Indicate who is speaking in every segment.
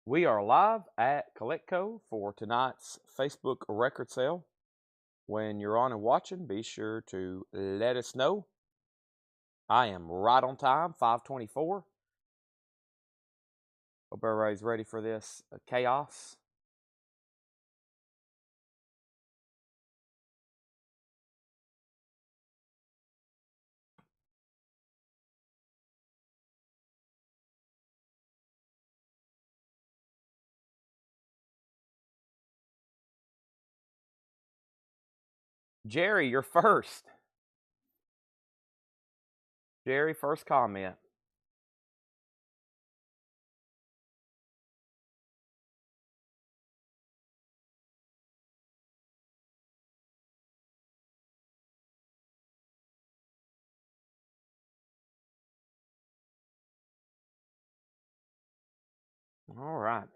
Speaker 1: We are live at Colectco for tonight's Facebook record sale. When you're on and watching, be sure to let us know. I am right on time, 5:24. Hope everybody's ready for this chaos. Jerry, you're first. Jerry, first comment. All right.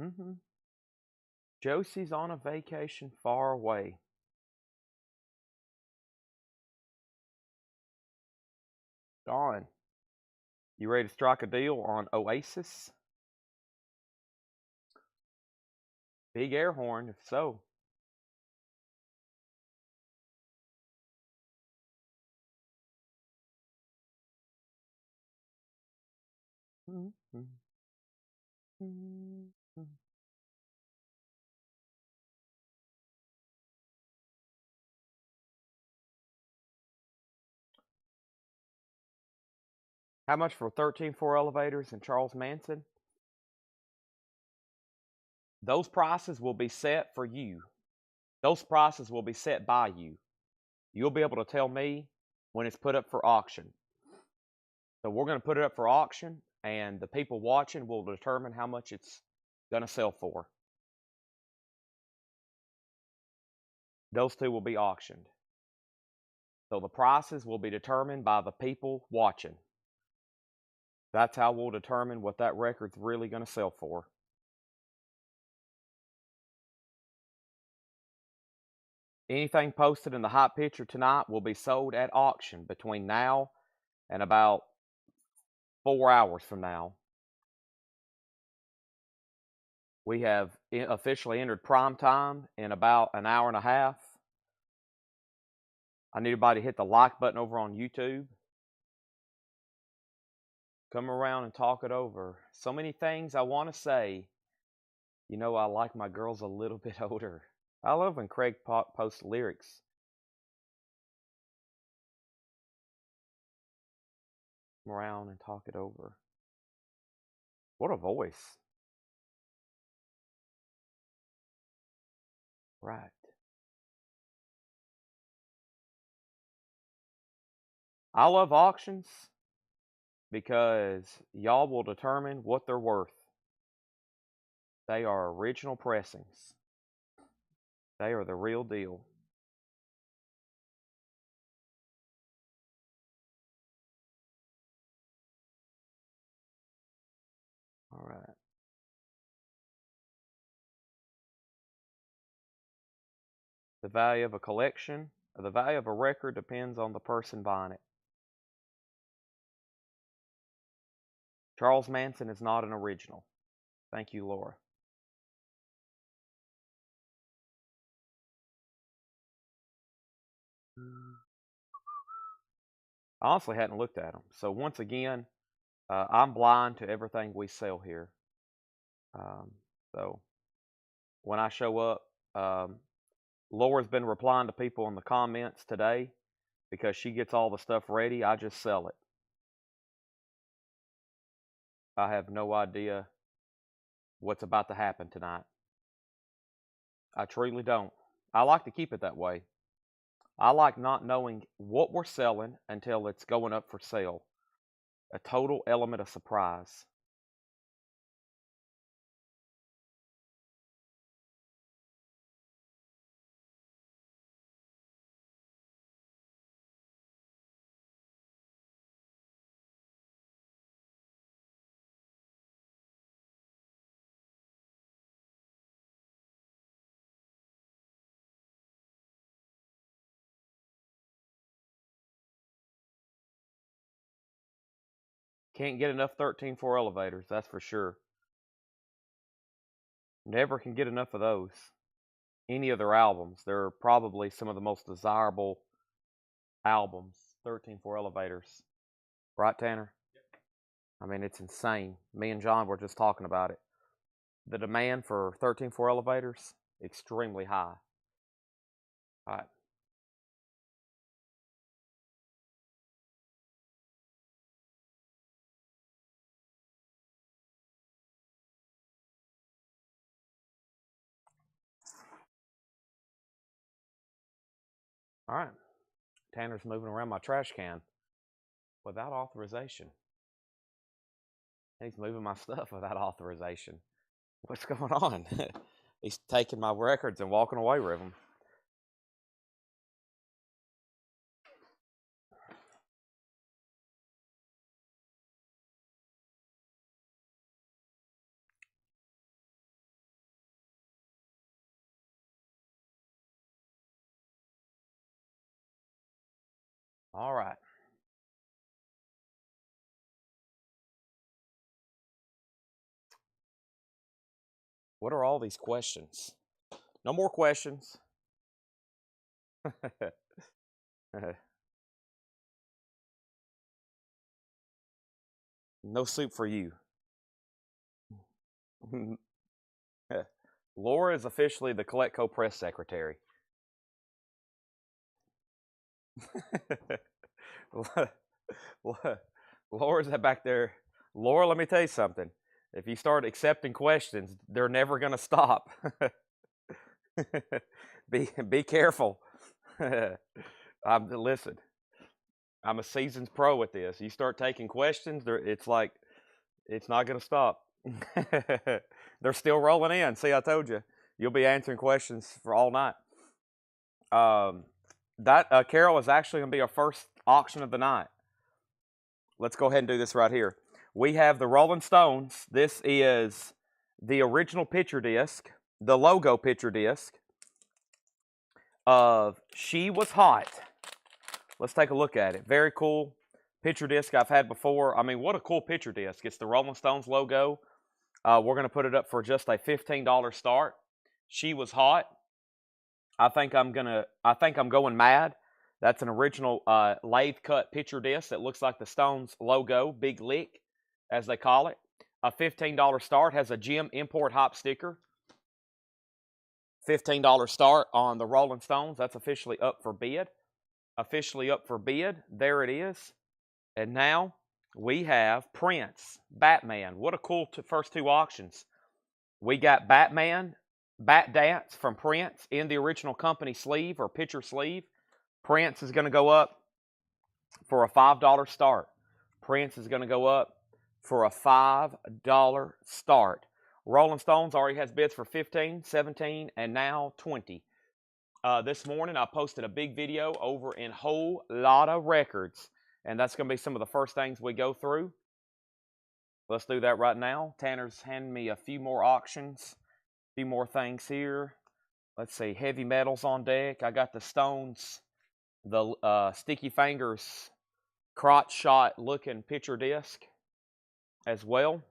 Speaker 1: mm-hmm. Josie's on a vacation far away. Dawn, you ready to strike a deal on Oasis? Big air horn, if so. Mm-hmm. How much for 13.4 elevators and Charles Manson? Those prices will be set for you. Those prices will be set by you. You'll be able to tell me when it's put up for auction. So we're going to put it up for auction, and the people watching will determine how much it's going to sell for. Those two will be auctioned. So the prices will be determined by the people watching. That's how we'll determine what that record's really going to sell for. Anything posted in the hot picture tonight will be sold at auction between now and about 4 hours from now. We have officially entered prime time in about an hour and a half. I need everybody to hit the like button over on YouTube. Come around and talk it over. So many things I want to say. You know, I like my girls a little bit older. I love when Craig posts lyrics. Come around and talk it over. What a voice. Right. I love auctions because y'all will determine what they're worth. They are original pressings. They are the real deal. All right. The value of a collection, the value of a record depends on the person buying it. Charles Manson is not an original. Thank you, Laura. I honestly hadn't looked at them. So once again, I'm blind to everything we sell here. So when I show up, Laura's been replying to people in the comments today because she gets all the stuff ready. I just sell it. I have no idea what's about to happen tonight. I truly don't. I like to keep it that way. I like not knowing what we're selling until it's going up for sale. A total element of surprise. Can't get enough 13.4 elevators, that's for sure. Never can get enough of those. Any of their albums. They're probably some of the most desirable albums. 13.4 elevators. Right, Tanner? I mean, it's insane. Me and John were just talking about it. The demand for 13.4 elevators, extremely high. All right. All right. Tanner's moving around my trash can without authorization. He's moving my stuff without authorization. What's going on? He's taking my records and walking away with them. All right. What are all these questions? No more questions. No soup for you. Laura is officially the Coletco press secretary. Laura's back there. Laura, let me tell you something. If you start accepting questions, they're never going to stop. Be careful. Listen, I'm a seasoned pro at this. You start taking questions, it's like it's not going to stop. They're still rolling in. See, I told you. You'll be answering questions for all night. That Carol is actually going to be our first auction of the night. Let's go ahead and do this right here. We have the Rolling Stones. This is the original picture disc, the logo picture disc of She Was Hot. Let's take a look at it. Very cool picture disc I've had before. I mean, what a cool picture disc. It's the Rolling Stones logo. We're going to put it up for just a $15 start. She Was Hot. I think I'm going mad. That's an original lathe cut picture disc that looks like the Stones logo, Big Lick, as they call it. A $15 start, has a Jim import hop sticker. $15 start on the Rolling Stones. That's officially up for bid. Officially up for bid. There it is. And now we have Prince, Batman. What a cool first two auctions. We got Batman, Bat Dance from Prince in the original company sleeve or picture sleeve. Prince is going to go up for a $5 start. Prince is going to go up for a $5 start. Rolling Stones already has bids for 15, 17, and now 20. This morning I posted a big video over in Whole Lotta Records, and that's going to be some of the first things we go through. Let's do that right now. Tanner's handing me a few more auctions, a few more things here. Let's see, heavy metals on deck. I got the Stones, the Sticky Fingers crotch shot looking picture disc as well.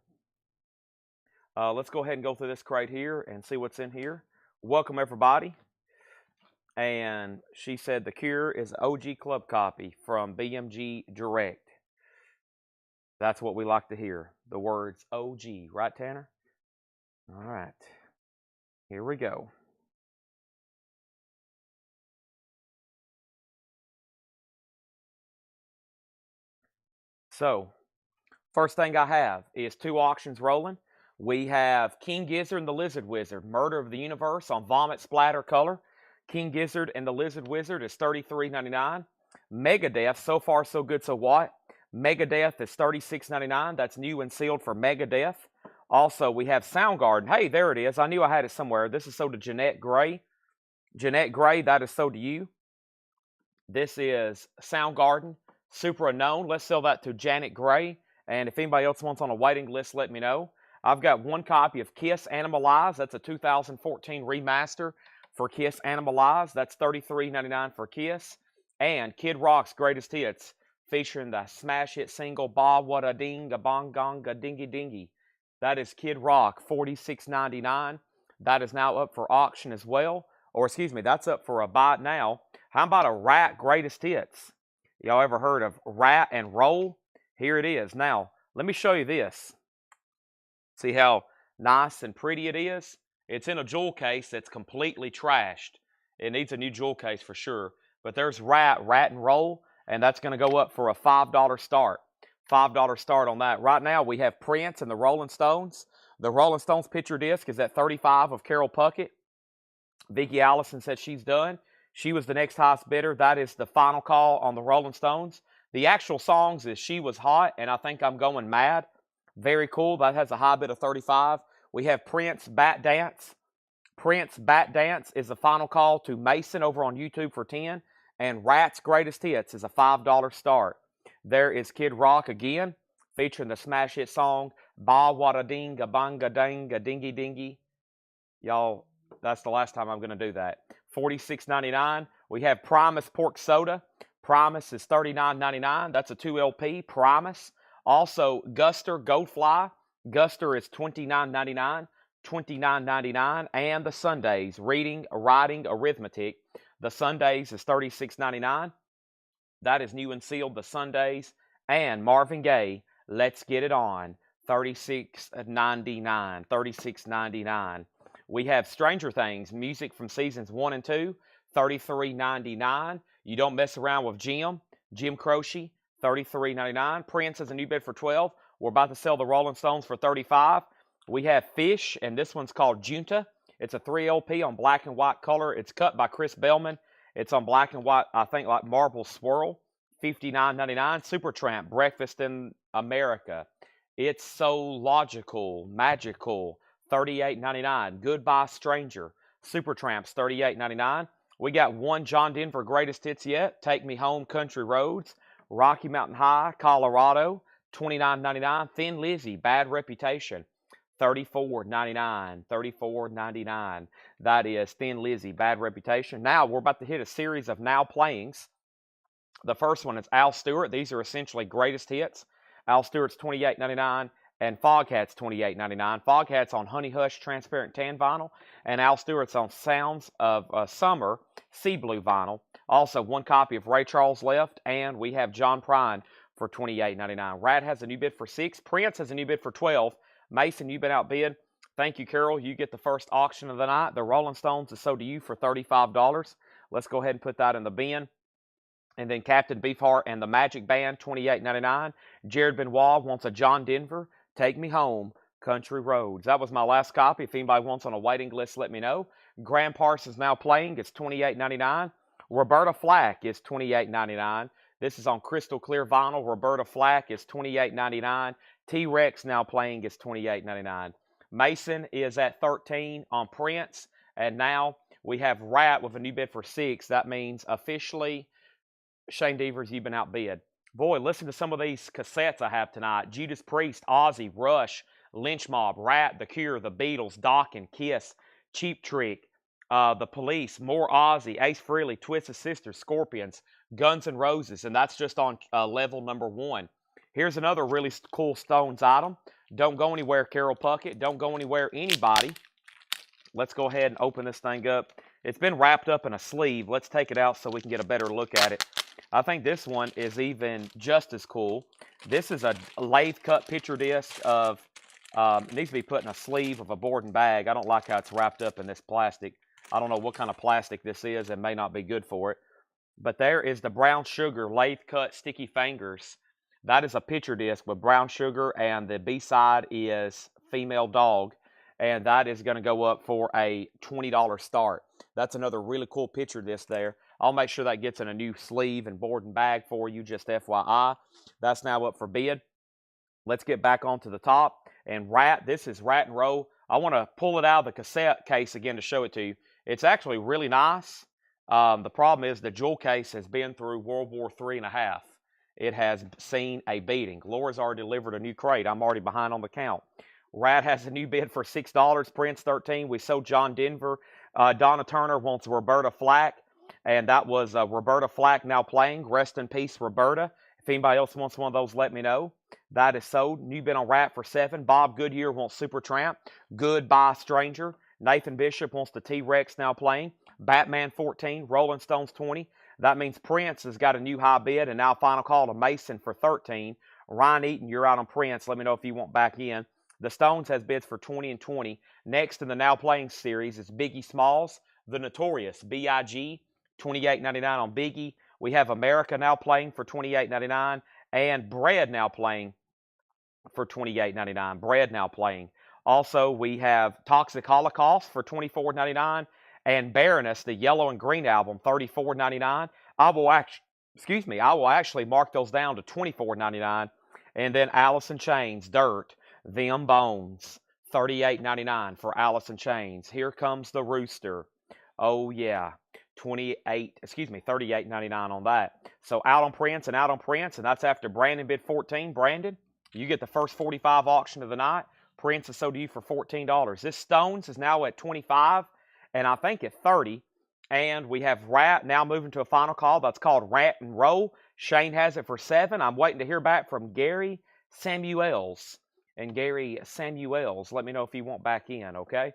Speaker 1: Let's go ahead and go through this crate here and see what's in here. Welcome everybody. And she said the Cure is OG club copy from BMG Direct. That's what we like to hear. The words OG, right, Tanner? All right. Here we go. So, first thing I have is two auctions rolling. We have King Gizzard and the Lizard Wizard, Murder of the Universe on Vomit Splatter Color. King Gizzard and the Lizard Wizard is $33.99. Megadeth, So Far So Good So What. Megadeth is $36.99. That's new and sealed for Megadeth. Also, we have Soundgarden. Hey, there it is. I knew I had it somewhere. This is sold to Jeanette Gray. Jeanette Gray, that is sold to you. This is Soundgarden, Super Unknown. Let's sell that to Janet Gray. And if anybody else wants on a waiting list, let me know. I've got one copy of Kiss Animalize. That's a 2014 remaster for Kiss Animalize. That's $33.99 for Kiss. And Kid Rock's Greatest Hits, featuring the smash hit single Ba Wada Ding a Bong Gong a Dingy Dingy. That is Kid Rock, $46.99. That is now up for auction as well. Or excuse me, that's up for a buy it now. How about a Rat Greatest Hits? Y'all ever heard of Rat and Roll? Here it is. Now, let me show you this. See how nice and pretty it is? It's in a jewel case that's completely trashed. It needs a new jewel case for sure. But there's Rat and Roll, and that's going to go up for a $5 start. $5 start on that. Right now, we have Prince and the Rolling Stones. The Rolling Stones picture disc is at 35 of Carol Puckett. Vicki Allison said she's done. She was the next highest bidder. That is the final call on the Rolling Stones. The actual songs is She Was Hot and I Think I'm Going Mad. Very cool. That has a high bid of 35. We have Prince Bat Dance. Prince Bat Dance is the final call to Mason over on YouTube for 10. And Rat's Greatest Hits is a $5 start. There is Kid Rock again, featuring the smash hit song Ba Wada Ding a Banga Dang a Dingy Dingy. Y'all, that's the last time I'm going to do that. $46.99. We have Primus Pork Soda. Primus is $39.99. That's a 2 LP. Primus. Also, Guster Goldfly. Guster is $29.99. $29.99. And the Sundays, Reading, Writing, Arithmetic. The Sundays is $36.99. That is new and sealed, the Sundays. And Marvin Gaye, Let's Get It On, $36.99. $36.99. We have Stranger Things, music from seasons 1 and 2, $33.99. You Don't Mess Around with Jim Croce, $33.99. Prince is a new bid for $12. We're about to sell the Rolling Stones for $35. We have Fish, and this one's called Junta. It's a 3 LP on black and white color. It's cut by Chris Bellman. It's on black and white, I think, like marble swirl. $59.99. Supertramp, Breakfast in America. It's So Logical, Magical. $38.99. Goodbye Stranger. Supertramps, $38.99. We got one John Denver Greatest Hits Yet. Take Me Home, Country Roads. Rocky Mountain High, Colorado. $29.99. Thin Lizzy, Bad Reputation. $34.99. $34.99. That is Thin Lizzy, Bad Reputation. Now we're about to hit a series of now playings. The first one is Al Stewart. These are essentially greatest hits. Al Stewart's $28.99 and Foghat's $28.99. Foghat's on Honey Hush transparent tan vinyl, and Al Stewart's on Sounds of Summer sea blue vinyl. Also, one copy of Ray Charles left, and we have John Prine for $28.99. Rat has a new bid for $6. Prince has a new bid for $12. Mason, you've been outbid. Thank you, Carol. You get the first auction of the night. The Rolling Stones is sold to you for $35. Let's go ahead and put that in the bin. And then Captain Beefheart and the Magic Band, $28.99. Jared Benoit wants a John Denver, Take Me Home, Country Roads. That was my last copy. If anybody wants on a waiting list, let me know. Graham Parsons now playing. It's $28.99. Roberta Flack is $28.99. This is on crystal clear vinyl. Roberta Flack is $28.99. T-Rex now playing is $28.99. Mason is at $13 on Prince. And now we have Rat with a new bid for $6. That means officially Shane Devers, you've been outbid. Boy, listen to some of these cassettes I have tonight. Judas Priest, Ozzy, Rush, Lynch Mob, Rat, The Cure, The Beatles, Dokken, Kiss, Cheap Trick, The Police, more Ozzy, Ace Frehley, Twisted Sisters, Scorpions, Guns N' Roses, and that's just on level number 1. Here's another really cool Stones item. Don't go anywhere, Carol Puckett. Don't go anywhere, anybody. Let's go ahead and open this thing up. It's been wrapped up in a sleeve. Let's take it out so we can get a better look at it. I think this one is even just as cool. This is a lathe cut picture disc of, it needs to be put in a sleeve of a board and bag. I don't like how it's wrapped up in this plastic. I don't know what kind of plastic this is. It may not be good for it. But there is the Brown Sugar lathe cut sticky fingers. That is a picture disc with Brown Sugar, and the B-side is Female Dog. And that is going to go up for a $20 start. That's another really cool picture disc there. I'll make sure that gets in a new sleeve and board and bag for you, just FYI. That's now up for bid. Let's get back onto the top. And Rat, this is Rat and Roll. I want to pull it out of the cassette case again to show it to you. It's actually really nice. The problem is the jewel case has been through World War III.5. It has seen a beating. Laura's already delivered a new crate. I'm already behind on the count. Rat has a new bid for $6. Prince, $13. We sold John Denver. Donna Turner wants Roberta Flack. And that was Roberta Flack now playing. Rest in peace, Roberta. If anybody else wants one of those, let me know. That is sold. You've been on Rat for 7. Bob Goodyear wants Super Tramp. Goodbye Stranger. Nathan Bishop wants the T-Rex now playing. Batman 14. Rolling Stones 20. That means Prince has got a new high bid, and now final call to Mason for 13. Ryan Eaton, you're out on Prince. Let me know if you want back in. The Stones has bids for 20 and 20. Next in the now playing series is Biggie Smalls, the Notorious, B.I.G., $28.99 on Biggie. We have America now playing for $28.99, and Bread now playing for $28.99. Bread now playing. Also, we have Toxic Holocaust for $24.99, and Baroness, the Yellow and Green album, $34.99. I will actually mark those down to $24.99, and then Alice in Chains, Dirt, Them Bones, $38.99 for Alice in Chains. Here Comes the Rooster. Oh yeah. $38.99 on that. So out on Prince, and that's after Brandon bid 14. Brandon, you get the first 45 auction of the night. Prince is sold to you for $14. This Stones is now at 25, and I think at 30. And we have Rat now moving to a final call. That's called Rat and Roll. Shane has it for 7. I'm waiting to hear back from Gary Samuels. And Gary Samuels, let me know if you want back in, okay?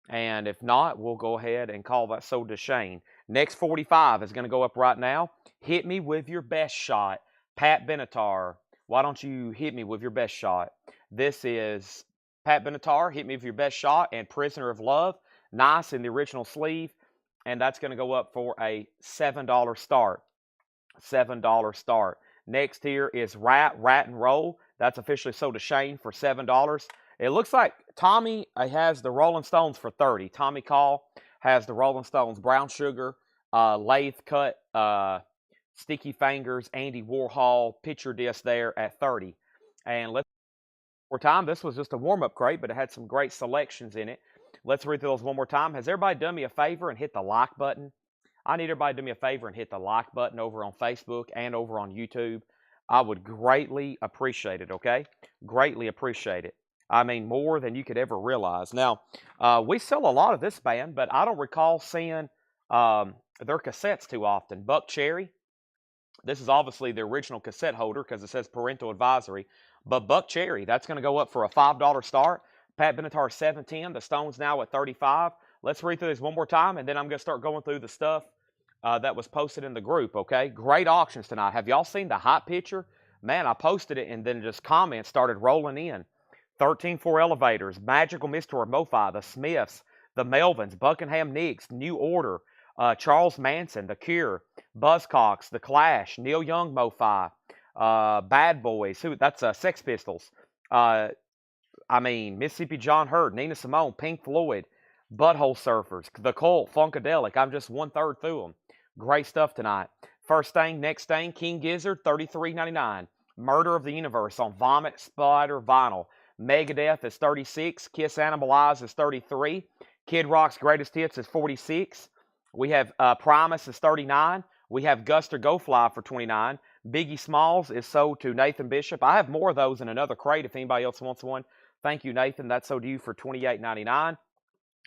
Speaker 1: And if not, we'll go ahead and call that sold to Shane. Next 45 is going to go up right now. Hit me with your best shot. Pat Benatar. Why don't you hit me with your best shot? This is Pat Benatar. Hit me with your best shot. And Prisoner of Love. Nice in the original sleeve. And that's going to go up for a $7 start. $7 start. Next here is Rat and Roll. That's officially sold to Shane for $7. It looks like Tommy has the Rolling Stones for 30. Tommy Call has the Rolling Stones Brown Sugar, lathe cut, Sticky Fingers, Andy Warhol picture disc there at 30. And let's one more time. This was just a warm-up crate, but it had some great selections in it. Let's read through those one more time. Has everybody done me a favor and hit the like button? I need everybody to do me a favor and hit the like button over on Facebook and over on YouTube. I would greatly appreciate it, okay? Greatly appreciate it. I mean, more than you could ever realize. Now, we sell a lot of this band, but I don't recall seeing their cassettes too often. Buck Cherry. This is obviously the original cassette holder because it says parental advisory. But Buck Cherry, that's going to go up for a $5 start. Pat Benatar, $7.10. The Stones now at $35. Let's read through this one more time, and then I'm going to start going through the stuff that was posted in the group, okay? Great auctions tonight. Have y'all seen the hot picture? Man, I posted it, and then just comments started rolling in. 13-4 Elevators, Magical Mystery Mofi, The Smiths, The Melvins, Buckingham Nicks, New Order, Charles Manson, The Cure, Buzzcocks, The Clash, Neil Young Mofi, Bad Boys, that's Sex Pistols, Mississippi John Hurt, Nina Simone, Pink Floyd, Butthole Surfers, The Cult, Funkadelic. I'm just 1/3 through them. Great stuff tonight. First Thing, Next Thing, King Gizzard, $33.99. Murder of the Universe on Vomit Spider Vinyl. Megadeth is 36. Kiss Animalize is 33. Kid Rock's Greatest Hits is 46. We have Primus is 39. We have Guster Go Fly for 29. Biggie Smalls is sold to Nathan Bishop. I have more of those in another crate if anybody else wants one. Thank you, Nathan. That's sold to you for $28.99.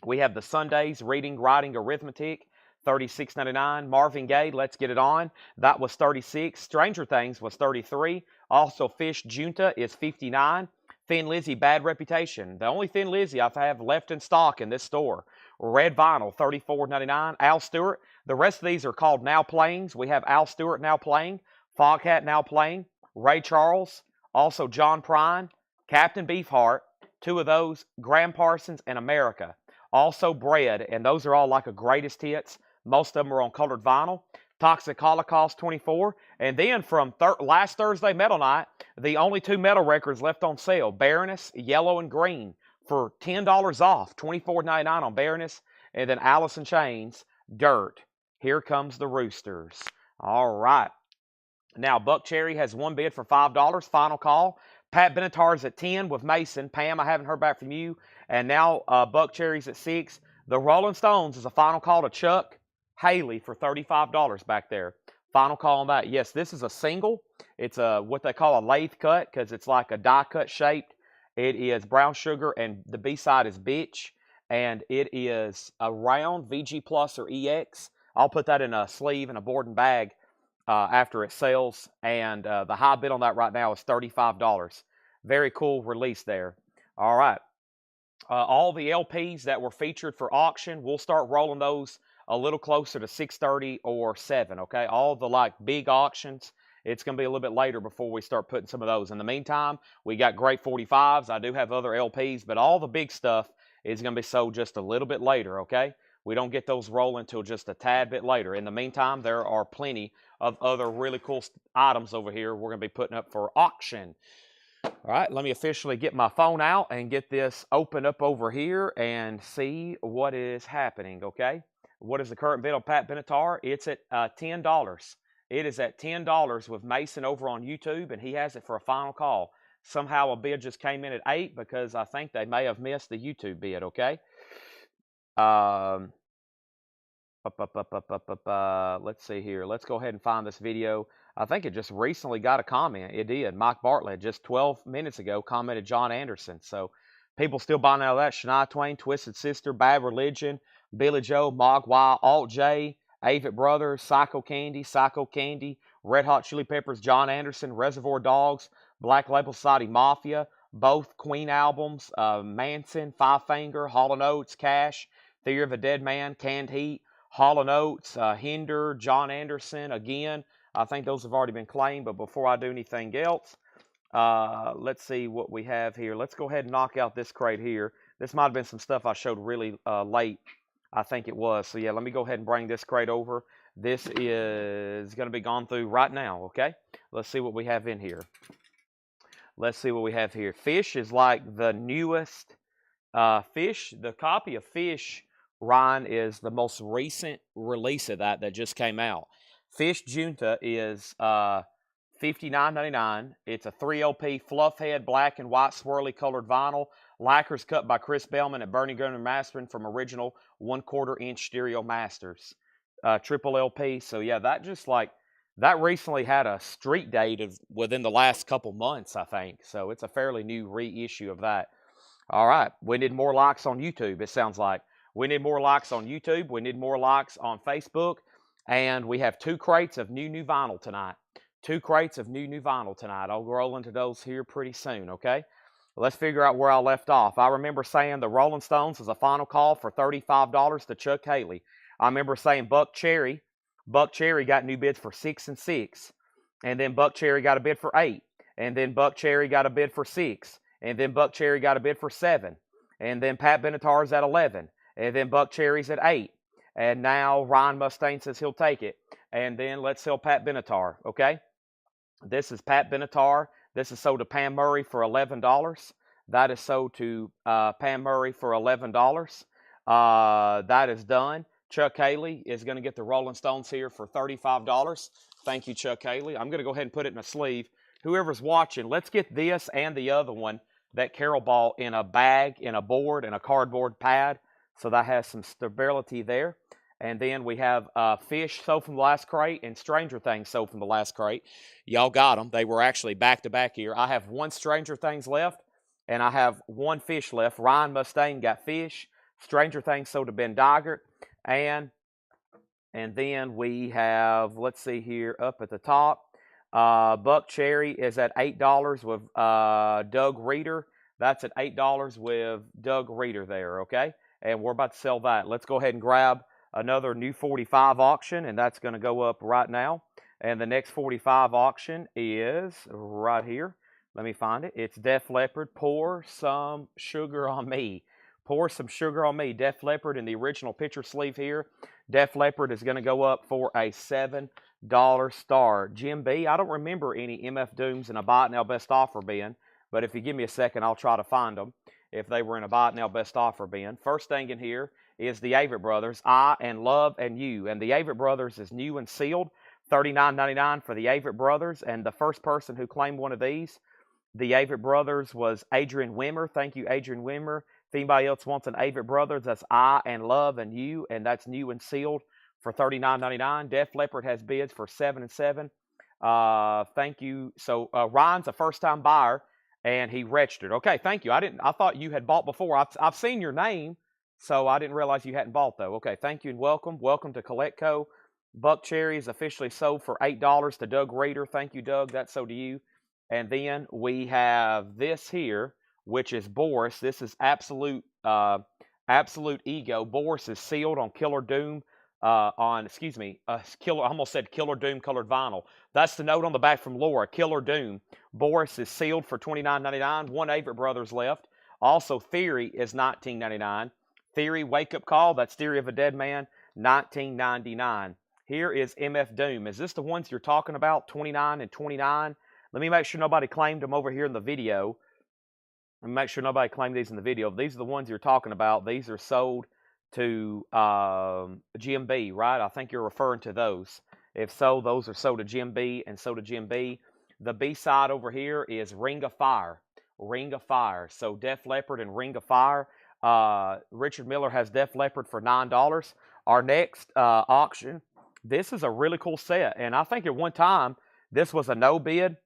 Speaker 1: We have the Sundays Reading, Writing, Arithmetic, $36.99. Marvin Gaye, Let's Get It On. That was 36. Stranger Things was 33. Also, Fish Junta is 59. Thin Lizzy, Bad Reputation. The only Thin Lizzy I have left in stock in this store. Red Vinyl, $34.99. Al Stewart. The rest of these are called Now Playings. We have Al Stewart now playing. Foghat now playing. Ray Charles. Also John Prine. Captain Beefheart. Two of those. Graham Parsons and America. Also Bread. And those are all like a greatest hits. Most of them are on colored vinyl. Toxic Holocaust 24. And then from last Thursday Metal Night, the only 2 metal records left on sale. Baroness, Yellow and Green for $10 off. $24.99 on Baroness. And then Alice in Chains, Dirt. Here Comes the Roosters. All right. Now, Buck Cherry has one bid for $5. Final call. Pat Benatar's at 10 with Mason. Pam, I haven't heard back from you. And now Buck Cherry's at 6. The Rolling Stones is a final call to Chuck Haley for $35 back there. Final call on that. Yes, this is a single. It's what they call a lathe cut because it's like a die cut shaped. It is Brown Sugar and the B-side is Bitch. And it is a round VG Plus or EX. I'll put that in a sleeve and a board and bag. after it sells, and the high bid on that right now is $35. Very cool release there. All right. All the LPs that were featured for auction, we'll start rolling those a little closer to 6:30 or 7, okay? All the like big auctions, it's going to be a little bit later before we start putting some of those. In the meantime, we got great 45s. I do have other LPs, but all the big stuff is going to be sold just a little bit later, okay? We don't get those rolling until just a tad bit later. In the meantime, there are plenty of other really cool items over here we're going to be putting up for auction. All right, let me officially get my phone out and get this open up over here and see what is happening, okay? What is the current bid on Pat Benatar? It's at $10. It is at $10 with Mason over on YouTube, and he has it for a final call. Somehow a bid just came in at 8 because I think they may have missed the YouTube bid, okay? Let's see here. Let's go ahead and find this video. I think it just recently got a comment. It did. Mike Bartlett just 12 minutes ago commented John Anderson. So people still buying out of that. Shania Twain, Twisted Sister, Bad Religion, Billy Joe, Mogwai, Alt J, Avett Brothers, Psycho Candy, Red Hot Chili Peppers, John Anderson, Reservoir Dogs, Black Label Society Mafia, both Queen albums, Manson, Five Finger, Hall & Oates, Cash, Theory of a Dead Man, Canned Heat, Hall & Oates, Hinder, John Anderson, again. I think those have already been claimed, but before I do anything else, let's see what we have here. Let's go ahead and knock out this crate here. This might have been some stuff I showed really late. I think it was. So, yeah, let me go ahead and bring this crate over. This is going to be gone through right now, okay? Let's see what we have in here. Let's see what we have here. Fish is like the newest Fish. The copy of Fish, Ryan, is the most recent release of that just came out. Fish Junta is $59.99. It's a 3LP fluff head, black and white swirly colored vinyl. Lacquers cut by Chris Bellman at Bernie Gunner Mastering from original 1/4 inch stereo masters. Triple LP. So yeah, that recently had a street date of within the last couple months, I think. So it's a fairly new reissue of that. All right, we need more likes on YouTube, it sounds like. We need more likes on YouTube. We need more likes on Facebook. And we have 2 crates of new vinyl tonight. 2 crates of new vinyl tonight. I'll roll into those here pretty soon, okay? Let's figure out where I left off. I remember saying the Rolling Stones was a final call for $35 to Chuck Haley. I remember saying Buck Cherry got new bids for 6 and 6. And then Buck Cherry got a bid for 8. And then Buck Cherry got a bid for 6. And then Buck Cherry got a bid for 7. And then Pat Benatar's at 11. And then Buck Cherry's at 8. And now Ryan Mustaine says he'll take it. And then let's sell Pat Benatar, okay? This is Pat Benatar. This is sold to Pam Murray for $11. That is sold to Pam Murray for $11. That is done. Chuck Haley is going to get the Rolling Stones here for $35. Thank you, Chuck Haley. I'm going to go ahead and put it in a sleeve. Whoever's watching, let's get this and the other one that Carol bought in a bag, in a board, in a cardboard pad. So that has some stability there. And then we have Fish sold from the last crate and Stranger Things sold from the last crate. Y'all got them. They were actually back-to-back here. I have 1 Stranger Things left, and I have 1 Fish left. Ryan Mustaine got Fish. Stranger Things sold to Ben Doggart. And then we have, let's see here, up at the top, Buck Cherry is at $8 with Doug Reeder. That's at $8 with Doug Reeder there, okay? And we're about to sell that. Let's go ahead and grab another new 45 auction, and that's going to go up right now. And the next 45 auction is right here. Let me find it. It's Def Leppard, Pour Some Sugar on Me. Pour Some Sugar on Me. Def Leppard in the original picture sleeve here. Def Leppard is going to go up for a $7 star. Jim B, I don't remember any MF Dooms in a Buy It Now Best Offer bin, but if you give me a second, I'll try to find them if they were in a Buy It Now Best Offer bin. First thing in here is the Avett Brothers, I and Love and You. And the Avett Brothers is new and sealed, $39.99 for the Avett Brothers. And the first person who claimed one of these, the Avett Brothers, was Adrian Wimmer. Thank you, Adrian Wimmer. If anybody else wants an Avett Brothers, that's I and Love and You, and that's new and sealed for $39.99. Def Leppard has bids for 7 and 7. Thank you. So Ryan's a first-time buyer, and he registered. Okay, thank you. I thought you had bought before. I've seen your name, so I didn't realize you hadn't bought though. Okay, thank you and welcome. Welcome to Collectco. Buck Cherry is officially sold for $8 to Doug Reeder. Thank you, Doug. That's so to you. And then we have this here, which is Boris. This is absolute ego. Boris is sealed on Killer Doom. Killer. I almost said Killer Doom colored vinyl. That's the note on the back from Laura. Killer Doom. Boris is sealed for $29.99. One Averitt Brothers left. Also, Theory is $19.99. Theory Wake Up Call. That's Theory of a Dead Man. $19.99. Here is MF Doom. Is this the ones you're talking about? 29 and 29. Let me make sure nobody claimed them over here in the video. Let me make sure nobody claimed these in the video. These are the ones you're talking about. These are sold to GMB, right? I think you're referring to those. If so, those are sold to GMB and sold to GMB. The B-side over here is Ring of Fire. Ring of Fire. So Def Leppard and Ring of Fire. Richard Miller has Def Leppard for $9. Our next auction, this is a really cool set. And I think at one time, this was a no bid.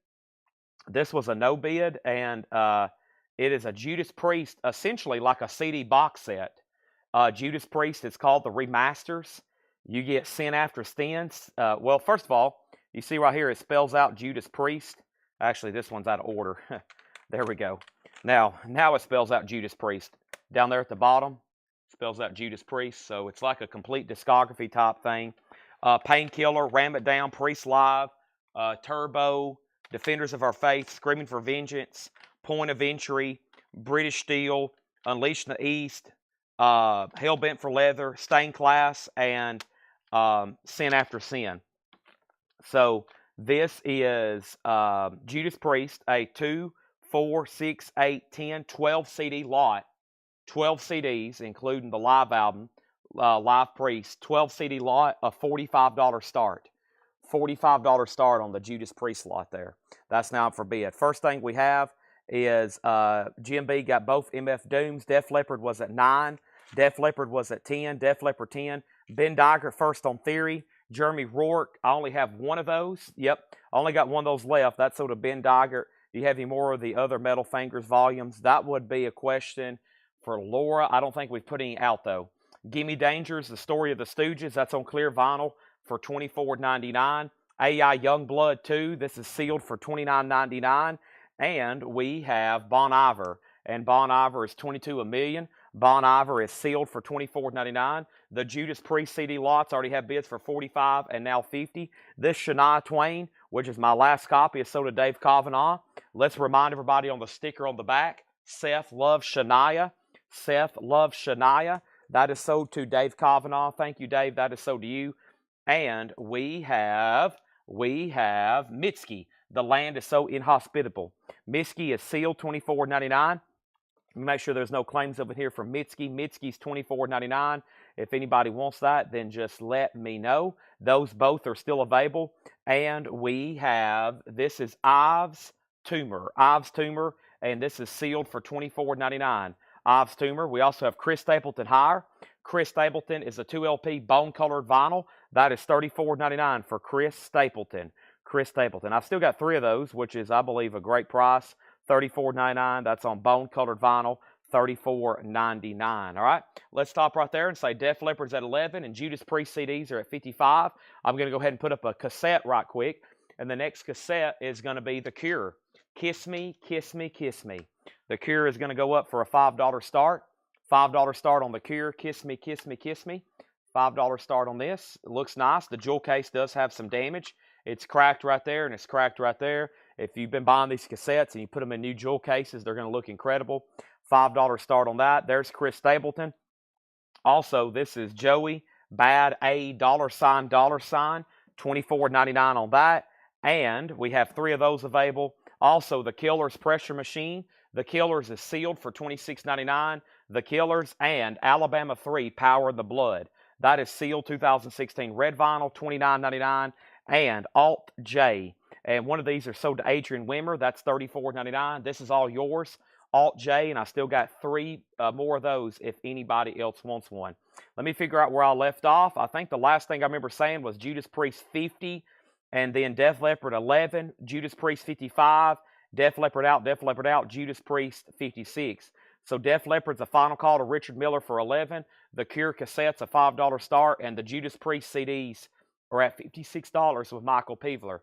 Speaker 1: This was a no bid, and it is a Judas Priest, essentially like a CD box set. Judas Priest, it's called the Remasters. You get Sin After Sin. Well, first of all, you see right here, it spells out Judas Priest. Actually, this one's out of order. There we go. Now it spells out Judas Priest. Down there at the bottom, spells out Judas Priest. So it's like a complete discography type thing. Painkiller, Ram It Down, Priest Live, Turbo, Defenders of Our Faith, Screaming for Vengeance, Point of Entry, British Steel, Unleashed in the East, Hellbent for Leather, Stained Class, and Sin After Sin. So this is Judas Priest, a 2, 4, 6, 8, 10, 12 CD lot. 12 CDs, including the live album, Live Priest. 12 CD lot, a $45 start. $45 start on the Judas Priest lot there. That's now up for bid. First thing we have is GMB got both MF Dooms. Def Leppard was at 9. Def Leppard was at 10. Def Leppard 10. Ben Diger first on Theory. Jeremy Rourke, I only have one of those. Yep, I only got one of those left. That's sort of Ben Diger. Do you have any more of the other Metal Fingers volumes? That would be a question for Laura. I don't think we've put any out, though. Gimme Dangers, The Story of the Stooges. That's on clear vinyl for $24.99. AI Youngblood 2. This is sealed for $29.99. And we have Bon Iver. And Bon Iver is $22 a million. Bon Iver is sealed for $24.99. The Judas Priest CD lots already have bids for $45 and now $50. This Shania Twain, which is my last copy, is sold to Dave Kavanaugh. Let's remind everybody on the sticker on the back, Seth loves Shania. Seth loves Shania. That is sold to Dave Kavanaugh. Thank you, Dave. That is sold to you. And we have Mitski. The Land is So Inhospitable. Mitski is sealed $24.99. Make sure there's no claims over here for Mitski. Mitski's $24.99. If anybody wants that, then just let me know. Those both are still available. And we have, this is Ives Tumor. Ives Tumor, and this is sealed for $24.99. Ives Tumor. We also have Chris Stapleton Higher. Chris Stapleton is a 2LP bone-colored vinyl. That is $34.99 for Chris Stapleton. Chris Stapleton. I've still got 3 of those, which is, I believe, a great price. $34.99. That's on bone-colored vinyl. $34.99. All right, let's stop right there and say Def Leppard's at 11 and Judas Priest CDs are at 55. I'm going to go ahead and put up a cassette right quick, and the next cassette is going to be The Cure. Kiss Me, Kiss Me, Kiss Me. The Cure is going to go up for a $5 start. $5 start on The Cure. Kiss Me, Kiss Me, Kiss Me. $5 start on this. It looks nice. The jewel case does have some damage. It's cracked right there, and it's cracked right there. If you've been buying these cassettes and you put them in new jewel cases, they're going to look incredible. $5 start on that. There's Chris Stapleton. Also, this is Joey Bad A $, $24.99 on that. And we have 3 of those available. Also, The Killers Pressure Machine. The Killers is sealed for $26.99. The Killers and Alabama 3 Power of the Blood. That is sealed 2016 red vinyl, $29.99. And Alt J. And one of these are sold to Adrian Wimmer. That's $34.99. This is all yours. Alt J, and I still got 3 more of those if anybody else wants one. Let me figure out where I left off. I think the last thing I remember saying was Judas Priest 50, and then Def Leppard 11, Judas Priest 55, Def Leppard out, Judas Priest 56. So Def Leppard's a final call to Richard Miller for 11, the Cure cassette's a $5 start, and the Judas Priest CDs are at $56 with Michael Peevler.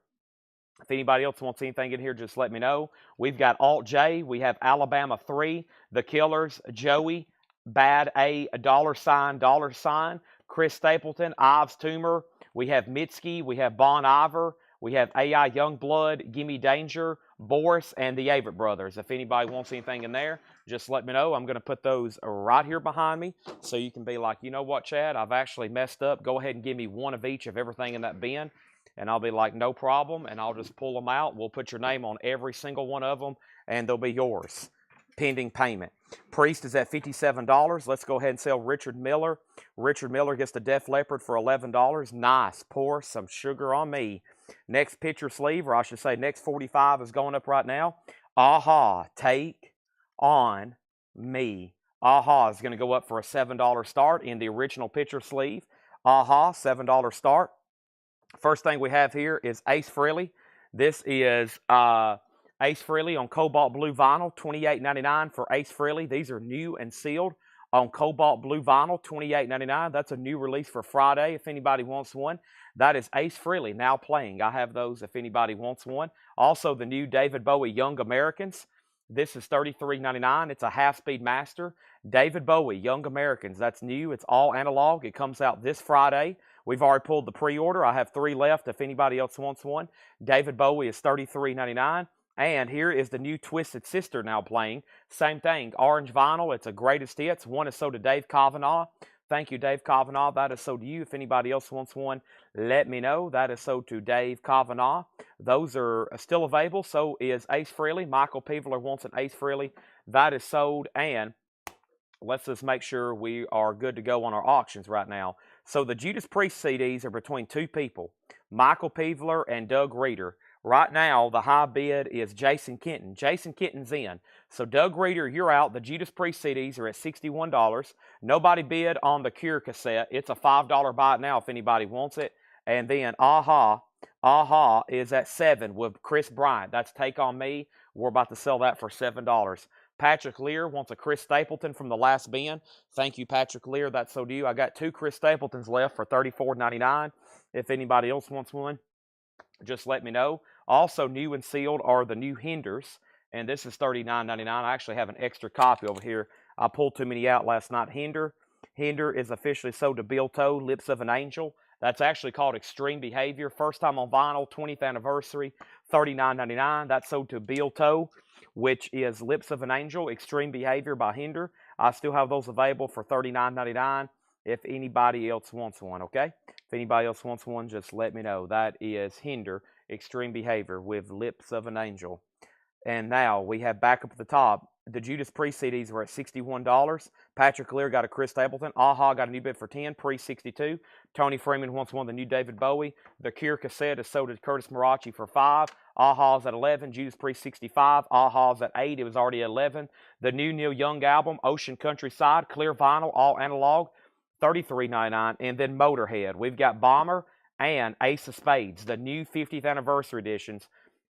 Speaker 1: If anybody else wants anything in here, just let me know. We've got Alt J. We have Alabama 3, The Killers, Joey, Bad A, $, Chris Stapleton, Ives Toomer. We have Mitski. We have Bon Iver. We have AI Youngblood, Gimme Danger, Boris, and the Avett Brothers. If anybody wants anything in there, just let me know. I'm going to put those right here behind me so you can be like, you know what, Chad, I've actually messed up. Go ahead and give me one of each of everything in that bin. And I'll be like, no problem, and I'll just pull them out. We'll put your name on every single one of them, and they'll be yours, pending payment. Priest is at $57. Let's go ahead and sell Richard Miller. Richard Miller gets the Def Leppard for $11. Nice. Pour some sugar on me. Next picture sleeve, or I should say next 45 is going up right now. Aha, take on me. Aha is going to go up for a $7 start in the original picture sleeve. Aha, $7 start. First thing we have here is Ace Frehley. This is Ace Frehley on Cobalt Blue Vinyl, $28.99 for Ace Frehley. These are new and sealed on Cobalt Blue Vinyl, $28.99. That's a new release for Friday if anybody wants one. That is Ace Frehley now playing. I have those if anybody wants one. Also, the new David Bowie Young Americans. This is $33.99. It's a half-speed master. David Bowie Young Americans. That's new. It's all analog. It comes out this Friday. We've already pulled the pre-order. I have 3 left if anybody else wants one. David Bowie is $33.99. And here is the new Twisted Sister now playing. Same thing, orange vinyl. It's a greatest hits. One is sold to Dave Kavanaugh. Thank you, Dave Kavanaugh. That is sold to you. If anybody else wants one, let me know. That is sold to Dave Kavanaugh. Those are still available. So is Ace Frehley. Michael Peevler wants an Ace Frehley. That is sold. And let's just make sure we are good to go on our auctions right now. So the Judas Priest CDs are between 2 people, Michael Peevler and Doug Reeder. Right now, the high bid is Jason Kenton. Jason Kenton's in. So Doug Reeder, you're out. The Judas Priest CDs are at $61. Nobody bid on the Cure cassette. It's a $5 buy it now if anybody wants it. And then Aha is at $7 with Chris Bryant. That's Take On Me. We're about to sell that for $7. Patrick Lear wants a Chris Stapleton from the last bin. Thank you, Patrick Lear. That's so to you. I got 2 Chris Stapletons left for $34.99. If anybody else wants one, just let me know. Also new and sealed are the new Hinders, and this is $39.99. I actually have an extra copy over here. I pulled too many out last night. Hinder is officially sold to Bill Toe, Lips of an Angel. That's actually called Extreme Behavior. First time on vinyl, 20th anniversary, $39.99. That's sold to Bill Toe, which is Lips of an Angel, Extreme Behavior by Hinder. I still have those available for $39.99 if anybody else wants one, okay? If anybody else wants one, just let me know. That is Hinder, Extreme Behavior with Lips of an Angel. And now we have back up at the top. The Judas Priest CDs were at $61. Patrick Lear got a Chris Stapleton. Aha got a new bid for $10. Priest $62. Tony Freeman wants one of the new David Bowie. The Cure cassette is sold to Curtis Marachi for $5. Aha's at $11. Judas Priest $65. Aha's at $8. It was already at $11. The new Neil Young album, Ocean Countryside, clear vinyl, all analog, $33.99. And then Motorhead. We've got Bomber and Ace of Spades, the new 50th anniversary editions.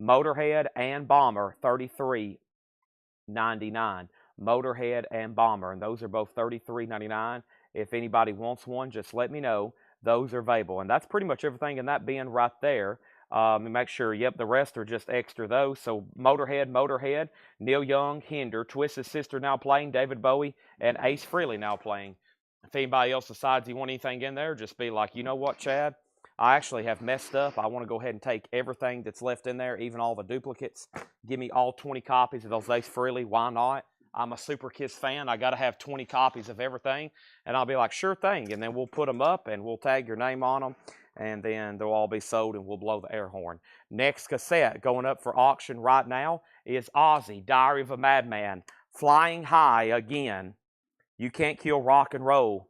Speaker 1: Motorhead and Bomber, $33.99. Motorhead and Bomber, and those are both $33.99. If anybody wants one, just let me know. Those are available, and that's pretty much everything in that bin right there. And make sure, yep, the rest are just extra those. So Motorhead, Neil Young, Hinder, Twisted Sister now playing, David Bowie, and Ace Frehley now playing. If anybody else decides you want anything in there, just be like, you know what, Chad? I actually have messed up. I want to go ahead and take everything that's left in there, even all the duplicates. Give me all 20 copies of those Ace Frehley. Why not? I'm a Super Kiss fan. I got to have 20 copies of everything. And I'll be like, sure thing. And then we'll put them up and we'll tag your name on them. And then they'll all be sold and we'll blow the air horn. Next cassette going up for auction right now is Ozzy, Diary of a Madman. Flying High Again. You Can't Kill Rock and Roll.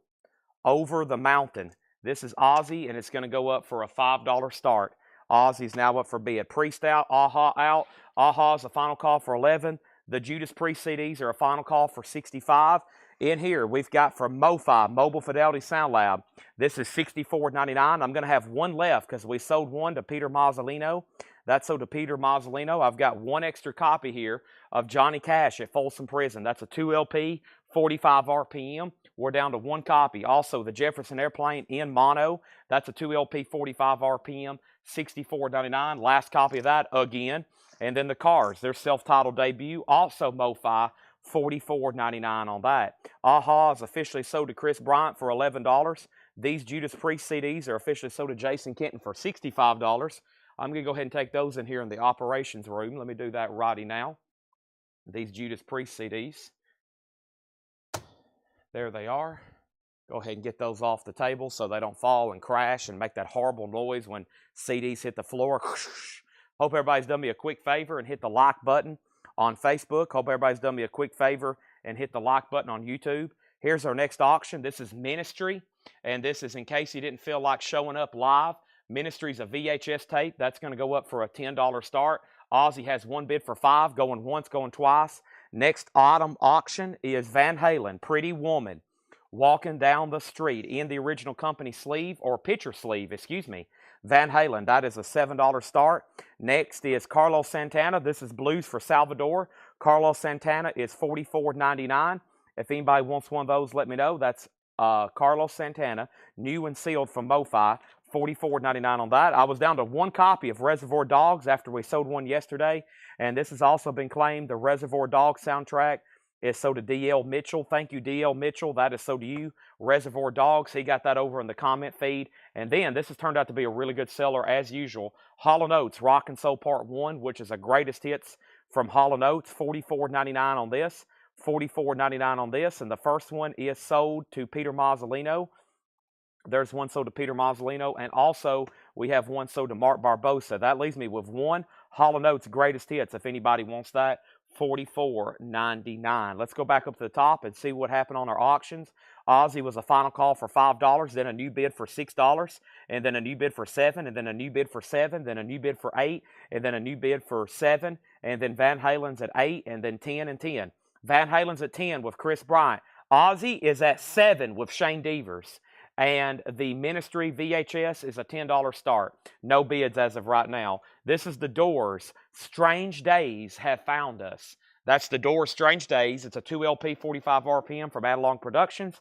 Speaker 1: Over the Mountain. This is Ozzy, and it's going to go up for a $5 start. Ozzy's now up for bid. Priest out, Aha out. Aha's a final call for $11. The Judas Priest CDs are a final call for $65. In here, we've got from MoFi, Mobile Fidelity Sound Lab. This is $64.99. I'm going to have one left because we sold one to Peter Mazzolino. That's sold to Peter Mazzolino. I've got one extra copy here of Johnny Cash at Folsom Prison. That's a 2 LP 45 RPM. We're down to one copy. Also, the Jefferson Airplane in mono. That's a 2 LP, 45 RPM, $64.99. Last copy of that again. And then the Cars, their self-titled debut, also MoFi, $44.99 on that. Aha is officially sold to Chris Bryant for $11. These Judas Priest CDs are officially sold to Jason Kenton for $65. I'm going to go ahead and take those in here in the operations room. Let me do that righty now. These Judas Priest CDs. There they are. Go ahead and get those off the table so they don't fall and crash and make that horrible noise when CDs hit the floor. Hope everybody's done me a quick favor and hit the like button on Facebook. Hope everybody's done me a quick favor and hit the like button on YouTube. Here's our next auction. This is Ministry, and this is in case you didn't feel like showing up live. Ministry's a VHS tape. That's going to go up for a $10 start. Ozzy has one bid for $5, going once, going twice. Next autumn auction is Van Halen, Pretty Woman, walking down the street in the original company sleeve, or picture sleeve, excuse me. Van Halen, that is a $7 start. Next is Carlos Santana. This is Blues for Salvador. Carlos Santana is $44.99. If anybody wants one of those, let me know. That's Carlos Santana, new and sealed from MoFi, $44.99 on that. I was down to one copy of Reservoir Dogs after we sold one yesterday, and this has also been claimed. The Reservoir Dogs soundtrack is sold to D.L. Mitchell. Thank you, D.L. Mitchell. That is sold to you. Reservoir Dogs, he got that over in the comment feed. And then this has turned out to be a really good seller as usual. Hall & Oates, Rock and Soul Part 1, which is a greatest hits from Hall & Oates, $44.99 on this. $44.99 on this. And the first one is sold to Peter Mazzolino. There's one sold to Peter Mazzolino, and also we have one sold to Mark Barbosa. That leaves me with one Hall & Oates greatest hits, if anybody wants that, $44.99. Let's go back up to the top and see what happened on our auctions. Ozzy was a final call for $5, then a new bid for $6, and then a new bid for $7, and then a new bid for $7, then a new bid for $8, and then a new bid for $7, and then Van Halen's at $8, and then $10 and $10. Van Halen's at $10 with Chris Bryant. Ozzy is at $7 with Shane Devers. And the Ministry VHS is a $10 start. No bids as of right now. This is the Doors. Strange Days Have Found Us. That's the Doors Strange Days. It's a 2 LP 45 RPM from Adalong Productions.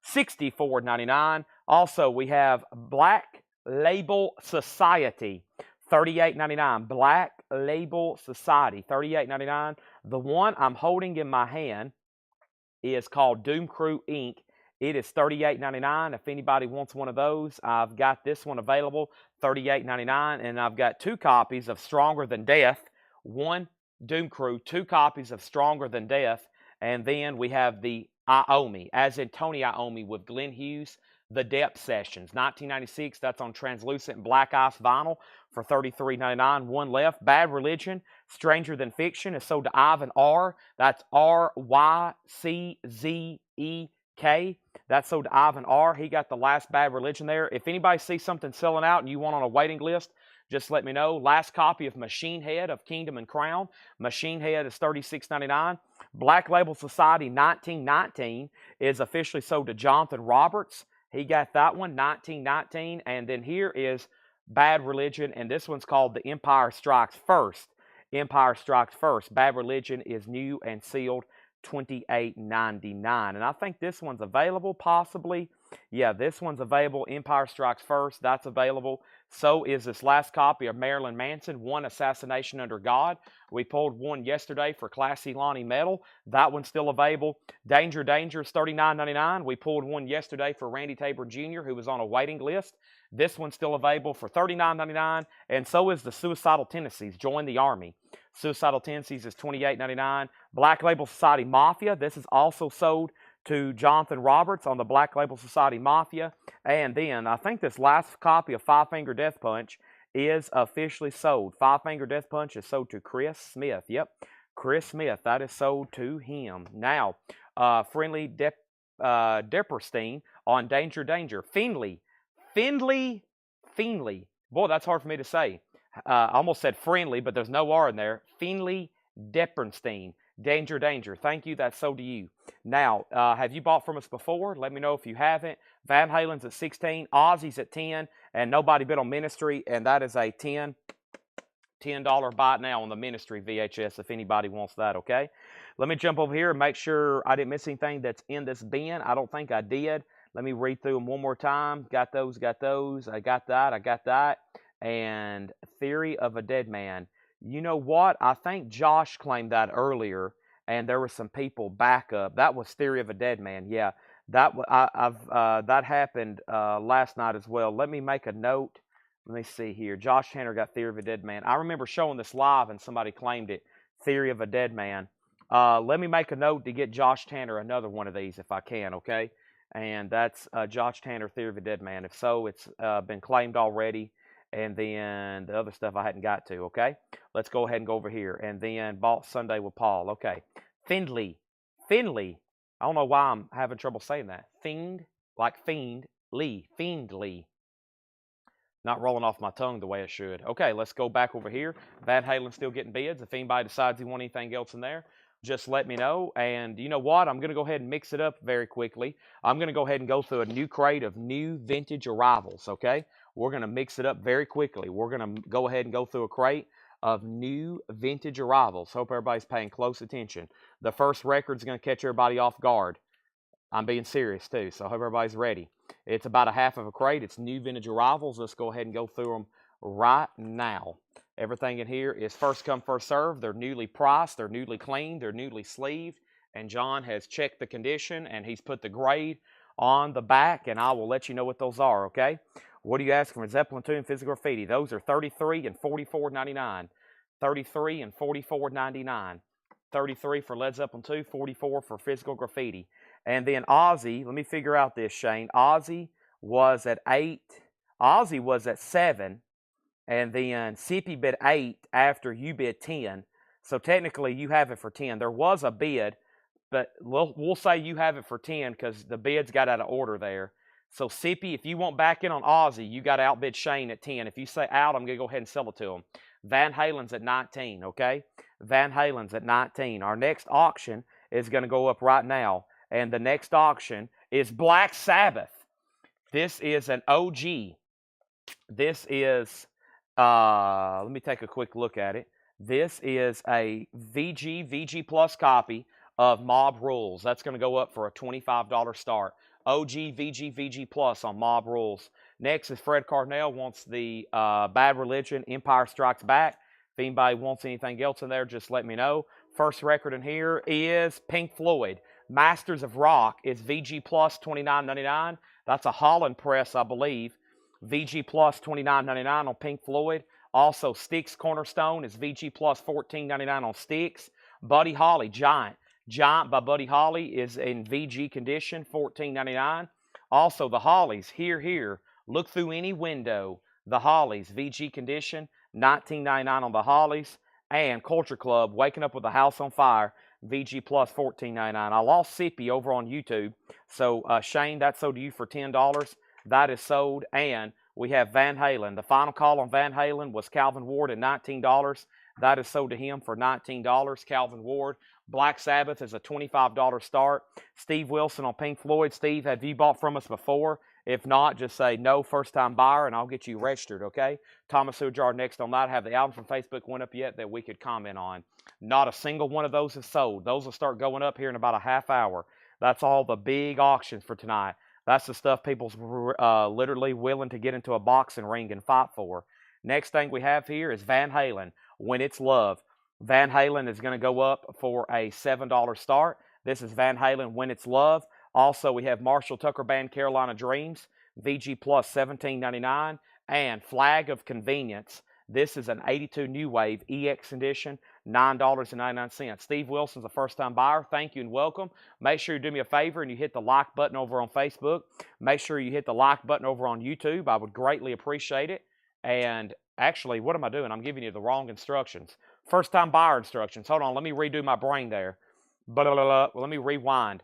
Speaker 1: $64.99. Also, we have Black Label Society. $38.99. Black Label Society. $38.99. The one I'm holding in my hand is called Doom Crew Inc. It is $38.99. If anybody wants one of those, I've got this one available, $38.99. And I've got two copies of Stronger Than Death. One, Doom Crew, two copies of Stronger Than Death. And then we have the Iommi, as in Tony Iommi with Glenn Hughes, The Depth Sessions. 1996, that's on translucent black ice vinyl for $33.99. One left. Bad Religion, Stranger Than Fiction is sold to Ivan R. That's RYCZEK. That's sold to Ivan R. He got the last Bad Religion there. If anybody sees something selling out and you want on a waiting list, just let me know. Last copy of Machine Head of Kingdom and Crown. Machine Head is $36.99. Black Label Society 1919 is officially sold to Jonathan Roberts. He got that one, 1919. And then here is Bad Religion, and this one's called The Empire Strikes First. Empire Strikes First. Bad Religion is new and sealed, $28.99. And I think this one's available, possibly. Yeah, this one's available. Empire Strikes First. That's available. So is this last copy of Marilyn Manson, One Assassination Under God. We pulled one yesterday for Classy Lonnie Metal. That one's still available. Danger, Danger is $39.99. We pulled one yesterday for Randy Tabor Jr., who was on a waiting list. This one's still available for $39.99. And so is the Suicidal Tendencies, Join the Army. Suicidal Tendencies is $28.99. Black Label Society Mafia. This is also sold to Jonathan Roberts on the Black Label Society Mafia. And then I think this last copy of Five Finger Death Punch is officially sold. Five Finger Death Punch is sold to Chris Smith. Yep, Chris Smith. That is sold to him. Now, Friendly Depperstein on Danger, Danger. Finley. Boy, that's hard for me to say. I almost said friendly, but there's no R in there. Finley Depperstein. Danger, Danger. Thank you. That's sold to you. Now, have you bought from us before? Let me know if you haven't. Van Halen's at $16. Ozzy's at $10. And nobody bid on Ministry. And that is a $10 buy it now on the Ministry VHS if anybody wants that, okay? Let me jump over here and make sure I didn't miss anything that's in this bin. I don't think I did. Let me read through them one more time. Got those, got those. I got that, I got that. And Theory of a Dead Man. You know what? I think Josh claimed that earlier, and there were some people back up. That was Theory of a Dead Man. Yeah, that happened last night as well. Let me make a note. Let me see here. Josh Tanner got Theory of a Dead Man. I remember showing this live, and somebody claimed it. Theory of a Dead Man. Let me make a note to get Josh Tanner another one of these if I can, okay? And that's Josh Tanner, Theory of a Dead Man. If so, it's been claimed already. And then the other stuff I hadn't got to, okay? Let's go ahead and go over here. And then Bought Sunday with Paul, okay. Findley. I don't know why I'm having trouble saying that. Fiend, like fiend, Lee. Fiendly. Not rolling off my tongue the way it should. Okay, let's go back over here. Van Halen's still getting bids. If anybody decides they want anything else in there, just let me know. And you know what? I'm going to go ahead and mix it up very quickly. I'm going to go ahead and go through a new crate of new vintage arrivals, okay? We're going to mix it up very quickly. We're going to go ahead and go through a crate of new vintage arrivals. Hope everybody's paying close attention. The first record's going to catch everybody off guard. I'm being serious too, so I hope everybody's ready. It's about a half of a crate. It's new vintage arrivals. Let's go ahead and go through them right now. Everything in here is first come, first served. They're newly priced. They're newly cleaned. They're newly sleeved. And John has checked the condition, and he's put the grade on the back, and I will let you know what those are, okay? What are you asking for? Zeppelin 2 and Physical Graffiti. Those are $33 and $44.99. $33 and $44.99. $33 for Led Zeppelin 2, $44 for Physical Graffiti. And then Ozzy, let me figure out this, Shane. Ozzy was at 8. Ozzy was at 7. And then Sippy bid 8 after you bid 10. So technically you have it for 10. There was a bid, but we'll say you have it for 10 because the bids got out of order there. So Sippy, if you want back in on Ozzy, you got to outbid Shane at 10. If you say out, I'm going to go ahead and sell it to him. Van Halen's at 19, okay? Van Halen's at 19. Our next auction is going to go up right now. And the next auction is Black Sabbath. This is an OG. This is, let me take a quick look at it. This is a VG Plus copy of Mob Rules. That's going to go up for a $25 start. OG VG Plus on Mob Rules. Next is Fred Carnell wants the Bad Religion Empire Strikes Back. If anybody wants anything else in there, just let me know. First record in here is Pink Floyd. Masters of Rock is VG Plus $29.99. That's a Holland press, I believe. VG Plus $29.99 on Pink Floyd. Also, Styx Cornerstone is VG Plus $14.99 on Styx. Buddy Holly, Giant. Giant by Buddy Holly is in VG condition, $14.99. Also, the Hollies, Here. Look through any window. The Hollies, VG condition, $19.99 on the Hollies. And Culture Club, Waking Up with a House on Fire, VG Plus $14.99. I lost Sippy over on YouTube. So, Shane, that sold to you for $10. That is sold. And we have Van Halen. The final call on Van Halen was Calvin Ward at $19. That is sold to him for $19. Calvin Ward. Black Sabbath is a $25 start. Steve Wilson on Pink Floyd. Steve, have you bought from us before? If not, just say no, first-time buyer, and I'll get you registered, okay? Thomas Ujar next on that. Have the album from Facebook went up yet that we could comment on? Not a single one of those is sold. Those will start going up here in about a half hour. That's all the big auctions for tonight. That's the stuff people's literally willing to get into a boxing ring and fight for. Next thing we have here is Van Halen, When It's Love. Van Halen is going to go up for a $7 start. This is Van Halen, When It's Love. Also, we have Marshall Tucker Band, Carolina Dreams, VG Plus $17.99, and Flag of Convenience. This is an 82 New Wave EX edition, $9.99. Steve Wilson's a first-time buyer. Thank you and welcome. Make sure you do me a favor and you hit the like button over on Facebook. Make sure you hit the like button over on YouTube. I would greatly appreciate it. And actually, what am I doing? I'm giving you the wrong instructions. First-time buyer instructions. Hold on, let me redo my brain there. Let me rewind.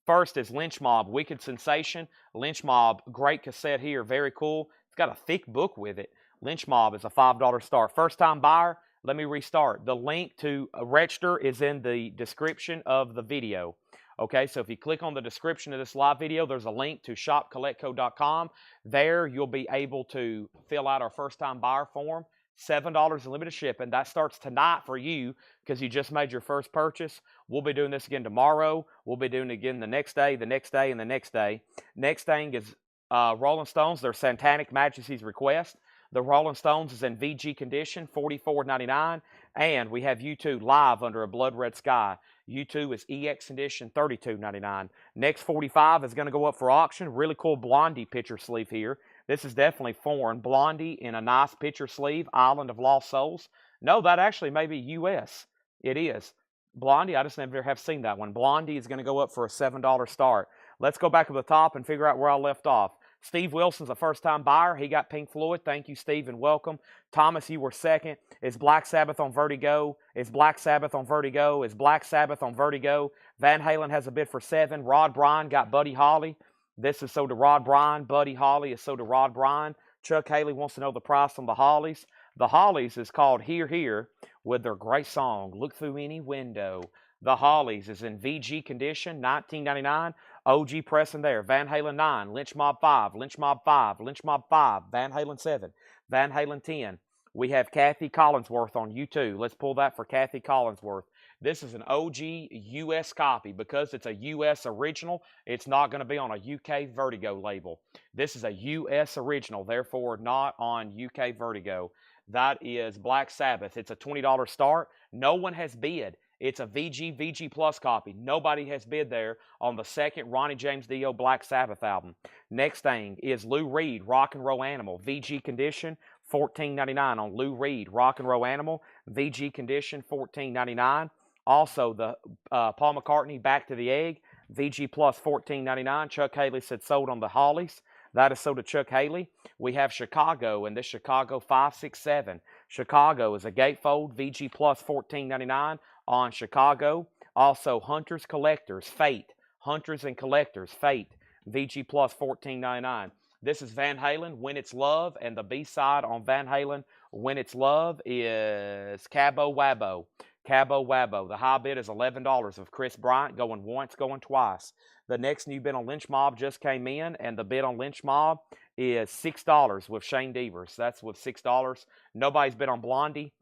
Speaker 1: First is Lynch Mob, Wicked Sensation. Lynch Mob, great cassette here, very cool. It's got a thick book with it. Lynch Mob is a $5 start. First time buyer, let me restart. The link to register is in the description of the video. Okay, so if you click on the description of this live video, there's a link to shopcollectco.com. There you'll be able to fill out our first time buyer form. $7 in limited shipping. That starts tonight for you because you just made your first purchase. We'll be doing this again tomorrow. We'll be doing it again the next day, the next day, and the next day. Next thing is Rolling Stones, their Satanic Majesty's Request. The Rolling Stones is in VG condition, $44.99. And we have U2 Live Under a Blood Red Sky. U2 is EX condition, $32.99. Next 45 is going to go up for auction. Really cool Blondie picture sleeve here. This is definitely foreign. Blondie in a nice picture sleeve, Island of Lost Souls. No, that actually may be U.S. It is. Blondie, I just never have seen that one. Blondie is going to go up for a $7 start. Let's go back to the top and figure out where I left off. Steve Wilson's a first-time buyer. He got Pink Floyd. Thank you, Steve, and welcome. Thomas, you were second. Is Black Sabbath on Vertigo? Is Black Sabbath on Vertigo? Is Black Sabbath on Vertigo? Van Halen has a bid for 7. Rod Bryan got Buddy Holly. This is so to Rod Bryan. Buddy Holly is so to Rod Bryan. Chuck Haley wants to know the price on the Hollies. The Hollies is called Here Here with their great song, Look Through Any Window. The Hollies is in VG condition, $19.99. OG pressing there. Van Halen 9, Lynch Mob 5, Lynch Mob 5, Lynch Mob 5, Van Halen 7, Van Halen 10. We have Kathy Collinsworth on U2. Let's pull that for Kathy Collinsworth. This is an OG US copy. Because it's a US original, it's not going to be on a UK Vertigo label. This is a US original, therefore not on UK Vertigo. That is Black Sabbath. It's a $20 start. No one has bid. It's a VG Plus copy. Nobody has bid there on the second Ronnie James Dio Black Sabbath album. Next thing is Lou Reed, Rock and Roll Animal. VG condition, $14.99 on Lou Reed, Rock and Roll Animal. VG condition, $14.99. Also, the Paul McCartney, Back to the Egg. VG Plus, $14.99. Chuck Haley said sold on the Hollies. That is sold to Chuck Haley. We have Chicago, and this Chicago 567. Chicago is a gatefold, VG Plus, $14.99 on Chicago. Also, Hunters Collectors, Fate. Hunters and Collectors, Fate. VG Plus, $14.99. This is Van Halen, When It's Love, and the B-side on Van Halen, When It's Love, is Cabo Wabo. Cabo Wabo. The high bid is $11 of Chris Bryant, going once, going twice. The next new bid on Lynch Mob just came in, and the bid on Lynch Mob is $6 with Shane Devers. That's with $6. Nobody's bid on Blondie.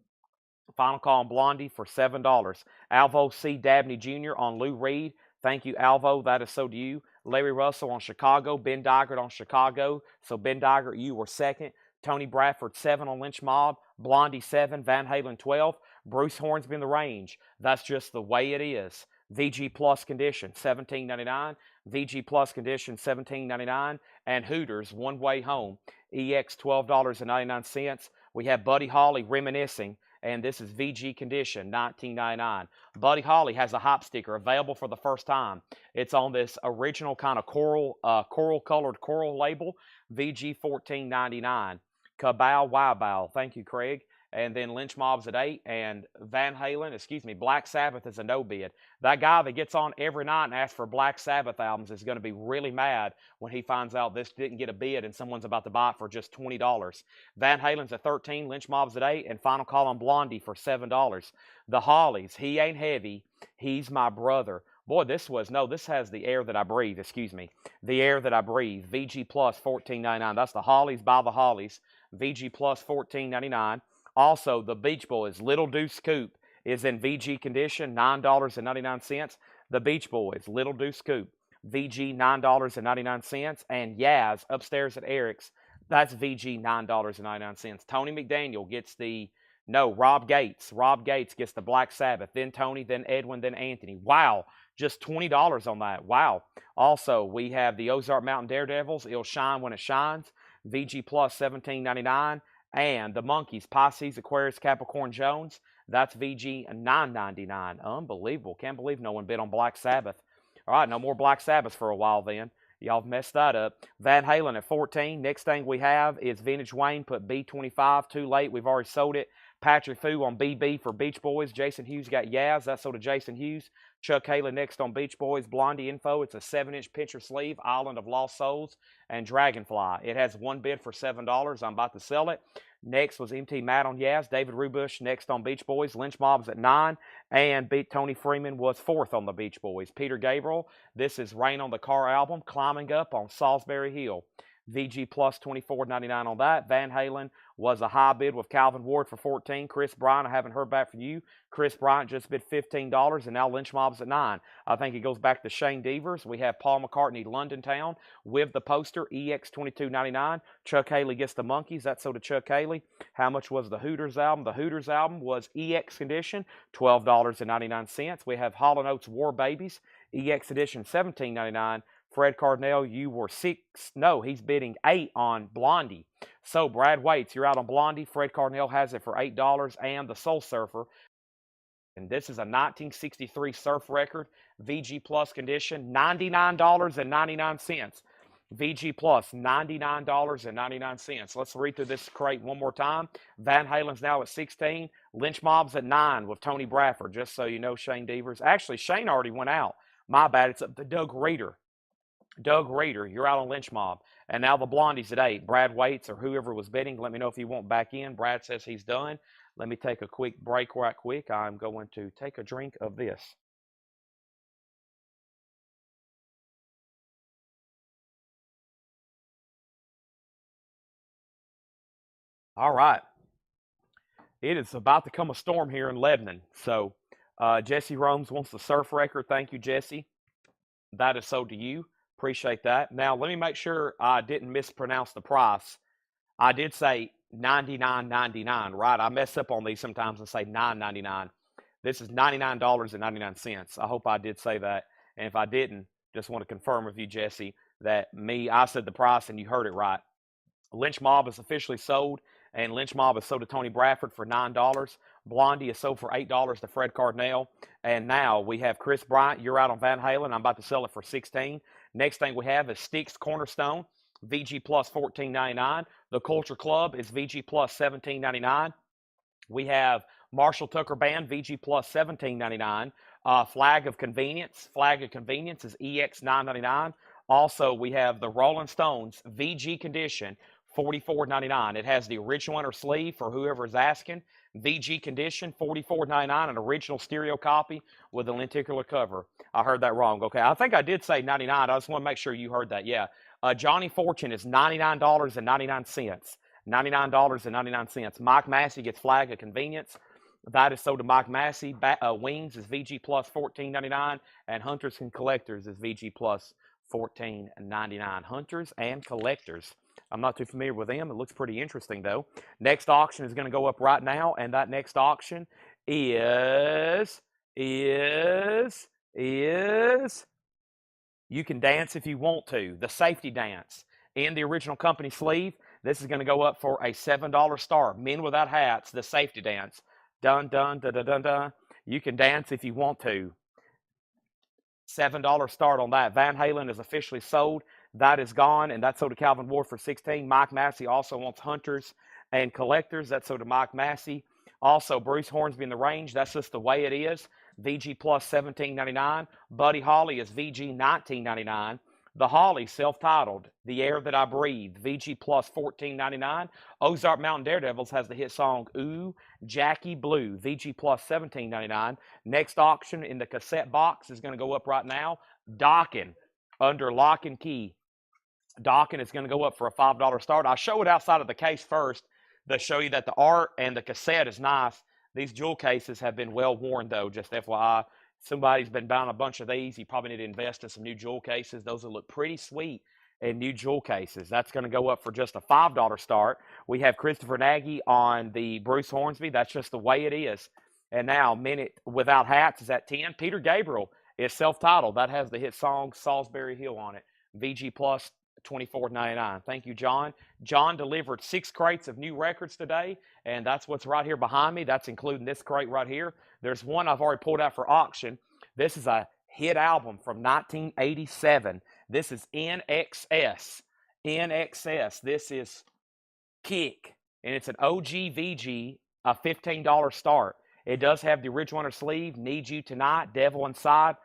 Speaker 1: Final call on Blondie for $7. Alvo C. Dabney Jr. on Lou Reed. Thank you, Alvo. That is so to you. Larry Russell on Chicago. Ben Digert on Chicago. So, Ben Digert, you were second. Tony Bradford, 7 on Lynch Mob. Blondie, 7. Van Halen, 12. Bruce Hornsby in the range. That's just the way it is. VG Plus condition, $17.99. VG Plus condition, $17.99. And Hooters, One Way Home, EX, $12.99. We have Buddy Holly, Reminiscing. And this is VG condition, $19.99. Buddy Holly has a hop sticker available for the first time. It's on this original kind of coral-colored coral label, VG $14.99. Kabow Wow. Thank you, Craig. And then Lynch Mob's at 8, and Black Sabbath is a no bid. That guy that gets on every night and asks for Black Sabbath albums is going to be really mad when he finds out this didn't get a bid and someone's about to buy it for just $20. Van Halen's at 13, Lynch Mob's at 8, and final call on Blondie for $7. The Hollies, He Ain't Heavy, He's My Brother. Boy, this has The Air That I Breathe, The Air That I Breathe, VG Plus $14.99. That's the Hollies by the Hollies, VG Plus $14.99. Also, the Beach Boys, Little Deuce Coupe, is in VG condition, $9.99. The Beach Boys, Little Deuce Coupe, VG $9.99. And Yaz, Upstairs at Eric's, that's VG $9.99. Tony McDaniel gets Rob Gates. Rob Gates gets the Black Sabbath, then Tony, then Edwin, then Anthony. Wow, just $20 on that. Wow. Also, we have the Ozark Mountain Daredevils, It'll Shine When It Shines, VG Plus $17.99. And the Monkeys, Pisces, Aquarius, Capricorn, Jones, that's VG $9.99. Unbelievable. Can't believe no one bid on Black Sabbath. All right, no more Black Sabbath for a while then. Y'all have messed that up. Van Halen at 14. Next thing we have is Vintage Wayne, put B25. Too late. We've already sold it. Patrick Fu on BB for Beach Boys. Jason Hughes got Yaz. That's sold to Jason Hughes. Chuck Haley next on Beach Boys. Blondie Info. It's a 7-inch picture sleeve. Island of Lost Souls. And Dragonfly. It has one bid for $7. I'm about to sell it. Next was MT Matt on Yaz. David Rubush next on Beach Boys. Lynch Mob's at 9. And Tony Freeman was 4th on the Beach Boys. Peter Gabriel. This is Rain on the Car album. Climbing Up on Salisbury Hill. VG plus $24.99 on that. Van Halen was a high bid with Calvin Ward for $14. Chris Bryant, I haven't heard back from you. Chris Bryant just bid $15, and now Lynch Mob's at $9. I think it goes back to Shane Devers. We have Paul McCartney, London Town, with the poster, EX $22.99. Chuck Haley gets the Monkeys. That's so to Chuck Haley. How much was the Hooters album? The Hooters album was EX condition, $12.99. We have Hall & Oates War Babies, EX edition, $17.99. Fred Cardinal, you were he's bidding $8 on Blondie. So Brad Waits, you're out on Blondie. Fred Cardinal has it for $8, and the Soul Surfer. And this is a 1963 surf record, VG Plus condition, $99.99. VG Plus, $99.99. Let's read through this crate one more time. Van Halen's now at 16. Lynch Mob's at 9 with Tony Bradford, just so you know, Shane Devers. Actually, Shane already went out. My bad. It's up to Doug Reeder. Doug Reeder, you're out on Lynch Mob. And now the Blondies at 8. Brad Waits or whoever was bidding, let me know if you want back in. Brad says he's done. Let me take a quick break right quick. I'm going to take a drink of this. All right. It is about to come a storm here in Lebanon. So Jesse Romes wants the surf record. Thank you, Jesse. That is so to you. Appreciate that. Now, let me make sure I didn't mispronounce the price. I did say $99.99, right? I mess up on these sometimes and say $9.99. This is $99.99. I hope I did say that. And if I didn't, just want to confirm with you, Jesse, that I said the price and you heard it right. Lynch Mob is officially sold, and Lynch Mob is sold to Tony Bradford for $9. Blondie is sold for $8 to Fred Cardinal. And now we have Chris Bryant. You're out on Van Halen. I'm about to sell it for $16. Next thing we have is Styx Cornerstone, VG plus $14.99. The Culture Club is VG plus $17.99. We have Marshall Tucker Band, VG plus $17.99. Flag of Convenience is EX $9.99. Also, we have the Rolling Stones VG Condition, $44.99. It has the original inner sleeve for whoever is asking. VG Condition, $44.99, an original stereo copy with a lenticular cover. I heard that wrong. Okay, I think I did say 99. I just want to make sure you heard that. Yeah. Johnny Fortune is $99.99. $99.99. Mike Massey gets Flag of Convenience. That is sold to Mike Massey. Wings is VG plus $14.99, and Hunters and Collectors is VG plus $14.99. Hunters and Collectors. I'm not too familiar with them. It looks pretty interesting, though. Next auction is going to go up right now, and that next auction is You Can Dance If You Want To, the Safety Dance. In the original company sleeve, this is going to go up for a $7 start. Men Without Hats, the Safety Dance. Dun, dun, dun, dun, dun, dun. You Can Dance If You Want To. $7 start on that. Van Halen is officially sold. That is gone, and that's sold to Calvin Ward for $16. Mike Massey also wants Hunters and Collectors. That's sold to Mike Massey. Also, Bruce Hornsby in the Range. That's just the way it is. VG plus $17.99. Buddy Holly is VG $19.99. The Holly, self-titled, The Air That I Breathe, VG plus $14.99. Ozark Mountain Daredevils has the hit song Ooh, Jackie Blue, VG plus $17.99. Next auction in the cassette box is going to go up right now. Docking, under lock and key. Docking is going to go up for a $5 start. I'll show it outside of the case first to show you that the art and the cassette is nice. These jewel cases have been well worn, though, just FYI. Somebody's been buying a bunch of these. You probably need to invest in some new jewel cases. Those will look pretty sweet in new jewel cases. That's going to go up for just a $5 start. We have Christopher Nagy on the Bruce Hornsby. That's just the way it is. And now Minute Without Hats is at 10. Peter Gabriel is self-titled. That has the hit song Salisbury Hill on it. VG plus $24.99. Thank you, John. John delivered 6 crates of new records today, and that's what's right here behind me. That's including this crate right here. There's one I've already pulled out for auction. This is a hit album from 1987. This is NXS. NXS. This is Kick, and it's an OG VG, a $15 start. It does have the original inner sleeve, Need You Tonight, Devil Inside,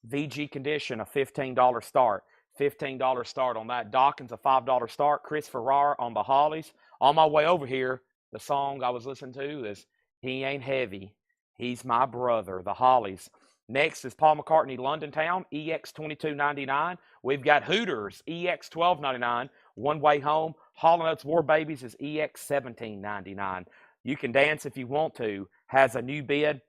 Speaker 1: VG Condition, a $15 start. $15 start on that. Dawkins, a $5 start. Chris Farrar on the Hollies. On my way over here, the song I was listening to is He Ain't Heavy, He's My Brother, the Hollies. Next is Paul McCartney London Town, EX 22.99. We've got Hooters, EX 12.99. One Way Home. Hall & Oates War Babies is EX 17.99. You Can Dance If You Want To has a new bid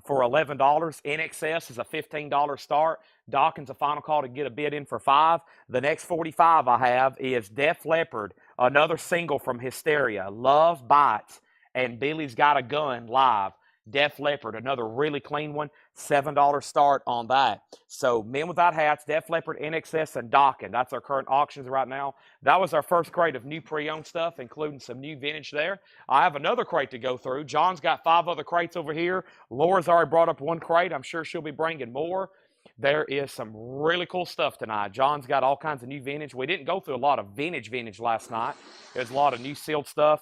Speaker 1: for $11. NXS is a $15 start. Dawkins a final call to get a bid in for $5. The next 45 I have is Def Leppard, another single from Hysteria, Love Bites, and Billy's Got a Gun live. Def Leppard, another really clean one, $7 start on that. So Men Without Hats, Def Leppard, NXS, and Dawkins. That's our current auctions right now. That was our first crate of new pre-owned stuff, including some new vintage there. I have another crate to go through. John's got 5 other crates over here. Laura's already brought up 1 crate. I'm sure she'll be bringing more. There is some really cool stuff tonight. John's got all kinds of new vintage. We didn't go through a lot of vintage last night. There's a lot of new sealed stuff.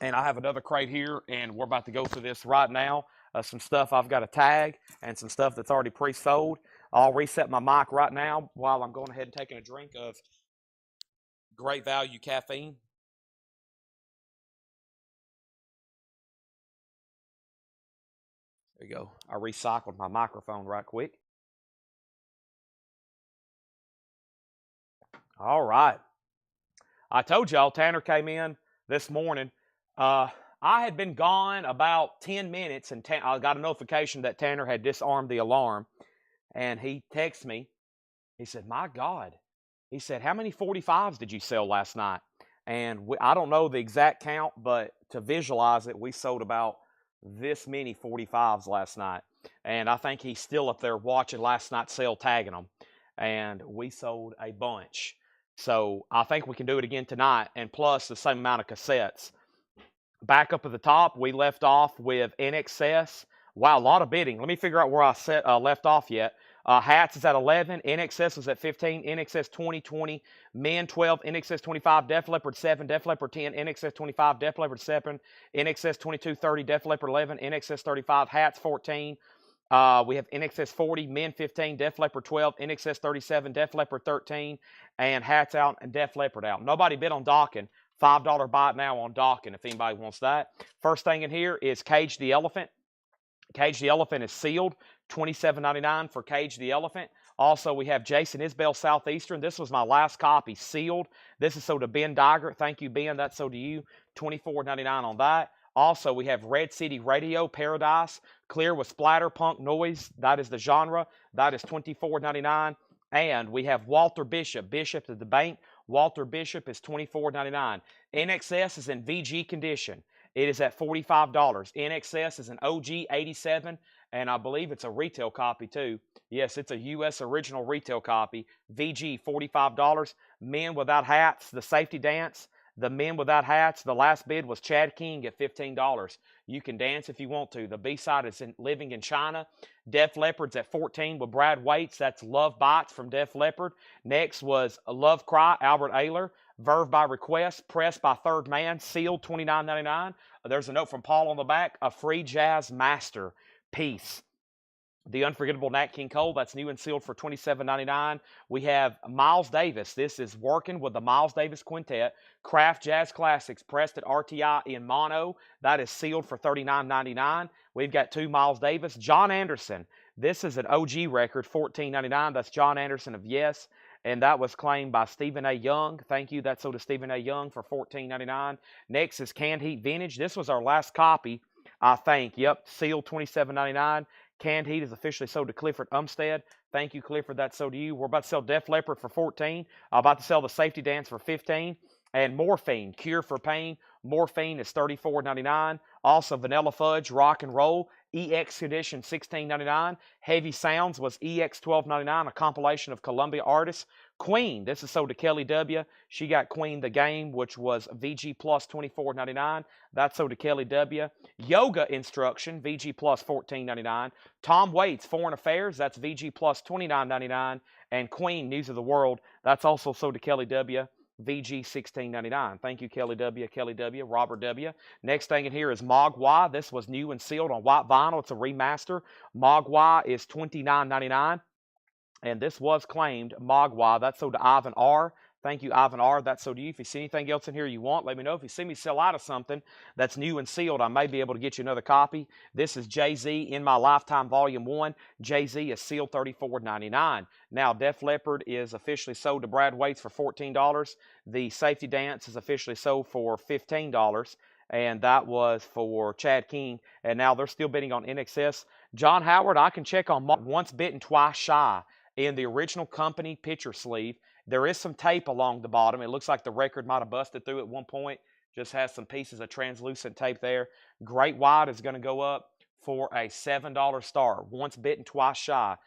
Speaker 1: And I have another crate here, and we're about to go through this right now. Some stuff I've got a tag and some stuff that's already pre-sold. I'll reset my mic right now while I'm going ahead and taking a drink of Great Value caffeine. There you go. I recycled my microphone right quick. All right. I told y'all Tanner came in this morning. I had been gone about 10 minutes, and I got a notification that Tanner had disarmed the alarm. And he texted me. He said, my God. He said, how many 45s did you sell last night? And I don't know the exact count, but to visualize it, we sold about this many 45s last night. And I think he's still up there watching last night's sale, tagging them. And we sold a bunch. So I think we can do it again tonight, and plus the same amount of cassettes. Back up at the top, we left off with NXS. Wow, a lot of bidding. Let me figure out where I left off yet. Hats is at 11. NXS was at 15. NXS 20, Men 12. NXS 25. Def Leppard 7. Def Leppard 10. NXS 25. Def Leppard 7. NXS 22, 30. Def Leppard 11. NXS 35. Hats 14. We have NXS 40. Men 15. Def Leppard 12. NXS 37. Def Leppard 13. And Hats out and Def Leppard out. Nobody bid on Dawkins. $5 buy it now on Dawkins if anybody wants that. First thing in here is Cage the Elephant. Cage the Elephant is sealed. $27.99 for Cage the Elephant. Also, we have Jason Isbell Southeastern. This was my last copy, sealed. This is sold to Ben Diger. Thank you, Ben. That's sold to you. $24.99 on that. Also, we have Red City Radio Paradise, clear with splatter punk noise. That is the genre. That is $24.99. And we have Walter Bishop, Bishop at the Bank. Walter Bishop is $24.99. NXS is in VG condition. It is at $45. NXS is an OG 87, and I believe it's a retail copy too. Yes, it's a U.S. original retail copy. VG, $45. Men Without Hats, the safety dance. The Men Without Hats, the last bid was Chad King at $15. You Can Dance If You Want To. The B-side is Living in China. Def Leppard's at 14 with Brad Waits. That's Love Bites from Def Leppard. Next was Love Cry, Albert Ayler. Verve by Request, Pressed by Third Man, sealed $29.99. There's a note from Paul on the back, a free jazz master piece. The Unforgettable Nat King Cole, that's new and sealed for $27.99. We have Miles Davis. This is Working with the Miles Davis Quintet. Craft Jazz Classics, pressed at RTI in mono. That is sealed for $39.99. We've got 2 Miles Davis. John Anderson. This is an OG record, $14.99. That's John Anderson of Yes. And that was claimed by Stephen A. Young. Thank you. That's sold to Stephen A. Young for $14.99. Next is Canned Heat Vintage. This was our last copy, I think. Yep, sealed $27.99. Canned Heat is officially sold to Clifford Umstead. Thank you, Clifford. That's sold to you. We're about to sell Def Leppard for $14. I'm about to sell the Safety Dance for $15. And Morphine, Cure for Pain. Morphine is $34.99. Also, Vanilla Fudge, Rock and Roll. EX Edition, $16.99. Heavy Sounds was EX $12.99, a compilation of Columbia artists. Queen, this is sold to Kelly W. She got Queen the Game, which was VG Plus $24.99. That's sold to Kelly W. Yoga Instruction, VG Plus $14.99. Tom Waits, Foreign Affairs, that's VG Plus $29.99. And Queen, News of the World, that's also sold to Kelly W. VG $16.99. Thank you, Kelly W., Kelly W., Robert W. Next thing in here is Mogwai. This was new and sealed on white vinyl. It's a remaster. Mogwai is $29.99. And this was claimed Mogwai. That's sold to Ivan R. Thank you, Ivan R. That's sold to you. If you see anything else in here you want, let me know. If you see me sell out of something that's new and sealed, I may be able to get you another copy. This is Jay-Z in My Lifetime Volume 1. Jay-Z is sealed $34.99. Now, Def Leppard is officially sold to Brad Waits for $14. The Safety Dance is officially sold for $15. And that was for Chad King. And now they're still bidding on NXS. John Howard, I can check on Once Bitten, Twice Shy. In the original company picture sleeve, there is some tape along the bottom. It looks like the record might have busted through at one point. Just has some pieces of translucent tape there. Great White is going to go up for a $7 star. Once Bitten, Twice Shy.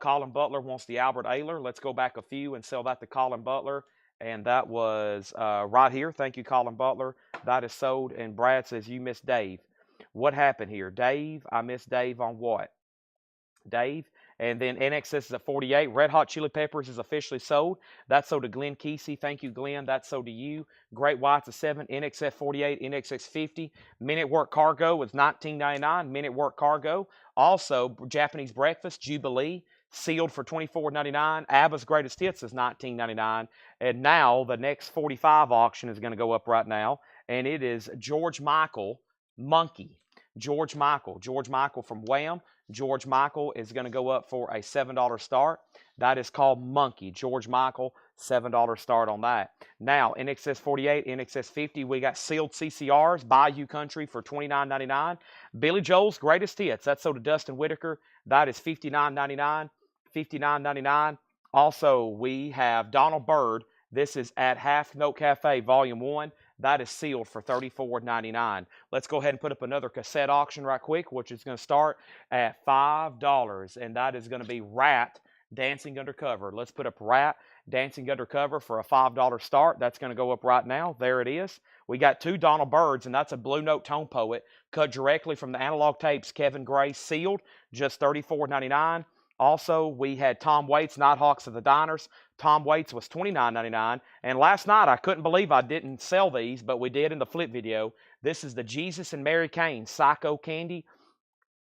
Speaker 1: Colin Butler wants the Albert Ayler. Let's go back a few and sell that to Colin Butler. And that was right here. Thank you, Colin Butler. That is sold. And Brad says, you missed Dave. What happened here? Dave, I missed Dave on what? Dave. And then NXS is at 48. Red Hot Chili Peppers is officially sold. That's sold to Glenn Kesey. Thank you, Glenn. That's sold to you. Great White's a 7. NXS 48. NXS 50. Men at Work Cargo is $19.99. Men at Work Cargo. Also, Japanese Breakfast, Jubilee, sealed for $24.99. ABBA's Greatest Hits is $19.99. And now the next 45 auction is going to go up right now. And it is George Michael, Monkey. George Michael from Wham. George Michael is going to go up for a $7 start. That is called Monkey. George Michael, $7 start on that. Now, NXS 48, NXS 50, we got sealed CCRs, Bayou Country for $29.99. Billy Joel's Greatest Hits, that's sold to Dustin Whitaker. That is $59.99. $59.99. Also, we have Donald Byrd. This is at Half Note Cafe, Volume 1. That is sealed for $34.99. Let's go ahead and put up another cassette auction right quick, which is going to start at $5. And that is going to be Rat Dancing Undercover. Let's put up Rat Dancing Undercover for a $5 start. That's going to go up right now. There it is. We got 2 Donald Byrds, and that's a Blue Note Tone Poet, cut directly from the analog tapes. Kevin Gray, sealed, just $34.99. Also, we had Tom Waits, Nighthawks of the Diners. Tom Waits was $29.99. And last night, I couldn't believe I didn't sell these, but we did in the flip video. This is the Jesus and Mary Kane Psycho Candy.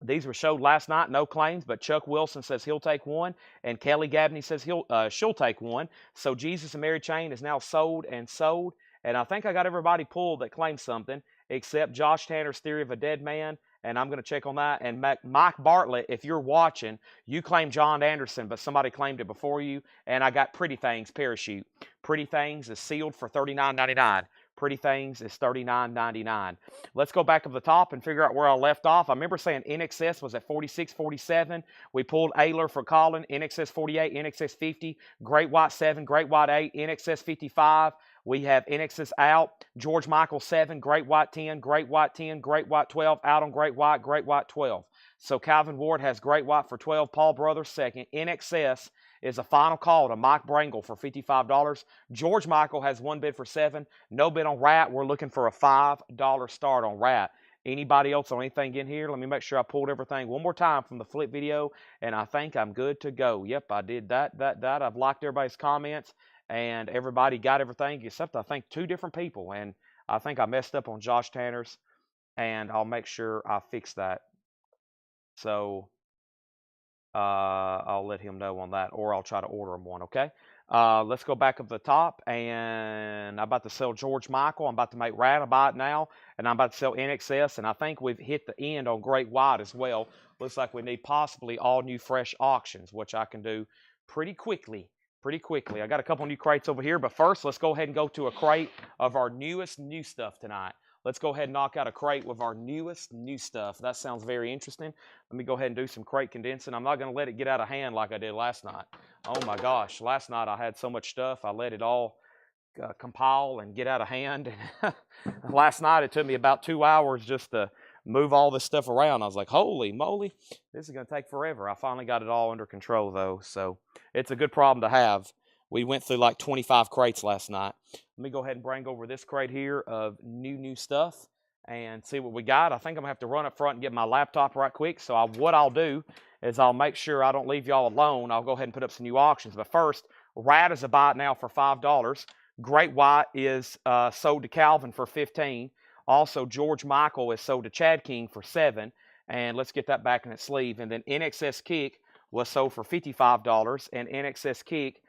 Speaker 1: These were showed last night, no claims, but Chuck Wilson says he'll take one, and Kelly Gabney says she'll take one. So Jesus and Mary Chain is now sold and sold. And I think I got everybody pulled that claimed something, except Josh Tanner's Theory of a Dead Man. And I'm going to check on that. And Mike Bartlett, if you're watching, you claimed John Anderson, but somebody claimed it before you. And I got Pretty Things Parachute. Pretty Things is sealed for $39.99. Pretty Things is $39.99. Let's go back up the top and figure out where I left off. I remember saying NXS was at 46, 47. We pulled Ayler for Colin, NXS 48, NXS 50, Great White 7, Great White 8, NXS 55. We have NXS out, George Michael 7, Great White 10, Great White 10, Great White 12, out on Great White 12. So Calvin Ward has Great White for 12, Paul Brothers second. NXS is a final call to Mike Brangle for $55. George Michael has one bid for 7. No bid on Rat. We're looking for a $5 start on Rat. Anybody else on anything in here? Let me make sure I pulled everything one more time from the flip video, and I think I'm good to go. Yep, I did that. I've liked everybody's comments, and everybody got everything except I think 2 different people, and I think I messed up on Josh Tanner's, and I'll make sure I fix that. So I'll let him know on that, or I'll try to order him one, okay? Let's go back up the top, and I'm about to sell George Michael. I'm about to make Rat. I buy it now, and I'm about to sell NXS, and I think we've hit the end on Great White as well. Looks like we need possibly all new fresh auctions, which I can do pretty quickly. I got a couple new crates over here, but first, let's go ahead and go to a crate of our newest new stuff tonight. Let's go ahead and knock out a crate with our newest new stuff. That sounds very interesting. Let me go ahead and do some crate condensing. I'm not going to let it get out of hand like I did last night. Oh my gosh, last night I had so much stuff. I let it all compile and get out of hand. Last night it took me about 2 hours just to move all this stuff around. I was like, holy moly, this is going to take forever. I finally got it all under control though, so it's a good problem to have. We went through like 25 crates last night. Let me go ahead and bring over this crate here of new stuff and see what we got. I think I'm going to have to run up front and get my laptop right quick. So what I'll do is I'll make sure I don't leave y'all alone. I'll go ahead and put up some new auctions. But first, Rat is a buy it now for $5. Great White is sold to Calvin for $15. Also, George Michael is sold to Chad King for $7. And let's get that back in its sleeve. And then NXS Kick was sold for $55, and NXS Kick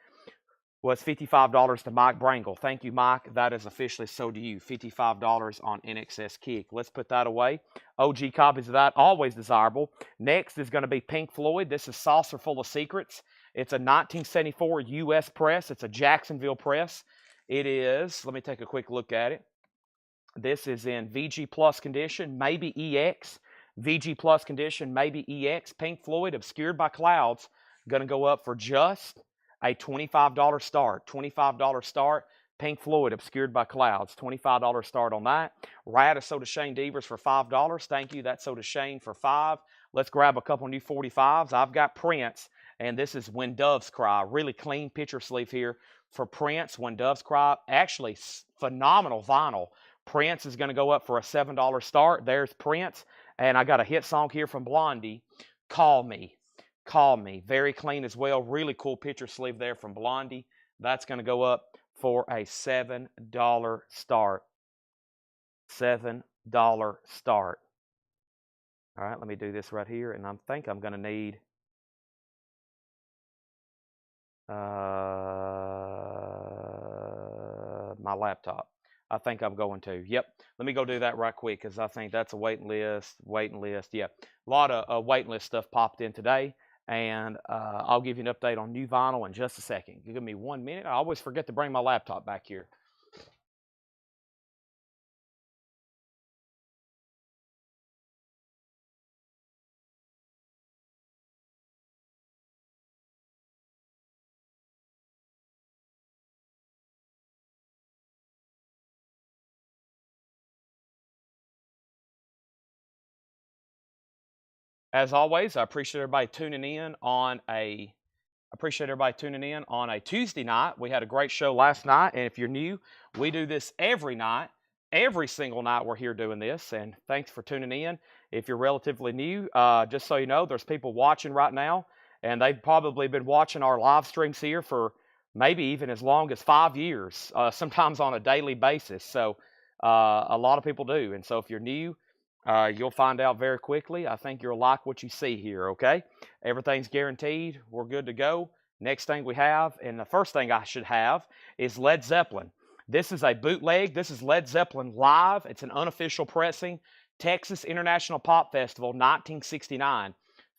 Speaker 1: was $55 to Mike Brangle. Thank you, Mike. That is officially sold to you. $55 on NXS Kick. Let's put that away. OG copies of that, always desirable. Next is going to be Pink Floyd. This is Saucer Full of Secrets. It's a 1974 U.S. press. It's a Jacksonville press. It is, let me take a quick look at it. This is in VG Plus condition, maybe EX. VG Plus condition, maybe EX. Pink Floyd, Obscured by Clouds, going to go up for just a $25 start. $25 start. Pink Floyd, Obscured by Clouds. $25 start on that. Rad is sold to Shane Devers for $5. Thank you. That's sold to Shane for $5. Let's grab a couple new 45s. I've got Prince, and this is When Doves Cry. Really clean picture sleeve here for Prince, When Doves Cry. Actually, phenomenal vinyl. Prince is going to go up for a $7 start. There's Prince. And I got a hit song here from Blondie, Call Me. Call Me. Very clean as well. Really cool picture sleeve there from Blondie. That's going to go up for a $7 start. $7 start. All right, let me do this right here. And I think I'm going to need my laptop. I think I'm going to. Yep. Let me go do that right quick because I think that's a waiting list. Yeah. A lot of waiting list stuff popped in today. And I'll give you an update on new vinyl in just a second. Give me 1 minute. I always forget to bring my laptop back here. As always, I appreciate everybody tuning in on a Tuesday night. We had a great show last night, and if you're new, we do this every night. Every single night we're here doing this, and thanks for tuning in. If you're relatively new, just so you know, there's people watching right now, and they've probably been watching our live streams here for maybe even as long as 5 years, sometimes on a daily basis. So a lot of people do, and so if you're new, you'll find out very quickly. I think you'll like what you see here, okay? Everything's guaranteed. We're good to go. Next thing we have, and the first thing I should have, is Led Zeppelin. This is a bootleg. This is Led Zeppelin live. It's an unofficial pressing. Texas International Pop Festival, 1969.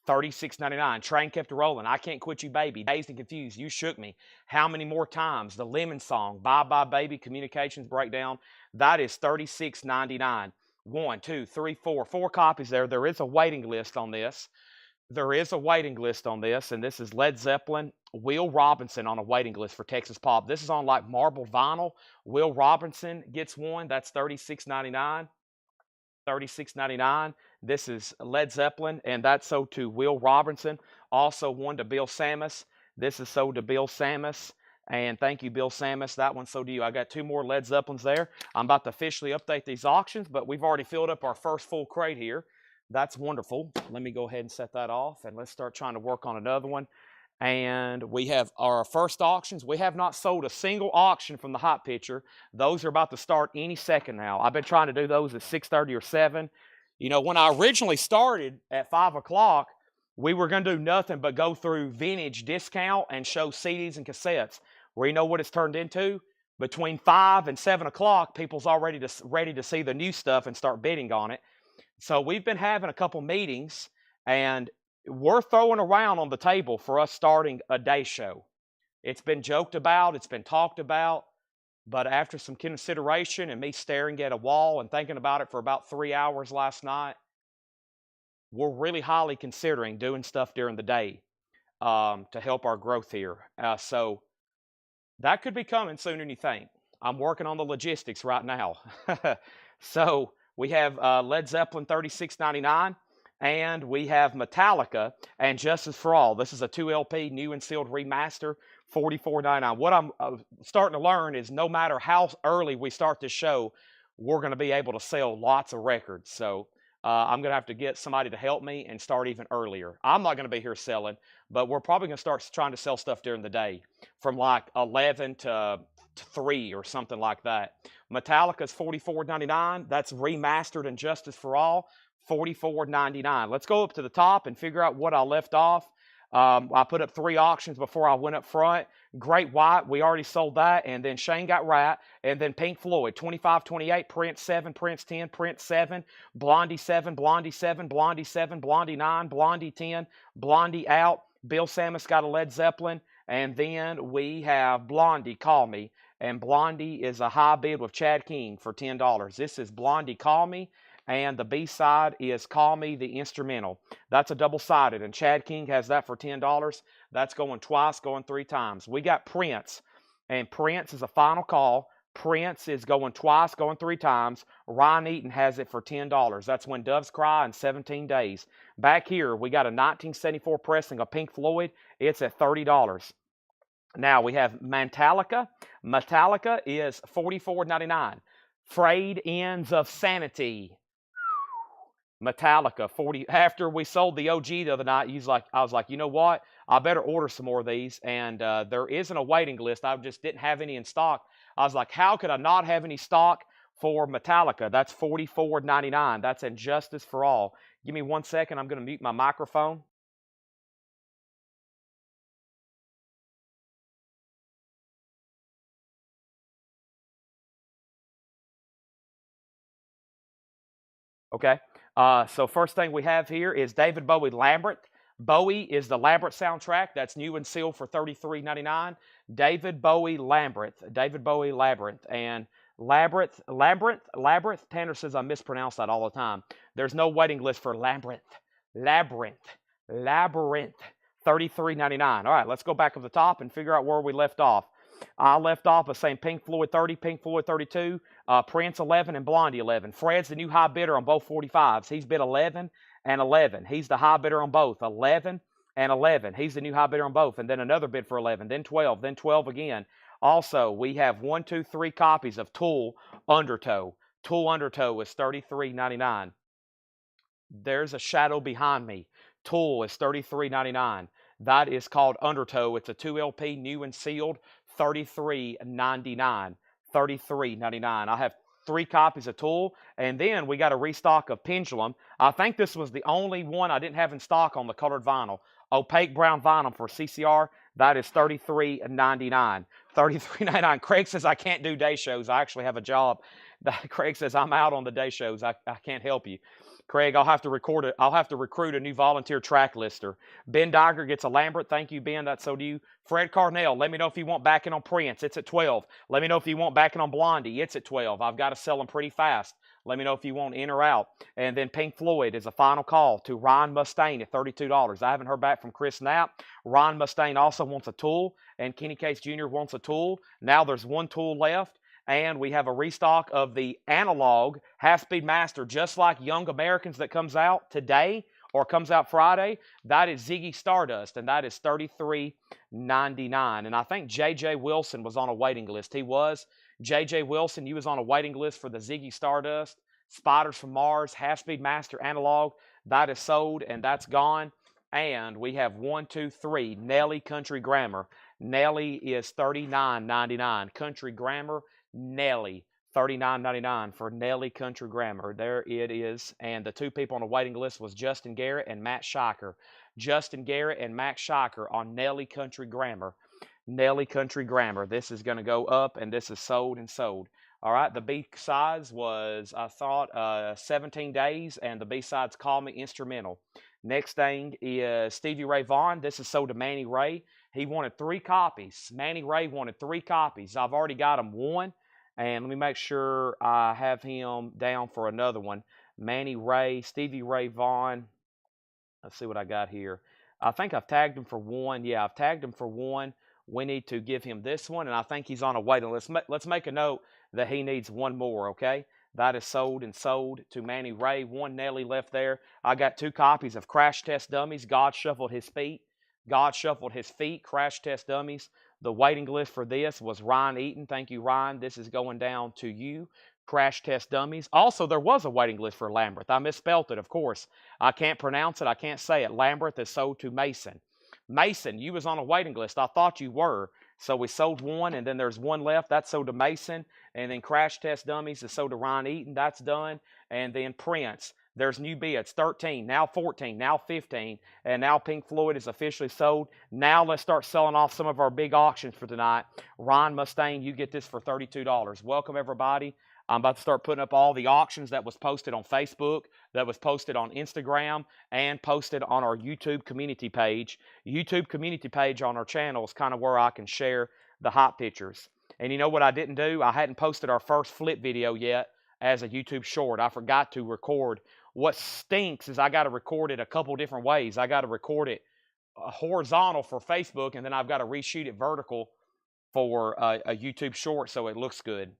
Speaker 1: $36.99. Train kept rolling. I Can't Quit You Baby. Dazed and Confused. You Shook Me. How Many More Times? The Lemon Song. Bye Bye Baby. Communications Breakdown. That is $36.99. 1, 2, 3, 4. 4 copies there. There is a waiting list on this. And this is Led Zeppelin. Will Robinson on a waiting list for Texas Pop. This is on like marble vinyl. Will Robinson gets one. That's $36.99. $36.99. This is Led Zeppelin, and that's sold to Will Robinson. Also one to Bill Sammis. This is sold to Bill Sammis. And thank you, Bill Sammis. That one's sold to you. I got 2 more Led Zeppelins there. I'm about to officially update these auctions, but we've already filled up our first full crate here. That's wonderful. Let me go ahead and set that off, and let's start trying to work on another one. And we have our first auctions. We have not sold a single auction from the hot picture. Those are about to start any second now. I've been trying to do those at 6:30 or 7. You know, when I originally started at 5 o'clock, we were going to do nothing but go through vintage discount and show CDs and cassettes. Where you know what it's turned into? Between 5 and 7 o'clock, people's already ready to see the new stuff and start bidding on it. So we've been having a couple meetings, and we're throwing around on the table for us starting a day show. It's been joked about, it's been talked about, but after some consideration and me staring at a wall and thinking about it for about 3 hours last night, we're really highly considering doing stuff during the day to help our growth here. So that could be coming sooner than you think. I'm working on the logistics right now. So we have Led Zeppelin $36.99, and we have Metallica and Justice for All. This is a 2 LP, new and sealed remaster, $44.99. What I'm starting to learn is no matter how early we start this show, we're going to be able to sell lots of records. So I'm going to have to get somebody to help me and start even earlier. I'm not going to be here selling, but we're probably going to start trying to sell stuff during the day from like 11 to 3 or something like that. Metallica's $44.99. That's remastered and Justice for All, $44.99. Let's go up to the top and figure out what I left off. I put up 3 auctions before I went up front. Great White, we already sold that. And then Shane got right. And then Pink Floyd, 25-28, Prince 7, Prince 10, Prince 7, Blondie 7, Blondie 7, Blondie 7, Blondie 9, Blondie 10, Blondie out. Bill Samus got a Led Zeppelin. And then we have Blondie, Call Me. And Blondie is a high bid with Chad King for $10. This is Blondie, Call Me. And the B-side is Call Me, the instrumental. That's a double-sided, and Chad King has that for $10. That's going twice, going 3 times. We got Prince, and Prince is a final call. Prince is going twice, going 3 times. Ryan Eaton has it for $10. That's When Doves Cry in 17 Days. Back here, we got a 1974 pressing of Pink Floyd. It's at $30. Now, we have Metallica. Metallica is $44.99. Frayed Ends of Sanity. Metallica 40. After we sold the OG the other night, I was like, you know what? I better order some more of these. And there isn't a waiting list. I just didn't have any in stock. I was like, how could I not have any stock for Metallica? That's $44.99. That's in Justice for All. Give me 1 second. I'm going to mute my microphone. Okay. So first thing we have here is David Bowie Labyrinth. Bowie is the Labyrinth soundtrack. That's new and sealed for $33.99. David Bowie Labyrinth. David Bowie Labyrinth. And Labyrinth. Tanner says I mispronounce that all the time. There's no waiting list for Labyrinth. Labyrinth. $33.99. All right, let's go back to the top and figure out where we left off. I left off by saying Pink Floyd 30, Pink Floyd 32, Prince 11, and Blondie 11. Fred's the new high bidder on both 45s. He's bid 11 and 11. He's the high bidder on both. 11 and 11. He's the new high bidder on both. And then another bid for 11, then 12, then 12 again. Also, we have 1, 2, 3 copies of Tool Undertow. Tool Undertow is $33.99. There's a shadow behind me. Tool is $33.99. That is called Undertow. It's a 2 LP, new and sealed, $33.99. $33.99. I have 3 copies of Tool, and then we got a restock of Pendulum. I think this was the only one I didn't have in stock on the colored vinyl. Opaque brown vinyl for CCR. That is $33.99. $33.99. Craig says I can't do day shows. I actually have a job. Craig says I'm out on the day shows. I can't help you. Craig, I'll have to recruit a new volunteer track lister. Ben Dagger gets a Lambert. Thank you, Ben. That's so do you. Fred Carnell, let me know if you want backing on Prince. It's at 12. Let me know if you want backing on Blondie. It's at 12. I've got to sell them pretty fast. Let me know if you want in or out. And then Pink Floyd is a final call to Ryan Mustaine at $32. I haven't heard back from Chris Knapp. Ryan Mustaine also wants a Tool, and Kenny Case Jr. wants a Tool. Now there's 1 Tool left. And we have a restock of the analog half-speed master, just like Young Americans that comes out today or comes out Friday. That is Ziggy Stardust, and that is $33.99. And I think J.J. Wilson was on a waiting list. He was. J.J. Wilson, you was on a waiting list for the Ziggy Stardust, Spiders from Mars, half-speed master analog. That is sold, and that's gone. And we have 1, 2, 3, Nelly Country Grammar. Nelly is $39.99. Country Grammar. Nelly, $39.99 for Nelly Country Grammar. There it is. And the 2 people on the waiting list was Justin Garrett and Matt Scheiker. Justin Garrett and Matt Scheiker on Nelly Country Grammar. Nelly Country Grammar. This is going to go up, and this is sold and sold. All right, the B-sides was, I thought, 17 Days, and the B-sides Call Me Instrumental. Next thing is Stevie Ray Vaughan. This is sold to Manny Ray. He wanted 3 copies. Manny Ray wanted 3 copies. I've already got him 1. And let me make sure I have him down for another one. Manny Ray, Stevie Ray Vaughan. Let's see what I got here. I think I've tagged him for 1. Yeah, I've tagged him for 1. We need to give him this one, and I think he's on a waiting list. Let's make a note that he needs 1 more, okay? That is sold and sold to Manny Ray. 1 Nelly left there. I got 2 copies of Crash Test Dummies. God Shuffled His Feet. God Shuffled His Feet, Crash Test Dummies. The waiting list for this was Ryan Eaton. Thank you, Ryan. This is going down to you. Crash Test Dummies. Also, there was a waiting list for Lambert. I misspelled it, of course. I can't pronounce it. I can't say it. Lambert is sold to Mason. Mason, you was on a waiting list. I thought you were. So we sold 1, and then there's 1 left. That's sold to Mason. And then Crash Test Dummies is sold to Ryan Eaton. That's done. And then Prince. There's new bids, 13, now 14, now 15, and now Pink Floyd is officially sold. Now let's start selling off some of our big auctions for tonight. Ron Mustaine, you get this for $32. Welcome, everybody. I'm about to start putting up all the auctions that was posted on Facebook, that was posted on Instagram, and posted on our YouTube community page. YouTube community page on our channel is kind of where I can share the hot pictures. And you know what I didn't do? I hadn't posted our first flip video yet as a YouTube short. I forgot to record. What stinks is I got to record it a couple different ways. I got to record it horizontal for Facebook, and then I've got to reshoot it vertical for a YouTube short so it looks good.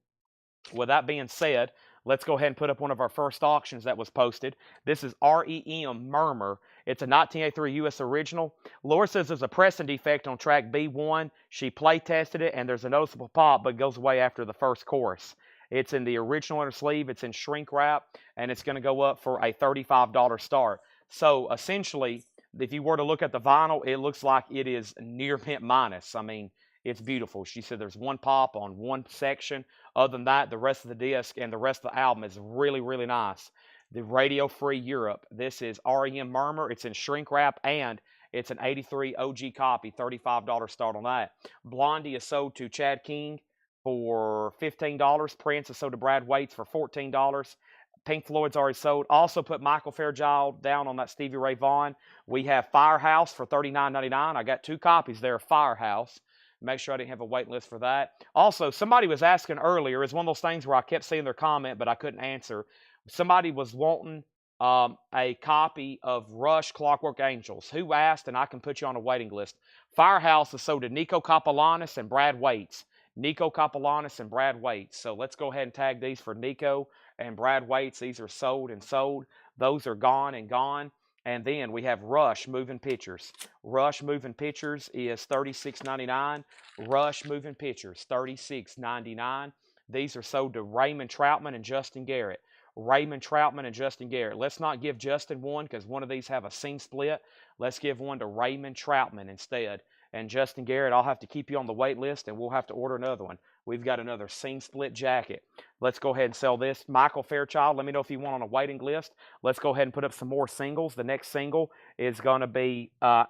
Speaker 1: With that being said, let's go ahead and put up one of our first auctions that was posted. This is REM Murmur. It's a 1983 U.S. original. Laura says there's a pressing defect on track B1. She play tested it, and there's a noticeable pop, but it goes away after the first chorus. It's in the original inner sleeve. It's in shrink wrap, and it's going to go up for a $35 start. So essentially, if you were to look at the vinyl, it looks like it is near mint minus. I mean, it's beautiful. She said there's one pop on one section. Other than that, the rest of the disc and the rest of the album is really, really nice. The Radio Free Europe. This is REM Murmur. It's in shrink wrap, and it's an 83 OG copy. $35 start on that. Blondie is sold to Chad King for $15. Prince is sold to Brad Waits for $14. Pink Floyd's already sold. Also put Michael Fairchild down on that Stevie Ray Vaughan. We have Firehouse for $39.99. I got 2 copies there of Firehouse. Make sure I didn't have a wait list for that. Also, somebody was asking earlier, it's one of those things where I kept seeing their comment, but I couldn't answer. Somebody was wanting a copy of Rush Clockwork Angels. Who asked? And I can put you on a waiting list. Firehouse is sold to Nico Kapelanis and Brad Waits. Nico Kapelanis and Brad Waits. So let's go ahead and tag these for Nico and Brad Waits. These are sold and sold. Those are gone and gone. And then we have Rush Moving Pictures. Rush Moving Pictures is $36.99. Rush Moving Pictures, $36.99. These are sold to Raymond Troutman and Justin Garrett. Raymond Troutman and Justin Garrett. Let's not give Justin one because one of these have a scene split. Let's give one to Raymond Troutman instead. And Justin Garrett, I'll have to keep you on the wait list, and we'll have to order another one. We've got another scene split jacket. Let's go ahead and sell this. Michael Fairchild, let me know if you want on a waiting list. Let's go ahead and put up some more singles. The next single is going to be Def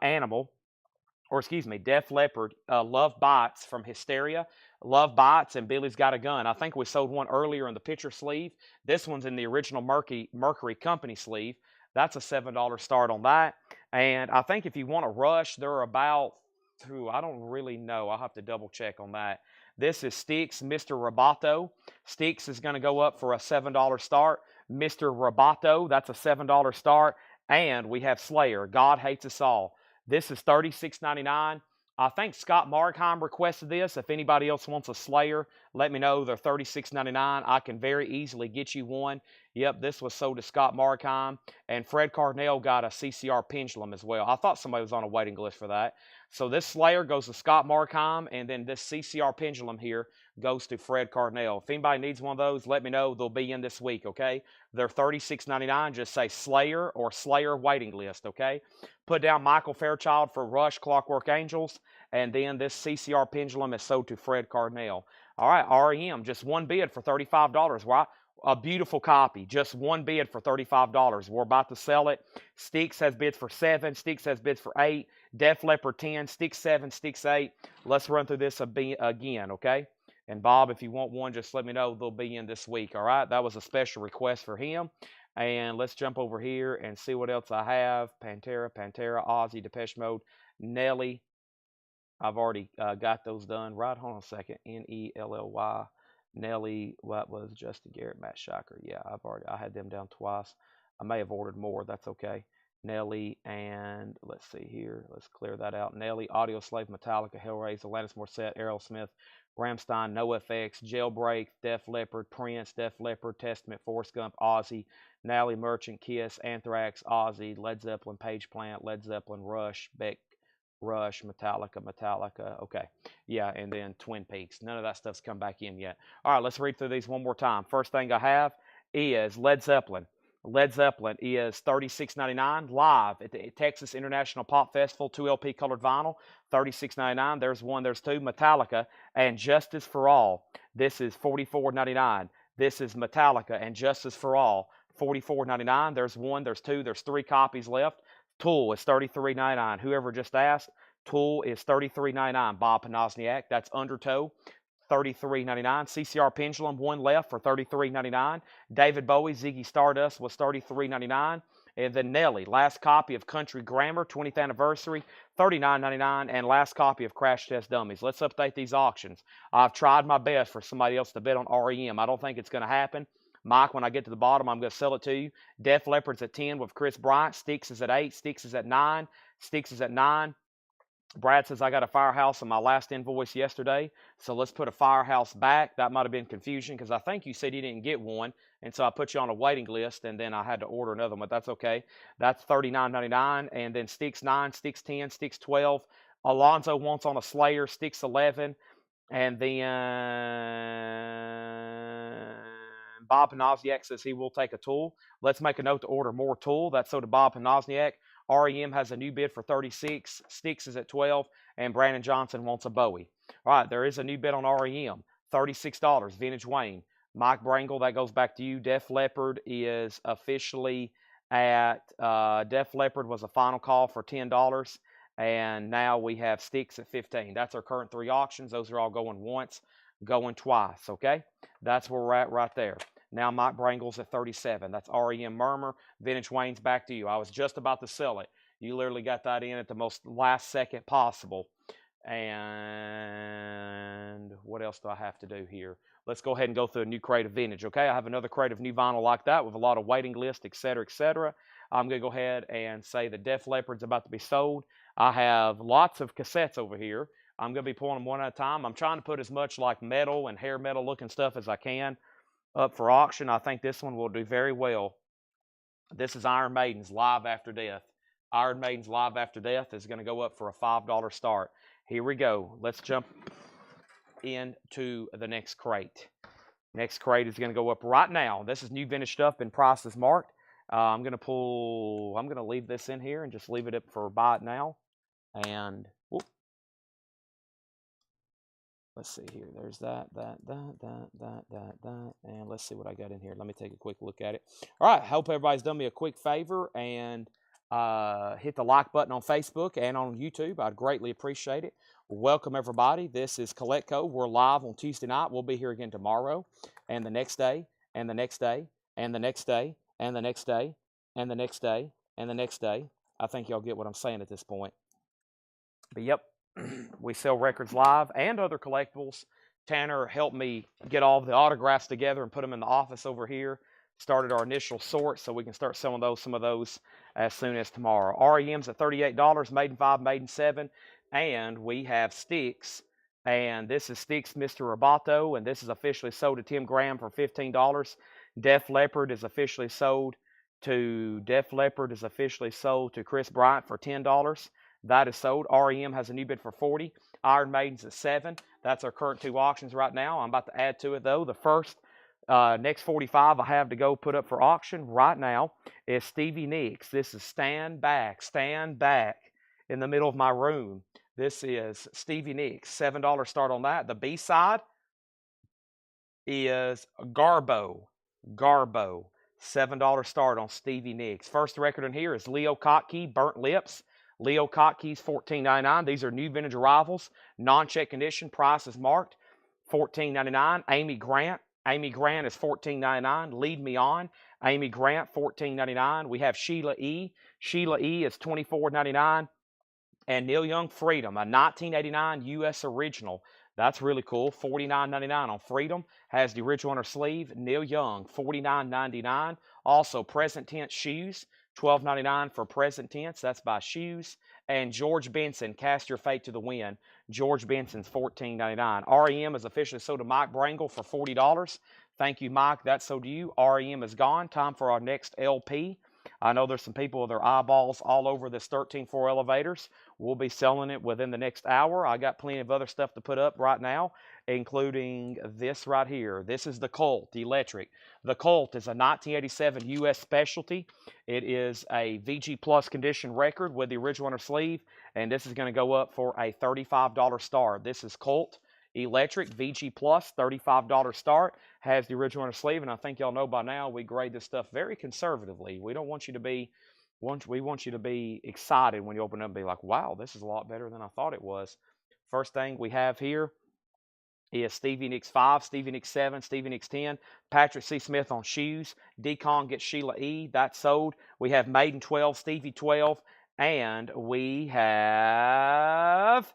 Speaker 1: Leppard, Love Bites from Hysteria. Love Bites and Billy's Got a Gun. I think we sold one earlier in the picture sleeve. This one's in the original Mercury Company sleeve. That's a $7 start on that. And I think if you want a Rush, they're about, I don't really know. I'll have to double check on that. This is Styx, Mr. Roboto. Styx is going to go up for a $7 start. Mr. Roboto, that's a $7 start. And we have Slayer, God Hates Us All. This is $36.99. I think Scott Markheim requested this. If anybody else wants a Slayer, let me know. They're $36.99. I can very easily get you one. Yep, this was sold to Scott Markheim. And Fred Cardinale got a CCR Pendulum as well. I thought somebody was on a waiting list for that. So this Slayer goes to Scott Markheim, and then this CCR Pendulum here goes to Fred Cardinale. If anybody needs one of those, let me know. They'll be in this week, okay? They're $36.99. Just say Slayer or Slayer waiting list, okay? Put down Michael Fairchild for Rush Clockwork Angels, and then this CCR Pendulum is sold to Fred Cardinale. All right, REM, just one bid for $35. Right? A beautiful copy, just one bid for $35. We're about to sell it. Styx has bids for 7. Styx has bids for 8. Def Leppard 10. Styx 7. Styx 8. Let's run through this again, okay? And Bob, if you want one, just let me know. They'll be in this week, all right? That was a special request for him. And let's jump over here and see what else I have. Pantera, Ozzy, Depeche Mode, Nelly. I've already got those done. Right, hold on a second. Nelly. Nelly, what was Justin Garrett, Matt Shiker? Yeah, I had them down twice. I may have ordered more. That's okay. Nelly, and let's see here. Let's clear that out. Nelly, Audio Slave, Metallica, Hellraiser, Alanis Morissette, Aerosmith, Rammstein, NoFX, Jailbreak, Def Leppard, Prince, Def Leppard, Testament, Forrest Gump, Ozzy, Natalie Merchant, Kiss, Anthrax, Ozzy, Led Zeppelin, Page Plant, Led Zeppelin, Rush, Beck, Rush, Metallica. Okay. Yeah, and then Twin Peaks. None of that stuff's come back in yet. All right, let's read through these one more time. First thing I have is Led Zeppelin. Led Zeppelin is $36.99 live at the Texas International Pop Festival, 2LP colored vinyl, $36.99. There's one, there's two. Metallica and Justice for All. This is $44.99. This is Metallica and Justice for All, $44.99. There's one, there's two, there's three copies left. Tool is $33.99. Whoever just asked, Tool is $33.99. Bob Panozniak, that's Undertow, $33.99. CCR Pendulum, one left for $33.99. David Bowie, Ziggy Stardust was $33.99. And then Nelly, last copy of Country Grammar, 20th anniversary, $39.99. And last copy of Crash Test Dummies. Let's update these auctions. I've tried my best for somebody else to bid on REM. I don't think it's going to happen. Mike, when I get to the bottom, I'm going to sell it to you. Def Leppard's at 10 with Chris Bryant. Sticks is at 8. Sticks is at 9. Sticks is at 9. Brad says, I got a Firehouse on my last invoice yesterday, so let's put a Firehouse back. That might have been confusion because I think you said you didn't get one, and so I put you on a waiting list, and then I had to order another one, but that's okay. That's $39.99, and then Sticks 9, Sticks 10, Sticks 12. Alonzo wants on a Slayer, Sticks 11, and then Bob Panozniak says he will take a Tool. Let's make a note to order more Tool. That's so to Bob Panozniak. REM has a new bid for 36. Sticks is at 12. And Brandon Johnson wants a Bowie. All right, there is a new bid on REM. $36. Vintage Wayne. Mike Brangle, that goes back to you. Def Leppard is officially at, Def Leppard was a final call for $10. And now we have Sticks at 15. That's our current three auctions. Those are all going once, going twice, okay? That's where we're at right there. Now Mike Brangle's at 37. That's REM Murmur. Vintage Wayne's back to you. I was just about to sell it. You literally got that in at the most last second possible. And what else do I have to do here? Let's go ahead and go through a new crate of vintage, okay? I have another crate of new vinyl like that with a lot of waiting list, etc., etc. I'm going to go ahead and say the Def Leppard's about to be sold. I have lots of cassettes over here. I'm going to be pulling them one at a time. I'm trying to put as much like metal and hair metal looking stuff as I can up for auction. I think this one will do very well. This is Iron Maiden's Live After Death. Iron Maiden's Live After Death is going to go up for a $5 start. Here we go. Let's jump into the next crate. Next crate is going to go up right now. This is new vintage stuff, been prices marked. I'm going to leave this in here and just leave it up for buy it now. And whoop. Let's see here. There's that. And let's see what I got in here. Let me take a quick look at it. All right. Hope everybody's done me a quick favor and hit the like button on Facebook and on YouTube. I'd greatly appreciate it. Welcome, everybody. This is Collectco. We're live on Tuesday night. We'll be here again tomorrow and the next day and the next day and the next day and the next day and the next day and the next day. I think y'all get what I'm saying at this point. But, yep. We sell records live and other collectibles. Tanner helped me get all the autographs together and put them in the office over here. Started our initial sort so we can start selling some of those as soon as tomorrow. REM's at $38, Maiden 5, Maiden 7. And we have Sticks. And this is Sticks Mr. Roboto. And this is officially sold to Tim Graham for $15. Def Leppard is officially sold to Chris Bryant for $10. That is sold. REM has a new bid for $40. Iron Maiden's at 7. That's our current two auctions right now. I'm about to add to it, though. The first, next 45 I have to go put up for auction right now is Stevie Nicks. This is Stand Back in the middle of my room. This is Stevie Nicks. $7 start on that. The B-side is Garbo. $7 start on Stevie Nicks. First record in here is Leo Kottke, Burnt Lips. Leo Kottke's $14.99. These are new vintage arrivals. Non-check condition. Price is marked. $14.99. Amy Grant. Amy Grant is $14.99. Lead Me On. Amy Grant, $14.99. We have Sheila E. Sheila E is $24.99. And Neil Young Freedom, a 1989 U.S. original. That's really cool. $49.99 on Freedom. Has the original on her sleeve. Neil Young, $49.99. Also, Present Tense Shoes. $12.99 for Present Tense. That's by Shoes. And George Benson, Cast Your Fate to the Wind. George Benson's $14.99. REM is officially sold to Mike Brangle for $40. Thank you, Mike. That's sold to you. REM is gone. Time for our next LP. I know there's some people with their eyeballs all over this 13.4 elevators. We'll be selling it within the next hour. I got plenty of other stuff to put up right now, including this right here. This is the Colt Electric. The Colt is a 1987 U.S. specialty. It is a VG Plus condition record with the original on her sleeve, and this is going to go up for a $35 start. This is Colt Electric VG Plus, $35 start, has the original inner sleeve, and I think y'all know by now we grade this stuff very conservatively. We don't want you to be, we want you to be excited when you open it up and be like, wow, this is a lot better than I thought it was. First thing we have here is Stevie Nicks 5, Stevie Nicks 7, Stevie Nicks 10, Patrick C. Smith on shoes, Decon gets Sheila E. That's sold. We have Maiden 12, Stevie 12, and we have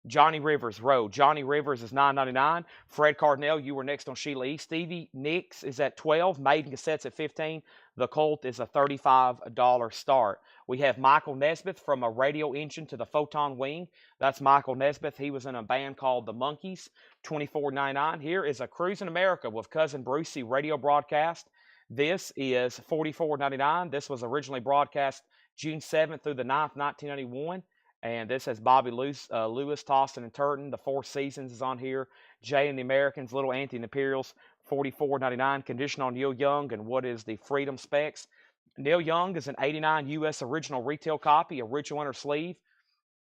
Speaker 1: Johnny Rivers Road. Johnny Rivers is $9.99. Fred Cardinal, you were next on Sheila E. Stevie Nicks is at $12. Maiden Cassettes at $15. The Colt is a $35 start. We have Michael Nesmith from a radio engine to the photon wing. That's Michael Nesmith. He was in a band called the Monkees. $24.99. Here is a Cruising America with Cousin Brucey radio broadcast. This is $44.99. This was originally broadcast June 7th through the 9th, 1991. And this has Bobby Lewis, Toston, and Turton. The Four Seasons is on here. Jay and the Americans, Little Auntie and Imperials, $44.99. Condition on Neil Young and what is the Freedom Specs. Neil Young is an '89 U.S. original retail copy, original inner sleeve.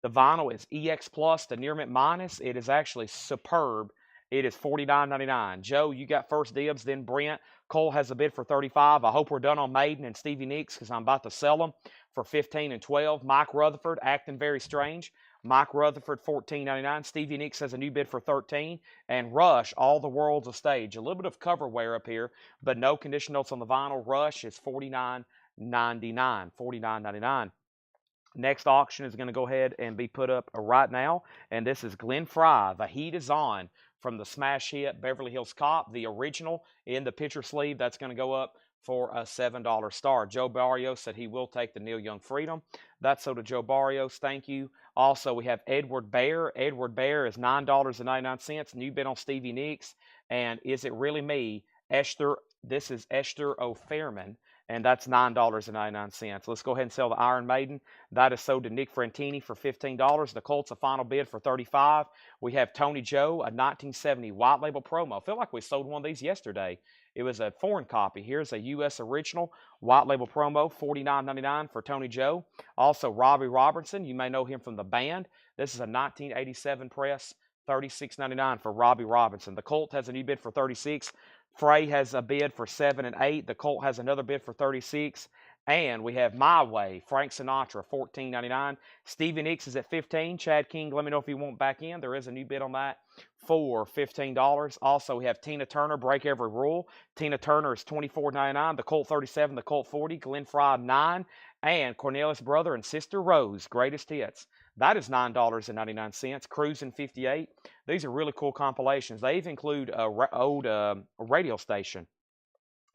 Speaker 1: The vinyl is EX Plus to Near Mint Minus. It is actually superb. It is $49.99. Joe, you got first dibs, then Brent. Cole has a bid for $35. I hope we're done on Maiden and Stevie Nicks because I'm about to sell them for $15 and $12. Mike Rutherford, Acting Very Strange. Mike Rutherford, $14.99. Stevie Nicks has a new bid for $13. And Rush, All the World's a Stage. A little bit of cover wear up here, but no condition notes on the vinyl. Rush is $49.99. $49.99. Next auction is going to go ahead and be put up right now, and this is Glenn Fry. The Heat is On from the smash hit Beverly Hills Cop, the original in the picture sleeve. That's going to go up for a $7 star. Joe Barrios said he will take the Neil Young Freedom. That's so to Joe Barrios. Thank you. Also, we have Edward Bear. Edward Bear is $9.99. New bid on Stevie Nicks. And Is It Really Me? Esther. This is Esther O'Fairman. And that's $9.99. Let's go ahead and sell the Iron Maiden. That is sold to Nick Frantini for $15. The Colts, a final bid for $35. We have Tony Joe, a 1970 white label promo. I feel like we sold one of these yesterday. It was a foreign copy. Here's a U.S. original white label promo, $49.99 for Tony Joe. Also, Robbie Robertson. You may know him from the band. This is a 1987 press, $36.99 for Robbie Robinson. The Colt has a new bid for $36. Frey has a bid for $7 and $8. The Colt has another bid for $36. And we have My Way, Frank Sinatra, $14.99. Stevie Nicks is at $15. Chad King, let me know if you want back in. There is a new bid on that for $15. Also, we have Tina Turner, Break Every Rule. Tina Turner is $24.99. The Colt 37, the Colt 40, Glenn Fry, $9. And Cornelius Brother and Sister Rose, Greatest Hits. That is $9.99. Cruising 58. These are really cool compilations. They even include old radio station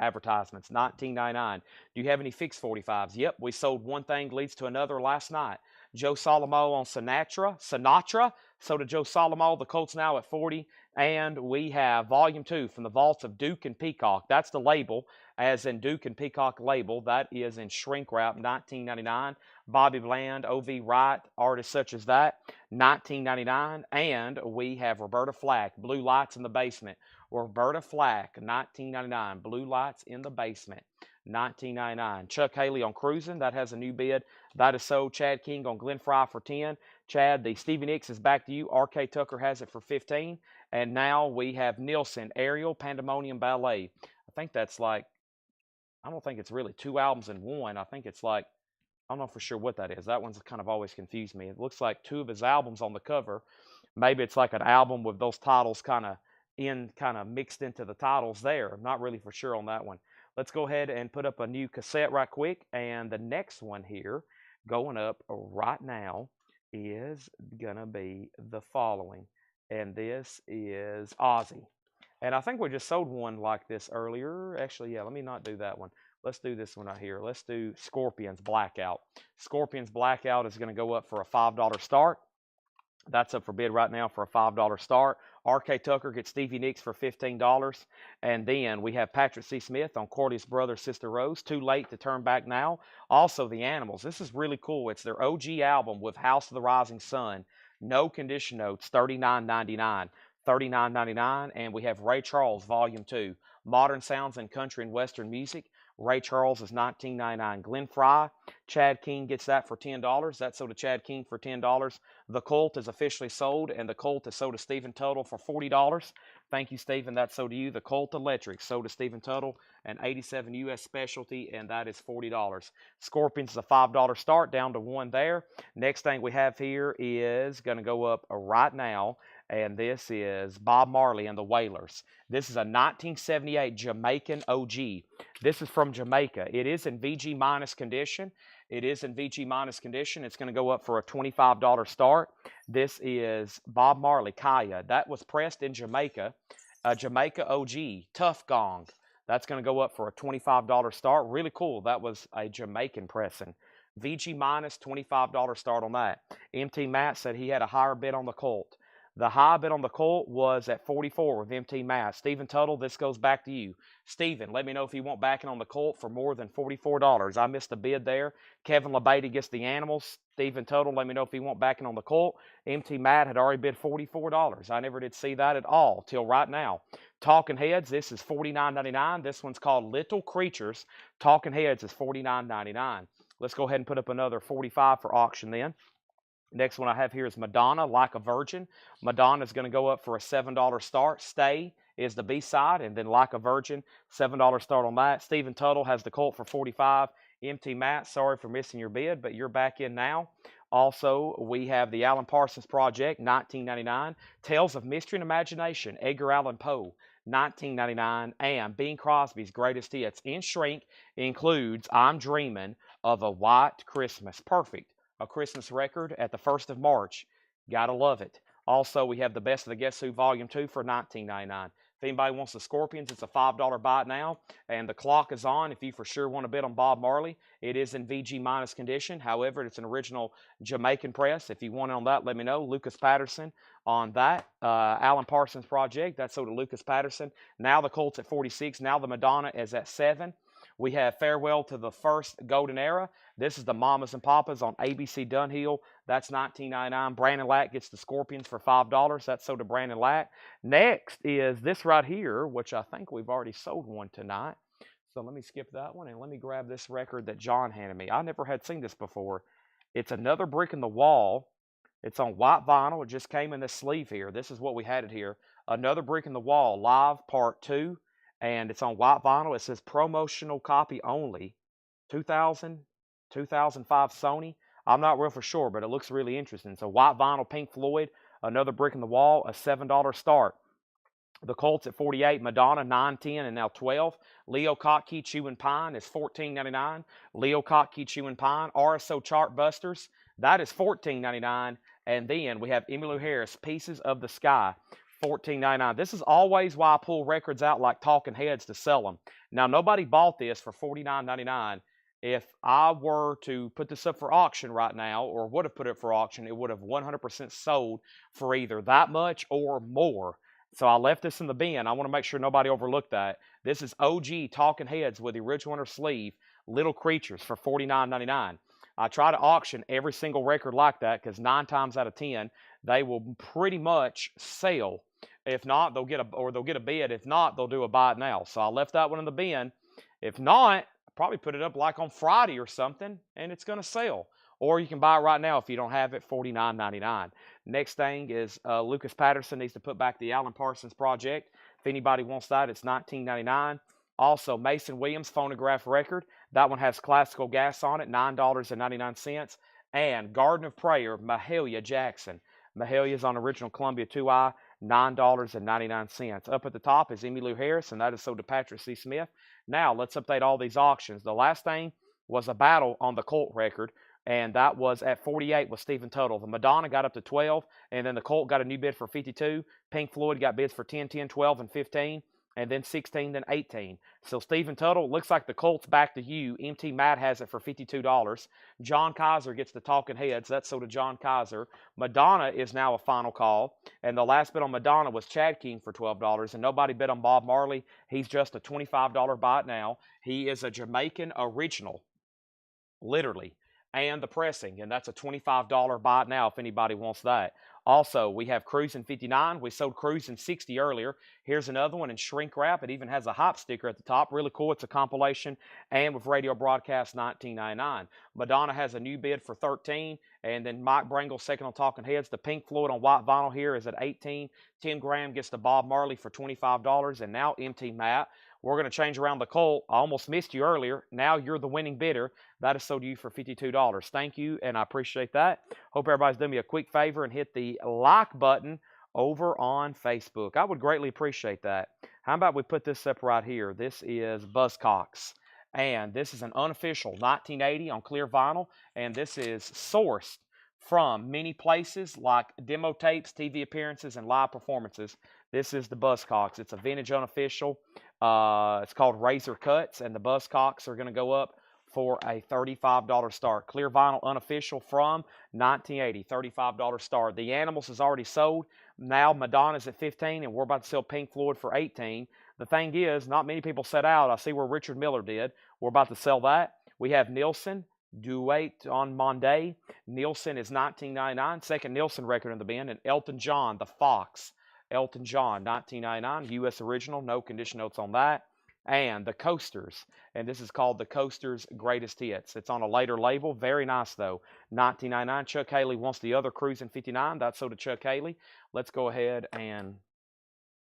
Speaker 1: advertisements, $19.99. Do you have any fixed 45s? Yep, we sold one thing leads to another last night. Joe Salomo on Sinatra. So to Joe Salomo, the Colts now at 40. And we have Volume 2 from the Vaults of Duke and Peacock. That's the label, as in Duke and Peacock label. That is in shrink wrap, $19.99. Bobby Bland, O.V. Wright, artists such as that, $19.99. And we have Roberta Flack, Blue Lights in the Basement. Roberta Flack, $19.99. Blue Lights in the Basement, $19.99. Chuck Haley on Cruising, that has a new bid. That is sold. Chad King on Glenn Fry for $10. Chad, the Stevie Nicks is back to you. R.K. Tucker has it for $15. And now we have Nielsen, Ariel, Pandemonium Ballet. I think that's like, I don't think it's really two albums in one. I think it's like, I don't know for sure what that is. That one's kind of always confused me. It looks like two of his albums on the cover. Maybe it's like an album with those titles kind of mixed into the titles there. I'm not really for sure on that one. Let's go ahead and put up a new cassette right quick. And the next one here going up right now is going to be the following. And this is Ozzy. And I think we just sold one like this earlier. Actually, yeah, let me not do that one. Let's do this one right here. Let's do Scorpions Blackout. Scorpions Blackout is going to go up for a $5 start. That's up for bid right now for a $5 start. R.K. Tucker gets Stevie Nicks for $15. And then we have Patrick C. Smith on Cordy's Brother, Sister Rose. Too Late to Turn Back Now. Also, The Animals. This is really cool. It's their OG album with House of the Rising Sun. No condition notes, $39.99. $39.99. And we have Ray Charles, Volume 2. Modern Sounds in Country and Western Music. Ray Charles is $19.99. Glenn Fry, Chad King gets that for $10. That's sold to Chad King for $10. The Colt is officially sold, and the Colt is sold to Stephen Tuttle for $40. Thank you, Stephen. That's sold to you. The Colt Electric sold to Stephen Tuttle, an 87 U.S. specialty, and that is $40. Scorpions is a $5 start, down to 1 there. Next thing we have here is going to go up right now, and this is Bob Marley and the Wailers. This is a 1978 Jamaican OG. This is from Jamaica. It is in VG minus condition. It's going to go up for a $25 start. This is Bob Marley, Kaya. That was pressed in Jamaica. Jamaica OG, Tough Gong. That's going to go up for a $25 start. Really cool. That was a Jamaican pressing. VG minus, $25 start on that. MT Matt said he had a higher bid on the Colt. The high bid on the Colt was at 44 with MT Matt. Stephen Tuttle, this goes back to you. Stephen, let me know if you want backing on the Colt for more than $44. I missed a bid there. Kevin LeBaty gets the animals. Stephen Tuttle, let me know if you want backing on the Colt. MT Matt had already bid $44. I never did see that at all till right now. Talking Heads, this is $49.99. This one's called Little Creatures. Talking Heads is $49.99. Let's go ahead and put up another $45 for auction then. Next one I have here is Madonna, Like a Virgin. Madonna is going to go up for a $7 start. Stay is the B-side, and then Like a Virgin, $7 start on that. Stephen Tuttle has the Colt for $45. MT Matt, sorry for missing your bid, but you're back in now. Also, we have the Alan Parsons Project, $19.99. Tales of Mystery and Imagination, Edgar Allan Poe, $19.99. And Bing Crosby's Greatest Hits in shrink includes I'm Dreamin' of a White Christmas. Perfect. A Christmas record at the 1st of March. Gotta love it. Also, we have the Best of the Guess Who Volume 2 for $19.99. If anybody wants the Scorpions, it's a $5 buy now. And the clock is on if you for sure want to bid on Bob Marley. It is in VG minus condition. However, it's an original Jamaican press. If you want it on that, let me know. Lucas Patterson on that. Alan Parsons Project, that's sold to Lucas Patterson. Now the Colt's at 46. Now the Madonna is at 7. We have Farewell to the First Golden Era. This is the Mamas and Papas on ABC Dunhill. That's $19.99. Brandon Lack gets the Scorpions for $5. That's sold to Brandon Lack. Next is this right here, which I think we've already sold one tonight. So let me skip that one and let me grab this record that John handed me. I never had seen this before. It's Another Brick in the Wall. It's on white vinyl. It just came in this sleeve here. This is what we had it here. Another Brick in the Wall, live part 2. And it's on white vinyl. It says promotional copy only. 2005 Sony. I'm not real for sure, but it looks really interesting. So white vinyl, Pink Floyd, Another Brick in the Wall, a $7 start. The Colts at 48, Madonna, 9, 10, and now 12. Leo Kottke, Chewin' Pine is $14.99. Leo Kottke, Chewin' Pine. RSO Chartbusters, that is $14.99. And then we have Emmylou Harris, Pieces of the Sky, $14.99. This is always why I pull records out like Talking Heads to sell them. Now, nobody bought this for $49.99. If I were to put this up for auction right now, or would have put it for auction, it would have 100% sold for either that much or more. So I left this in the bin. I want to make sure nobody overlooked that. This is OG Talking Heads with the original inner sleeve, Little Creatures for $49.99. I try to auction every single record like that because 9 times out of 10, they will pretty much sell. If not, they'll get a bid. If not, they'll do a buy it now. So I left that one in the bin. If not, I'll probably put it up like on Friday or something, and it's going to sell. Or you can buy it right now if you don't have it, $49.99. Next thing is Lucas Patterson needs to put back the Alan Parsons Project. If anybody wants that, it's $19.99. Also, Mason Williams phonograph record. That one has classical gas on it, $9.99. And Garden of Prayer, Mahalia Jackson. Mahalia's on original Columbia 2i, $9.99. Up at the top is Emmylou Harris, and that is sold to Patrick C. Smith. Now, let's update all these auctions. The last thing was a battle on the Colt record, and that was at 48 with Stephen Tuttle. The Madonna got up to 12, and then the Colt got a new bid for 52. Pink Floyd got bids for 10, 10, 12, and 15, and then 16, then 18. So Stephen Tuttle, looks like the Colt's back to you. MT Matt has it for $52. John Kaiser gets the Talking Heads. That's sold to John Kaiser. Madonna is now a final call, and the last bid on Madonna was Chad King for $12, and nobody bid on Bob Marley. He's just a $25 buy it now. He is a Jamaican original, literally. and the pressing, and that's a $25 buy it now if anybody wants that. Also, we have Cruising 59. We sold Cruising 60 earlier. Here's another one in shrink wrap. It even has a hop sticker at the top. Really cool. It's a compilation and with radio broadcast $19.99. Madonna has a new bid for 13, and then Mike Brangle second on Talking Heads. The Pink Floyd on white vinyl here is at 18. Tim Graham gets the Bob Marley for $25, and now MT Matt. We're going to change around the Colt. I almost missed you earlier. Now you're the winning bidder. That is sold to you for $52. Thank you, and I appreciate that. Hope everybody's doing me a quick favor and hit the like button over on Facebook. I would greatly appreciate that. How about we put this up right here? This is Buzzcocks, and this is an unofficial 1980 on clear vinyl, and this is sourced from many places like demo tapes, TV appearances, and live performances. This is the Buzzcocks. It's a vintage unofficial. It's called Razor Cuts, and the Buzzcocks are going to go up for a $35 start. Clear vinyl unofficial from 1980, $35 start. The Animals is already sold. Now Madonna's at 15, and we're about to sell Pink Floyd for 18. The thing is, not many people set out. I see where Richard Miller did. We're about to sell that. We have Nielsen, Duet on Monday. Nielsen is $19.99. Second Nielsen record in the bin. And Elton John, The Fox. Elton John, $19.99. U.S. original. No condition notes on that. And the Coasters. And this is called the Coasters Greatest Hits. It's on a later label. Very nice, though. $19.99. Chuck Haley wants the other Cruising 59. That's so to Chuck Haley. Let's go ahead and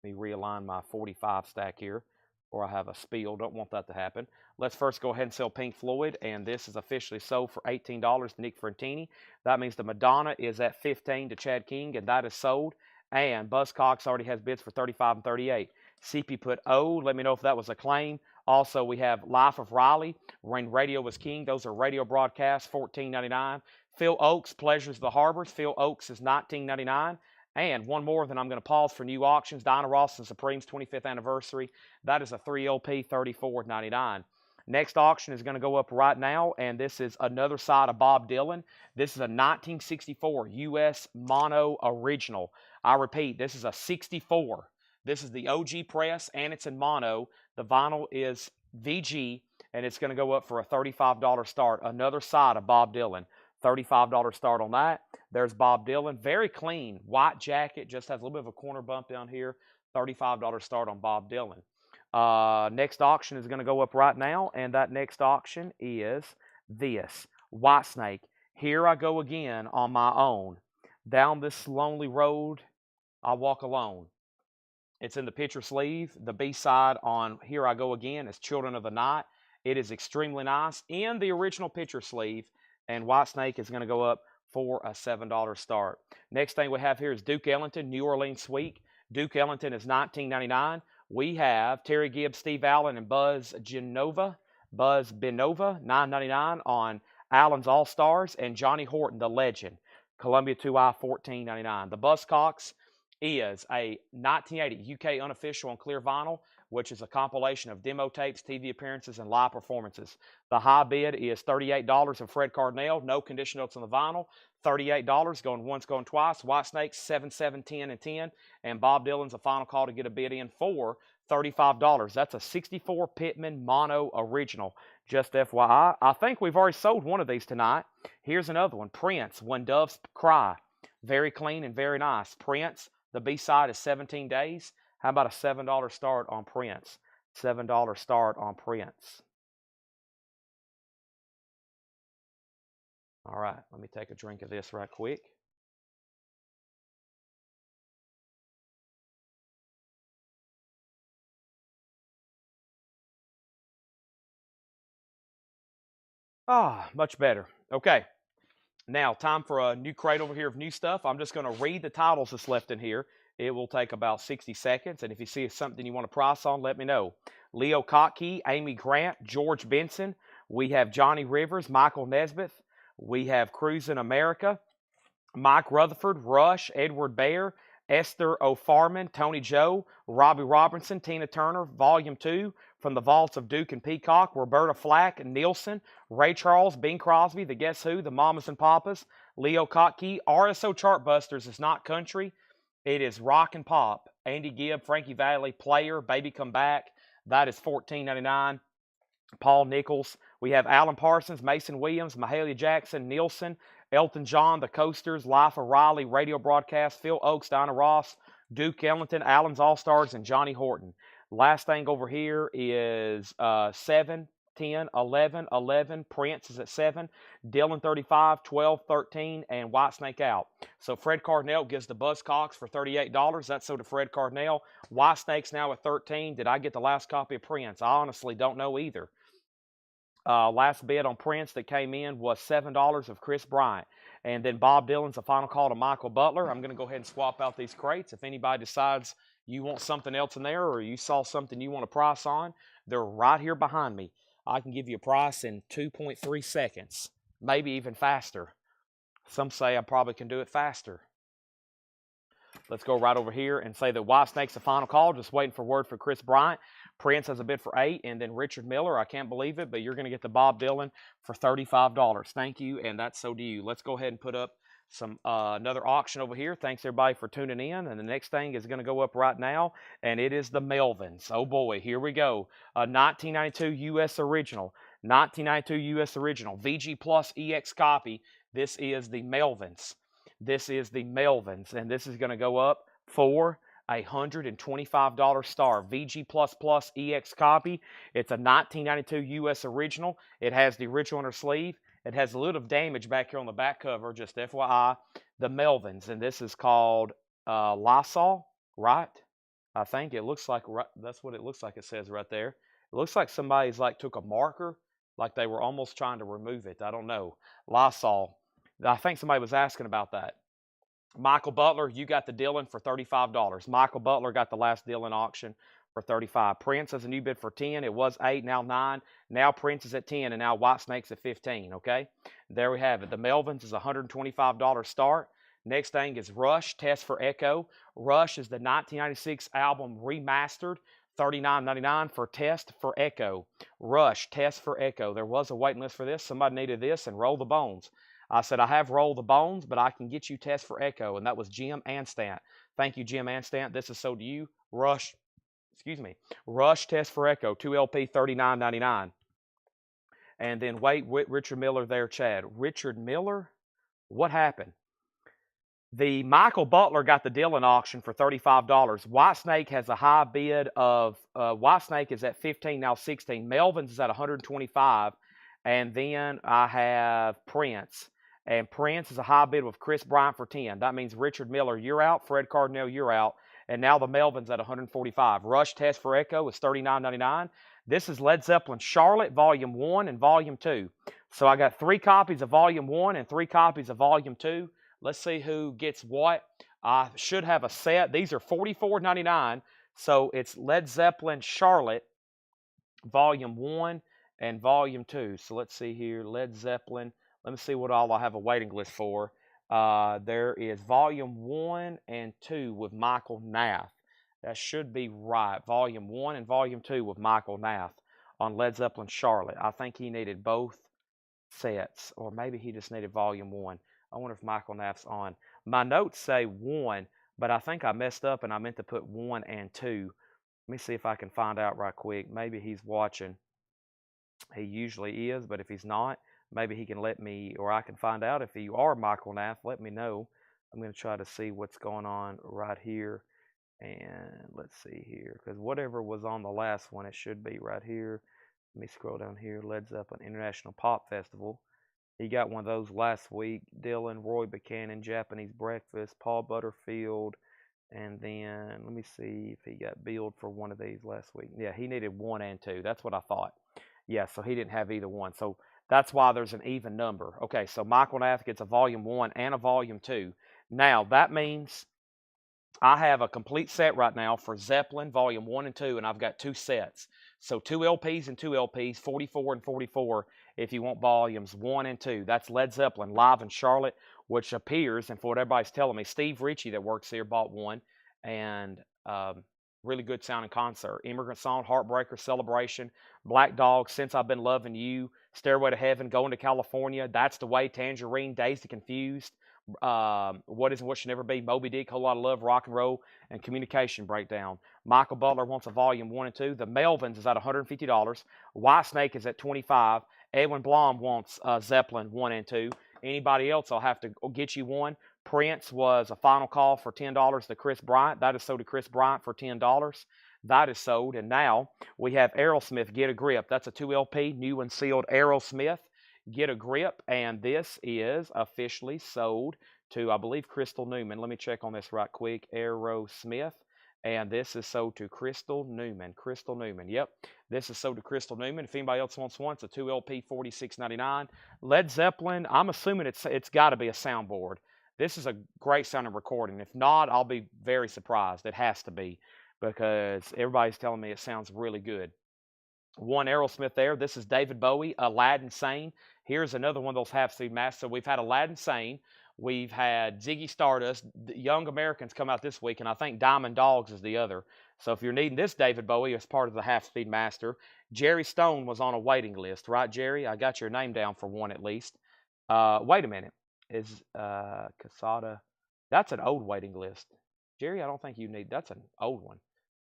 Speaker 1: let me realign my 45 stack here, or I have a spiel. Don't want that to happen. Let's first go ahead and sell Pink Floyd, and this is officially sold for $18 to Nick Frantini. That means the Madonna is at 15 to Chad King, and that is sold. And Buzzcocks already has bids for 35 and 38. CP put O. Let me know if that was a claim. Also, we have Life of Riley, When Radio Was King. Those are radio broadcasts, $14.99. Phil Oakes, Pleasures of the Harbors. Phil Oakes is $19.99. And one more, then I'm going to pause for new auctions. Diana Ross and Supreme's 25th anniversary. That is a 3LP, $34.99. Next auction is going to go up right now, and this is another side of Bob Dylan. This is a 1964 U.S. Mono Original. I repeat, this is a 64. This is the OG press, and it's in mono. The vinyl is VG, and it's going to go up for a $35 start. Another side of Bob Dylan. $35 start on that. There's Bob Dylan. Very clean. White jacket. Just has a little bit of a corner bump down here. $35 start on Bob Dylan. Next auction is going to go up right now, and that next auction is this. Whitesnake. Here I go again on my own. Down this lonely road, I walk alone. It's in the picture sleeve. The B-side on Here I Go Again is Children of the Night. It is extremely nice in the original picture sleeve, and Whitesnake is going to go up for a $7 start. Next thing we have here is Duke Ellington, New Orleans Suite. Duke Ellington is $19.99. We have Terry Gibbs, Steve Allen, and Buzz Benova, $9.99 on Allen's All-Stars, and Johnny Horton, the legend, Columbia 2i, $14.99. The Buzzcocks is a 1980 UK unofficial on clear vinyl, which is a compilation of demo tapes, TV appearances, and live performances. The high bid is $38 of Fred Cardinal. No condition notes on the vinyl. $38 going once, going twice. Whitesnake, 7, 7, 10, and 10. And Bob Dylan's a final call to get a bid in for $35. That's a 64 Pittman Mono Original. Just FYI. I think we've already sold one of these tonight. Here's another one. Prince, When Doves Cry. Very clean and very nice. Prince, the B-side is 17 Days. How about a $7 start on Prince? $7 start on Prince. All right, let me take a drink of this right quick. Much better. Okay, now time for a new crate over here of new stuff. I'm just going to read the titles that's left in here. It will take about 60 seconds, and if you see something you want to price on, let me know. Leo Kottke, Amy Grant, George Benson. We have Johnny Rivers, Michael Nesbitt. We have Cruising America, Mike Rutherford, Rush, Edward Bear, Esther O'Farman, Tony Joe, Robbie Robinson, Tina Turner, Volume 2, From the Vaults of Duke and Peacock, Roberta Flack, Nielsen, Ray Charles, Bing Crosby, The Guess Who, The Mamas and Papas, Leo Kottke. RSO Chartbusters is not country. It is rock and pop. Andy Gibb, Frankie Valli, Player, Baby Come Back. That is $14.99. Paul Nichols We have Alan Parsons, Mason Williams, Mahalia Jackson, Nielsen, Elton John, The Coasters, Life of Riley, Radio Broadcast, Phil Oakes, Dinah Ross, Duke Ellington, Allen's All-Stars, and Johnny Horton. Last thing over here is 7, 10, 11, 11. Prince is at 7. Dylan 35, 12, 13, and Whitesnake out. So Fred Cardinal gives the Buzzcocks for $38. That's so to Fred Cardinal. Whitesnake's now at 13. Did I get the last copy of Prince? I honestly don't know either. Last bid on Prince that came in was $7 of Chris Bryant. And then Bob Dylan's a final call to Michael Butler. I'm going to go ahead and swap out these crates. If anybody decides you want something else in there or you saw something you want a price on, they're right here behind me. I can give you a price in 2.3 seconds, maybe even faster. Some say I probably can do it faster. Let's go right over here and say that Whitesnake's the final call. Just waiting for word for Chris Bryant. Prince has a bid for 8, and then Richard Miller. I can't believe it, but you're going to get the Bob Dylan for $35. Thank you, and that's so do you. Let's go ahead and put up some another auction over here. Thanks, everybody, for tuning in. And the next thing is going to go up right now, and it is the Melvins. Oh, boy, here we go. 1992 U.S. Original. 1992 U.S. Original. VG Plus EX copy. This is the Melvins. This is the Melvins, and this is going to go up for a $125 star. VG++ EX copy. It's a 1992 U.S. Original. It has the original on her sleeve. It has a little damage back here on the back cover, just FYI. The Melvins, and this is called Lysol, right? I think it looks like, that's what it looks like it says right there. It looks like somebody's like took a marker, like they were almost trying to remove it. I don't know. Lysol. I think somebody was asking about that. Michael Butler, you got the Dylan for $35. Michael Butler got the last Dylan auction for $35. Prince has a new bid for 10. It was 8, now 9. Now Prince is at 10, and now Whitesnake's at 15, okay? There we have it. The Melvins is a $125 start. Next thing is Rush, Test for Echo. Rush is the 1996 album remastered, $39.99 for Test for Echo. Rush, Test for Echo. There was a waiting list for this. Somebody needed this, and Roll the Bones. I said, I have Roll the Bones, but I can get you Test for Echo, and that was Jim Anstant. Thank you, Jim Anstant. This is so to you. Rush, Rush Test for Echo, 2 LP, $39.99. And then wait, Richard Miller there, Chad. Richard Miller? What happened? The Michael Butler got the Dylan auction for $35. Whitesnake has a high bid of, Whitesnake is at 15, now 16. Melvin's is at 125. And then I have Prince. And Prince is a high bid with Chris Bryant for 10. That means Richard Miller, you're out. Fred Cardinal, you're out. And now the Melvins at 145. Rush Test for Echo is $39.99. This is Led Zeppelin Charlotte, Volume 1 and Volume 2. So I got 3 copies of Volume 1 and 3 copies of Volume 2. Let's see who gets what. I should have a set. These are $44.99. So it's Led Zeppelin Charlotte, Volume 1 and Volume 2. So let's see here. Led Zeppelin. Let me see what all I have a waiting list for. There is Volume 1 and 2 with Michael Nath. That should be right. Volume 1 and Volume 2 with Michael Nath on Led Zeppelin Charlotte. I think he needed both sets, or maybe he just needed Volume 1. I wonder if Michael Nath's on. My notes say 1, but I think I messed up and I meant to put 1 and 2. Let me see if I can find out right quick. Maybe he's watching. He usually is, but if he's not, maybe he can let me, or I can find out if you are Michael Nath. Let me know. I'm going to try to see what's going on right here. And let's see here, because whatever was on the last one, it should be right here. Let me scroll down here. Led Zeppelin International Pop Festival. He got one of those last week. Dylan, Roy Buchanan, Japanese Breakfast, Paul Butterfield. And then, let me see if he got billed for one of these last week. Yeah, he needed 1 and 2. That's what I thought. Yeah, so he didn't have either one. So that's why there's an even number. Okay, so Michael Nath gets a Volume 1 and a Volume 2. Now, that means I have a complete set right now for Zeppelin Volume 1 and 2, and I've got 2 sets. So 2 LPs and 2 LPs, 44 and 44, if you want Volumes 1 and 2. That's Led Zeppelin live in Charlotte, which appears, and for what everybody's telling me, Steve Ritchie that works here bought one, and really good sounding concert. Immigrant Song, Heartbreaker, Celebration, Black Dog, Since I've Been Loving You, Stairway to Heaven, Going to California, That's the Way, Tangerine, Dazed and Confused, What Is and What Should Never Be, Moby Dick, Whole Lot of Love, Rock and Roll, and Communication Breakdown. Michael Butler wants a Volume 1 and 2. The Melvins is at $150. Whitesnake is at $25. Edwin Blom wants Zeppelin 1 and 2. Anybody else, I'll have to get you one. Prince was a final call for $10 to Chris Bryant. That is sold to Chris Bryant for $10. That is sold. And now we have Aerosmith, Get a Grip. That's a 2LP, new and sealed Aerosmith, Get a Grip. And this is officially sold to, I believe, Crystal Newman. Let me check on this right quick. Aerosmith. And this is sold to Crystal Newman. Crystal Newman. Yep. This is sold to Crystal Newman. If anybody else wants one, it's a 2LP, $46.99. Led Zeppelin, I'm assuming it's got to be a soundboard. This is a great sounding recording. If not, I'll be very surprised. It has to be, because everybody's telling me it sounds really good. One Aerosmith there. This is David Bowie, Aladdin Sane. Here's another one of those half-speed masters. So we've had Aladdin Sane. We've had Ziggy Stardust. The Young Americans come out this week, and I think Diamond Dogs is the other. So if you're needing this David Bowie as part of the half-speed master, Jerry Stone was on a waiting list, right, Jerry? I got your name down for one at least. Wait a minute. Is Casada? That's an old waiting list. Jerry, I don't think you need. That's an old one.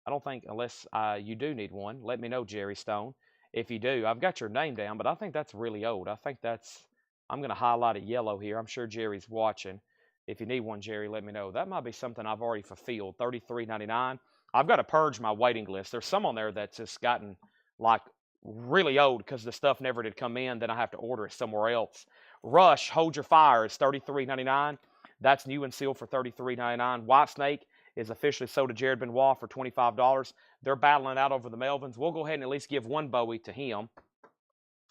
Speaker 1: I don't think, unless you do need one. Let me know, Jerry Stone. If you do, I've got your name down, but I think that's really old. I think that's, I'm going to highlight it yellow here. I'm sure Jerry's watching. If you need one, Jerry, let me know. That might be something I've already fulfilled. $33.99. I've got to purge my waiting list. There's some on there that's just gotten like really old because the stuff never did come in. Then I have to order it somewhere else. Rush, Hold Your Fire is $33.99. That's new and sealed for $33.99. Whitesnake is officially sold to Jared Benoit for $25. They're battling out over the Melvins. We'll go ahead and at least give one Bowie to him.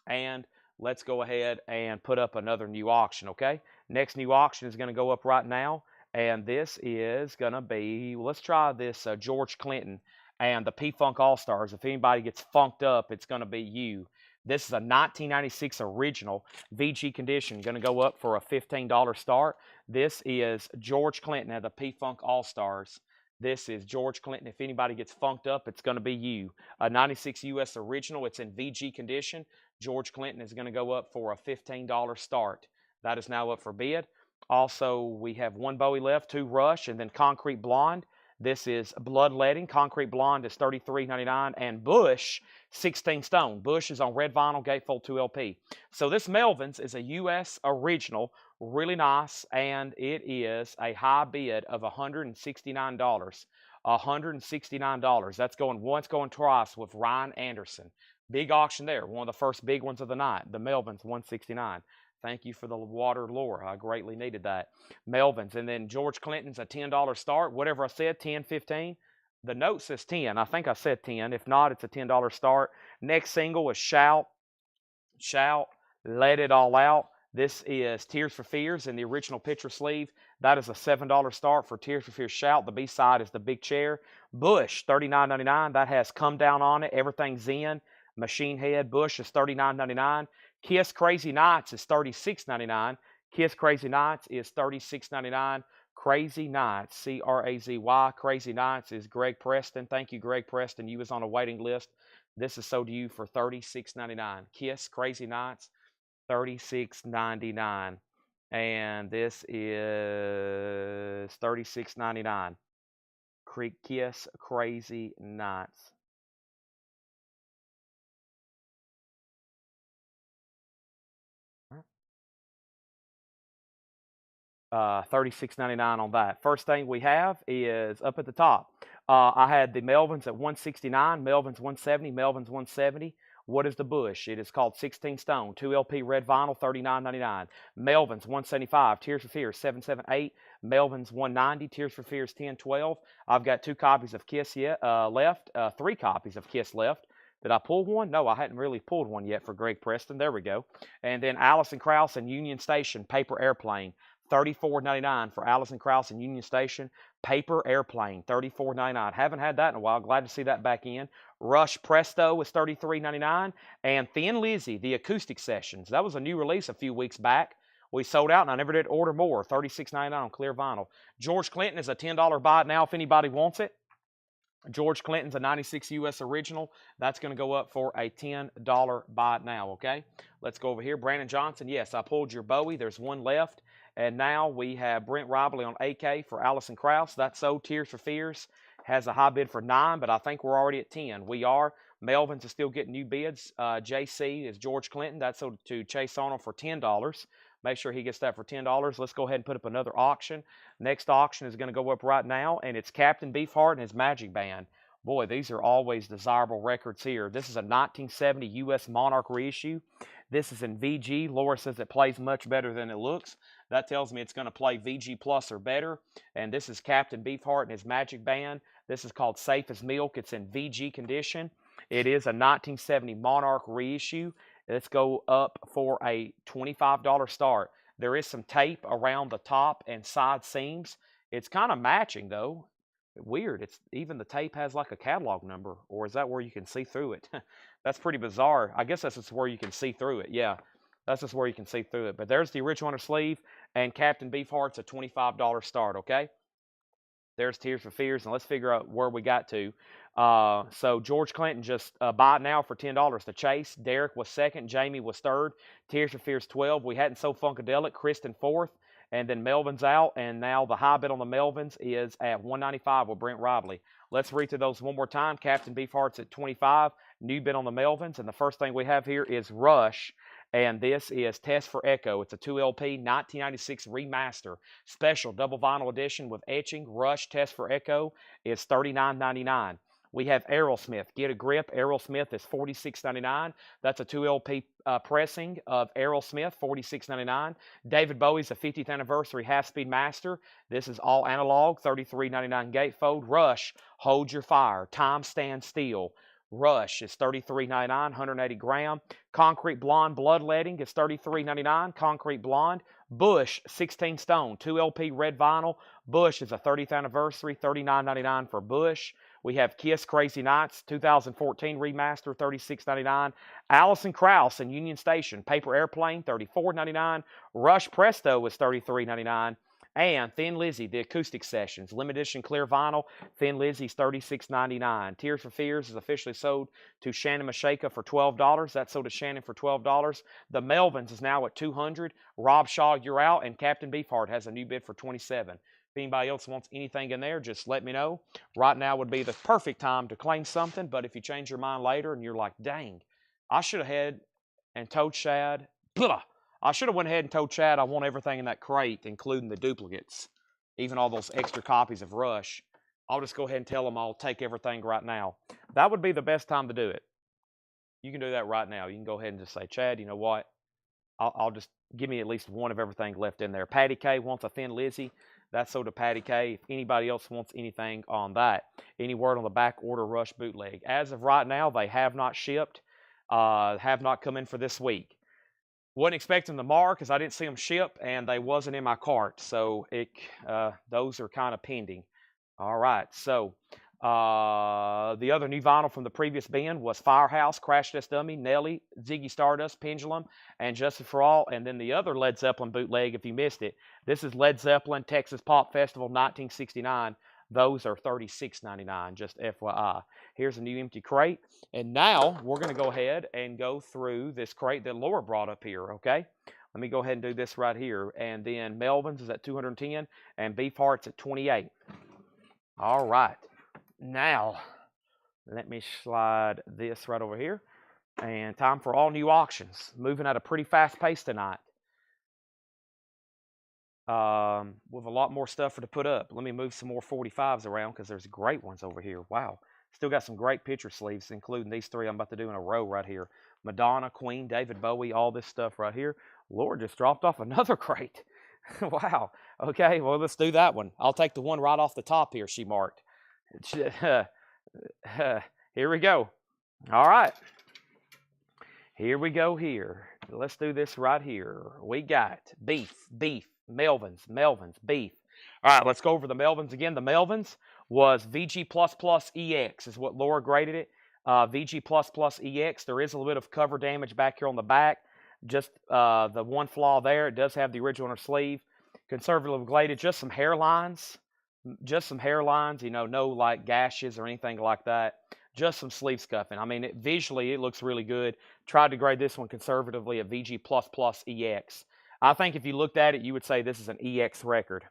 Speaker 1: And let's go ahead and put up another new auction, okay? Next new auction is going to go up right now. And this is going to be, let's try this George Clinton and the P-Funk All-Stars. If anybody gets funked up, it's going to be you. This is a 1996 original VG condition, going to go up for a $15 start. This is George Clinton at the P-Funk All-Stars. This is George Clinton. If anybody gets funked up, it's going to be you. A 96 US original. It's in VG condition. George Clinton is going to go up for a $15 start. That is now up for bid. Also, we have one Bowie left, two Rush, and then Concrete Blonde. This is Bloodletting. Concrete Blonde is $33.99. And Bush, 16 Stone. Bush is on red vinyl, gatefold 2LP. So this Melvins is a US original, really nice, and it is a high bid of $169. $169. That's going once, going twice with Ryan Anderson. Big auction there. One of the first big ones of the night. The Melvins, $169. Thank you for the water, Laura. I greatly needed that. Melvins. And then George Clinton's a $10 start. Whatever I said, 10, 15. The note says 10. I think I said 10. If not, it's a $10 start. Next single is Shout. Shout. Let It All Out. This is Tears for Fears in the original picture sleeve. That is a $7 start for Tears for Fears Shout. The B-side is The Big Chair. Bush, $39.99. That has Come Down on it. Everything's in. Machine Head. Bush is $39.99. Kiss Crazy Nights is $36.99. Kiss Crazy Nights is $36.99. Crazy Nights, C-R-A-Z-Y. Crazy Nights is Greg Preston. Thank you, Greg Preston. You was on a waiting list. This is sold to you for $36.99. Kiss Crazy Nights, $36.99. And this is $36.99. Kiss Crazy Nights. $36.99 on that. First thing we have is up at the top. I had the Melvins at $169, Melvins $170, Melvins $170. What is the Bush? It is called 16 Stone, 2LP red vinyl, $39.99. Melvins $175, Tears for Fears $778, Melvins $190, Tears for Fears $1012. I've got 2 copies of Kiss left, 3 copies of Kiss left. Did I pull one? No, I hadn't really pulled one yet for Greg Preston. There we go. And then Allison Krauss and Union Station, Paper Airplane. $34.99 for Allison Krauss and Union Station. Paper Airplane, $34.99. Haven't had that in a while. Glad to see that back in. Rush Presto is $33.99. And Thin Lizzy, the Acoustic Sessions. That was a new release a few weeks back. We sold out, and I never did order more. $36.99 on clear vinyl. George Clinton is a $10 buy it now if anybody wants it. George Clinton's a 96 US original. That's going to go up for a $10 buy it now, okay? Let's go over here. Brandon Johnson, yes, I pulled your Bowie. There's one left. And now we have Brent Robley on AK for Allison Krauss. That's sold. Tears for Fears has a high bid for $9, but I think we're already at $10. We are. Melvin's is still getting new bids. JC is George Clinton. That's sold to Chase Arnold for $10. Make sure he gets that for $10. Let's go ahead and put up another auction. Next auction is going to go up right now, and it's Captain Beefheart and his Magic Band. Boy, these are always desirable records here. This is a 1970 U.S. Monarch reissue. This is in VG. Laura says it plays much better than it looks. That tells me it's going to play VG Plus or better. And this is Captain Beefheart and his Magic Band. This is called Safe as Milk. It's in VG condition. It is a 1970 Monarch reissue. Let's go up for a $25 start. There is some tape around the top and side seams. It's kind of matching, though. Weird. It's even the tape has like a catalog number, or is that where you can see through it? That's pretty bizarre. I guess that's just where you can see through it. Yeah, that's just where you can see through it. But there's the original on her sleeve, and Captain Beefheart's a $25 start, okay? There's Tears for Fears, and let's figure out where we got to. So George Clinton just buy it now for $10. The Chase, Derek was second, Jamie was third, Tears for Fears 12. We hadn't sold Funkadelic, Kristen fourth, and then Melvin's out, and now the high bid on the Melvins is at $195 with Brent Riley. Let's read through those one more time. Captain Beefheart's at $25, new bid on the Melvins, and the first thing we have here is Rush. And this is Test for Echo. It's a 2LP 1996 remaster. Special double vinyl edition with etching. Rush Test for Echo is $39.99. We have Aerosmith. Get a Grip. Aerosmith is $46.99. That's a 2LP pressing of Aerosmith, $46.99. David Bowie's a 50th anniversary half-speed master. This is all analog, $33.99 gatefold. Rush, Hold Your Fire. Time Stand Still. Rush is $33.99, 180 gram. Concrete Blonde Bloodletting is $33.99. Concrete Blonde. Bush, 16 stone, 2LP red vinyl. Bush is a 30th anniversary, $39.99 for Bush. We have Kiss Crazy Nights, 2014 remaster, $36.99. Allison Krauss and Union Station, Paper Airplane, $34.99. Rush Presto is $33.99. And Thin Lizzy, the acoustic sessions, limited edition clear vinyl. Thin Lizzy's $36.99. Tears for Fears is officially sold to Shannon Mashaka for $12. That's sold to Shannon for $12. The Melvins is now at $200. Rob Shaw, you're out, and Captain Beefheart has a new bid for $27. If anybody else wants anything in there, just let me know. Right now would be the perfect time to claim something, but if you change your mind later and you're like, dang, I should have had and told Shad, blah. I should have went ahead and told Chad I want everything in that crate, including the duplicates, even all those extra copies of Rush. I'll just go ahead and tell them I'll take everything right now. That would be the best time to do it. You can do that right now. You can go ahead and just say, Chad, you know what? I'll just give me at least one of everything left in there. Patty K wants a Thin Lizzy. That's sold to Patty K. If anybody else wants anything on that, any word on the back order Rush bootleg. As of right now, they have not shipped, have not come in for this week. Wasn't expecting them tomorrow because I didn't see them ship, and they wasn't in my cart. So those are kind of pending. All right. So the other new vinyl from the previous bin was Firehouse, Crash Test Dummy, Nelly, Ziggy Stardust, Pendulum, and Justice for All. And then the other Led Zeppelin bootleg, if you missed it, this is Led Zeppelin Texas Pop Festival 1969. Those are $36.99, just FYI. Here's a new empty crate. And now we're going to go ahead and go through this crate that Laura brought up here, okay? Let me go ahead and do this right here. And then Melvin's is at 210 and Beefheart's at 28. All right. Now, let me slide this right over here. And time for all new auctions. Moving at a pretty fast pace tonight. With a lot more stuff to put up. Let me move some more 45s around because there's great ones over here. Wow. Still got some great picture sleeves, including these three I'm about to do in a row right here. Madonna, Queen, David Bowie, all this stuff right here. Lord just dropped off another crate. Wow. Okay, well, let's do that one. I'll take the one right off the top here, she marked. Here we go. All right. Here we go here. Let's do this right here. We got beef, Melvins, beef. All right, let's go over the Melvins again. The Melvins was VG++ EX is what Laura graded it. VG++ EX. There is a little bit of cover damage back here on the back. Just the one flaw there. It does have the original on her sleeve. Conservatively graded. Just some hairlines. You know, no like gashes or anything like that. Just some sleeve scuffing. I mean, visually, it looks really good. Tried to grade this one conservatively a VG++ EX. I think if you looked at it, you would say this is an EX record.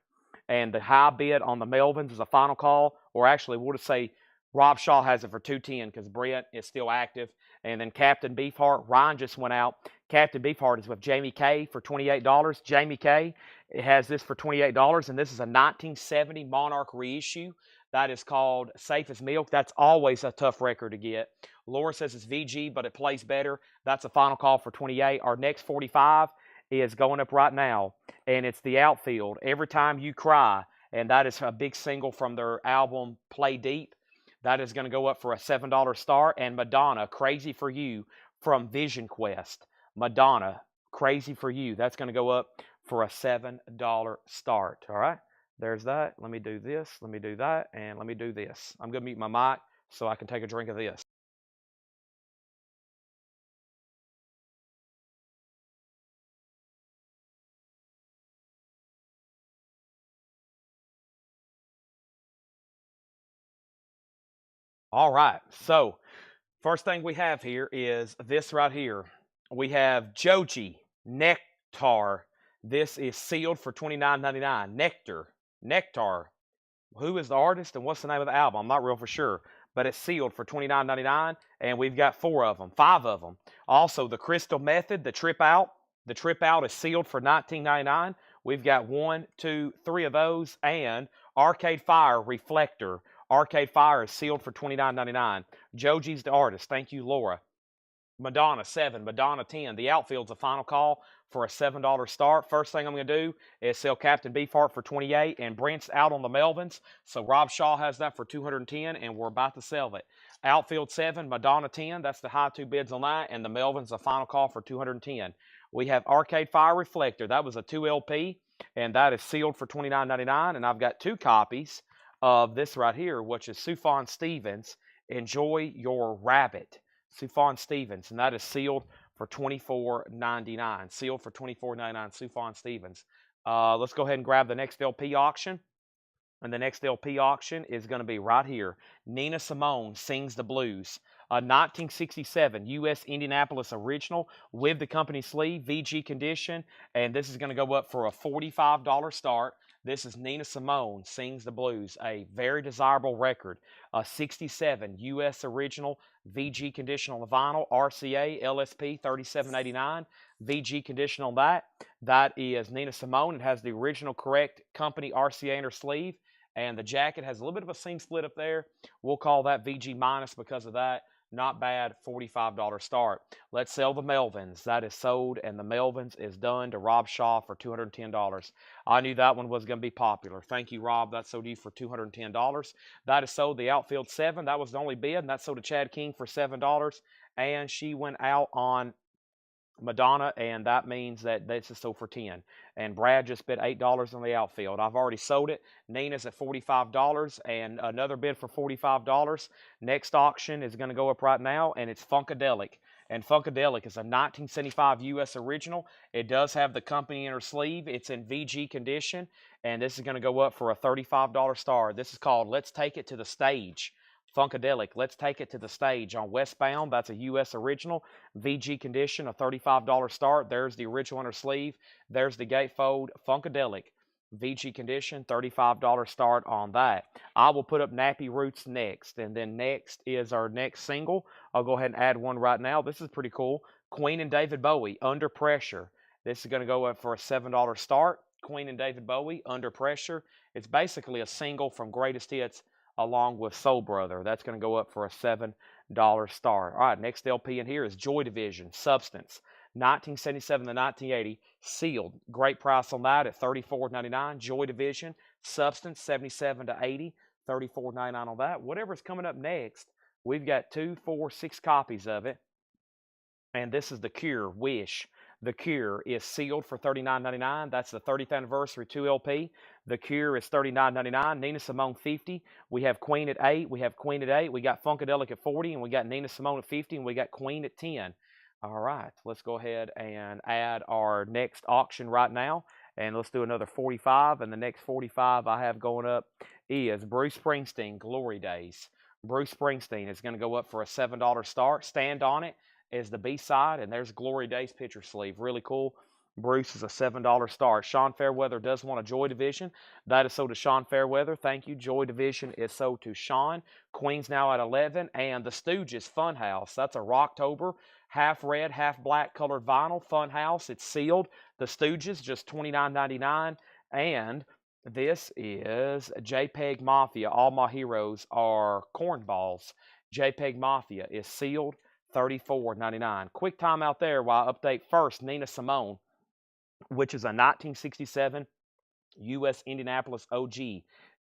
Speaker 1: And the high bid on the Melvins is a final call, or actually, we'll just say Rob Shaw has it for 210 because Brent is still active. And then Captain Beefheart, Ryan just went out. Captain Beefheart is with Jamie K for $28. Jamie K has this for $28, and this is a 1970 Monarch reissue. That is called Safe as Milk. That's always a tough record to get. Laura says it's VG, but it plays better. That's a final call for 28. Our next 45 is going up right now, and it's the outfield. Every Time You Cry, and that is a big single from their album Play Deep. That is going to go up for a $7 start. And Madonna, Crazy for You from Vision Quest. Madonna, Crazy for You. That's going to go up for a $7 start. All right. There's that. Let me do this. Let me do that. And let me do this. I'm going to mute my mic so I can take a drink of this. All right. So, first thing we have here is this right here. We have Joji Nectar. This is sealed for $29.99. Nectar. Who is the artist and what's the name of the album? I'm not real for sure, but it's sealed for $29.99, and we've got 5 of them. Also, the Crystal Method, the Trip Out. The Trip Out is sealed for $19.99. We've got 1, 2, 3 of those, and Arcade Fire Reflector. Arcade Fire is sealed for $29.99. Joji's the artist. Thank you, Laura. Madonna 7, Madonna 10. The outfield's a final call for a $7 start. First thing I'm going to do is sell Captain Beefheart for 28, and Brent's out on the Melvins. So Rob Shaw has that for 210, and we're about to sell it. Outfield 7, Madonna 10. That's the high 2 bids on that, and the Melvins a final call for 210. We have Arcade Fire Reflector. That was a 2 LP, and that is sealed for $29.99. And I've got 2 copies of this right here, which is Sufjan Stevens, Enjoy Your Rabbit. Sufjan Stevens, and that is sealed for $24.99. Sealed for $24.99, Sufjan Stevens. Let's go ahead and grab the next LP auction. And the next LP auction is going to be right here. Nina Simone Sings the Blues. A 1967 U.S. Indianapolis original with the company sleeve, VG condition. And this is going to go up for a $45 start. This is Nina Simone Sings the Blues, a very desirable record. A 67 U.S. original, VG condition on the vinyl, RCA LSP 3789, VG condition on that. That is Nina Simone. It has the original correct company RCA in her sleeve, and the jacket has a little bit of a seam split up there. We'll call that VG minus because of that. Not bad, $45 start. Let's sell the Melvins. That is sold, and the Melvins is done to Rob Shaw for $210. I knew that one was going to be popular. Thank you, Rob. That sold you for $210. That is sold the outfield 7. That was the only bid, and that sold to Chad King for $7. And she went out on Madonna, and that means that this is sold for 10. And Brad just bid $8 on the outfield. I've already sold it. Nina's at $45 and another bid for $45. Next auction is going to go up right now, and it's Funkadelic. And Funkadelic is a 1975 U.S. original. It does have the company in her sleeve. It's in VG condition, and this is going to go up for a $35 star. This is called Let's Take It to the Stage. Funkadelic, Let's Take It to the Stage on Westbound. That's a U.S. original. VG condition, a $35 start. There's the original on her sleeve. There's the gatefold. Funkadelic, VG condition, $35 start on that. I will put up Nappy Roots next. And then next is our next single. I'll go ahead and add one right now. This is pretty cool. Queen and David Bowie, Under Pressure. This is going to go up for a $7 start. Queen and David Bowie, Under Pressure. It's basically a single from Greatest Hits along with Soul Brother. That's going to go up for a $7 start. All right, next LP in here is Joy Division, Substance, 1977 to 1980, sealed. Great price on that at $34.99. Joy Division, Substance, 77 to 80, $34.99 on that. Whatever's coming up next, we've got 2, 4, 6 copies of it. And this is The Cure, Wish. The Cure is sealed for $39.99. That's the 30th anniversary 2 LP. The Cure is $39.99. Nina Simone 50. We have Queen at 8. We have Queen at 8. We got Funkadelic at 40, and we got Nina Simone at 50, and we got Queen at 10. All right, let's go ahead and add our next auction right now, and let's do another 45. And the next 45 I have going up is Bruce Springsteen, Glory Days. Bruce Springsteen is going to go up for a $7 start. Stand on It is the B-side, and there's Glory Days picture sleeve. Really cool. Bruce is a $7 start. Sean Fairweather does want a Joy Division. That is sold to Sean Fairweather. Thank you. Joy Division is sold to Sean. Queen's now at 11. And the Stooges Funhouse. That's a Rocktober. Half red, half black colored vinyl. Funhouse. It's sealed. The Stooges, just $29.99. And this is JPEG Mafia. All my heroes are cornballs. JPEG Mafia is sealed. $34.99. Quick time out there while I update first Nina Simone, which is a 1967 U.S. Indianapolis OG.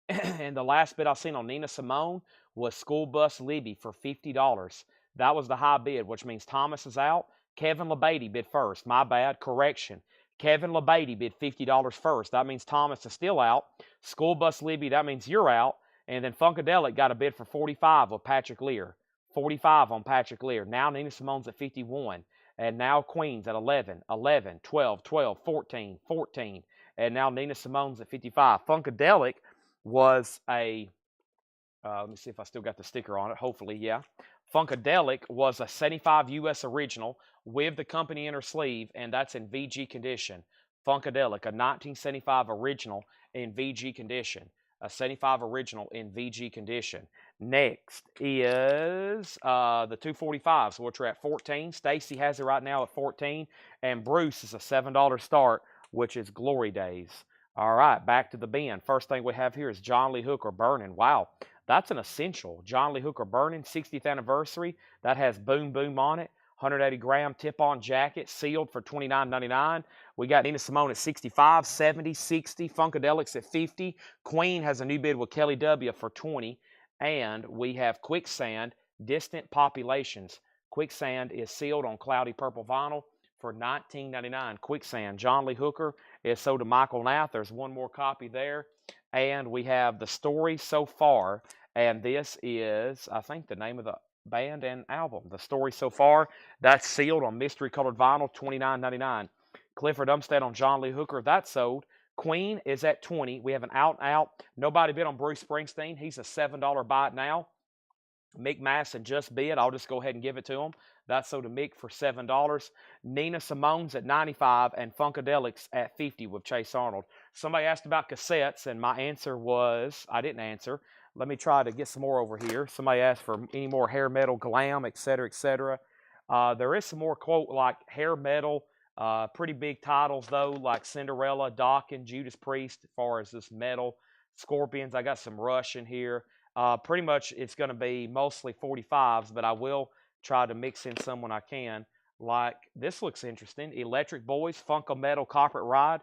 Speaker 1: And the last bid I seen on Nina Simone was School Bus Libby for $50. That was the high bid, which means Thomas is out. Kevin LeBeatty bid first. My bad. Correction. Kevin LeBeatty bid $50 first. That means Thomas is still out. School Bus Libby, that means you're out. And then Funkadelic got a bid for $45 with Patrick Lear. $45 on Patrick Lear. Now Nina Simone's at $51. And now Queen's at 11, 11, 12, 12, 14, 14. And now Nina Simone's at 55. Funkadelic was a, let me see if I still got the sticker on it. Hopefully, yeah. Funkadelic was a 75 U.S. original with the company inner sleeve, and that's in VG condition. Funkadelic, a 1975 original in VG condition. A 75 original in VG condition. Next is the 245s, which are at 14. Stacy has it right now at 14. And Bruce is a $7 start, which is Glory Days. All right, back to the bin. First thing we have here is John Lee Hooker Burning. Wow, that's an essential. John Lee Hooker Burning, 60th anniversary. That has Boom Boom on it. 180-gram tip-on jacket, sealed for $29.99. We got Nina Simone at 65, 70, 60. Funkadelic's at 50. Queen has a new bid with Kelly W. for 20. And we have Quicksand, Distant Populations. Quicksand is sealed on cloudy purple vinyl for $19.99. Quicksand. John Lee Hooker is sold to Michael Nath. There's one more copy there. And we have The Story So Far. And this is, I think, the name of the band and album. The Story So Far. That's sealed on mystery colored vinyl, $29.99. Clifford Umstead on John Lee Hooker. That's sold. Queen is at 20. We have an out and out. Nobody bid on Bruce Springsteen. He's a $7 buy it now. Mick Masson just bid. I'll just go ahead and give it to him. That's sold to Mick for $7. Nina Simone's at 95 and Funkadelic's at 50 with Chase Arnold. Somebody asked about cassettes, and my answer was, I didn't answer. Let me try to get some more over here. Somebody asked for any more hair metal, glam, etc., etc. There is some more, quote, like hair metal, pretty big titles, though, like Cinderella, Dokken, Judas Priest, as far as this metal. Scorpions, I got some Rush in here. Pretty much it's going to be mostly 45s, but I will try to mix in some when I can. Like, this looks interesting. Electric Boys, Funko Metal Carpet Ride.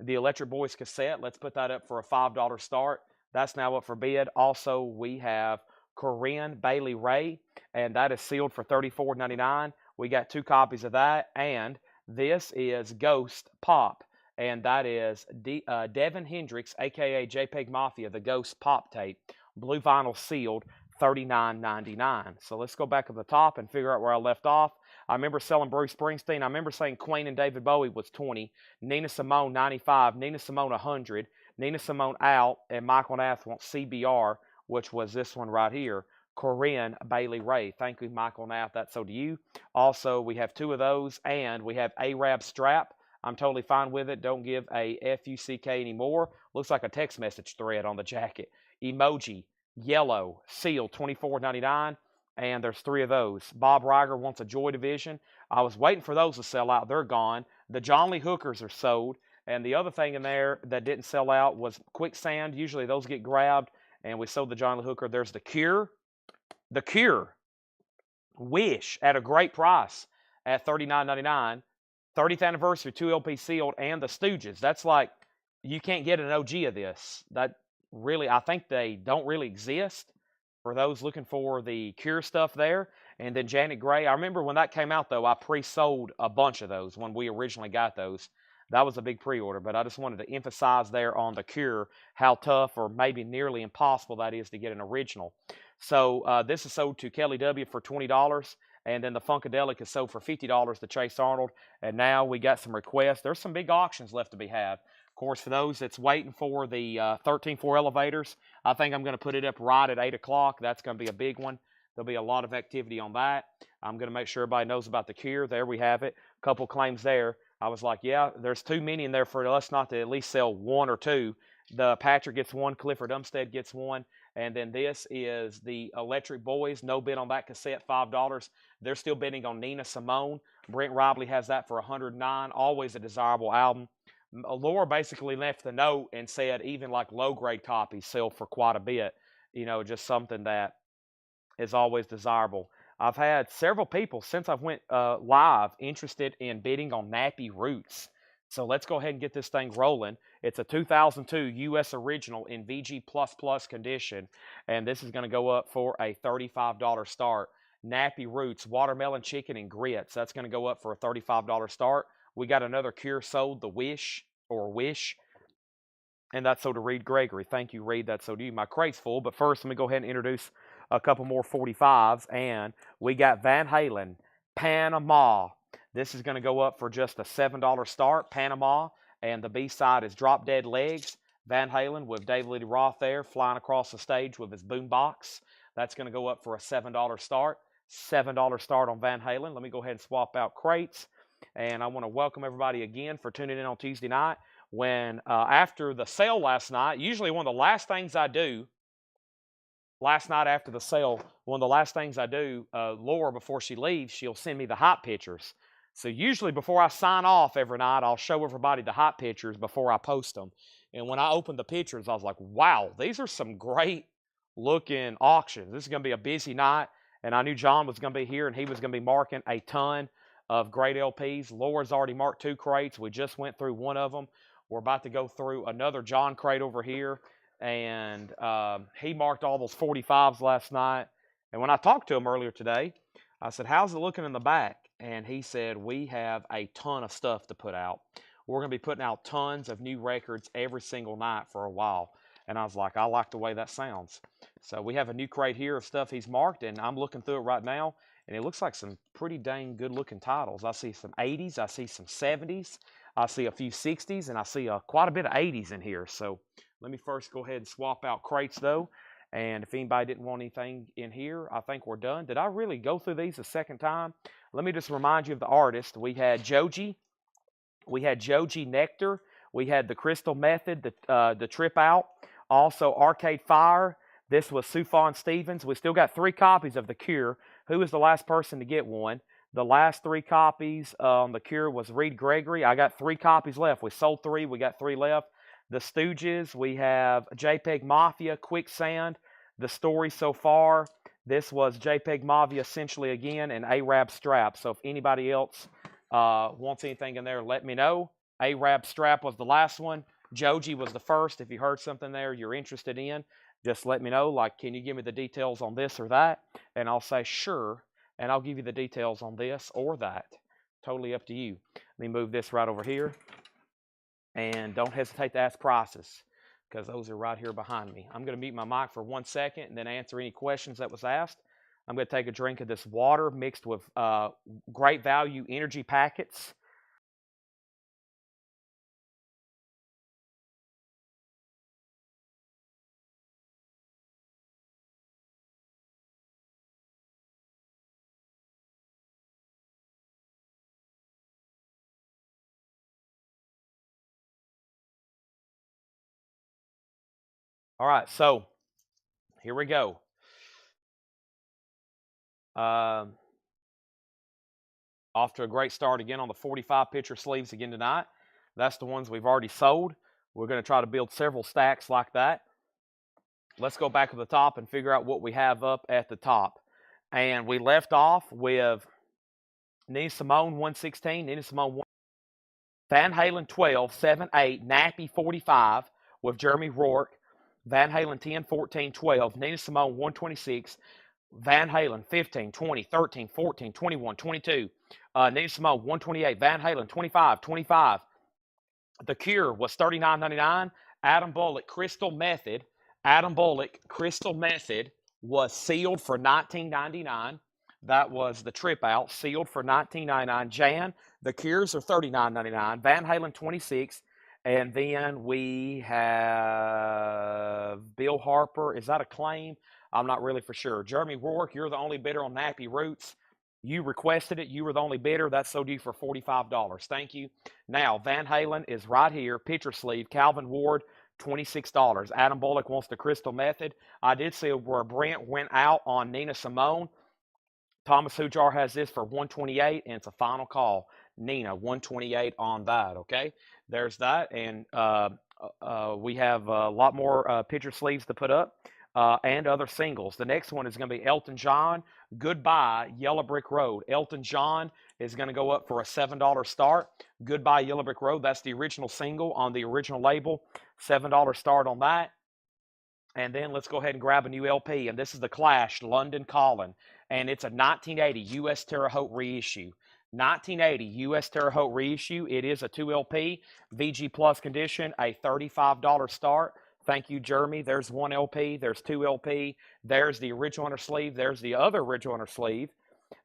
Speaker 1: The Electric Boys cassette, let's put that up for a $5 start. That's now up for bid. Also, we have Corinne Bailey Ray, and that is sealed for $34.99. We got 2 copies of that, and this is Ghost Pop, and that is Devin Hendricks, a.k.a. JPEG Mafia, the Ghost Pop tape. Blue vinyl sealed, $39.99. So let's go back to the top and figure out where I left off. I remember selling Bruce Springsteen. I remember saying Queen and David Bowie was 20. Nina Simone, 95. Nina Simone, 100. Nina Simone out, and Michael Nath wants CBR, which was this one right here. Corinne Bailey Ray. Thank you, Michael Nath. That's so to you. Also, we have 2 of those, and we have Arab Strap. I'm totally fine with it. Don't give a FUCK anymore. Looks like a text message thread on the jacket. Emoji, yellow, sealed, $24.99. And there's 3 of those. Bob Riger wants a Joy Division. I was waiting for those to sell out. They're gone. The John Lee Hookers are sold. And the other thing in there that didn't sell out was Quicksand. Usually those get grabbed. And we sold the John Lee Hooker. There's The Cure. The Cure. Wish at a great price at $39.99. 30th anniversary, 2 LP sealed. And the Stooges. That's like, you can't get an OG of this. That really, I think they don't really exist. For those looking for the Cure stuff there. And then Janet Gray. I remember when that came out, though, I pre-sold a bunch of those when we originally got those. That was a big pre-order, but I just wanted to emphasize there on the Cure how tough or maybe nearly impossible that is to get an original. So this is sold to Kelly W. for $20, and then the Funkadelic is sold for $50 to Chase Arnold. And now we got some requests. There's some big auctions left to be had. Of course, for those that's waiting for the 13.4 elevators, I think I'm going to put it up right at 8 o'clock. That's going to be a big one. There'll be a lot of activity on that. I'm going to make sure everybody knows about the Cure. There we have it. A couple claims there. I was like, yeah, there's too many in there for us not to at least sell one or two. The Patrick gets one, Clifford Umstead gets one, and then this is the Electric Boys. No bid on that cassette, $5. They're still bidding on Nina Simone. Brent Robley has that for $109. Always a desirable album. Laura basically left the note and said even like low grade copies sell for quite a bit. Just something that is always desirable. I've had several people since I've went live interested in bidding on Nappy Roots. So let's go ahead and get this thing rolling. It's a 2002 U.S. original in VG++ condition, and this is going to go up for a $35 start. Nappy Roots, watermelon chicken and grits. That's going to go up for a $35 start. We got another Cure sold, the Wish, and that's so to Reed Gregory. Thank you, Reed. That's so to you. My crate's full, but first let me go ahead and introduce a couple more 45s, and we got Van Halen, Panama. This is going to go up for just a $7 start, Panama, and the B-side is Drop Dead Legs. Van Halen with David Lee Roth there flying across the stage with his boombox. That's going to go up for a $7 start. $7 start on Van Halen. Let me go ahead and swap out crates, and I want to welcome everybody again for tuning in on Tuesday night. When after the sale last night, usually one of the last things I do last night after the sale, one of the last things I do, Laura, before she leaves, she'll send me the hot pictures. So usually before I sign off every night, I'll show everybody the hot pictures before I post them. And when I opened the pictures, I was like, wow, these are some great looking auctions. This is going to be a busy night. And I knew John was going to be here and he was going to be marking a ton of great LPs. Laura's already marked 2 crates. We just went through one of them. We're about to go through another John crate over here. And he marked all those 45s last night. And when I talked to him earlier today, I said, how's it looking in the back? And he said, we have a ton of stuff to put out. We're going to be putting out tons of new records every single night for a while. And I was like, I like the way that sounds. So we have a new crate here of stuff he's marked, and I'm looking through it right now. And it looks like some pretty dang good-looking titles. I see some 80s. I see some 70s. I see a few 60s, and I see quite a bit of 80s in here. So let me first go ahead and swap out crates, though. And if anybody didn't want anything in here, I think we're done. Did I really go through these a second time? Let me just remind you of the artist. We had Joji. We had Joji Nectar. We had the Crystal Method, the Trip Out. Also, Arcade Fire. This was Sufjan Stevens. We still got 3 copies of The Cure. Who was the last person to get one? The last 3 copies on The Cure was Reed Gregory. I got 3 copies left. We sold 3. We got 3 left. The Stooges. We have JPEG Mafia, Quicksand. The Story So Far. This was JPEG Mafia essentially again, and Arab Strap. So if anybody else wants anything in there, let me know. Arab Strap was the last one. Joji was the first. If you heard something there you're interested in, just let me know. Like, can you give me the details on this or that? And I'll say, sure. And I'll give you the details on this or that. Totally up to you. Let me move this right over here. And don't hesitate to ask prices, because those are right here behind me. I'm going to mute my mic for 1 second and then answer any questions that was asked. I'm going to take a drink of this water mixed with great value energy packets. All right, so here we go. Off to a great start again on the 45 picture sleeves again tonight. That's the ones we've already sold. We're going to try to build several stacks like that. Let's go back to the top and figure out what we have up at the top. And we left off with Nina Simone 116, Nina Simone 1, Van Halen 12, 7, 8, Nappy 45 with Jeremy Rourke, Van Halen 10, 14, 12, Nina Simone 126, Van Halen 15, 20, 13, 14, 21, 22, Nina Simone 128, Van Halen 25, 25. The Cure was $39.99. Adam Bullock Crystal Method. Adam Bullock Crystal Method was sealed for $19.99. That was the Trip Out, sealed for $19.99. Jan, the Cures are $39.99. Van Halen 26. And then we have Bill Harper. Is that a claim? I'm not really for sure. Jeremy Rourke, you're the only bidder on Nappy Roots. You requested it. You were the only bidder. That's sold you for $45. Thank you. Now, Van Halen is right here. Picture sleeve. Calvin Ward, $26. Adam Bullock wants the Crystal Method. I did see where Brent went out on Nina Simone. Thomas Hujar has this for $128, and it's a final call. Nina, $128 on that, okay? There's that, and we have a lot more picture sleeves to put up and other singles. The next one is going to be Elton John, Goodbye, Yellow Brick Road. Elton John is going to go up for a $7 start. Goodbye, Yellow Brick Road. That's the original single on the original label. $7 start on that. And then let's go ahead and grab a new LP. And this is The Clash, London Calling. And it's a 1980 U.S. Terre Haute reissue. 1980 U.S. Terre Haute reissue. It is a 2 LP, VG Plus condition, a $35 start. Thank you, Jeremy. There's 1 LP. There's 2 LP. There's the original inner sleeve. There's the other original inner sleeve.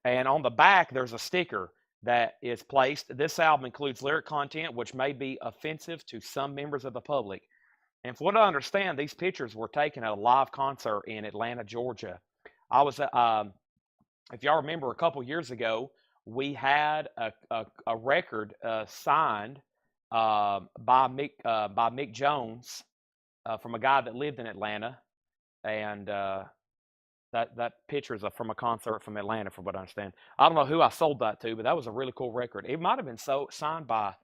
Speaker 1: And on the back, there's a sticker that is placed. This album includes lyric content which may be offensive to some members of the public. And from what I understand, these pictures were taken at a live concert in Atlanta, Georgia. I was, if y'all remember, a couple years ago, we had a record signed by Mick Jones from a guy that lived in Atlanta, and that picture is from a concert from Atlanta, from what I understand. I don't know who I sold that to, but that was a really cool record. It might have been signed by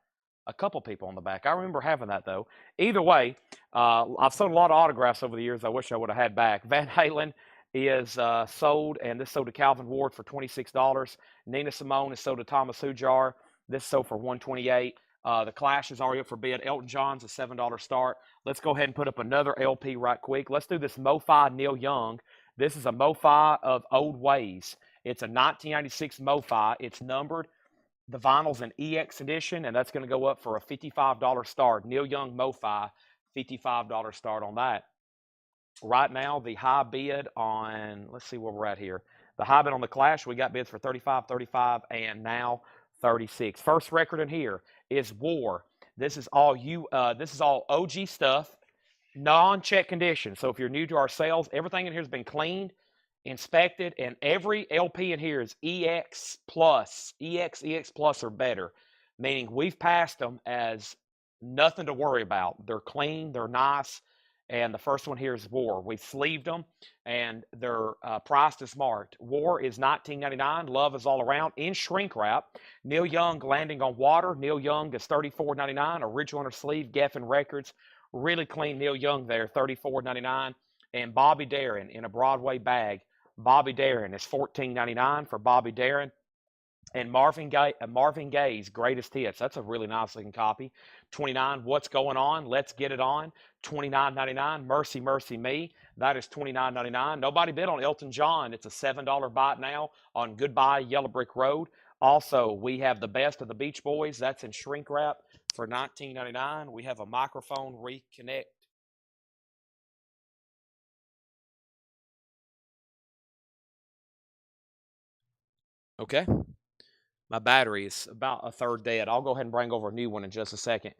Speaker 1: a couple people on the back. I remember having that, though. Either way, I've sold a lot of autographs over the years I wish I would have had back. Van Halen is sold, and this sold to Calvin Ward for $26. Nina Simone is sold to Thomas Hujar. This sold for $128. The Clash is already up for bid. Elton John's a $7 start. Let's go ahead and put up another LP right quick. Let's do this MoFi Neil Young. This is a MoFi of Old Ways. It's a 1996 MoFi. It's numbered. The vinyl's an EX edition, and that's going to go up for a $55 start. Neil Young MoFi, $55 start on that. Right now, the high bid on, let's see where we're at here. The high bid on the Clash, we got bids for $35, $35, and now $36. First record in here is War. This is all OG stuff, non-check condition. So if you're new to our sales, everything in here has been cleaned, inspected, and every LP in here is EX plus, EX plus or better, meaning we've passed them as nothing to worry about. They're clean, they're nice, and the first one here is War. We've sleeved them, and they're priced as marked. War is $19.99. Love is all around in shrink wrap. Neil Young, Landing on Water. Neil Young is $34.99. Original inner sleeve, Geffen Records. Really clean Neil Young there, $34.99. And Bobby Darin in a Broadway bag. Bobby Darin is $14.99 for Bobby Darin. And Marvin Gaye's Greatest Hits. That's a really nice looking copy. $29. What's Going On? Let's Get It On. $29.99. Mercy, Mercy Me. That is $29.99. Nobody bid on Elton John. It's a $7 buy now on Goodbye Yellow Brick Road. Also, we have The Best of the Beach Boys. That's in shrink wrap for $19.99. We have a microphone reconnect. Okay. My battery is about a third dead. I'll go ahead and bring over a new one in just a second.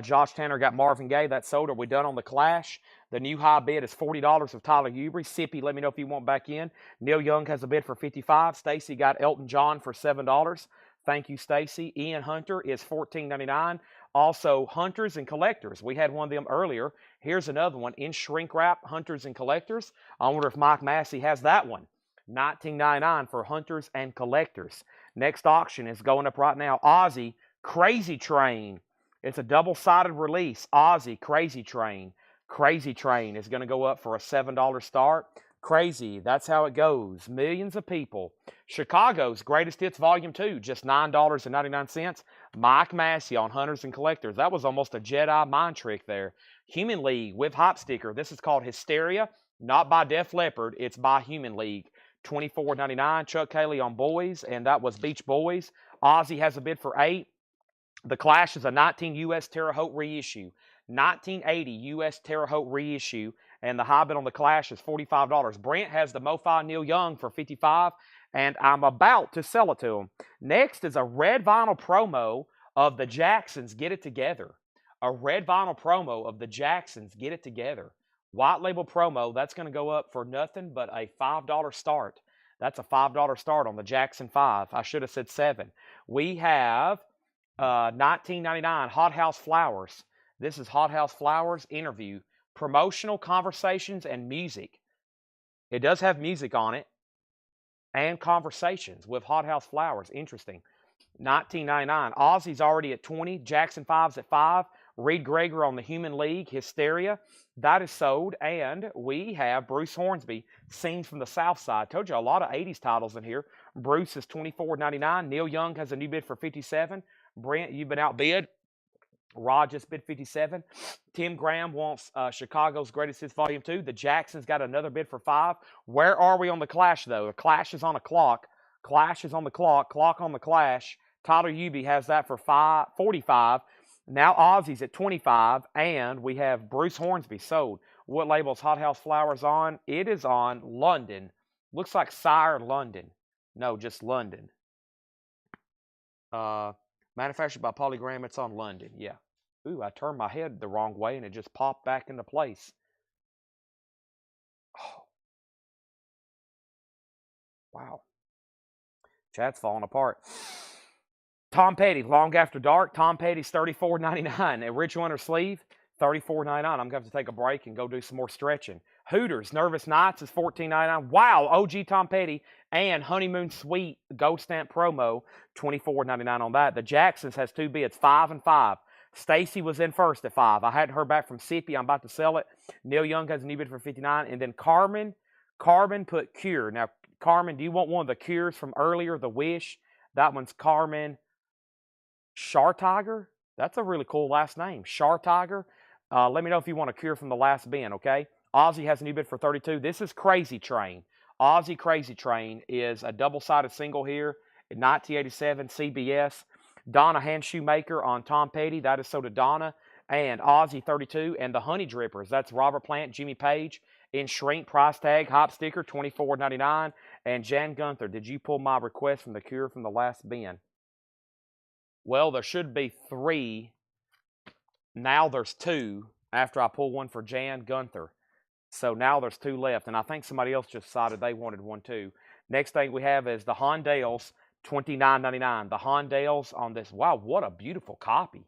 Speaker 1: Josh Tanner got Marvin Gaye. That's sold. Are we done on the Clash? The new high bid is $40 of Tyler Huber. Sippy, let me know if you want back in. Neil Young has a bid for $55. Stacy got Elton John for $7. Thank you, Stacy. Ian Hunter is $14.99. Also, Hunters and Collectors. We had one of them earlier. Here's another one in shrink wrap, Hunters and Collectors. I wonder if Mike Massey has that one. $19.99 for Hunters and Collectors. Next auction is going up right now. Ozzy, Crazy Train. It's a double-sided release. Ozzy, Crazy Train. Crazy Train is going to go up for a $7 start. Crazy, that's how it goes. Millions of people. Chicago's Greatest Hits Volume 2, just $9.99. Mike Massey on Hunters and Collectors. That was almost a Jedi mind trick there. Human League with Hop Sticker. This is called Hysteria, not by Def Leppard. It's by Human League. $24.99. Chuck Haley on Boys, and that was Beach Boys. Ozzy has a bid for $8. The Clash is a 19 U.S. Terre Haute reissue. 1980 U.S. Terre Haute reissue, and the high bid on the Clash is $45. Brent has the MoFi Neil Young for $55, and I'm about to sell it to him. Next is a red vinyl promo of the Jacksons Get It Together. A red vinyl promo of the Jacksons Get It Together. White label promo, that's going to go up for nothing but a $5 start. That's a $5 start on the Jackson 5. I should have said 7. We have 19.99 Hot House Flowers. This is Hot House Flowers interview, promotional conversations and music. It does have music on it and conversations with Hot House Flowers. Interesting. 19.99. Ozzy's already at 20. Jackson 5's at 5. Reed Greger on the Human League, Hysteria. That is sold. And we have Bruce Hornsby, Scenes from the South Side. Told you a lot of 80s titles in here. Bruce is $24.99. Neil Young has a new bid for $57. Brent, you've been outbid. Rod just bid 57. Tim Graham wants Chicago's Greatest Hits Volume 2. The Jacksons got another bid for 5. Where are we on the Clash, though? The Clash is on a clock. Clash is on the clock. Clock on the Clash. Tyler Hubie has that for 45. Now Ozzy's at 25. And we have Bruce Hornsby sold. What label is Hot House Flowers on? It is on London. Looks like Sire London. No, just London. Manufactured by Polygram. It's on London. Yeah. Ooh, I turned my head the wrong way and it just popped back into place. Oh. Wow. Chat's falling apart. Tom Petty, Long After Dark. Tom Petty's $34.99. A Rich Winter Sleeve, $34.99. I'm going to have to take a break and go do some more stretching. Hooters, Nervous Nights is $14.99. Wow, OG Tom Petty and Honeymoon Suite Gold Stamp Promo, $24.99 on that. The Jacksons has 2 bids, 5 and 5. Stacy was in first at 5. I hadn't heard back from Sippy. I'm about to sell it. Neil Young has a new bid for $59. And then Carmen put Cure. Now, Carmen, do you want one of the Cures from earlier, The Wish? That one's Carmen Tiger. That's a really cool last name. Tiger. Let me know if you want a Cure from the last bin, okay? Ozzy has a new bid for 32. This is Crazy Train. Ozzy Crazy Train is a double-sided single here in 1987 CBS. Donna Hand Shoemaker on Tom Petty. That is so to Donna. And Ozzy 32. And the Honey Drippers. That's Robert Plant, Jimmy Page. In shrink, price tag, hop sticker, $24.99. And Jan Gunther, did you pull my request from the Cure from the last bin? Well, there should be 3. Now there's 2 after I pull one for Jan Gunther. So now there's 2 left. And I think somebody else just decided they wanted one too. Next thing we have is the Hondales, $29.99. The Hondales on this. Wow, what a beautiful copy.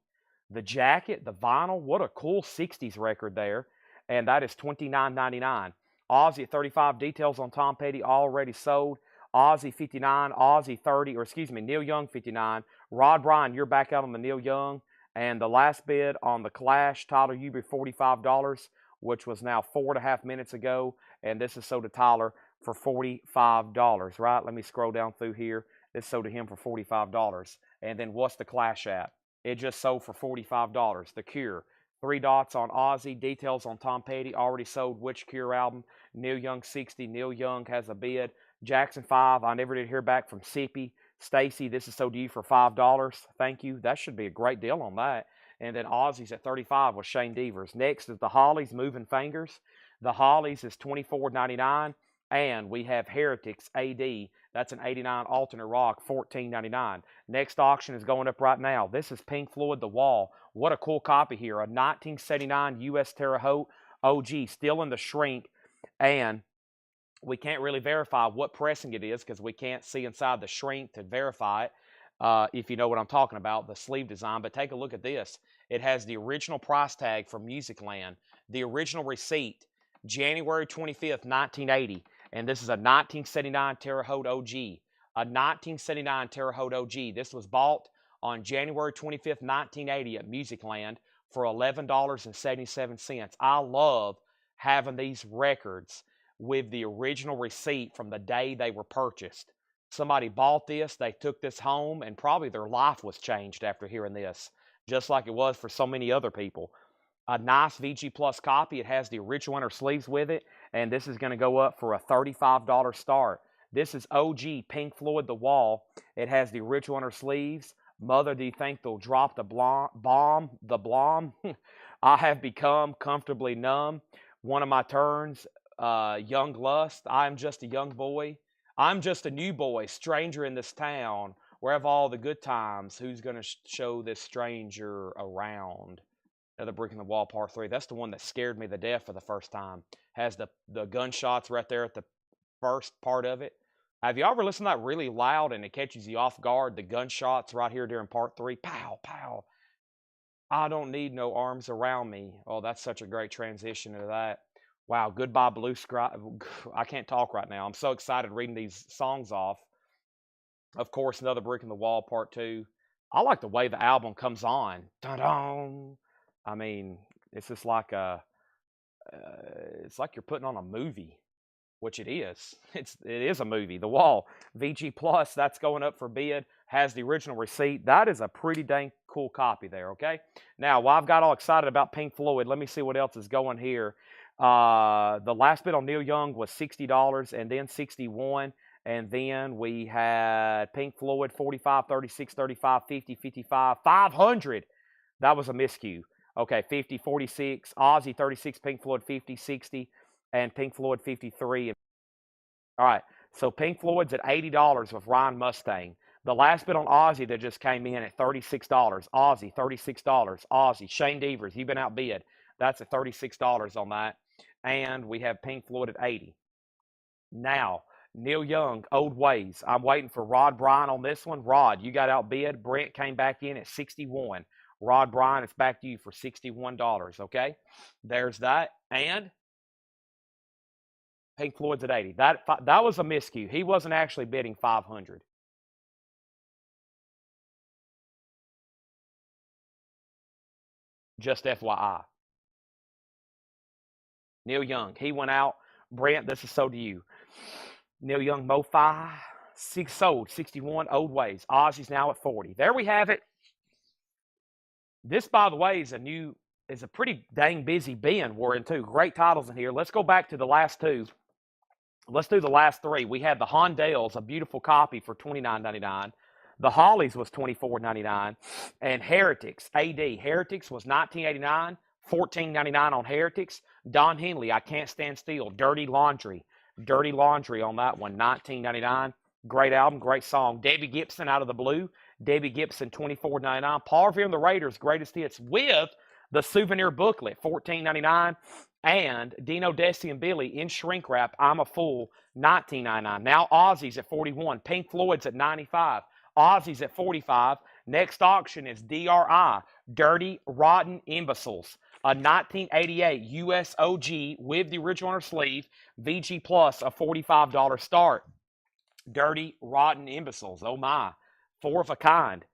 Speaker 1: The jacket, the vinyl, what a cool 60s record there. And that is $29.99. Ozzy at 35. Details on Tom Petty already sold. Ozzy 59. Ozzy 30. Or excuse me, Neil Young 59. Rod Bryan, you're back out on the Neil Young. And the last bid on the Clash, Tyler Hubie, $45, which was now 4.5 minutes ago. And this is sold to Tyler for $45, right? Let me scroll down through here. This sold to him for $45. And then what's the Clash at? It just sold for $45. The Cure. 3 dots on Ozzy. Details on Tom Petty. Already sold. Which Cure album? Neil Young 60. Neil Young has a bid. Jackson 5. I never did hear back from Sippy. Stacy, this is sold to you for $5. Thank you. That should be a great deal on that. And then Ozzy's at 35 with Shane Devers. Next is the Hollies, Moving Fingers. The Hollies is $24.99. And we have Heretics AD. That's an 89 alternate rock, $14.99. Next auction is going up right now. This is Pink Floyd, The Wall. What a cool copy here. A 1979 U.S. Terre Haute OG, still in the shrink. And we can't really verify what pressing it is because we can't see inside the shrink to verify it, if you know what I'm talking about, the sleeve design. But take a look at this. It has the original price tag from Musicland, the original receipt, January 25th, 1980. And this is a 1979 Terre Haute OG. A 1979 Terre Haute OG. This was bought on January 25th, 1980 at Musicland for $11.77. I love having these records with the original receipt from the day they were purchased. Somebody bought this, they took this home, and probably their life was changed after hearing this, just like it was for so many other people. A nice VG Plus copy. It has the original inner sleeves with it, and this is going to go up for a $35 start. This is OG Pink Floyd The Wall. It has the original inner sleeves. Mother, do you think they'll drop the bomb? The blom? I have become comfortably numb. One of my turns, young lust. I am just a young boy. I'm just a new boy, stranger in this town. Where have all the good times? Who's going to show this stranger around? Another Brick in the Wall, Part 3. That's the one that scared me to death for the first time. Has the gunshots right there at the first part of it. Have you ever listened to that really loud and it catches you off guard? The gunshots right here during part 3. Pow, pow. I don't need no arms around me. Oh, that's such a great transition to that. Wow, goodbye blue sky. I can't talk right now. I'm so excited reading these songs off. Of course, another brick in the wall, part 2. I like the way the album comes on. Dun-dun. I mean, it's just like it's like you're putting on a movie, which it is. It is a movie. The Wall, VG Plus, that's going up for bid. Has the original receipt. That is a pretty dang cool copy there. Okay. Now, while I've got all excited about Pink Floyd, let me see what else is going here. The last bid on Neil Young was $60, and then 61. And then we had Pink Floyd 45, 36, 35, 50, 55, 500. That was a miscue. Okay, 50, 46, Ozzy 36, Pink Floyd 50, 60, and Pink Floyd 53. All right, so Pink Floyd's at $80 with Ryan Mustang. The last bid on Ozzy that just came in at $36. Ozzy, $36. Ozzy, Shane Devers, you've been outbid. That's at $36 on that. And we have Pink Floyd at 80. Now, Neil Young, Old Ways. I'm waiting for Rod Bryan on this one. Rod, you got outbid. Brent came back in at 61. Rod Bryan, it's back to you for $61. Okay, there's that. And Pink Floyd's at 80. That was a miscue. He wasn't actually bidding 500. Just FYI. Neil Young, he went out. Brent, this is so to you. Neil Young, Mo-Fi, sold 61. Old Ways. Ozzy's now at 40. There we have it. This, by the way, is a pretty dang busy bin we're in too. Great titles in here. Let's go back to the last two. Let's do the last three. We had the Hondales, a beautiful copy for $29.99. The Hollies was $24.99. And Heretics, AD. Heretics was $19.89. $14.99 on Heretics. Don Henley, I Can't Stand Still. Dirty Laundry. Dirty Laundry on that one, $19.99. Great album, great song. Debbie Gibson, Out of the Blue. Debbie Gibson, $24.99. Paul Revere and the Raiders, Greatest Hits with the souvenir booklet, $14.99. And Dino, Desi, and Billy in shrink wrap, I'm a Fool, $19.99. Now Ozzy's at 41. Pink Floyd's at 95. Ozzy's at 45. Next auction is DRI, Dirty Rotten Imbeciles. A 1988 US OG with the original on her sleeve. VG Plus, a $45 start. Dirty Rotten Imbeciles. Oh my. Four of a kind.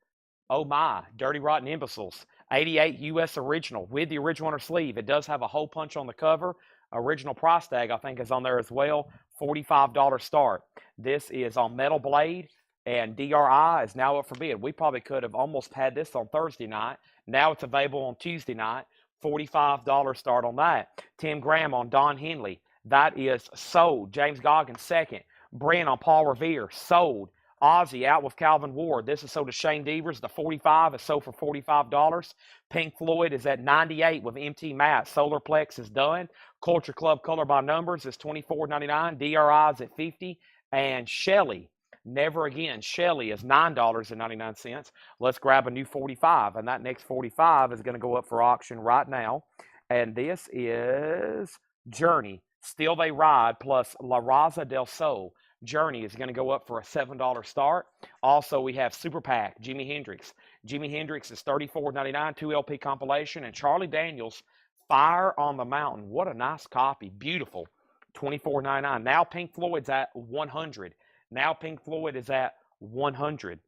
Speaker 1: Oh my. Dirty Rotten Imbeciles. 88 US original with the original on her sleeve. It does have a hole punch on the cover. Original price tag, I think, is on there as well. $45 start. This is on Metal Blade, and DRI is now up for bid. We probably could have almost had this on Thursday night. Now it's available on Tuesday night. $45 start on that. Tim Graham on Don Henley. That is sold. James Goggins second. Brent on Paul Revere. Sold. Ozzy out with Calvin Ward. This is sold to Shane Devers. The 45 is sold for $45. Pink Floyd is at 98 with MT Matt. Solarplex is done. Culture Club Color by Numbers is $24.99. DRI is at 50. And Shelley, Never Again. Shelley is $9.99. Let's grab a new 45. And that next 45 is going to go up for auction right now. And this is Journey. Still They Ride plus La Raza del Sol. Journey is going to go up for a $7 start. Also, we have Super Pack, Jimi Hendrix. Jimi Hendrix is $34.99, 2 LP compilation. And Charlie Daniels, Fire on the Mountain. What a nice copy. Beautiful. $24.99. Now Pink Floyd's at 100. Now Pink Floyd is at 100.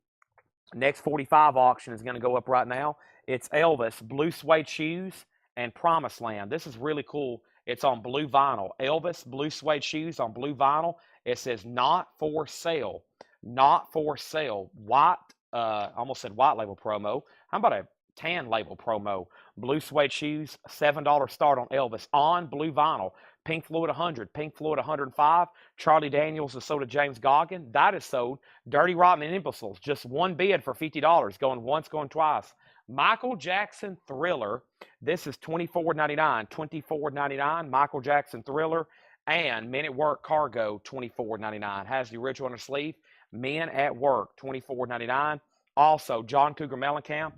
Speaker 1: Next 45 auction is going to go up right now. It's Elvis, Blue Suede Shoes, and Promised Land. This is really cool. It's on blue vinyl. Elvis, Blue Suede Shoes on blue vinyl. It says not for sale. Not for sale. White, I almost said white label promo. How about a tan label promo? Blue Suede Shoes, $7 start on Elvis on blue vinyl. Pink Floyd 100, Pink Floyd 105. Charlie Daniels is sold to James Goggin. That is sold. Dirty Rotten and Imbeciles, just one bid for $50. Going once, going twice. Michael Jackson Thriller. This is $24.99. $24.99. Michael Jackson Thriller. And Men at Work Cargo, $24.99. Has the original on the sleeve. Men at Work, $24.99. Also, John Cougar Mellencamp.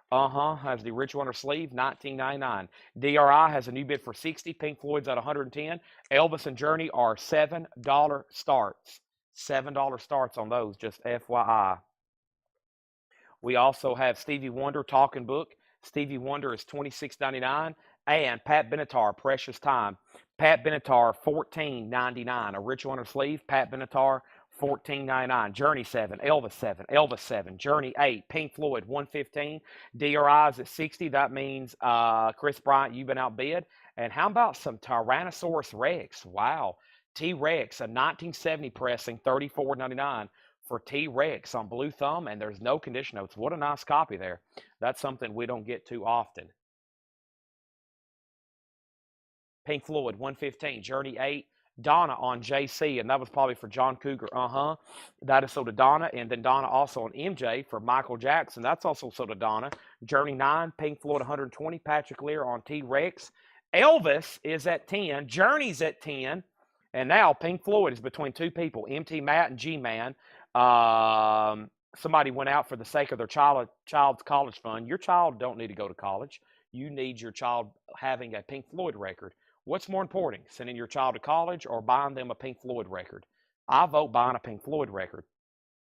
Speaker 1: Has the original on her sleeve, $19.99. DRI has a new bid for $60. Pink Floyd's at $110. Elvis and Journey are $7 starts. $7 starts on those, just FYI. We also have Stevie Wonder Talking Book. Stevie Wonder is $26.99. And Pat Benatar, Precious Time. Pat Benatar, $14.99. Original inner sleeve, Pat Benatar, $14.99. Journey 7, Elvis 7, Elvis 7. Journey 8, Pink Floyd, $115. DRI's at $60. That means Chris Bryant, you've been outbid. And how about some Tyrannosaurus Rex? Wow. T-Rex, a 1970 pressing, $34.99 for T-Rex on Blue Thumb, and there's no condition notes. What a nice copy there. That's something we don't get too often. Pink Floyd, 115. Journey 8. Donna on JC, and that was probably for John Cougar. That is sold to Donna, and then Donna also on MJ for Michael Jackson. That's also sold to Donna. Journey 9. Pink Floyd, 120. Patrick Lear on T-Rex. Elvis is at 10. Journey's at 10. And now Pink Floyd is between two people, MT Matt and G-Man. Somebody went out for the sake of their child's college fund. Your child don't need to go to college. You need your child having a Pink Floyd record. What's more important, sending your child to college or buying them a Pink Floyd record? I vote buying a Pink Floyd record.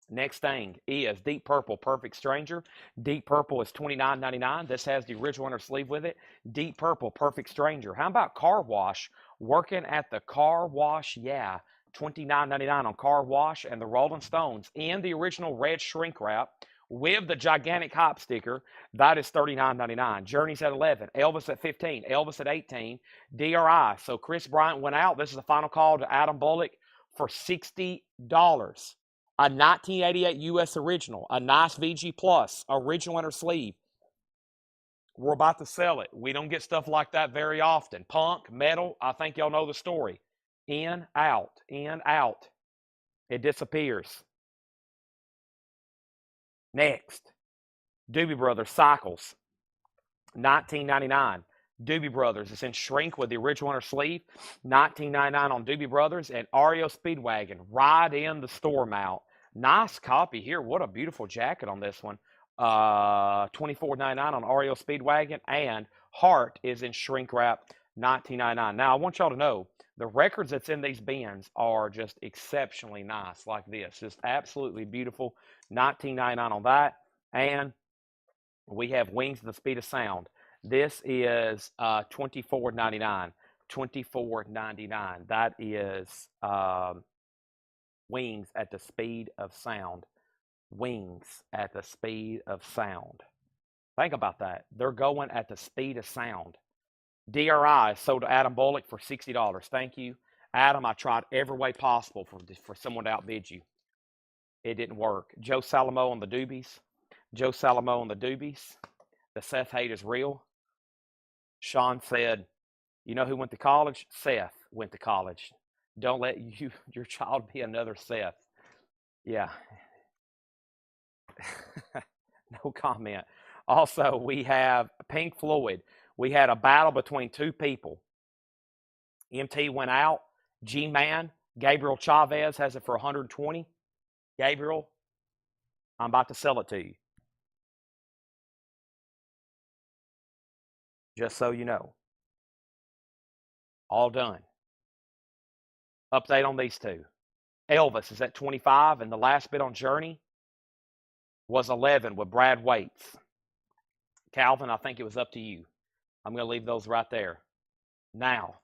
Speaker 1: Next thing is Deep Purple, Perfect Stranger. Deep Purple is $29.99. This has the original inner sleeve with it. Deep Purple, Perfect Stranger. How about Car Wash? Working at the Car Wash, yeah. $29.99 on Car Wash, and the Rolling Stones in the original red shrink wrap with the gigantic hop sticker. That is $39.99. Journey's at 11. Elvis at 15. Elvis at 18. DRI. So Chris Bryant went out. This is the final call to Adam Bullock for $60. A 1988 U.S. original. A nice VG Plus. Original inner sleeve. We're about to sell it. We don't get stuff like that very often. Punk, metal, I think y'all know the story. In, out. It disappears. Next, Doobie Brothers Cycles, $19.99. Doobie Brothers is in shrink with the original inner sleeve, $19.99 on Doobie Brothers. And REO Speedwagon, Ride in the Storm Out. Nice copy here. What a beautiful jacket on this one. $24.99 on REO Speedwagon. And Heart is in shrink wrap, $19.99. Now, I want y'all to know, the records that's in these bins are just exceptionally nice, like this. Just absolutely beautiful. $19.99 on that. And we have Wings of the Speed of Sound. This is $24.99. $24.99. That is Wings at the Speed of Sound. Wings at the Speed of Sound. Think about that. They're going at the speed of sound. DRI is sold to Adam Bullock for $60. Thank you, Adam. I tried every way possible for someone to outbid you. It didn't work. Joe Salamo on the Doobies. Joe Salamo on the Doobies. The Seth hate is real. Sean said, you know who went to college? Seth went to college. Don't let your child be another Seth. Yeah. No comment. Also, we have Pink Floyd. We had a battle between two people. MT went out. G-Man, Gabriel Chavez has it for $120. Gabriel, I'm about to sell it to you. Just so you know. All done. Update on these two. Elvis is at 25, and the last bid on Journey was 11 with Brad Waits. Calvin, I think it was up to you. I'm going to leave those right there. Now,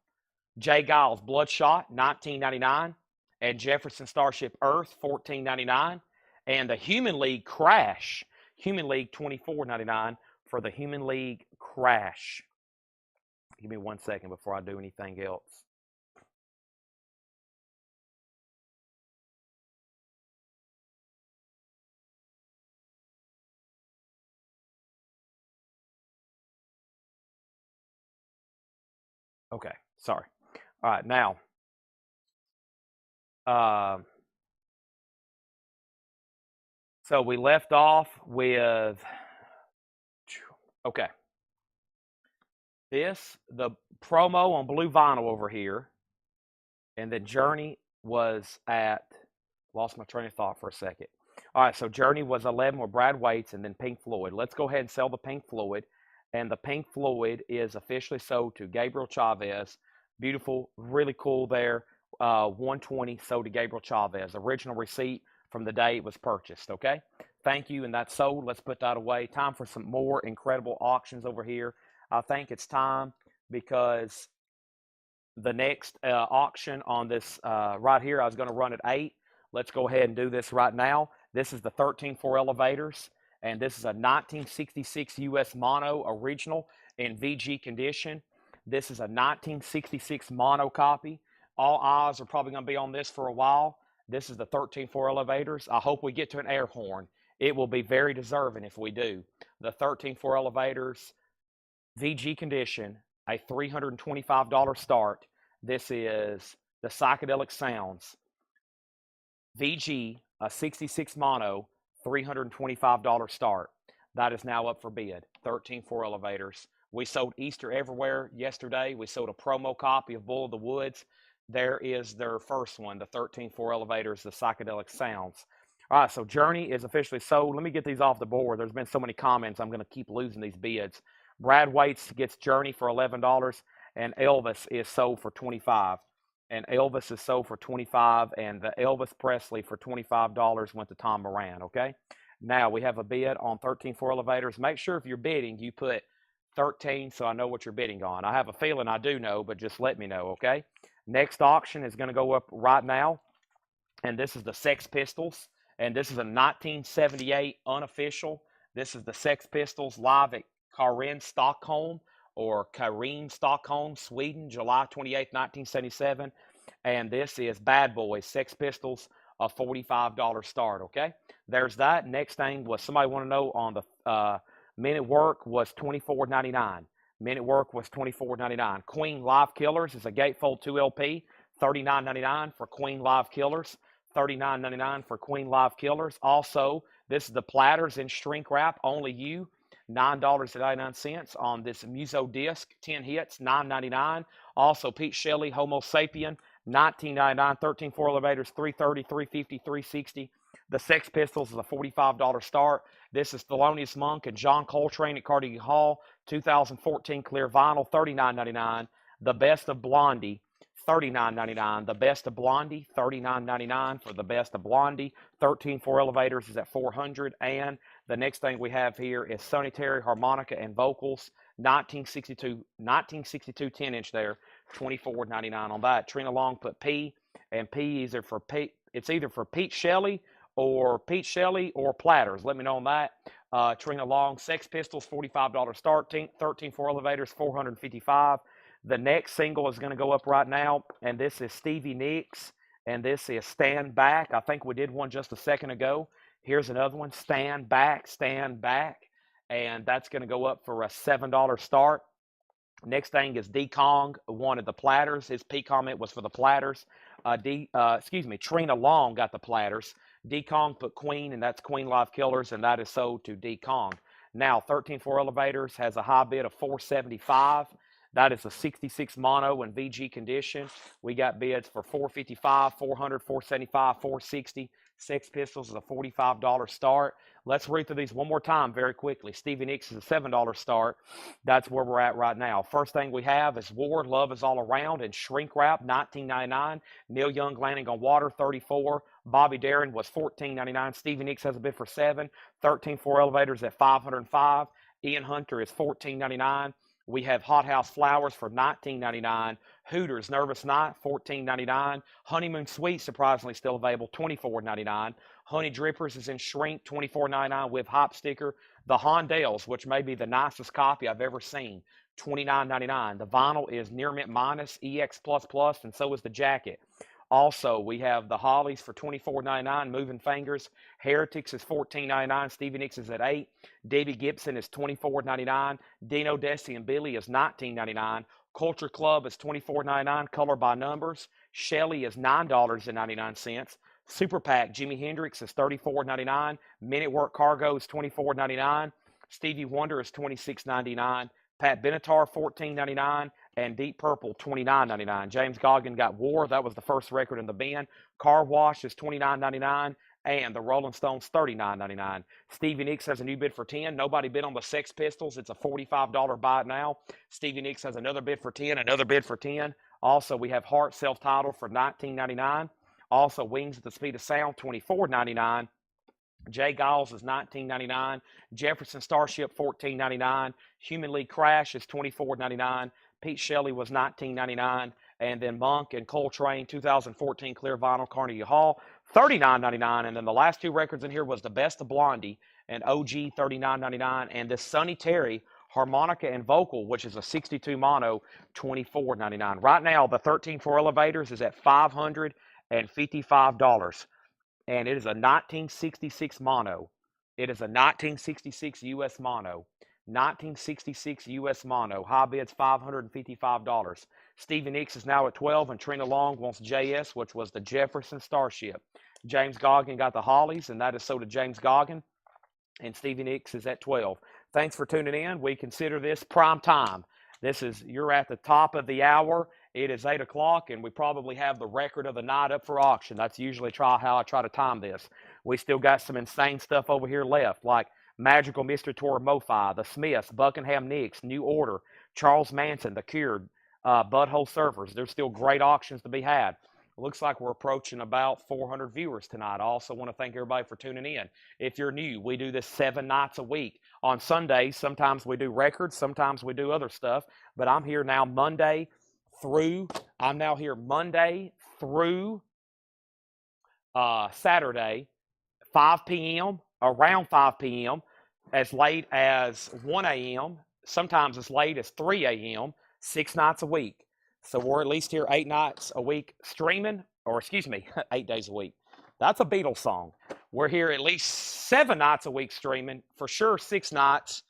Speaker 1: Jay Giles, Bloodshot, $19.99. And Jefferson Starship Earth, $14.99. And the Human League Crash, Human League, $24.99 for the Human League Crash. Give me 1 second before I do anything else. Okay, sorry. All right, now, so we left off with, okay, the promo on blue vinyl over here, and then Journey was at, lost my train of thought for a second. All right, so Journey was 11 with Brad Waits, and then Pink Floyd. Let's go ahead and sell the Pink Floyd. And the Pink Floyd is officially sold to Gabriel Chavez. Beautiful, really cool there. 120 sold to Gabriel Chavez. Original receipt from the day it was purchased. Okay. Thank you, and that's sold. Let's put that away. Time for some more incredible auctions over here. I think it's time because the next auction on this right here, I was going to run at 8. Let's go ahead and do this right now. This is the 13.4 elevators, and this is a 1966 US mono original in VG condition. This is a 1966 mono copy. All eyes are probably going to be on this for a while. This is the 13.4 elevators. I hope we get to an air horn. It will be very deserving if we do. The 13.4 elevators, VG condition, a $325 start. This is the Psychedelic Sounds. VG, a 66 mono, $325 start. That is now up for bid. 13.4 elevators. We sold Easter Everywhere yesterday. We sold a promo copy of Bull of the Woods. There is their first one, the 13.4 elevators, the Psychedelic Sounds. All right, so Journey is officially sold. Let me get these off the board. There's been so many comments, I'm going to keep losing these bids. Brad Waits gets Journey for $11, and Elvis is sold for $25. And Elvis is sold for $25, and the Elvis Presley for $25 went to Tom Moran, okay? Now, we have a bid on 13.4 elevators. Make sure if you're bidding, you put 13 so I know what you're bidding on. I have a feeling I do know, but just let me know, okay? Next auction is going to go up right now, and this is the Sex Pistols, and this is a 1978 unofficial. This is the Sex Pistols live at Karin, Stockholm, or Karin, Stockholm, Sweden, July 28, 1977. And this is Bad Boys, Sex Pistols, a $45 start, okay? There's that. Next thing was somebody want to know on the minute work was $24.99. Minute work was $24.99. Queen Live Killers is a gatefold 2 LP, $39.99 for Queen Live Killers. $39.99 for Queen Live Killers. Also, this is the platters in shrink wrap, only you, $9.99 on this Muso disc, 10 hits, $9.99. Also, Pete Shelley, Homo Sapien, $19.99, 13.4 elevators, $330, $350, $360. The Sex Pistols is a $45 start. This is Thelonious Monk and John Coltrane at Carnegie Hall, 2014 clear vinyl, $39.99. The Best of Blondie, $39.99. The Best of Blondie, $39.99 for the Best of Blondie. 13.4 elevators is at $400. And the next thing we have here is Sonny Terry harmonica and vocals, 1962 10-inch there, $24.99 on that. Trina Long put P, and P is either for Pete. It's either for Pete Shelley or platters. Let me know on that. Trina Long, Sex Pistols, $45 start. 13.4 elevators, $455. The next single is going to go up right now, and this is Stevie Nicks, and this is Stand Back. I think we did one just a second ago. Here's another one, Stand Back, and that's going to go up for a $7 start. Next thing is D. Kong wanted the platters. His P comment was for the platters. Trina Long got the platters. D. Kong put Queen, and that's Queen Live Killers, and that is sold to D. Kong. Now, 13.4 elevators has a high bid of $475. That is a 66 mono in VG condition. We got bids for $455, $400, $475, $460. Sex Pistols is a $45 start. Let's read through these one more time very quickly. Stevie Nicks is a $7 start. That's where we're at right now. First thing we have is War, Love is All Around in shrink wrap, $19.99. Neil Young, Landing on Water, $34. Bobby Darin was $14.99. Stevie Nicks has a bid for $7. 13.4 elevators at $505. Ian Hunter is $14.99. We have Hot House Flowers for $19.99. Hooters Nervous Night, $14.99. Honeymoon Suite, surprisingly still available, $24.99. Honey Drippers is in shrink, $24.99 with hop sticker. The Hondales, which may be the nicest copy I've ever seen, $29.99. The vinyl is Near Mint Minus, EX++, and so is the jacket. Also, we have the Hollies for $24.99, Moving Fingers. Heretics is $14.99. Stevie Nicks is at $8. Debbie Gibson is $24.99. Dino, Desi, and Billy is $19.99. Culture Club is $24.99, Color by Numbers. Shelley is $9.99. Super Pack, Jimi Hendrix is $34.99. Minute Work Cargo is $24.99. Stevie Wonder is $26.99. Pat Benatar, $14.99. And Deep Purple, $29.99. James Goggin got War. That was the first record in the bin. Car Wash is $29.99. And the Rolling Stones, $39.99. Stevie Nicks has a new bid for $10. Nobody bid on the Sex Pistols. It's a $45 buy it now. Stevie Nicks has another bid for $10, another bid for $10 Also, we have Heart self-titled for $19.99. Also, Wings at the Speed of Sound, $24.99. Jay Giles is $19.99. Jefferson Starship, $14.99. Human League Crash is $24.99. Pete Shelley was $19.99. And then Monk and Coltrane 2014 Clear Vinyl Carnegie Hall, $39.99. And then the last two records in here was The Best of Blondie and OG, $39.99. And this Sonny Terry harmonica and vocal, which is a 62 mono, $24.99. Right now, the 13-4 Elevators is at $555. And it is a 1966 mono. It is a 1966 US mono. 1966 US mono. High bid's $555. Stevie Nicks is now at 12, and Trina Long wants JS, which was the Jefferson Starship. James Goggin got the Hollies, and that is so did James Goggin. And Stevie Nicks is at 12. Thanks for tuning in. We consider this prime time. You're at the top of the hour. It is 8 o'clock, and we probably have the record of the night up for auction. That's usually how I try to time this. We still got some insane stuff over here left, like Magical Mr. Tour MoFi, The Smiths, Buckingham Nicks, New Order, Charles Manson, The Cured, Butthole Surfers. There's still great auctions to be had. It looks like we're approaching about 400 viewers tonight. I also want to thank everybody for tuning in. If you're new, we do this 7 nights a week. On Sundays, sometimes we do records, sometimes we do other stuff, but I'm here now Monday through Saturday, 5 p.m., around 5 p.m., as late as 1 a.m., sometimes as late as 3 a.m., 6 nights a week. So we're at least here 8 nights a week streaming, 8 days a week. That's a Beatles song. We're here at least 7 nights a week streaming, for sure 6 nights,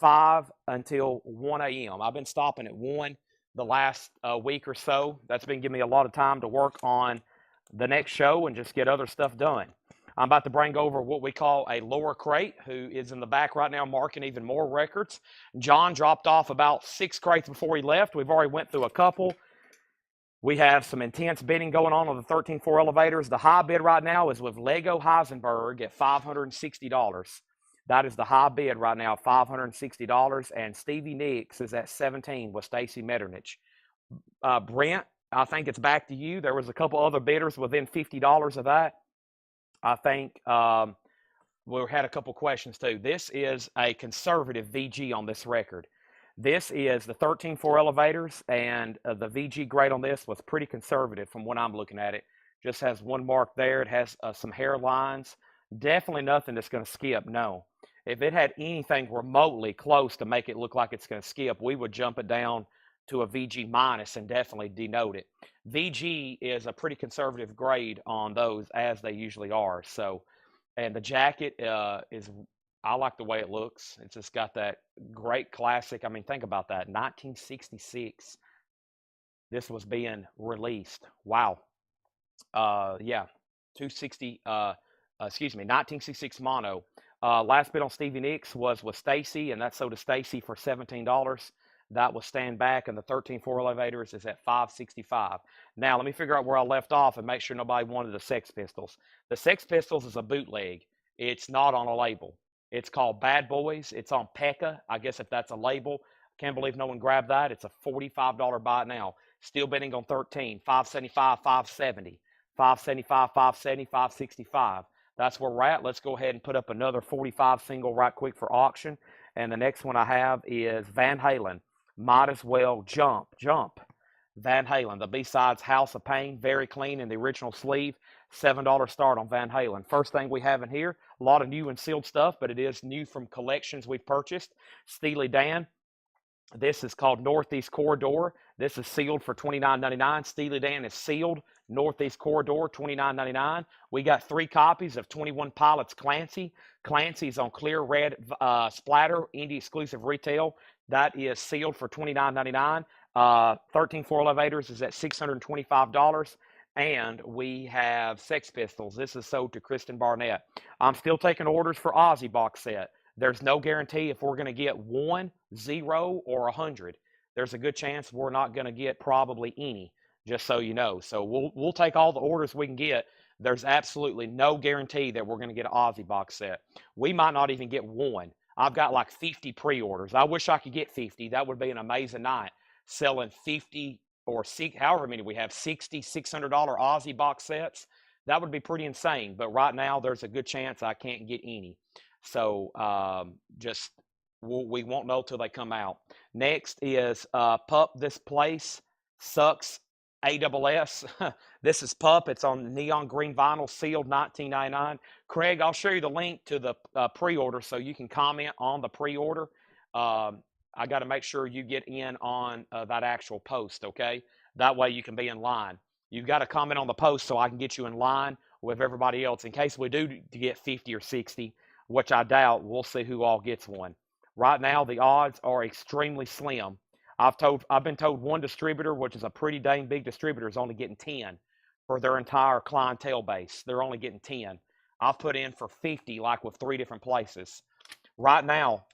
Speaker 1: 5 until 1 a.m. I've been stopping at 1 the last week or so. That's been giving me a lot of time to work on the next show and just get other stuff done. I'm about to bring over what we call a lower crate, who is in the back right now marking even more records. John dropped off about 6 crates before he left. We've already went through a couple. We have some intense bidding going on the 13-4 Elevators. The high bid right now is with Lego Heisenberg at $560. That is the high bid right now, $560. And Stevie Nicks is at 17 with Stacy Metternich. Brent, I think it's back to you. There was a couple other bidders within $50 of that. I think we had a couple questions too. This is a conservative VG on this record. This is the 13-4 Elevators, and the VG grade on this was pretty conservative from when I'm looking at it. Just has one mark there. It has some hairlines. Definitely nothing that's going to skip, no. If it had anything remotely close to make it look like it's going to skip, we would jump it down to a VG minus and definitely denote it. VG is a pretty conservative grade on those, as they usually are. So, and the jacket I like the way it looks. It's just got that great classic. I mean, think about that. 1966. This was being released. Wow. 1966 mono. Last bid on Stevie Nicks was with Stacy, and that's sold to Stacy for $17. That will stand back, and the 13-4 Elevators is at $565. Now, let me figure out where I left off and make sure nobody wanted the Sex Pistols. The Sex Pistols is a bootleg. It's not on a label. It's called Bad Boys. It's on Pekka, I guess, if that's a label. Can't believe no one grabbed that. It's a $45 buy it now. Still bidding on 13, $575, $570, $575, $570, $565. That's where we're at. Let's go ahead and put up another 45 single right quick for auction. And the next one I have is Van Halen. Might as well jump. Van Halen. The B-side's House of Pain. Very clean in the original sleeve. $7 start on Van Halen. First thing we have in here, a lot of new and sealed stuff, but it is new from collections we've purchased. Steely Dan. This is called Northeast Corridor. This is sealed for $29.99. Steely Dan is sealed. Northeast Corridor, $29.99. We got 3 copies of 21 Pilots Clancy. Clancy's on clear red splatter, indie exclusive retail. That is sealed for $29.99. 13-4 Elevators is at $625. And we have Sex Pistols. This is sold to Kristen Barnett. I'm still taking orders for Ozzy box set. There's no guarantee if we're going to get 1, 0, or 100. There's a good chance we're not going to get probably any, just so you know. So we'll take all the orders we can get. There's absolutely no guarantee that we're going to get an Ozzy box set. We might not even get 1. I've got like 50 pre-orders. I wish I could get 50. That would be an amazing night, selling 50 or however many we have, $600 Aussie box sets. That would be pretty insane. But right now, there's a good chance I can't get any. So we won't know till they come out. Next is Pup This Place Sucks ASS. This is Pup. It's on neon green vinyl, sealed, $19.99. Craig, I'll show you the link to the pre-order so you can comment on the pre-order. I got to make sure you get in on that actual post, okay? That way you can be in line. You've got to comment on the post so I can get you in line with everybody else in case we do get 50 or 60, which I doubt. We'll see who all gets one. Right now, the odds are extremely slim. I've been told one distributor, which is a pretty dang big distributor, is only getting 10 for their entire clientele base. They're only getting 10. I've put in for 50, like with 3 different places. Right now,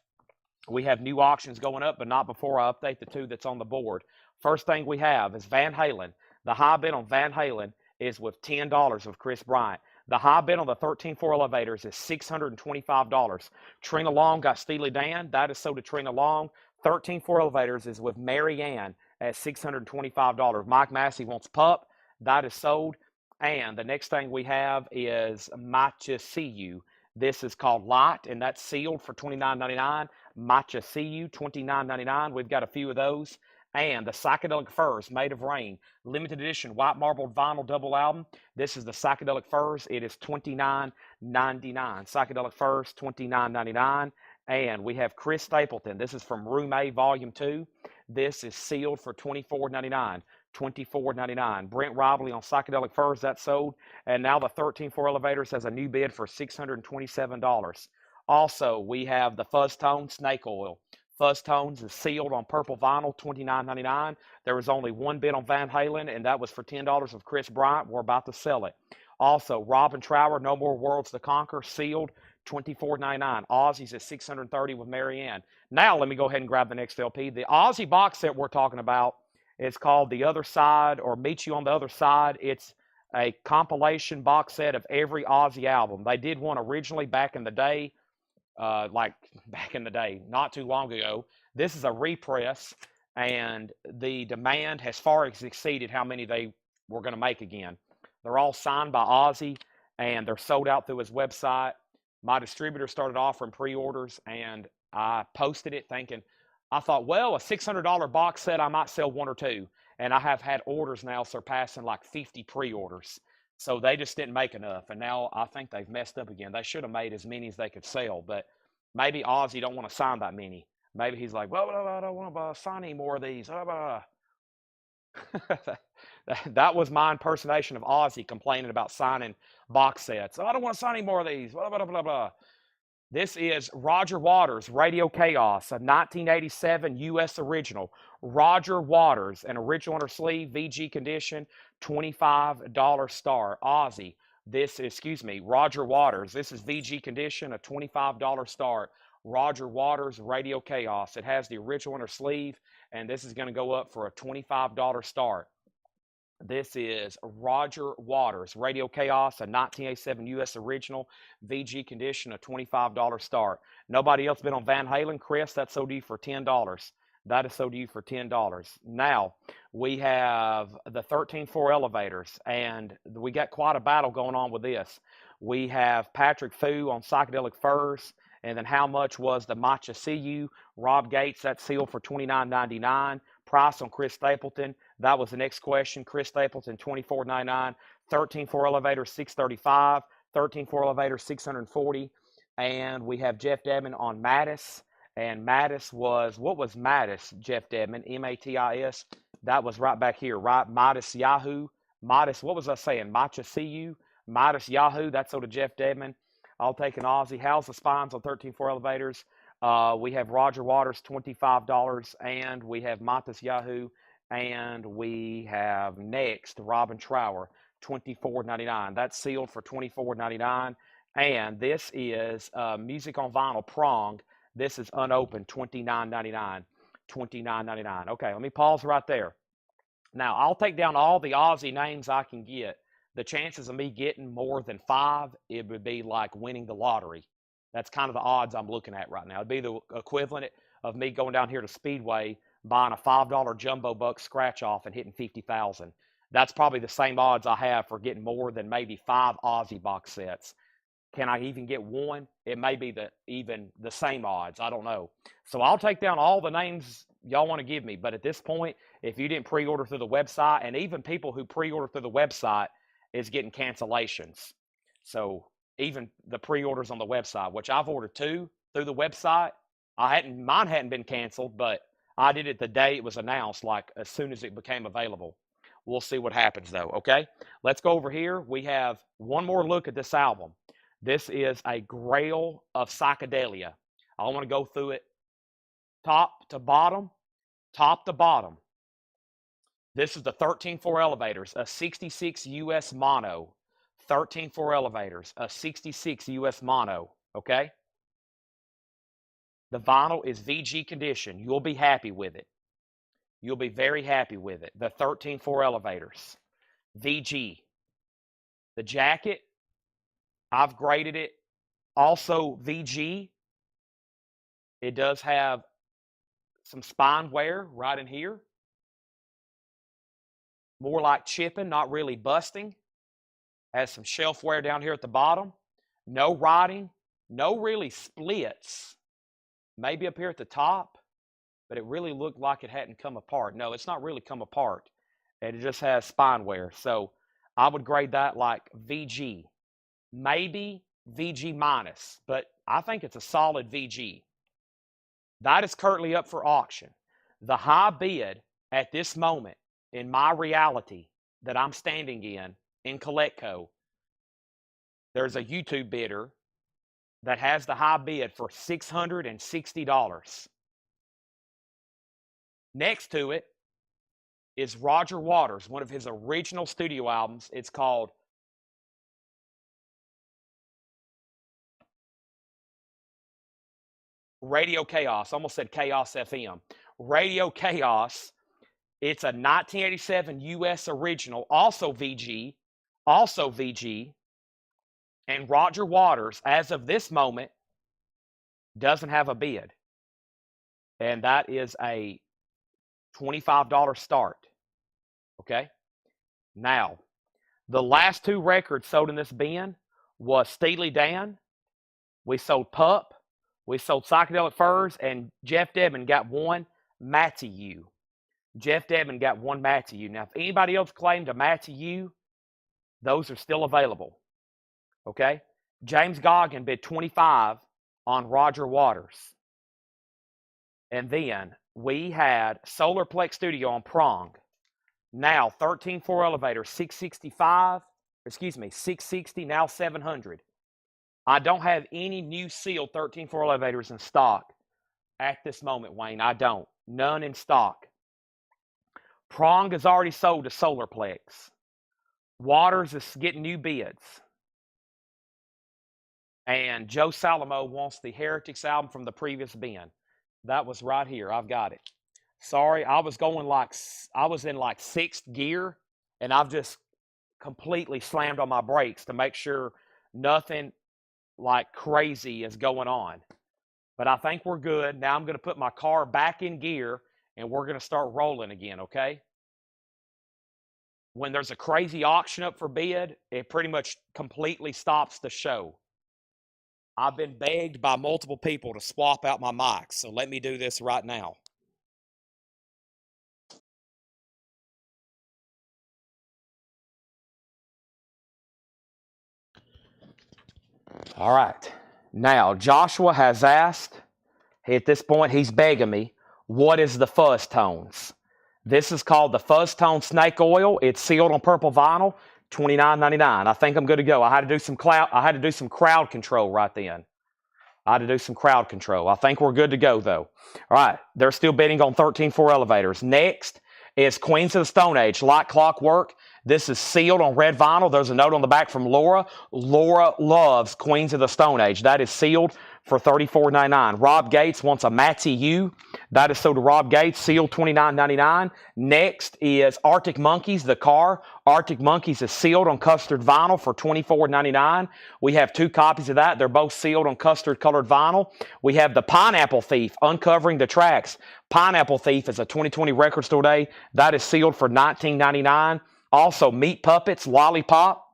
Speaker 1: we have new auctions going up, but not before I update the 2 that's on the board. First thing we have is Van Halen. The high bid on Van Halen is with $10 with Chris Bryant. The high bid on the 13.4 elevators is $625. Trina Long got Steely Dan. That is sold to Trina Long. 13.4 elevators is with Mary Ann at $625. Mike Massey wants Pup. That is sold. And the next thing we have is Matcha See You. This is called Light, and that's sealed for $29.99. Matcha See You, $29.99. We've got a few of those. And the Psychedelic Furs, Made of Rain, limited edition white marbled vinyl double album. This is the Psychedelic Furs. It is $29.99. Psychedelic Furs, $29.99. And we have Chris Stapleton. This is from Room A, Volume 2. This is sealed for $24.99. $24.99. Brent Robley on Psychedelic Furs, that's sold. And now the 13.4 elevators has a new bid for $627. Also, we have the Fuzz Tone Snake Oil. Fuzz Tones is sealed on purple vinyl, $29.99. There was only one bid on Van Halen, and that was for $10 of Chris Bryant. We're about to sell it. Also, Robin Trower, No More Worlds to Conquer, sealed, $24.99. Aussies at $630 with Mary Ann. Now, let me go ahead and grab the next LP. The Aussie box set we're talking about is called The Other Side, or Meet You on the Other Side. It's a compilation box set of every Aussie album. They did one originally back in the day, not too long ago. This is a repress, and the demand has far exceeded how many they were going to make again. They're all signed by Ozzy, and they're sold out through his website. My distributor started offering pre-orders, and I posted it thinking, I thought, well, a $600 box set, I might sell 1 or 2. And I have had orders now surpassing like 50 pre-orders. So they just didn't make enough. And now I think they've messed up again. They should have made as many as they could sell. But maybe Ozzy don't want to sign that many. Maybe he's like, well, I don't want to sign any more of these. That was my impersonation of Ozzy complaining about signing box sets. I don't want to sign any more of these. Blah, blah, blah, blah. This is Roger Waters, Radio Chaos, a 1987 U.S. original. Roger Waters, an original on her sleeve, VG condition, $25 star. Aussie, Roger Waters. This is VG condition, a $25 star. Roger Waters, Radio Chaos. It has the original on her sleeve, and this is going to go up for a $25 start. This is Roger Waters, Radio Chaos, a 1987 U.S. original, VG condition, a $25 start. Nobody else been on Van Halen. Chris, that's sold to you for $10. That is sold to you for $10. Now, we have the 13.4 elevators, and we got quite a battle going on with this. We have Patrick Fu on Psychedelic Furs, and then how much was the Matcha See You? Rob Gates, that's sealed for $29.99. Price on Chris Stapleton. That was the next question. Chris Stapleton, $24.99. 13.4 elevator, $635. 13.4 elevator, $640. And we have Jeff Dedman on Mattis. And Mattis was, what was Mattis, Jeff Dedman? M-A-T-I-S. That was right back here, right? Mattis Yahoo. Mattis, what was I saying? Matcha See You. Mattis Yahoo. That's sort of Jeff Dedman. I'll take an Aussie. How's the spines on 13.4 elevators? We have Roger Waters, $25, and we have Mattis Yahoo, and we have next Robin Trower, $24.99. That's sealed for $24.99. And this is Music on Vinyl Prong. This is unopened, $29.99. $29.99. Okay, let me pause right there. Now, I'll take down all the Aussie names I can get. The chances of me getting more than 5, it would be like winning the lottery. That's kind of the odds I'm looking at right now. It'd be the equivalent of me going down here to Speedway, buying a $5 jumbo buck scratch off and hitting 50,000. That's probably the same odds I have for getting more than maybe 5 Aussie box sets. Can I even get one? It may be even the same odds. I don't know. So I'll take down all the names y'all want to give me. But at this point, if you didn't pre-order through the website, and even people who pre-order through the website is getting cancellations. So even the pre-orders on the website, which I've ordered 2 through the website, mine hadn't been canceled, but I did it the day it was announced, like as soon as it became available. We'll see what happens though, okay? Let's go over here. We have one more look at this album. This is a Grail of Psychedelia. I want to go through it top to bottom. This is the 13.4 Elevators, a 66 US mono. 13.4 Elevators, a 66 US mono, okay? The vinyl is VG condition. You'll be happy with it. You'll be very happy with it. The 13.4 Elevators, VG. The jacket, I've graded it. Also VG. It does have some spine wear right in here. More like chipping, not really busting. Has some shelf wear down here at the bottom. No writing. No really splits. Maybe up here at the top. But it really looked like it hadn't come apart. No, it's not really come apart. And it just has spine wear. So I would grade that like VG. Maybe VG minus. But I think it's a solid VG. That is currently up for auction. The high bid at this moment in my reality that I'm standing in Coletco, there's a YouTube bidder that has the high bid for $660. Next to it is Roger Waters, one of his original studio albums. It's called Radio Chaos. I almost said Chaos FM. Radio Chaos. It's a 1987 US original, also VG. And Roger Waters, as of this moment, doesn't have a bid. And that is a $25 start. Okay? Now, the last 2 records sold in this bin was Steely Dan. We sold Pup. We sold Psychedelic Furs. And Jeff Dedman got one Matthew. Jeff Dedman got one Matthew. Now, if anybody else claimed a Matthew, those are still available. Okay? James Goggin bid 25 on Roger Waters. And then we had Solarplex Studio on Prong. Now 13.4 Elevator, 660, now 700. I don't have any new sealed 13.4 Elevators in stock at this moment, Wayne. I don't. None in stock. Prong is already sold to Solarplex. Waters is getting new bids. And Joe Salamo wants the Heretics album from the previous bin. That was right here. I've got it. Sorry, I was in like 6th gear, and I've just completely slammed on my brakes to make sure nothing like crazy is going on. But I think we're good. Now I'm going to put my car back in gear, and we're going to start rolling again, okay? When there's a crazy auction up for bid, it pretty much completely stops the show. I've been begged by multiple people to swap out my mics, so let me do this right now. All right. Now, Joshua has asked, at this point, he's begging me, what is the fuzz tones? This is called the Fuzz Tone Snake Oil. It's sealed on purple vinyl, $29.99. I think I'm good to go. I had to do some crowd control right then. I think we're good to go, though. All right. They're still bidding on 13.4 Elevators. Next is Queens of the Stone Age, Like Clockwork. This is sealed on red vinyl. There's a note on the back from Laura. Laura loves Queens of the Stone Age. That is sealed for $34.99. Rob Gates wants a Matty U. That is sold to Rob Gates, sealed $29.99. Next is Arctic Monkeys, the car. Arctic Monkeys is sealed on custard vinyl for $24.99. We have 2 copies of that. They're both sealed on custard colored vinyl. We have the Pineapple Thief, Uncovering the Tracks. Pineapple Thief is a 2020 record store day. That is sealed for $19.99. Also, Meat Puppets, Lollipop,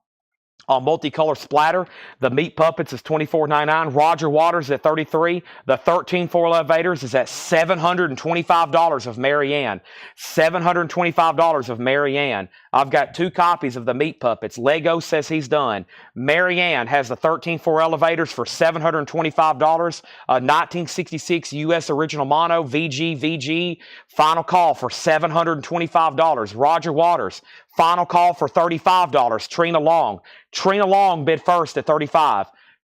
Speaker 1: on multicolor splatter. The Meat Puppets is $24.99. Roger Waters at $33. The 13-4 elevators is at $725 of Marianne. $725 of Marianne. I've got 2 copies of the Meat Puppets. Lego says he's done. Marianne has the 13-4 elevators for $725. A 1966 U.S. original mono, VG, final call for $725. Roger Waters, final call for $35. Trina Long. Trina Long bid first at $35.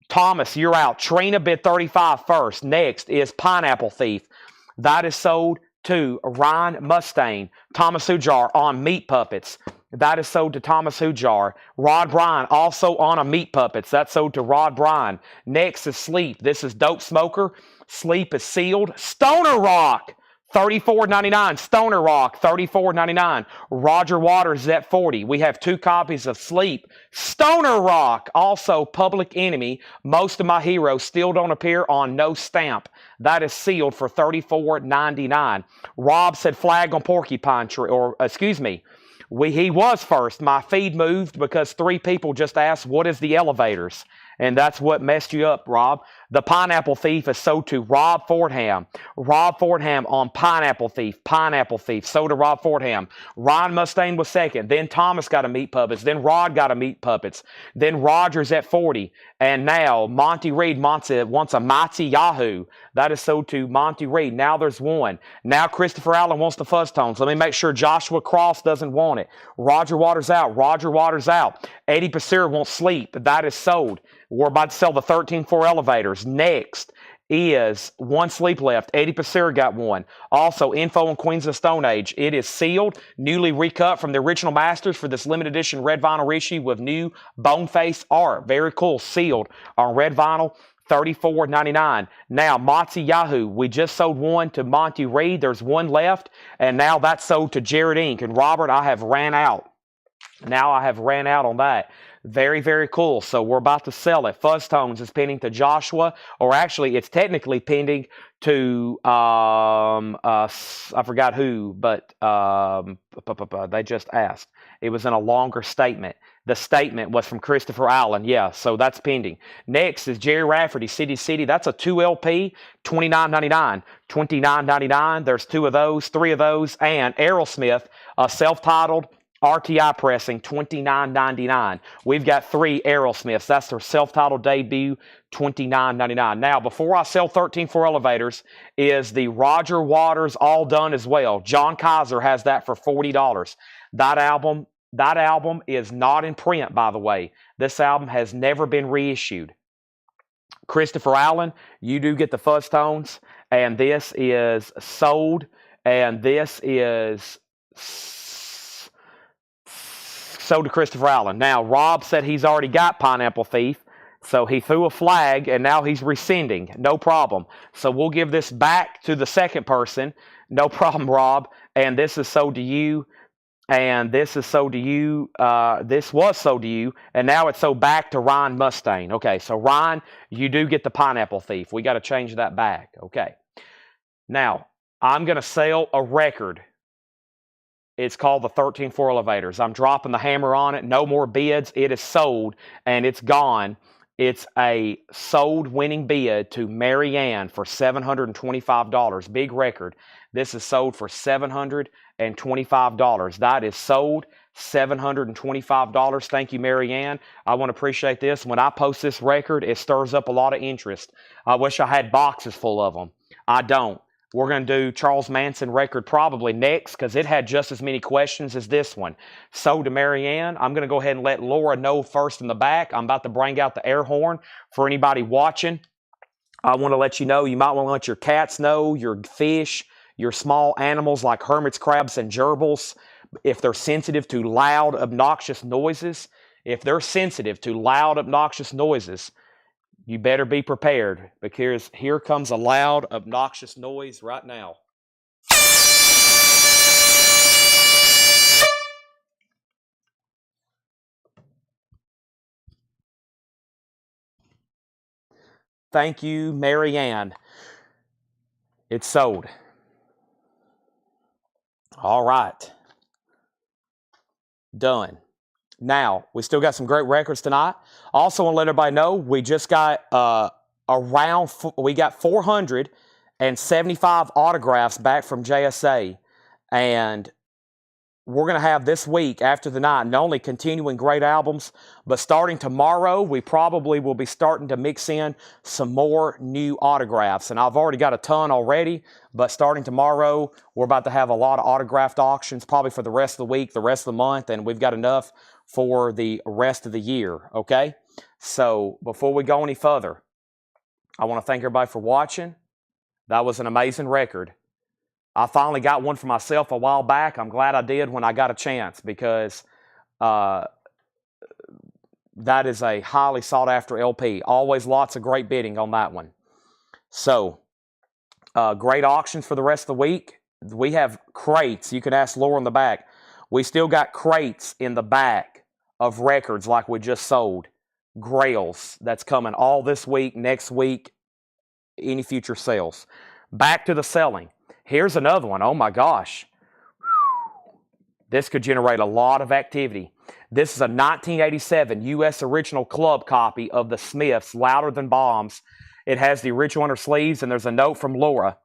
Speaker 1: Thomas, you're out. Trina bid $35 first. Next is Pineapple Thief. That is sold to Ryan Mustaine. Thomas Hujar on Meat Puppets. That is sold to Thomas Hujar. Rod Bryan also on a Meat Puppets. That's sold to Rod Bryan. Next is Sleep. This is Dope Smoker. Sleep is sealed. Stoner Rock. $34.99. Stoner Rock, $34.99. Roger Waters is at $40. We have 2 copies of Sleep. Stoner Rock, also Public Enemy. Most of my heroes still don't appear on no stamp. That is sealed for $34.99. Rob said flag on Porcupine Tree, or excuse me, he was first. My feed moved because 3 people just asked, what is the elevators? And that's what messed you up, Rob. The Pineapple Thief is sold to Rob Fordham. Rob Fordham on Pineapple Thief. Pineapple Thief, sold to Rob Fordham. Ryan Mustaine was second. Then Thomas got a Meat Puppets. Then Rod got a Meat Puppets. Then Rogers at 40. And now Monty Reed wants a Mighty Yahoo. That is sold to Monty Reed. Now there's 1. Now Christopher Allen wants the Fuzz Tones. Let me make sure Joshua Cross doesn't want it. Roger Waters out. Roger Waters out. Eddie Passir wants Sleep. That is sold. We're about to sell the 13-4 elevators. Next is 1 Sleep left. Eddie Passir got 1. Also, Info on Queens of the Stone Age. It is sealed, newly recut from the original masters for this limited edition red vinyl reissue with new boneface art. Very cool. Sealed on red vinyl. $34.99. Now, Monty Yahoo. We just sold 1 to Monty Reed. There's 1 left. And now that's sold to Jared Inc. And Robert, I have ran out. Now I have ran out on that. Very, very cool. So we're about to sell it. Fuzz Tones is pending to Joshua, or actually it's technically pending to, I forgot who, but they just asked. It was in a longer statement. The statement was from Christopher Allen. Yeah, so that's pending. Next is Jerry Rafferty, City. That's a 2 LP, $29.99. $29.99. There's 2 of those, 3 of those, and Aerosmith, self-titled, RTI pressing, $29.99. We've got 3 Aerosmiths. That's their self-titled debut, $29.99. Now, before I sell 13-4 elevators, is the Roger Waters All Done as well. John Kaiser has that for $40. That album is not in print, by the way. This album has never been reissued. Christopher Allen, you do get the Fuzz Tones, and this is sold, and this is sold to Christopher Allen. Now, Rob said he's already got Pineapple Thief, so he threw a flag, and now he's rescinding. No problem. So we'll give this back to the second person. No problem, Rob. And this is sold to you, and this is sold to you. This was sold to you, and now it's sold back to Ryan Mustaine. Okay, so Ryan, you do get the Pineapple Thief. We got to change that back. Okay. Now, I'm going to sell a record. It's called the 13-4 elevators. I'm dropping the hammer on it. No more bids. It is sold, and it's gone. It's a sold winning bid to Marianne for $725. Big record. This is sold for $725. That is sold, $725. Thank you, Marianne. I want to appreciate this. When I post this record, it stirs up a lot of interest. I wish I had boxes full of them. I don't. We're going to do Charles Manson record probably next because it had just as many questions as this one. Sold to Marianne. I'm going to go ahead and let Laura know first in the back. I'm about to bring out the air horn for anybody watching. I want to let you know, you might want to let your cats know, your fish, your small animals like hermits, crabs, and gerbils, if they're sensitive to loud, obnoxious noises. If they're sensitive to loud, obnoxious noises, You better be prepared because here comes a loud, obnoxious noise right now. Thank you, Mary Ann. It's sold. All right. Done. Now, we still got some great records tonight. Also want to let everybody know we just got we got 475 autographs back from JSA. And we're going to have this week after the night not only continuing great albums, but starting tomorrow, we probably will be starting to mix in some more new autographs. And I've already got a ton already, but starting tomorrow, we're about to have a lot of autographed auctions probably for the rest of the week, the rest of the month, and we've got enough for the rest of the year, okay? So before we go any further, I want to thank everybody for watching. That was an amazing record. I finally got one for myself a while back. I'm glad I did when I got a chance because that is a highly sought after LP. Always lots of great bidding on that one. So, great auctions for the rest of the week. We have crates. You can ask Laura in the back. We still got crates in the back of records like we just sold. Grails that's coming all this week, next week, any future sales. Back to the selling. Here's another one. Oh my gosh. This could generate a lot of activity. This is a 1987 U.S. original club copy of the Smiths, Louder Than Bombs. It has the original under sleeves, and there's a note from Laura.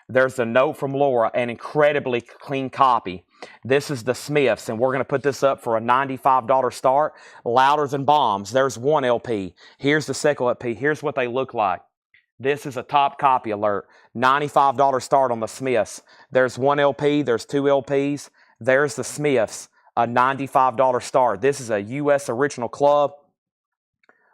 Speaker 1: There's a note from Laura, an incredibly clean copy. This is the Smiths, and we're going to put this up for a $95 start. Louder Than Bombs. There's one LP. Here's the second LP. Here's what they look like. This is a top copy alert. $95 start on the Smiths. There's one LP. There's two LPs. There's the Smiths. A $95 start. This is a U.S. original club.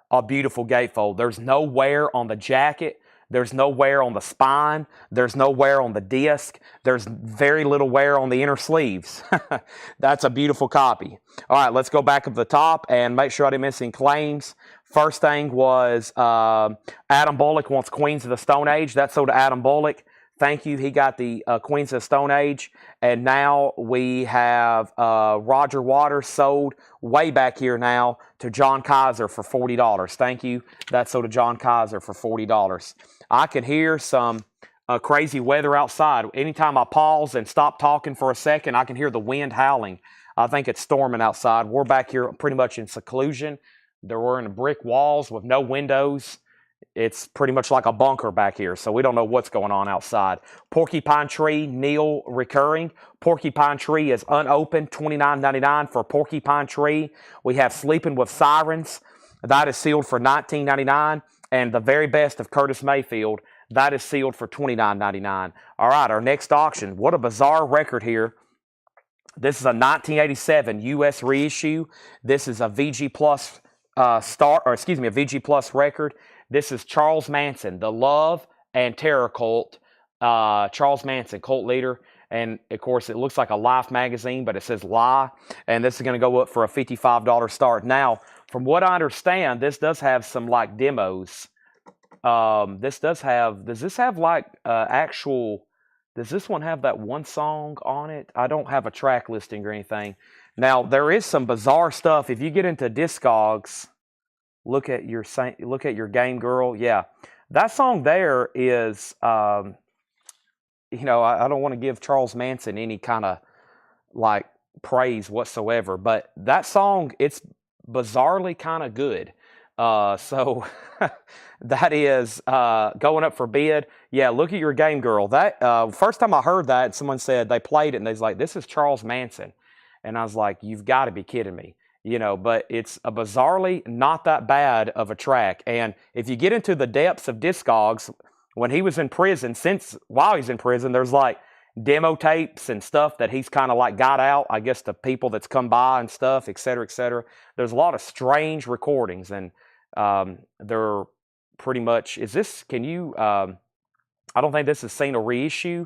Speaker 1: A beautiful gatefold. There's no wear on the jacket. There's no wear on the spine. There's no wear on the disc. There's very little wear on the inner sleeves. That's a beautiful copy. All right, let's go back up to the top and make sure I didn't miss any claims. First thing was Adam Bullock wants Queens of the Stone Age. That's sold to Adam Bullock. Thank you. He got the Queens of the Stone Age. And now we have Roger Waters sold way back here now to John Kaiser for $40. Thank you. That's sold to John Kaiser for $40. I can hear some crazy weather outside. Anytime I pause and stop talking for a second, I can hear the wind howling. I think it's storming outside. We're back here pretty much in seclusion. We're in brick walls with no windows. It's pretty much like a bunker back here, so we don't know what's going on outside. Porcupine Tree, Neil recurring. Porcupine Tree is unopened, $29.99 for Porcupine Tree. We have Sleeping with Sirens. That is sealed for $19.99. And the very best of Curtis Mayfield, that is sealed for $29.99. All right, our next auction. What a bizarre record here. This is a 1987 U.S. reissue. This is a VG Plus a VG Plus record. This is Charles Manson, the Love and Terror Cult. Charles Manson, cult leader. And, of course, it looks like a Life magazine, but it says Lie. And this is going to go up for a $55 start. Now, from what I understand, this does have some, like, demos. Does this have, does this one have that one song on it? I don't have a track listing or anything. Now, there is some bizarre stuff. If you get into Discogs, look at your Game Girl. Yeah, that song there is, I don't want to give Charles Manson any kind of like praise whatsoever, but that song, it's bizarrely kind of good. So that is going up for bid. Yeah, look at your Game Girl. That first time I heard that, someone said they played it and they was like, "This is Charles Manson," and I was like, "You've got to be kidding me." But it's a bizarrely not that bad of a track. And if you get into the depths of Discogs, when he was in prison, while he's in prison, there's like demo tapes and stuff that he's kind of like got out, I guess, to people that's come by and stuff, et cetera, et cetera. There's a lot of strange recordings, and they're pretty much, I don't think this is seen a reissue.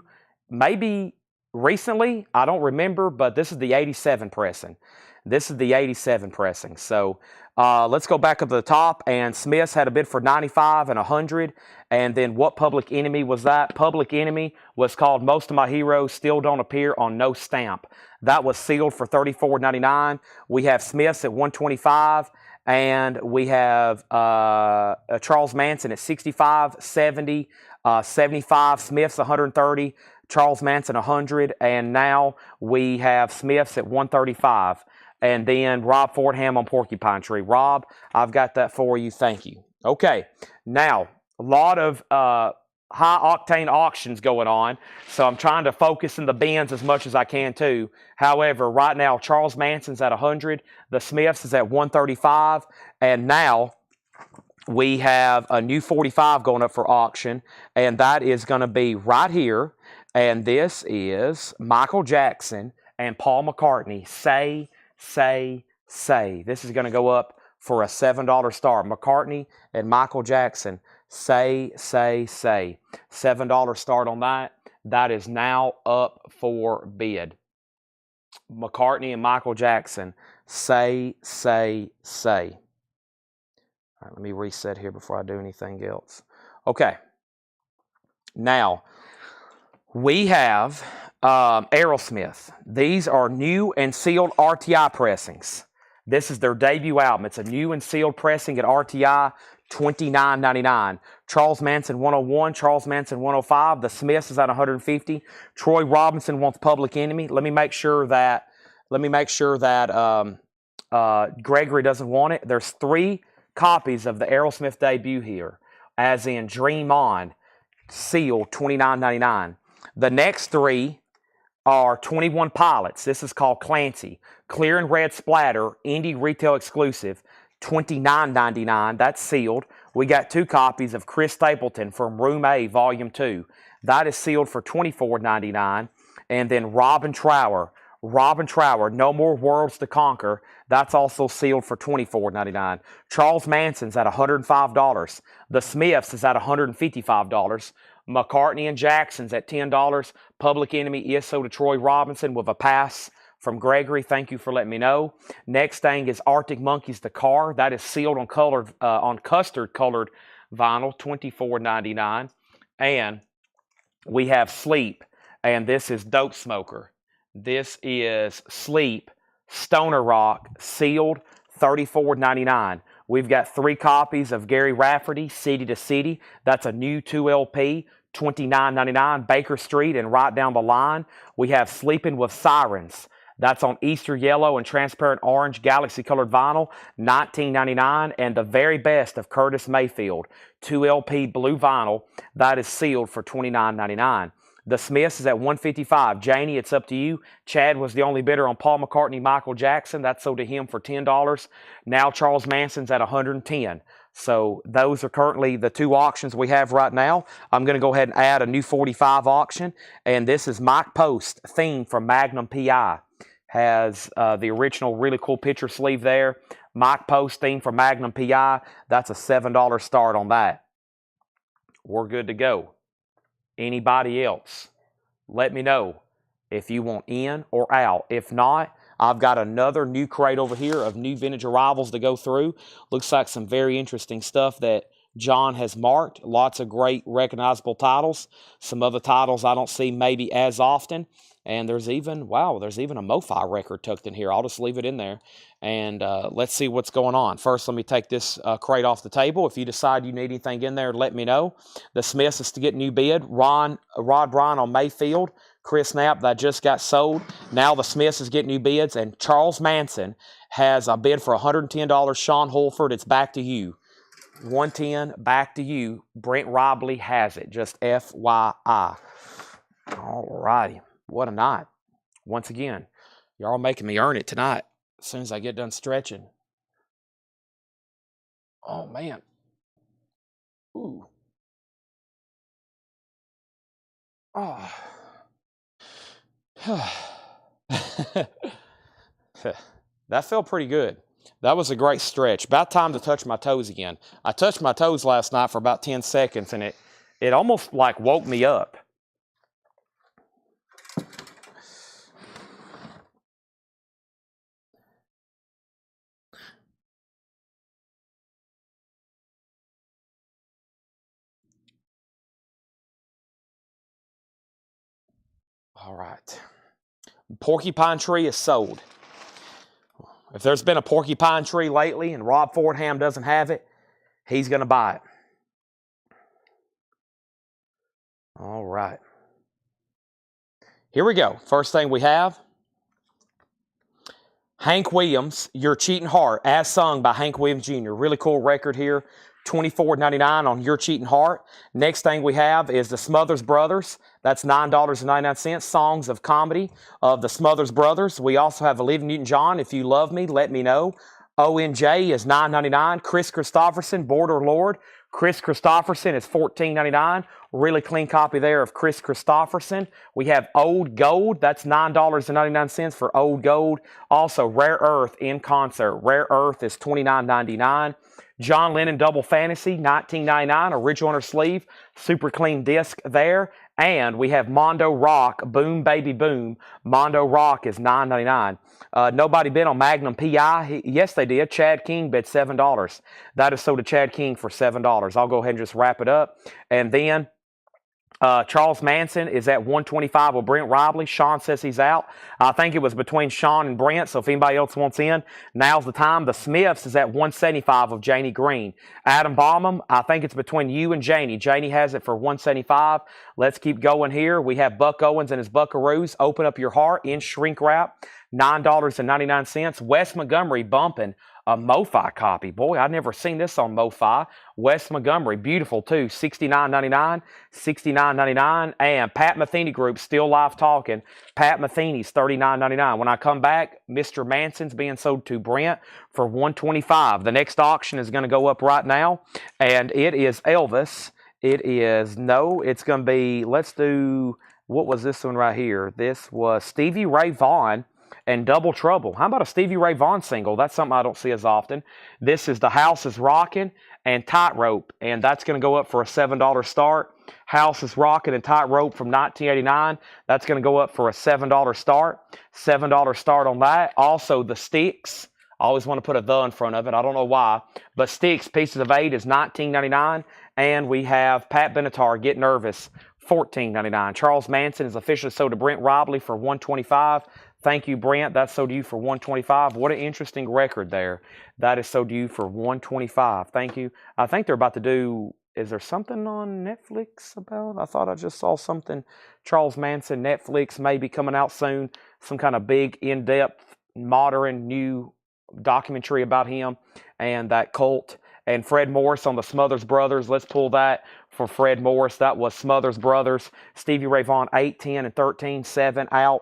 Speaker 1: Maybe recently. I don't remember, but this is the 87 pressing. This is the 87 pressing. So let's go back up to the top. And Smith's had a bid for 95 and 100. And then what Public Enemy was that? Public Enemy was called Most of My Heroes Still Don't Appear on No Stamp. That was sealed for $34.99. We have Smith's at $125. And we have Charles Manson at $65, $70, $75. Smith's $130. Charles Manson $100. And now we have Smith's at $135. And then Rob Fordham on Porcupine Tree. Rob, I've got that for you. Thank you. Okay, now a lot of high-octane auctions going on, so I'm trying to focus in the bins as much as I can too. However, right now Charles Manson's at 100, the Smiths is at 135, and now we have a new 45 going up for auction, and that is going to be right here. And this is Michael Jackson and Paul McCartney. Say. This is going to go up for a $7 star. McCartney and Michael Jackson. Say. $7 start on that. That is now up for bid. McCartney and Michael Jackson. Say. All right, let me reset here before I do anything else. Okay. Now, we have Aerosmith. These are new and sealed RTI pressings. This is their debut album. It's a new and sealed pressing at RTI, $29.99. Charles Manson 101, Charles Manson 105. The Smiths is at 150. Troy Robinson wants Public Enemy. Let me make sure that Gregory doesn't want it. There's 3 copies of the Aerosmith debut here, as in Dream On, sealed $29.99. The next 3 are 21 Pilots. This is called Clancy. Clear and Red Splatter, indie retail exclusive, $29.99. That's sealed. We got 2 copies of Chris Stapleton from Room A, Volume 2. That is sealed for $24.99. And then Robin Trower, No More Worlds to Conquer. That's also sealed for $24.99. Charles Manson's at $105. The Smiths is at $155. McCartney and Jackson's at $10. Public Enemy is so to Troy Robinson with a pass from Gregory. Thank you for letting me know. Next thing is Arctic Monkeys The Car. That is sealed on custard colored vinyl, $24.99. And we have Sleep, and this is Dope Smoker. This is Sleep, Stoner Rock, sealed, $34.99. We've got 3 copies of Gary Rafferty, City to City. That's a new 2 LP, $29.99. Baker Street and right down the line. We have Sleeping with Sirens. That's on Easter Yellow and Transparent Orange Galaxy Colored Vinyl, $19.99. And the very best of Curtis Mayfield, 2 LP Blue Vinyl. That is sealed for $29.99. The Smiths is at $155. Janie, it's up to you. Chad was the only bidder on Paul McCartney, Michael Jackson. That's sold to him for $10. Now Charles Manson's at $110. So those are currently the 2 auctions we have right now. I'm going to go ahead and add a new 45 auction. And this is Mike Post, theme from Magnum P.I. Has the original really cool picture sleeve there. Mike Post, theme from Magnum P.I. That's a $7 start on that. We're good to go. Anybody else, let me know if you want in or out. If not, I've got another new crate over here of new vintage arrivals to go through. Looks like some very interesting stuff that John has marked. Lots of great recognizable titles. Some other titles I don't see maybe as often. And there's even a MoFi record tucked in here. I'll just leave it in there. And let's see what's going on. First, let me take this crate off the table. If you decide you need anything in there, let me know. The Smiths is to get new bid. Rod Bryan on Mayfield. Chris Knapp, that just got sold. Now the Smiths is getting new bids. And Charles Manson has a bid for $110. Sean Holford, it's back to you. 110, back to you. Brent Robley has it. Just FYI. All righty. What a night. Once again, y'all making me earn it tonight as soon as I get done stretching. Oh, man. Ooh. Oh. That felt pretty good. That was a great stretch. About time to touch my toes again. I touched my toes last night for about 10 seconds, and it almost like woke me up. All right. Porcupine tree is sold. If there's been a porcupine tree lately and Rob Fordham doesn't have it, he's going to buy it. All right. Here we go. First thing we have, Hank Williams, Your Cheating Heart, as sung by Hank Williams Jr. Really cool record here. $24.99 on Your Cheating Heart. Next thing we have is the Smothers Brothers. That's $9.99. Songs of Comedy of the Smothers Brothers. We also have Olivia Newton-John, If You Love Me, Let Me Know. ONJ is $9.99. Chris Christopherson, Border Lord. Chris Christopherson is $14.99. Really clean copy there of Chris Christopherson. We have Old Gold. That's $9.99 for Old Gold. Also, Rare Earth in concert. Rare Earth is $29.99. John Lennon Double Fantasy, $19.99. Original inner sleeve. Super clean disc there. And we have Mondo Rock, Boom Baby Boom. Mondo Rock is $9.99. Nobody bid on Magnum PI. Yes, they did. Chad King bid $7. That is sold to Chad King for $7. I'll go ahead and just wrap it up. And then Charles Manson is at $125 with Brent Robley. Sean says he's out. I think it was between Sean and Brent, so if anybody else wants in, now's the time. The Smiths is at $175 with Janie Green. Adam Baumham, I think it's between you and Janie. Janie has it for $175. Let's keep going here. We have Buck Owens and his Buckaroos. Open Up Your Heart in shrink wrap, $9.99. Wes Montgomery bumping a MoFi copy. Boy, I've never seen this on MoFi. Wes Montgomery, beautiful too, $69.99, $69.99. And Pat Metheny Group, still live talking. Pat Metheny's $39.99. When I come back, Mr. Manson's being sold to Brent for $125. The next auction is going to go up right now, and it is Elvis. It's going to be, let's do, what was this one right here? This was Stevie Ray Vaughan and Double Trouble. How about a Stevie Ray Vaughan single? That's something I don't see as often. This is The House is Rockin' and Tightrope, and that's going to go up for a $7 start. House is Rockin' and Tightrope from 1989. That's going to go up for a $7 start. $7 start on that. Also, The Sticks. I always want to put a "the" in front of it. I don't know why. But Sticks, Pieces of 8 is $19.99. And we have Pat Benatar, Get Nervous, $14.99. Charles Manson is officially sold to Brent Robley for $125. Thank you, Brent. That's sold to you for $125. What an interesting record there. That is sold to you for $125. Thank you. I think they're about to do, is there something on Netflix about? I thought I just saw something. Charles Manson, Netflix may be coming out soon. Some kind of big, in-depth, modern, new documentary about him and that cult. And Fred Morris on the Smothers Brothers. Let's pull that for Fred Morris. That was Smothers Brothers. Stevie Ray Vaughan, 8, 10, and 13, 7 out.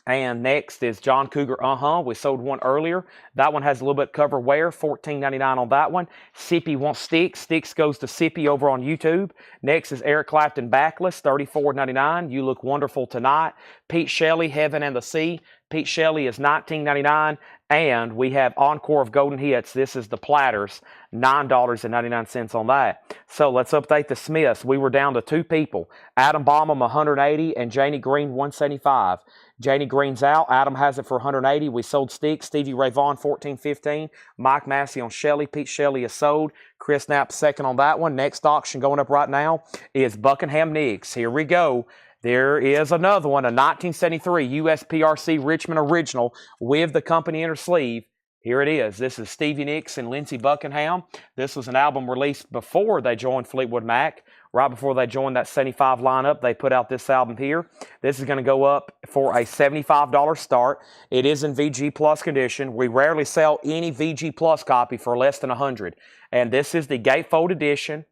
Speaker 1: And next is John Cougar, We sold one earlier. That one has a little bit of cover wear, $14.99 on that one. Sippy wants Sticks. Sticks goes to Sippy over on YouTube. Next is Eric Clapton Backless, $34.99. You Look Wonderful Tonight. Pete Shelley, Heaven and the Sea. Pete Shelley is $19.99. And we have Encore of Golden Hits. This is the Platters, $9.99 on that. So let's update the Smiths. We were down to 2 people. Adam Baumham, $180, and Janie Green, $175. Janie Green's out. Adam has it for $180. We sold Sticks. Stevie Ray Vaughan, $14.15. Mike Massey on Shelley. Pete Shelley is sold. Chris Knapp second on that one. Next auction going up right now is Buckingham Nicks. Here we go. There is another one, a 1973 USPRC Richmond original with the company inner sleeve. Here it is. This is Stevie Nicks and Lindsey Buckingham. This was an album released before they joined Fleetwood Mac. Right before they joined that 75 lineup, they put out this album here. This is going to go up for a $75 start. It is in VG Plus condition. We rarely sell any VG Plus copy for less than $100. And this is the gatefold edition.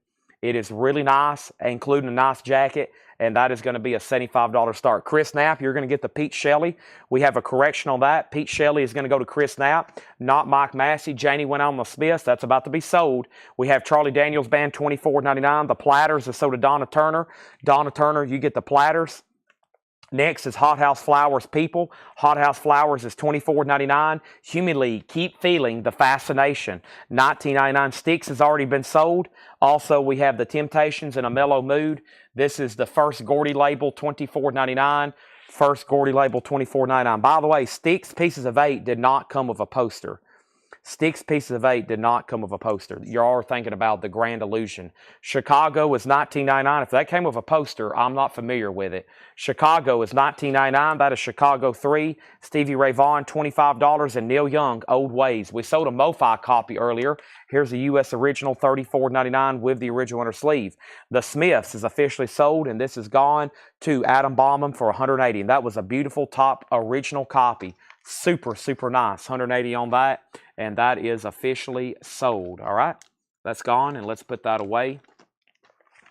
Speaker 1: It is really nice, including a nice jacket. And that is going to be a $75 start. Chris Knapp, you're going to get the Pete Shelley. We have a correction on that. Pete Shelley is going to go to Chris Knapp, not Mike Massey. Janie went on the Smiths. That's about to be sold. We have Charlie Daniels Band, $24.99. The Platters is sold to Donna Turner. Donna Turner, you get the Platters. Next is Hot House Flowers People. Hot House Flowers is $24.99. Human League, Keep Feeling the Fascination. $19.99. Sticks has already been sold. Also, we have The Temptations in a Mellow Mood. This is the First Gordy label, $24.99. First Gordy label, $24.99. By the way, Sticks Pieces of 8 did not come with a poster. Sticks Pieces of 8 did not come with a poster. You are thinking about the Grand Illusion. Chicago was $19.99. If that came with a poster, I'm not familiar with it. Chicago is $19.99. That is Chicago 3. Stevie Ray Vaughan, $25. And Neil Young, Old Ways. We sold a MoFi copy earlier. Here's a U.S. original, $34.99 with the original inner sleeve. The Smiths is officially sold, and this is gone to Adam Bauman for $180. And that was a beautiful top original copy. Super, super nice. $180 on that. And that is officially sold. All right. That's gone, and let's put that away.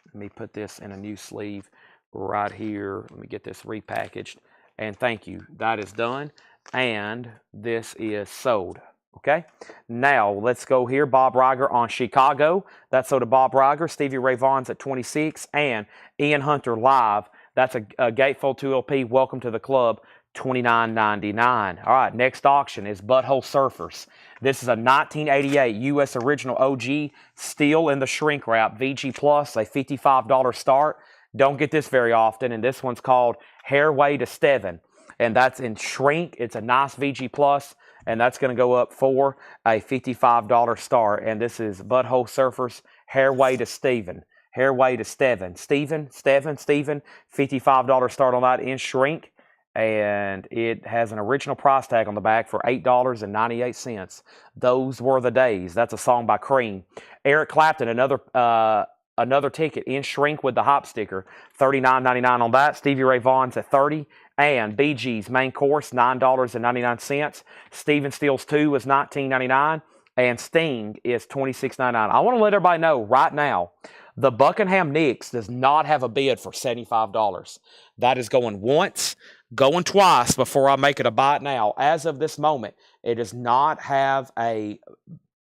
Speaker 1: Let me put this in a new sleeve right here. Let me get this repackaged. And thank you. That is done. And this is sold. Okay. Now, let's go here. Bob Riger on Chicago. That's sold to Bob Riger. Stevie Ray Vaughan's at $26. And Ian Hunter Live. That's a Gatefold 2 LP. Welcome to the club. $29.99. All right, next auction is Butthole Surfers. This is a 1988 U.S. original OG, steel in the shrink wrap, VG Plus, a $55 start. Don't get this very often, and this one's called Hairway to Steven, and that's in shrink. It's a nice VG Plus, and that's going to go up for a $55 start, and this is Butthole Surfers, Hairway to Steven. Hairway to Steven. Steven, $55 start on that in shrink. And it has an original price tag on the back for $8.98. Those were the days. That's a song by Cream. Eric Clapton, another ticket in shrink with the hop sticker, $39.99 on that. Stevie Ray Vaughan's at $30. And Bee Gees main course, $9.99. Stephen Stills 2 is $19.99. And Sting is $26.99. I want to let everybody know right now, the Buckingham Nicks does not have a bid for $75. That is going once, going twice before I make it a buy it now. As of this moment, it does not have a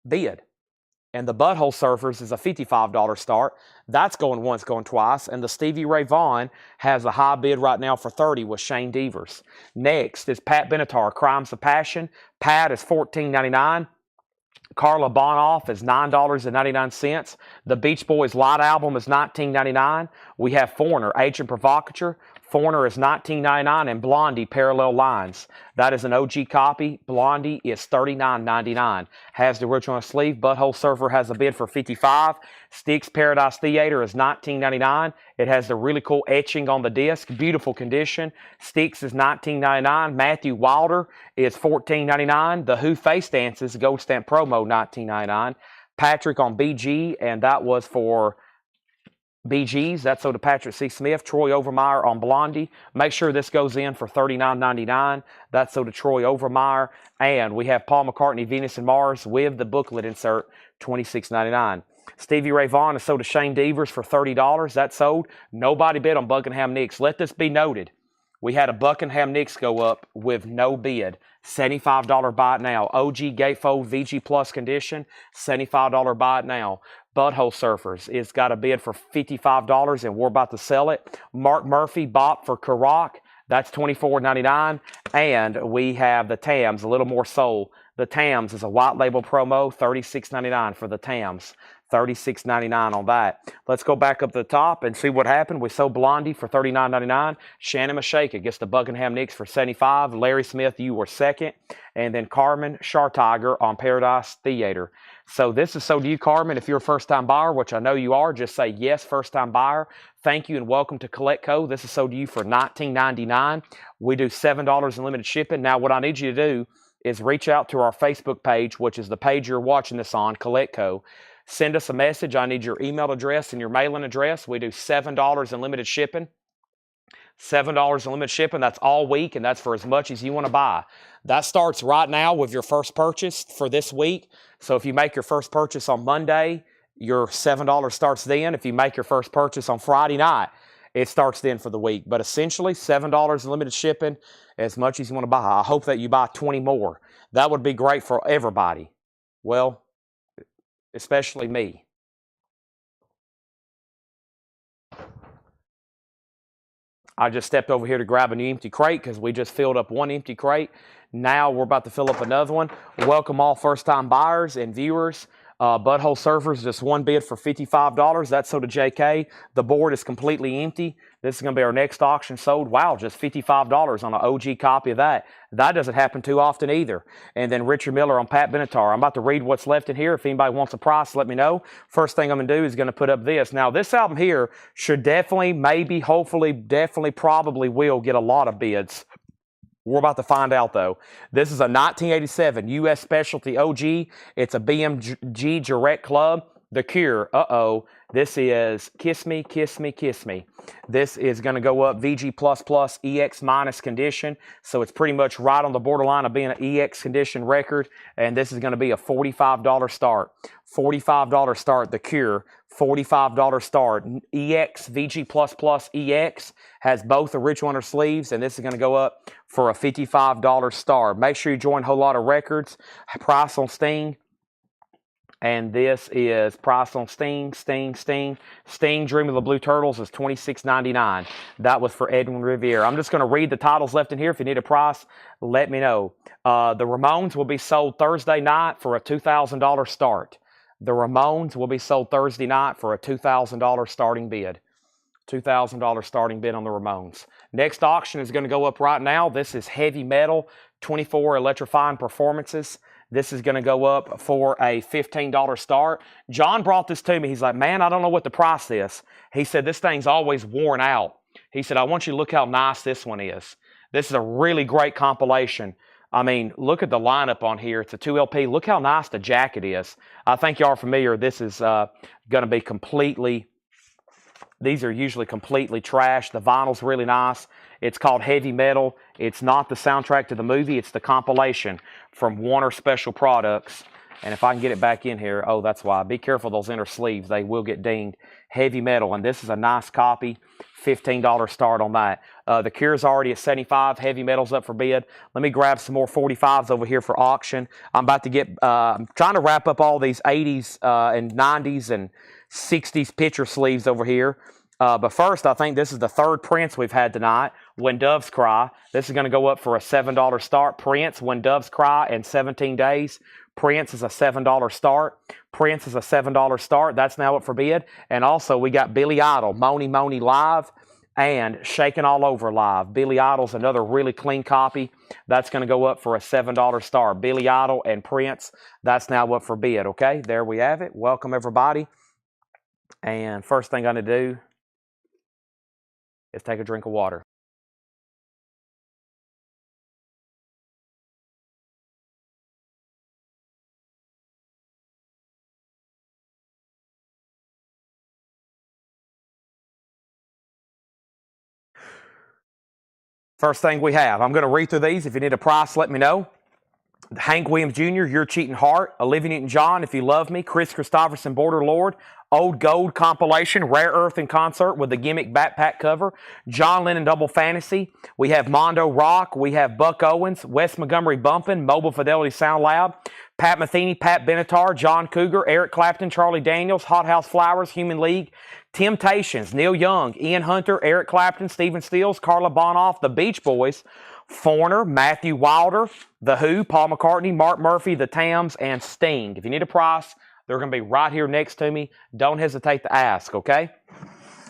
Speaker 1: bid. And the Butthole Surfers is a $55 start. That's going once, going twice. And the Stevie Ray Vaughan has a high bid right now for $30 with Shane Devers. Next is Pat Benatar, Crimes of Passion. Pat is $14.99. Carla Bonoff is $9.99. The Beach Boys Light Album is $19.99. We have Foreigner, Agent Provocateur. Foreigner is $19.99, and Blondie, Parallel Lines. That is an OG copy. Blondie is $39.99. Has the original sleeve. Butthole Surfer has a bid for $55. Sticks Paradise Theater is $19.99. It has the really cool etching on the disc. Beautiful condition. Sticks is $19.99. Matthew Wilder is $14.99. The Who Face Dances, Gold Stamp Promo, $19.99. Patrick on BG, and that was for BGs. That's so to Patrick C. Smith. Troy Overmeyer on Blondie. Make sure this goes in for $39.99. That's so to Troy Overmeyer. And we have Paul McCartney, Venus and Mars with the booklet insert, $26.99. Stevie Ray Vaughan is sold to Shane Devers for $30. That's sold. Nobody bid on Buckingham Nicks. Let this be noted. We had a Buckingham Nicks go up with no bid. $75 buy it now. OG Gatefold VG Plus condition. $75 buy it now. Butthole Surfers. It's got a bid for $55 and we're about to sell it. Mark Murphy bought for Karak. That's $24.99. And we have the Tams, a little more soul. The Tams is a white label promo, $36.99 for the Tams. $36.99 on that. Let's go back up to the top and see what happened. We sold Blondie for $39.99. Shannon Mashaka gets the Buckingham Nicks for $75. Larry Smith, you were second. And then Carmen Schartiger on Paradise Theater. So this is sold to you, Carmen. If you're a first-time buyer, which I know you are, just say yes, first-time buyer. Thank you and welcome to CollectCo. This is sold to you for $19.99. We do $7 in limited shipping. Now, what I need you to do is reach out to our Facebook page, which is the page you're watching this on, CollectCo. Send us a message. I need your email address and your mailing address. We do $7 in limited shipping. $7 in limited shipping. That's all week, and that's for as much as you want to buy. That starts right now with your first purchase for this week. So if you make your first purchase on Monday, your $7 starts then. If you make your first purchase on Friday night, it starts then for the week. But essentially, $7 in limited shipping, as much as you want to buy. I hope that you buy 20 more. That would be great for everybody. Well, especially me. I just stepped over here to grab a new empty crate because we just filled up one empty crate. Now we're about to fill up another one. Welcome all first-time buyers and viewers. Butthole Surfers, just one bid for $55. That's sold to JK. The board is completely empty. This is going to be our next auction sold. Wow, just $55 on an OG copy of that. That doesn't happen too often either. And then Richard Miller on Pat Benatar. I'm about to read what's left in here. If anybody wants a price, let me know. First thing I'm going to do is going to put up this. Now, this album here should definitely, maybe, hopefully, definitely, probably will get a lot of bids. We're about to find out, though. This is a 1987 U.S. Specialty OG. It's a BMG Direct Club. The Cure. This is Kiss Me, Kiss Me, Kiss Me. This is going to go up VG++ EX minus condition. So it's pretty much right on the borderline of being an EX condition record. And this is going to be a $45 start. $45 start, The Cure. $45 start. EX, VG++ EX has both original under sleeves, and this is going to go up for a $55 start. Make sure you join Whole Lot of Records. Price on Sting. And this is price on Sting. Sting, Dream of the Blue Turtles is $26.99. That was for Edwin Riviere. I'm just going to read the titles left in here. If you need a price, let me know. The Ramones will be sold Thursday night for a $2,000 start. The Ramones will be sold Thursday night for a $2,000 starting bid. $2,000 starting bid on the Ramones. Next auction is going to go up right now. This is Heavy Metal 24 Electrifying Performances. This is going to go up for a $15 start. John brought this to me. He's like, man, I don't know what the price is. He said, this thing's always worn out. He said, I want you to look how nice this one is. This is a really great compilation. I mean, look at the lineup on here. It's a 2LP. Look how nice the jacket is. I think y'all are familiar. This is going to be completely, these are usually completely trash. The vinyl's really nice. It's called Heavy Metal. It's not the soundtrack to the movie. It's the compilation from Warner Special Products. And if I can get it back in here, oh, that's why. Be careful those inner sleeves. They will get dinged. Heavy Metal. And this is a nice copy. $15 start on that. The Cure's already at 75. Heavy Metal's up for bid. Let me grab some more 45s over here for auction. I'm about to get, I'm trying to wrap up all these 80s and 90s and 60s picture sleeves over here. But first, I think this is the third Prince we've had tonight, When Doves Cry. This is going to go up for a $7 start. Prince, When Doves Cry, in 17 days. Prince is a $7 start. Prince is a $7 start. That's now up for bid. And also, we got Billy Idol, Moni Moni Live, and Shaking All Over Live. Billy Idol's another really clean copy. That's going to go up for a $7 start. Billy Idol and Prince, that's now up for bid, okay? There we have it. Welcome, everybody. And first thing I'm going to do is take a drink of water. First thing we have, I'm going to read through these. If you need a price, let me know. Hank Williams Jr., Your Cheating Heart. Olivia Newton-John, If You Love Me. Chris Christopherson, Border Lord. Old Gold compilation, Rare Earth in concert with the gimmick backpack cover. John Lennon Double Fantasy. We have Mondo Rock. We have Buck Owens. Wes Montgomery Bumpin'. Mobile Fidelity Sound Lab. Pat Metheny, Pat Benatar, John Cougar, Eric Clapton, Charlie Daniels, Hot House Flowers, Human League. Temptations, Neil Young, Ian Hunter, Eric Clapton, Stephen Stills, Carla Bonoff, The Beach Boys. Foreigner, Matthew Wilder, The Who, Paul McCartney, Mark Murphy, The Tams, and Sting. If you need a price, they're going to be right here next to me. Don't hesitate to ask, okay?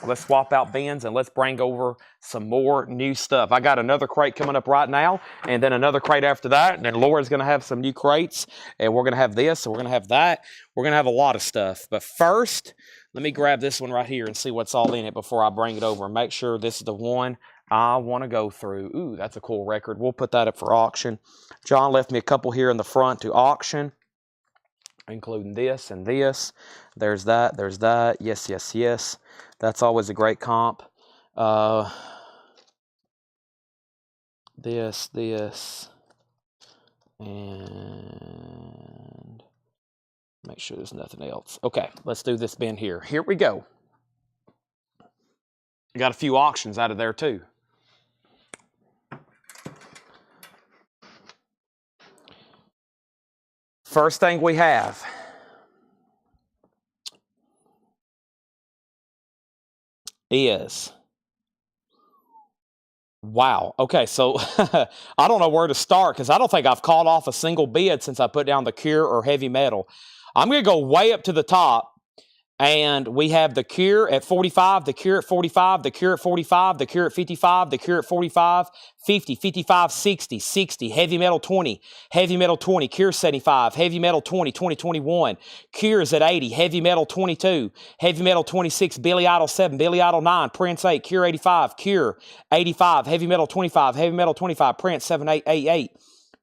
Speaker 1: Let's swap out bins and let's bring over some more new stuff. I got another crate coming up right now, and then another crate after that. And then Laura's going to have some new crates, and we're going to have this, and we're going to have that. We're going to have a lot of stuff. But first, let me grab this one right here and see what's all in it before I bring it over and make sure this is the one I want to go through. Ooh, that's a cool record. We'll put that up for auction. John left me a couple here in the front to auction, including this and this. There's that. There's that. Yes, yes, yes. That's always a great comp. This, and make sure there's nothing else. Okay, let's do this bin here. Here we go. I got a few auctions out of there too. First thing we have is, wow. Okay, so I don't know where to start because I don't think I've called off a single bid since I put down The Cure or Heavy Metal. I'm going to go way up to the top. And we have the Cure at 45, the Cure at 45, the Cure at 45, the Cure at 55, the Cure at 45, 50, 55, 60, 60, Heavy Metal 20, Heavy Metal 20, Cure 75, Heavy Metal 20, 20, 21, Cure's at 80, Heavy Metal 22, Heavy Metal 26, Billy Idol 7, Billy Idol 9, Prince 8, Cure 85, Cure 85, Heavy Metal 25, Heavy Metal 25, Prince 7, 8, 8, 8.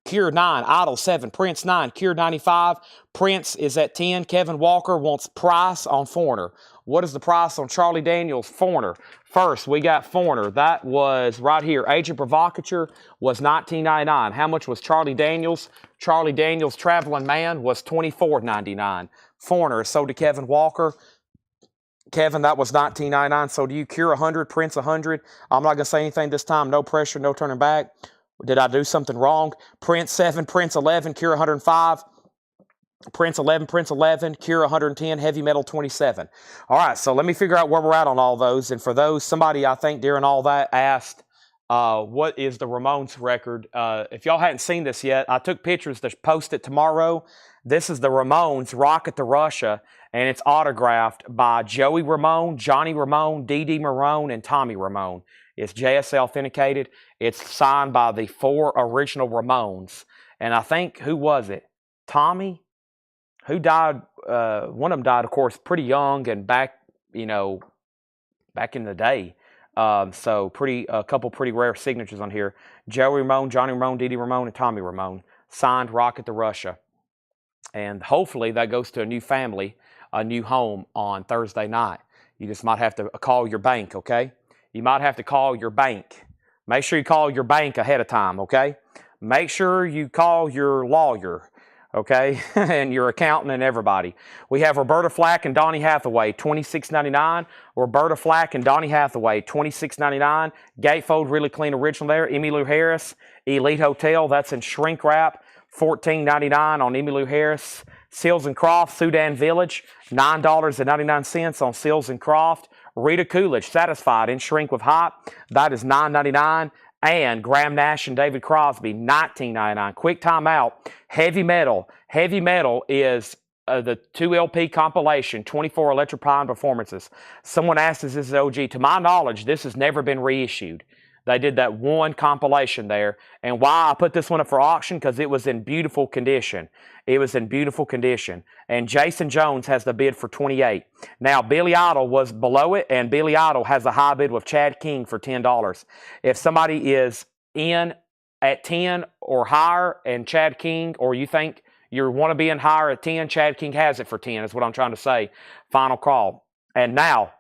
Speaker 1: Cure 9, Idol 7, Prince 9, Cure 95, Prince is at 10. Kevin Walker wants price on Foreigner. What is the price on Charlie Daniels' Foreigner? First, we got Foreigner. That was right here. Agent Provocateur was $19.99. How much was Charlie Daniels? Charlie Daniels' Traveling Man was $24.99. Foreigner is sold to Kevin Walker. Kevin, that was $19.99. So do you. Cure 100, Prince 100. I'm not going to say anything this time. No pressure, no turning back. Did I do something wrong? Prince 7, Prince 11, Cure 105. Prince 11, Prince 11, Cure 110, Heavy Metal 27. All right, so let me figure out where we're at on all those. And for those, somebody I think during all that asked, what is the Ramones record? If y'all hadn't seen this yet, I took pictures to post it tomorrow. This is the Ramones Rocket to Russia, and it's autographed by Joey Ramone, Johnny Ramone, Dee Dee Marone, and Tommy Ramone. It's JSA authenticated. It's signed by the 4 original Ramones. And I think, who was it? Tommy? Who died? One of them died, of course, pretty young and back in the day. So a couple pretty rare signatures on here. Joey Ramone, Johnny Ramone, Dee Dee Ramone, and Tommy Ramone. Signed Rocket to Russia. And hopefully that goes to a new family, a new home on Thursday night. You just might have to call your bank, okay? You might have to call your bank. Make sure you call your bank ahead of time, okay? Make sure you call your lawyer, okay? And your accountant and everybody. We have Roberta Flack and Donny Hathaway, $26.99. Roberta Flack and Donny Hathaway, $26.99. Gatefold, really clean original there. Emmylou Harris, Elite Hotel, that's in shrink wrap, $14.99 on Emmylou Harris. Seals and Croft, Sudan Village, $9.99 on Seals and Croft. Rita Coolidge, Satisfied in shrink with hot, that is $9.99. And Graham Nash and David Crosby, $19.99. Quick timeout. Heavy Metal. Heavy Metal is the 2 LP compilation, 24 Electropine performances. Someone asked, is this OG? To my knowledge, this has never been reissued. They did that one compilation there. And why I put this one up for auction? Because it was in beautiful condition. It was in beautiful condition. And Jason Jones has the bid for $28. Now, Billy Idol was below it, and Billy Idol has a high bid with Chad King for $10. If somebody is in at 10 or higher, and Chad King, or you think you want to be in higher at 10, Chad King has it for 10, is what I'm trying to say. Final call. And now,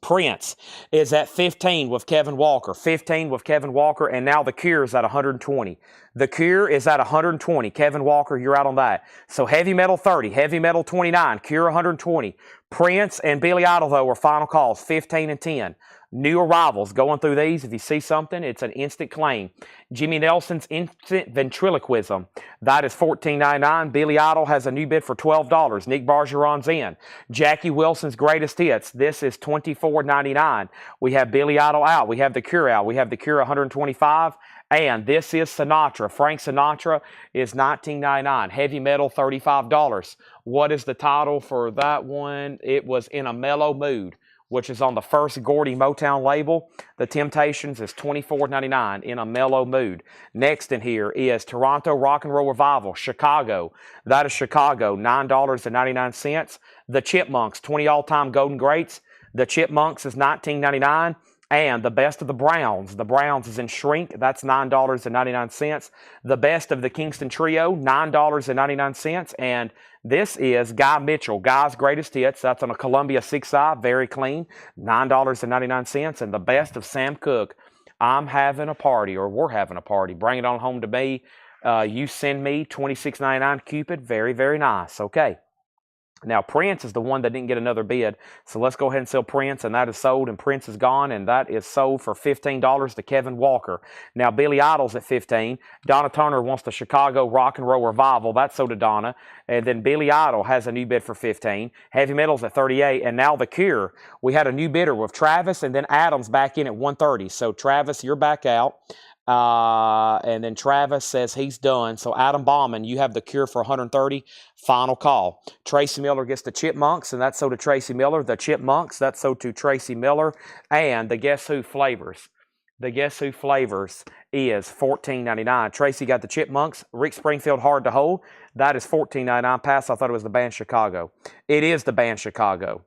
Speaker 1: Prince is at 15 with Kevin Walker. 15 with Kevin Walker, and now the Cure is at 120. The Cure is at 120. Kevin Walker, you're out on that. So Heavy Metal 30, Heavy Metal 29, Cure 120. Prince and Billy Idol, though, are final calls, 15 and 10. New arrivals, going through these. If you see something, it's an instant claim. Jimmy Nelson's Instant Ventriloquism, that is $14.99. Billy Idol has a new bid for $12. Nick Bargeron's in. Jackie Wilson's Greatest Hits, this is $24.99. We have Billy Idol out. We have the Cure out. We have the Cure 125. And this is Sinatra. Frank Sinatra is $19.99. Heavy Metal, $35. What is the title for that one? It was In a Mellow Mood, which is on the first Gordy Motown label. The Temptations is $24.99, In a Mellow Mood. Next in here is Toronto Rock and Roll Revival, Chicago. That is Chicago, $9.99. The Chipmunks, 20 all-time golden greats. The Chipmunks is $19.99. And the Best of the Browns. The Browns is in shrink. That's $9.99. The Best of the Kingston Trio, $9.99. And this is Guy Mitchell, Guy's Greatest Hits. That's on a Columbia 6i, very clean, $9.99. And the Best of Sam Cooke, I'm having a party, or we're having a party. Bring it on home to me. You send me $26.99 Cupid. Very, very nice. Okay. Now, Prince is the one that didn't get another bid, so let's go ahead and sell Prince, and that is sold, and Prince is gone, and that is sold for $15 to Kevin Walker. Now, Billy Idol's at $15. Donna Turner wants the Chicago Rock and Roll Revival. That's sold to Donna. And then Billy Idol has a new bid for $15. Heavy Metal's at $38, and now the Cure. We had a new bidder with Travis, and then Adam's back in at $130. So, Travis, you're back out. And then Travis says he's done. So Adam Bauman, you have the Cure for 130. Final call. Tracy Miller gets the Chipmunks, and that's sold to Tracy Miller. The Chipmunks, that's sold to Tracy Miller. And the Guess Who flavors. The Guess Who flavors is $14.99. Tracy got the Chipmunks. Rick Springfield, Hard to Hold. That is $14.99. Pass. I thought it was the band Chicago. It is the band Chicago.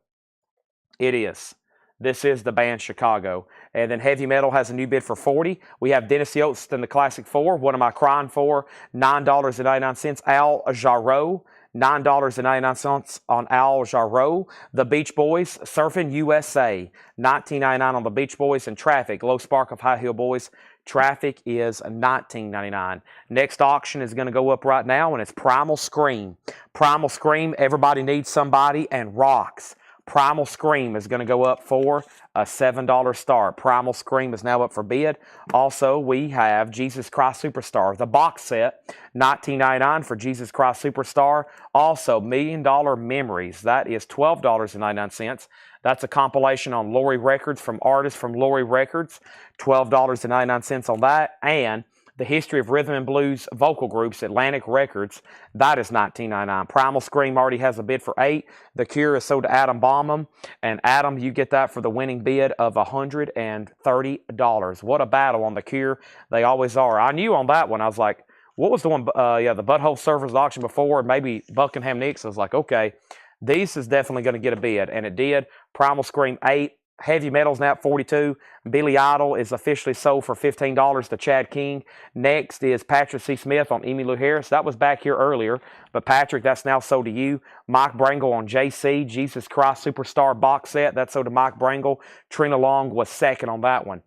Speaker 1: It is. This is the band Chicago. And then Heavy Metal has a new bid for $40. We have Dennis the Oats in the Classic 4. What am I crying for? $9.99. Al Jarreau. $9.99 on Al Jarreau. The Beach Boys, Surfing USA. $19.99 on the Beach Boys. And Traffic, Low Spark of High Heel Boys. Traffic is $19.99. Next auction is going to go up right now, and it's Primal Scream. Primal Scream, Everybody Needs Somebody, and Rocks. Primal Scream is going to go up for a $7 start. Primal Scream is now up for bid. Also, we have Jesus Christ Superstar, the box set, $19.99 for Jesus Christ Superstar. Also, $1 Million Memories, that is $12.99. That's a compilation on Lori Records from artists from Lori Records, $12.99 on that. And the History of Rhythm and Blues vocal groups, Atlantic Records, that is $19.99. Primal Scream already has a bid for $8. The Cure is sold to Adam Baumham. And Adam, you get that for the winning bid of $130. What a battle on the Cure. They always are. I knew on that one, I was like, what was the one, the Butthole Servers auction before, maybe Buckingham Nicks. I was like, okay, this is definitely going to get a bid. And it did. Primal Scream 8. Heavy Metal's now at $42. Billy Idol is officially sold for $15 to Chad King. Next is Patrick C. Smith on Emmylou Harris. That was back here earlier. But Patrick, that's now sold to you. Mike Brangle on JC, Jesus Christ Superstar box set. That's sold to Mike Brangle. Trina Long was second on that one.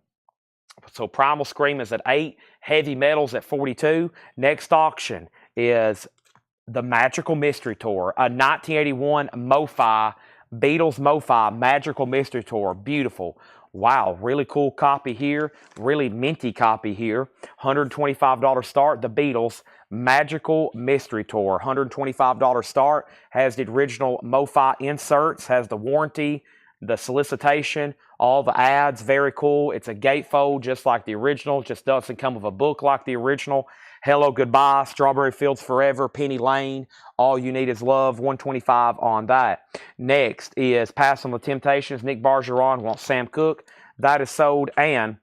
Speaker 1: So Primal Scream is at 8. Heavy Metal's at 42. Next auction is the Magical Mystery Tour. A 1981 MoFi, Beatles MoFi Magical Mystery Tour. Beautiful. Wow, really cool copy here. Really minty copy here. $125 start. The Beatles Magical Mystery Tour. $125 start. Has the original MoFi inserts. Has the warranty, the solicitation, all the ads. Very cool. It's a gatefold just like the original. Just doesn't come with a book like the original. Hello, Goodbye, Strawberry Fields Forever, Penny Lane, All You Need Is Love, $125 on that. Next is Pass on the Temptations. Nick Bargeron wants Sam Cooke. That is sold. And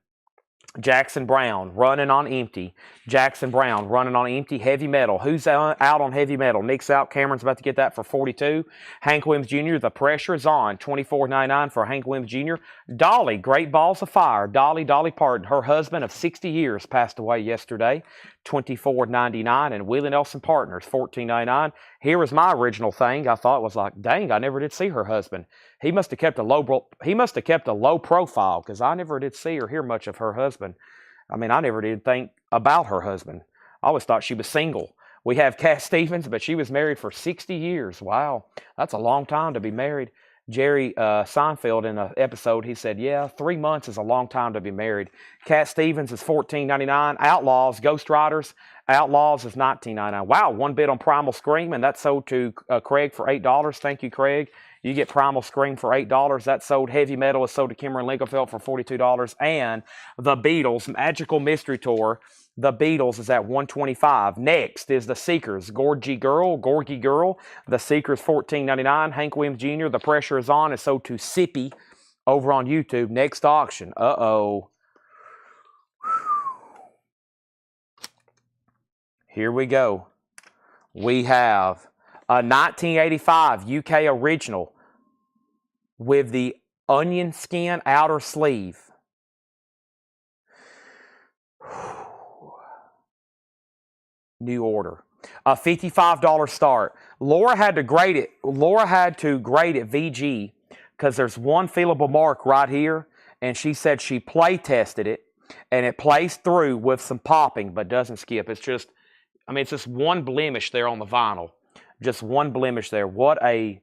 Speaker 1: Jackson Brown, Running on Empty. Jackson Brown, Running on Empty. Heavy Metal. Who's out on Heavy Metal? Nick's out. Cameron's about to get that for $42. Hank Williams Jr., The Pressure is On. $24.99 for Hank Williams Jr. Dolly, Great Balls of Fire. Dolly Parton. Her husband of 60 years passed away yesterday. $24.99. And Willie Nelson Partners, $14.99. Here was my original thing. I thought was like, dang, I never did see her husband. He must have kept a low profile, because I never did see or hear much of her husband. I mean, I never did think about her husband. I always thought she was single. We have Cat Stevens, but she was married for 60 years. Wow, that's a long time to be married. Jerry Seinfeld in an episode, he said, yeah, 3 months is a long time to be married. Cat Stevens is $14.99. Outlaws, Ghost Riders, Outlaws is $19.99. Wow, one bid on Primal Scream, and that's sold to Craig for $8. Thank you, Craig. You get Primal Scream for $8. That's sold. Heavy Metal is sold to Cameron Lincolnfeld for $42. And the Beatles Magical Mystery Tour, the Beatles is at $125. Next is the Seekers, Gorgie Girl. The Seekers, $14.99. Hank Williams Jr., The Pressure is On, is sold to Sippy over on YouTube. Next auction. Here we go. We have a 1985 UK original with the onion skin outer sleeve. New order. A $55 start. Laura had to grade it. VG because there's one feelable mark right here, and she said she play tested it, and it plays through with some popping, but doesn't skip. It's just one blemish there on the vinyl. Just one blemish there. What a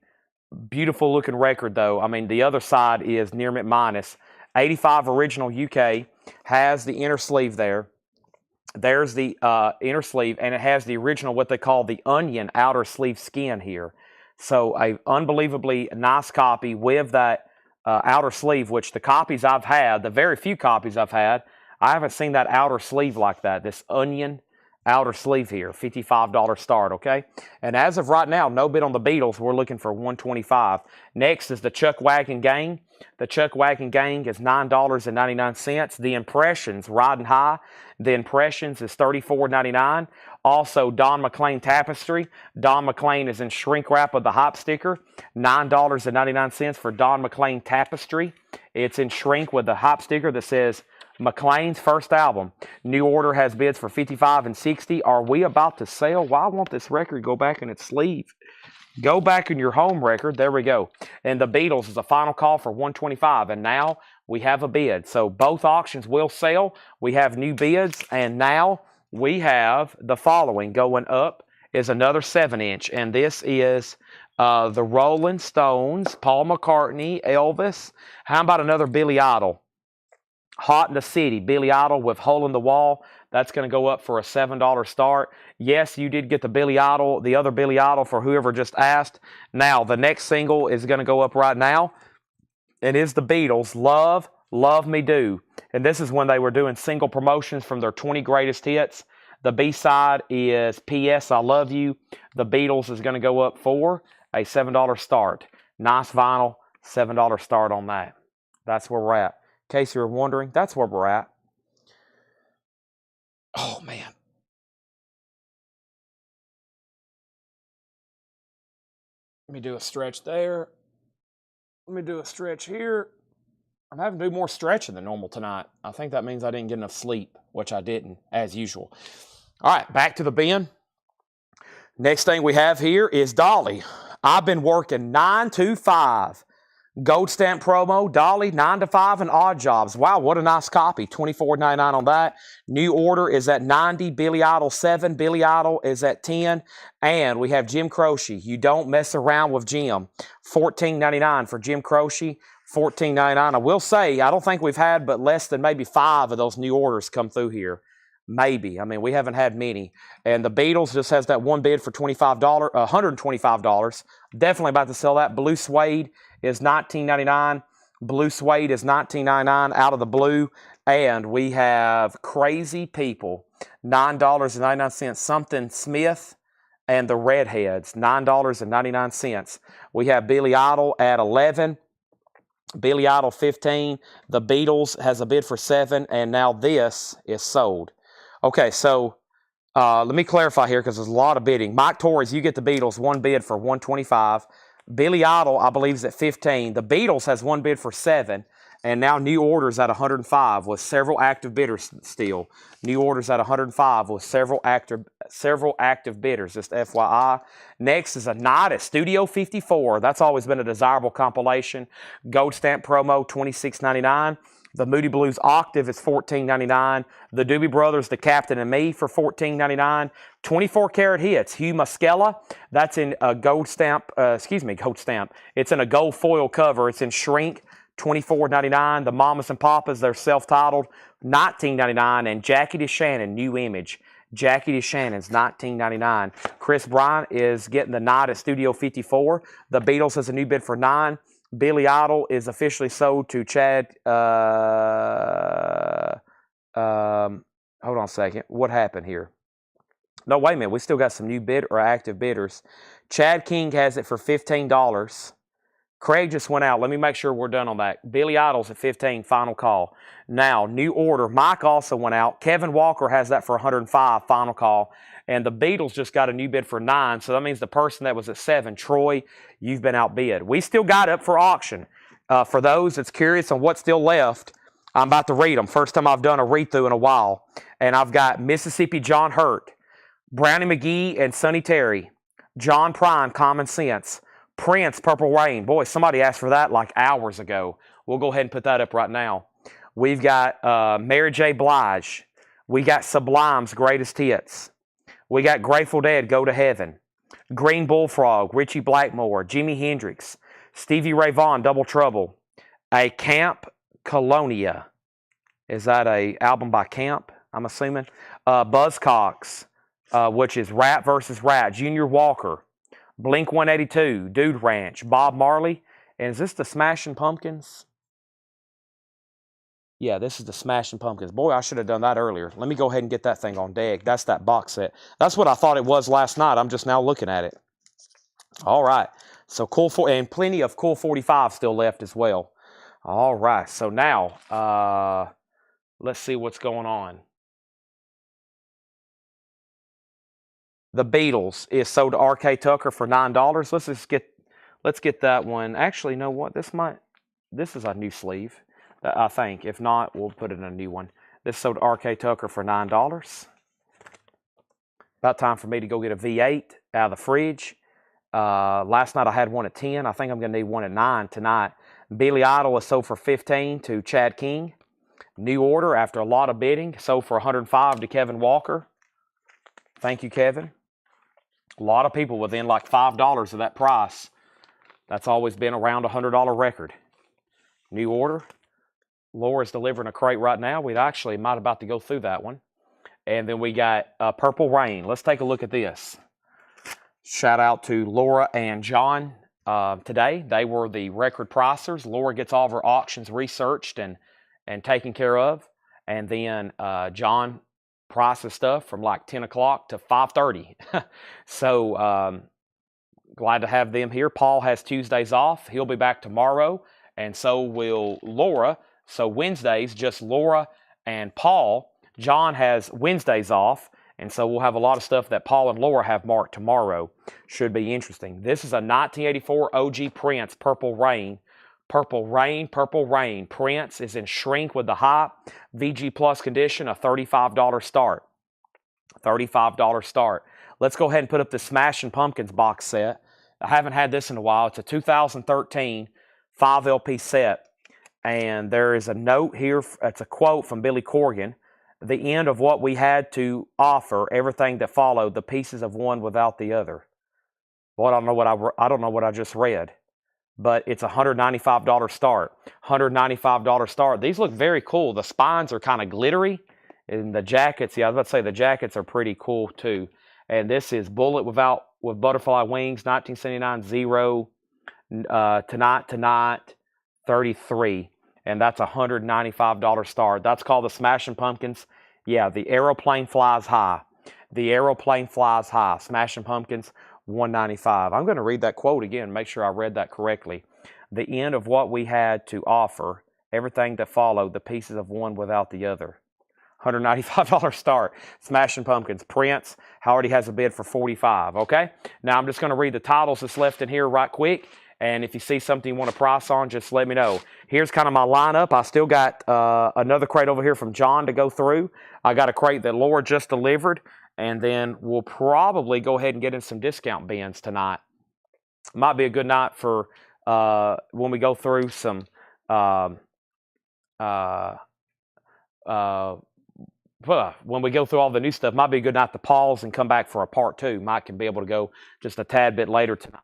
Speaker 1: beautiful looking record, though. I mean, the other side is near mint minus. 85 original UK has the inner sleeve there. There's the inner sleeve, and it has the original, what they call the onion outer sleeve skin here. So a unbelievably nice copy with that outer sleeve, which the copies I've had, the very few copies I've had, I haven't seen that outer sleeve like that. This onion outer sleeve here, $55 start, okay? And as of right now, no bid on the Beatles. We're looking for $125. Next is the Chuck Wagon Gang. The Chuck Wagon Gang is $9.99. The Impressions, riding high. The Impressions is $34.99. Also, Don McLean Tapestry. Don McLean is in shrink wrap with the hop sticker. $9.99 for Don McLean Tapestry. It's in shrink with the hop sticker that says McLean's first album. New order has bids for $55 and $60. Are we about to sell? Why won't this record go back in its sleeve? Go back in your home record. There we go. And the Beatles is a final call for $125. And now we have a bid. So both auctions will sell. We have new bids. And now we have the following going up is another 7-inch. And this is the Rolling Stones, Paul McCartney, Elvis. How about another Billy Idol? Hot in the City, Billy Idol with Hole in the Wall. That's going to go up for a $7 start. Yes, you did get the Billy Idol, the other Billy Idol for whoever just asked. Now, the next single is going to go up right now. It is the Beatles, Love, Love Me Do. And this is when they were doing single promotions from their 20 greatest hits. The B-side is P.S. I Love You. The Beatles is going to go up for a $7 start. Nice vinyl, $7 start on that. That's where we're at. In case you were wondering, that's where we're at. Oh, man. Let me do a stretch there. Let me do a stretch here. I'm having to do more stretching than normal tonight. I think that means I didn't get enough sleep, which I didn't, as usual. All right, back to the bin. Next thing we have here is Dolly. I've been working 9 to 5. Gold stamp promo, Dolly, 9 to 5 and odd jobs. Wow, what a nice copy. $24.99 on that. New order is at 90. Billy Idol 7. Billy Idol is at 10. And we have Jim Croce. You don't mess around with Jim. $14.99 for Jim Croce. $14.99. I will say, I don't think we've had but less than maybe 5 of those new orders come through here. Maybe. I mean, we haven't had many. And the Beatles just has that one bid for $125. Definitely about to sell that. Blue Suede is $19.99. Blue Suede is $19.99 out of the blue. And we have Crazy People, $9.99. Something Smith and the Redheads, $9.99. We have Billy Idol at 11. Billy Idol 15. The Beatles has a bid for 7. And now this is sold. Okay, so let me clarify here because there's a lot of bidding. Mike Torres, you get the Beatles, one bid for $125. Billy Idol, I believe, is at 15. The Beatles has one bid for 7. And now new orders at 105 with several active bidders still. New orders at 105 with several active bidders, just FYI. Next is a night at Studio 54. That's always been a desirable compilation. Gold stamp promo, $26.99. The Moody Blues Octave is $14.99. The Doobie Brothers, The Captain and Me for $14.99. 24 karat hits. Hugh Muscella, that's in a gold stamp. Gold stamp. It's in a gold foil cover. It's in shrink. $24.99. The Mamas and Papas, they're self-titled. $19.99. And Jackie DeShannon, New Image. Jackie DeShannon's $19.99. Chris Bryant is getting the night at Studio 54. The Beatles has a new bid for $9. Billy Idol is officially sold to Chad. Hold on a second. What happened here? No, wait a minute. We still got some new bid or active bidders. Chad King has it for $15. Craig just went out. Let me make sure we're done on that. Billy Idol's at 15, final call. Now, new order. Mike also went out. Kevin Walker has that for 105, final call. And the Beatles just got a new bid for 9, so that means the person that was at 7, Troy, you've been outbid. We still got up for auction. For those that's curious on what's still left, I'm about to read them. First time I've done a read-through in a while. And I've got Mississippi John Hurt, Brownie McGee and Sonny Terry, John Prine, Common Sense, Prince, Purple Rain. Boy, somebody asked for that like hours ago. We'll go ahead and put that up right now. We've got Mary J. Blige. We got Sublime's Greatest Hits. We got Grateful Dead, Go to Heaven. Green Bullfrog, Richie Blackmore, Jimi Hendrix, Stevie Ray Vaughan, Double Trouble. A Camp Colonia. Is that a album by Camp, I'm assuming? Buzzcocks, which is Rat versus Rat. Junior Walker, Blink 182, Dude Ranch, Bob Marley. And is this the Smashing Pumpkins? Yeah, this is the Smashing Pumpkins. Boy, I should have done that earlier. Let me go ahead and get that thing on deck. That's that box set. That's what I thought it was last night. I'm just now looking at it. All right. So cool and plenty of cool 45 still left as well. All right. So now, let's see what's going on. The Beatles is sold to R.K. Tucker for $9. Let's get that one. Actually, you know what? This is a new sleeve, I think. If not, we'll put in a new one. This sold to R.K. Tucker for $9. About time for me to go get a V8 out of the fridge. Last night I had one at 10. I think I'm going to need one at 9 tonight. Billy Idol is sold for 15 to Chad King. New order after a lot of bidding. Sold for 105 to Kevin Walker. Thank you, Kevin. A lot of people within like $5 of that price. That's always been around a $100 record. New order. Laura's delivering a crate right now. We actually might about to go through that one. And then we got Purple Rain. Let's take a look at this. Shout out to Laura and John today. They were the record pricers. Laura gets all of her auctions researched and taken care of. And then John prices stuff from like 10 o'clock to 5:30. So glad to have them here. Paul has Tuesdays off. He'll be back tomorrow. And so will Laura. So Wednesdays, just Laura and Paul. John has Wednesdays off. And so we'll have a lot of stuff that Paul and Laura have marked tomorrow. Should be interesting. This is a 1984 OG Prince, Purple Rain. Purple Rain, Purple Rain. Prince is in shrink with the high. VG Plus condition, a $35 start. $35 start. Let's go ahead and put up the Smashing Pumpkins box set. I haven't had this in a while. It's a 2013 5 LP set. And there is a note here. It's a quote from Billy Corgan. The end of what we had to offer, everything that followed, the pieces of one without the other. Well, I don't know what I just read, but it's a $195 start. $195 start. These look very cool. The spines are kind of glittery, and the jackets. Yeah, I was about to say the jackets are pretty cool too. And this is Bullet with Butterfly Wings, 1979 Zero, Tonight 33. And that's a $195 start. That's called the Smashing Pumpkins. Yeah, the aeroplane flies high. The aeroplane flies high. Smashing Pumpkins, $195. I'm going to read that quote again, make sure I read that correctly. The end of what we had to offer, everything that followed, the pieces of one without the other. $195 start. Smashing Pumpkins. Prince already has a bid for $45. Okay? Now I'm just going to read the titles that's left in here right quick. And if you see something you want to price on, just let me know. Here's kind of my lineup. I still got another crate over here from John to go through. I got a crate that Laura just delivered. And then we'll probably go ahead and get in some discount bins tonight. Might be a good night for when we go through some when we go through all the new stuff. Might be a good night to pause and come back for a part 2. Mike can be able to go just a tad bit later tonight.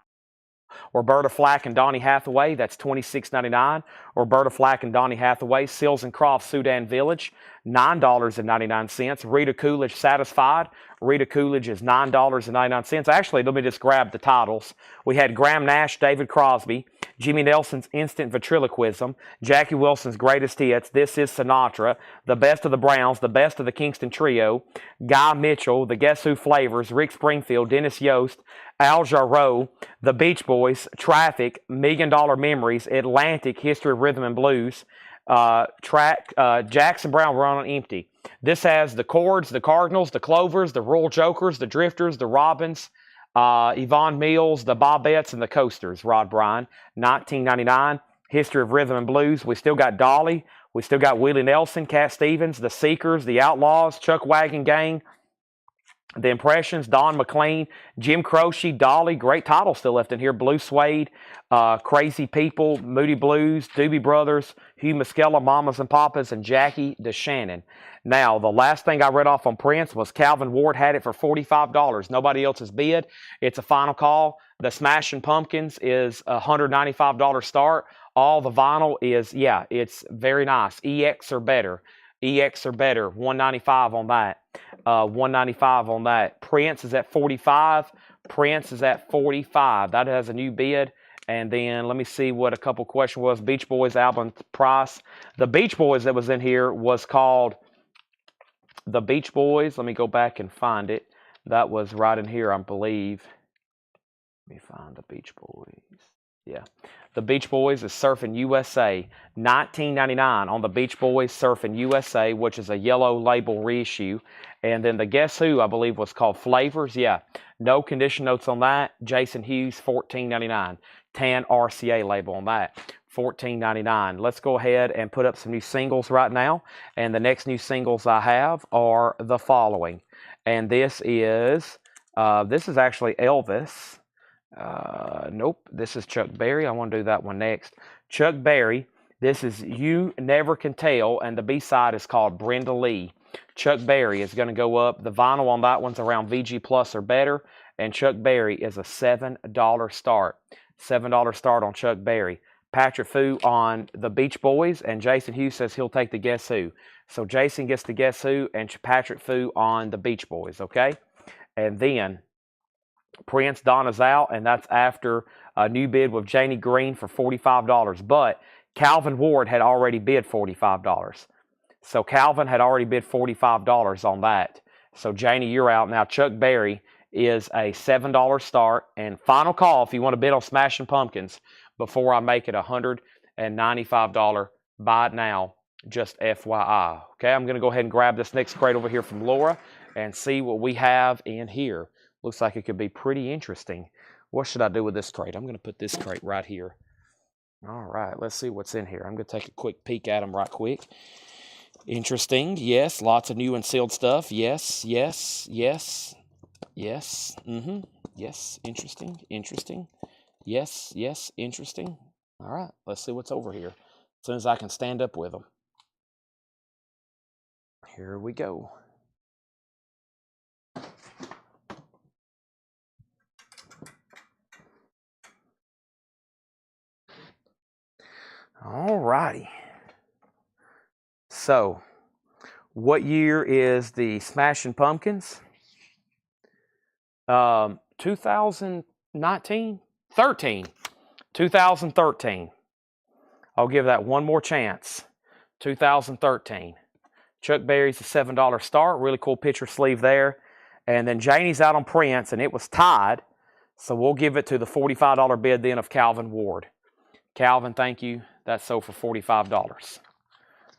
Speaker 1: Roberta Flack and Donny Hathaway, that's $26.99. Roberta Flack and Donny Hathaway. Seals and Crofts, Sudan Village, $9.99. Rita Coolidge, Satisfied. Rita Coolidge is $9.99. Actually, let me just grab the titles. We had Graham Nash, David Crosby, Jimmy Nelson's Instant Ventriloquism, Jackie Wilson's Greatest Hits, This Is Sinatra, The Best of the Browns, The Best of the Kingston Trio, Guy Mitchell, The Guess Who Flavors, Rick Springfield, Dennis Yost, Al Jarreau, The Beach Boys, Traffic, $1 Million Memories, Atlantic, History of Rhythm and Blues, Jackson Brown, Run on Empty. This has the Chords, the Cardinals, the Clovers, the Royal Jokers, the Drifters, the Robins, Yvonne Mills, the Bobettes, and the Coasters. Rod Bryan, $19.99. History of Rhythm and Blues. We still got Dolly. We still got Willie Nelson, Cat Stevens, the Seekers, the Outlaws, Chuck Wagon Gang, the Impressions, Don McLean, Jim Croce, Dolly. Great title still left in here. Blue Suede, Crazy People, Moody Blues, Doobie Brothers, Hugh Muscella, Mamas and Papas, and Jackie DeShannon. Now, the last thing I read off on Prince was Calvin Ward had it for $45. Nobody else has bid. It's a final call. The Smashing Pumpkins is a $195 start. All the vinyl is, yeah, it's very nice. EX or better. EX or better. $195 on that. $195 on that. Prince is at $45. Prince is at $45. That has a new bid. And then let me see what a couple questions was. Beach Boys album price. The Beach Boys that was in here was called The Beach Boys. Let me go back and find it. That was right in here, I believe. Let me find the Beach Boys. Yeah. The Beach Boys is Surfing USA. $19.99 on the Beach Boys Surfing USA, which is a yellow label reissue. And then the Guess Who, I believe, was called Flavors. Yeah. No condition notes on that. Jason Hughes, $14.99. Tan RCA label on that. $14.99. Let's go ahead and put up some new singles right now. And the next new singles I have are the following. And this is actually Elvis. Nope, this is Chuck Berry. I want to do that one next. Chuck Berry, this is You Never Can Tell, and the B-side is called Brenda Lee. Chuck Berry is going to go up. The vinyl on that one's around VG Plus or better, and Chuck Berry is a $7 start. $7 start on Chuck Berry. Patrick Fu on the Beach Boys, and Jason Hughes says he'll take the Guess Who. So Jason gets the Guess Who, and Patrick Fu on the Beach Boys, okay? And then Prince, Donna's out, and that's after a new bid with Janie Green for $45. But Calvin Ward had already bid $45. So Calvin had already bid $45 on that. So Janie, you're out. Now Chuck Berry is a $7 start. And final call if you want to bid on Smashing Pumpkins before I make it $195. Buy it now, just FYI. Okay, I'm going to go ahead and grab this next crate over here from Laura and see what we have in here. Looks like it could be pretty interesting. What should I do with this crate? I'm going to put this crate right here. All right, let's see what's in here. I'm going to take a quick peek at them right quick. Interesting, yes. Lots of new and sealed stuff. Yes, yes, yes, yes. Yes, interesting, interesting. Yes, yes, interesting. All right, let's see what's over here. As soon as I can stand up with them. Here we go. All righty. So, what year is the Smashing Pumpkins? 2019? 13. 2013. I'll give that one more chance. 2013. Chuck Berry's a $7 start. Really cool picture sleeve there. And then Janie's out on Prince, and it was tied. So we'll give it to the $45 bid then of Calvin Ward. Calvin, thank you. That's sold for $45.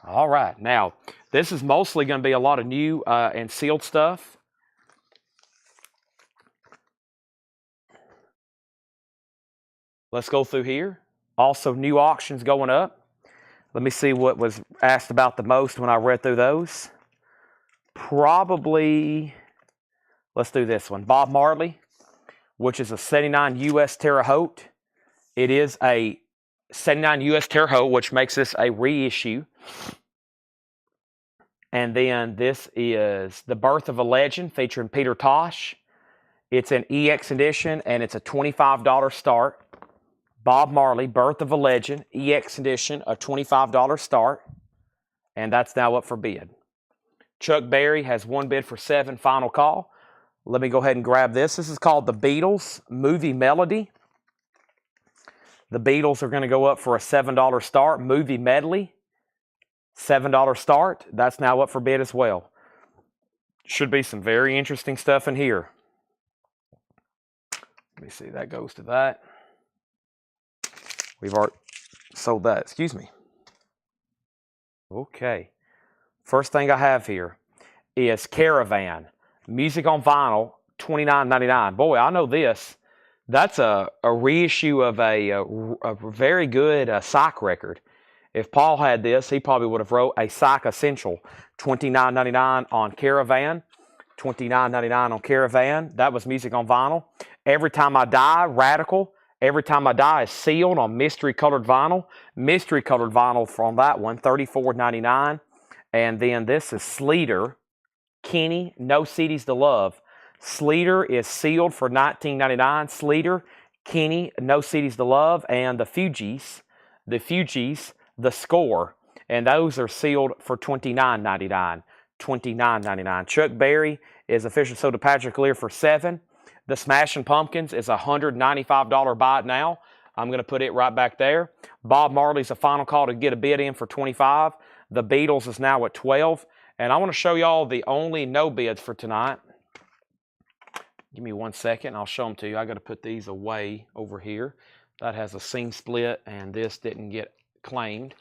Speaker 1: All right. Now, this is mostly going to be a lot of new and sealed stuff. Let's go through here. Also, new auctions going up. Let me see what was asked about the most when I read through those. Probably, let's do this one. Bob Marley, which is a 79 U.S. Terre Haute. It is a 79 U.S. Terre Haute, which makes this a reissue. And then this is The Birth of a Legend featuring Peter Tosh. It's an EX edition, and it's a $25 start. Bob Marley, Birth of a Legend, EX edition, a $25 start. And that's now up for bid. Chuck Berry has one bid for $7, final call. Let me go ahead and grab this. This is called The Beatles Movie Melody. The Beatles are going to go up for a $7 start. Movie Medley, $7 start. That's now up for bid as well. Should be some very interesting stuff in here. Let me see. That goes to that. We've already sold that. Excuse me. Okay. First thing I have here is Caravan. Music on vinyl, $29.99. Boy, I know this. That's a reissue of a very good Psych record. If Paul had this, he probably would have wrote a Psych Essential. $29.99 on Caravan. $29.99 on Caravan. That was music on vinyl. Every Time I Die, Radical. Every Time I Die is sealed on mystery colored vinyl. Mystery colored vinyl from that one, $34.99. And then this is Sleater, Kenny, No CDs to Love. Sleater is sealed for $19.99. Sleater, Kenny, No CDs to Love, and the Fugees, The Score. And those are sealed for $29.99. $29.99. Chuck Berry is officially sold to Patrick Lear for $7. The Smashing Pumpkins is $195 buy it now. I'm going to put it right back there. Bob Marley's a final call to get a bid in for 25. The Beatles is now at 12. And I want to show y'all the only no bids for tonight. Give me 1 second. I'll show them to you. I got to put these away over here. That has a seam split, and this didn't get claimed.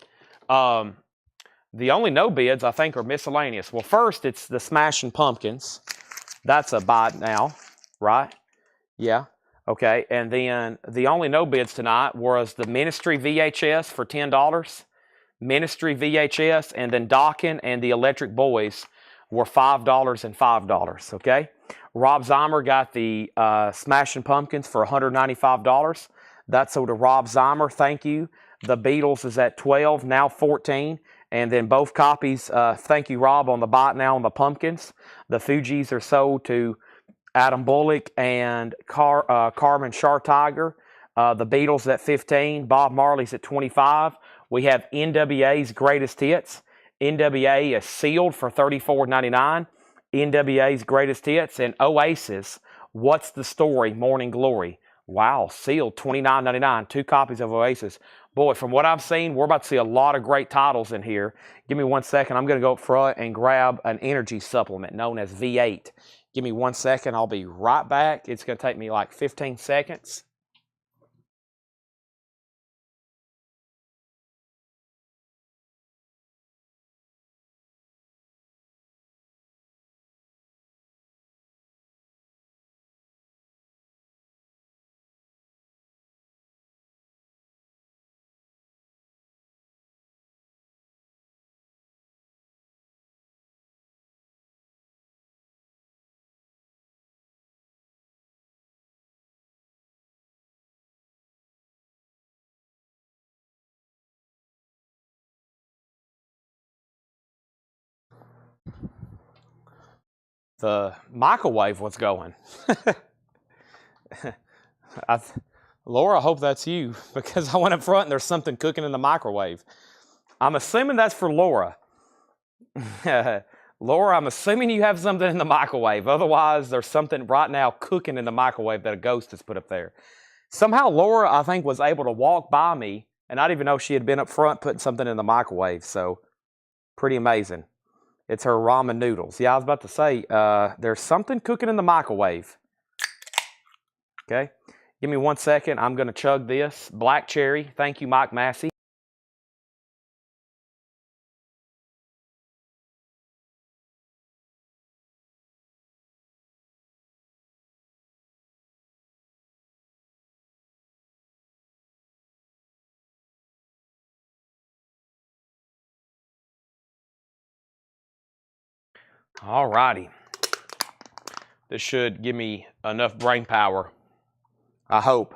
Speaker 1: The only no bids, I think, are miscellaneous. Well, first, it's the Smashing Pumpkins. That's a buy now, right? Yeah. Okay. And then the only no bids tonight was the Ministry VHS for $10. Ministry VHS, and then Dockin and the Electric Boys were $5 and $5. Okay. Rob Zeimer got the Smashing Pumpkins for $195. That's so to Rob Zeimer. Thank you. The Beatles is at 12, now 14. And then both copies, thank you, Rob, on the bot now on the Pumpkins. The Fugees are sold to Adam Bullock and Carmen Schartiger. The Beatles at 15. Bob Marley's at 25. We have NWA's Greatest Hits. NWA is sealed for $34.99. NWA's Greatest Hits. And Oasis, What's the Story? Morning Glory. Wow, sealed $29.99. 2 copies of Oasis. Boy, from what I've seen, we're about to see a lot of great titles in here. Give me 1 second. I'm going to go up front and grab an energy supplement known as V8. Give me 1 second. I'll be right back. It's going to take me like 15 seconds. The microwave was going. Laura, I hope that's you, because I went up front and there's something cooking in the microwave. I'm assuming that's for Laura. Laura, I'm assuming you have something in the microwave. Otherwise, there's something right now cooking in the microwave that a ghost has put up there. Somehow Laura, I think, was able to walk by me, and I didn't even know she had been up front putting something in the microwave. So, pretty amazing. It's her ramen noodles. Yeah, I was about to say, there's something cooking in the microwave. Okay. Give me 1 second. I'm going to chug this. Black cherry. Thank you, Mike Massey. All righty. This should give me enough brain power, I hope.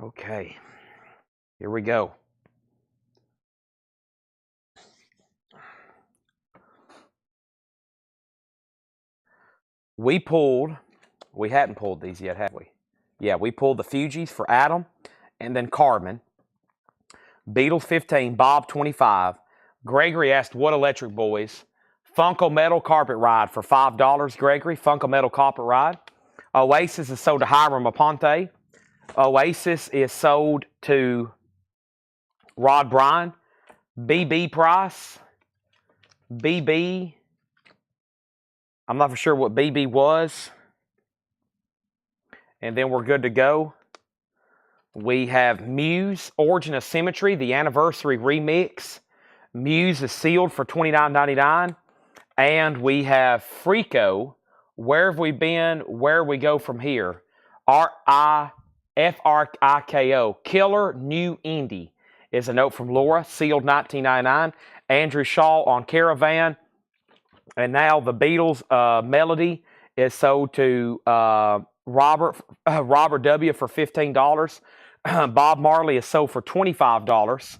Speaker 1: Okay, here we go. We hadn't pulled these yet, have we? Yeah, we pulled the Fugees for Adam and then Carmen. Beatles 15, Bob 25. Gregory asked what Electric Boys. Funko Metal Carpet Ride for $5, Gregory. Funko Metal Carpet Ride. Oasis is sold to Hiram Aponte. Oasis is sold to Rod Bryan. BB Price. BB. I'm not for sure what BB was. And then we're good to go. We have Muse, Origin of Symmetry, the Anniversary Remix. Muse is sealed for $29.99. And we have Freako, Where Have We Been, Where We Go From Here. RIFRIKO, Killer New Indie is a note from Laura, sealed $19.99. Andrew Shaw on Caravan. And now the Beatles Melody is sold to Robert W. for $15. Bob Marley is sold for $25.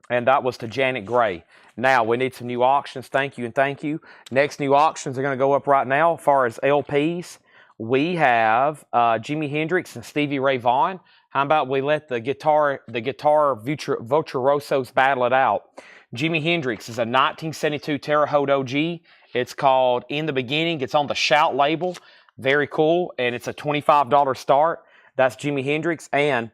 Speaker 1: And that was to Janet Gray. Now, we need some new auctions. Thank you and thank you. Next new auctions are going to go up right now. As far as LPs, we have Jimi Hendrix and Stevie Ray Vaughan. How about we let the guitar virtuosos battle it out? Jimi Hendrix is a 1972 Terre Haute OG. It's called In the Beginning. It's on the Shout label. Very cool. And it's a $25 start. That's Jimi Hendrix. And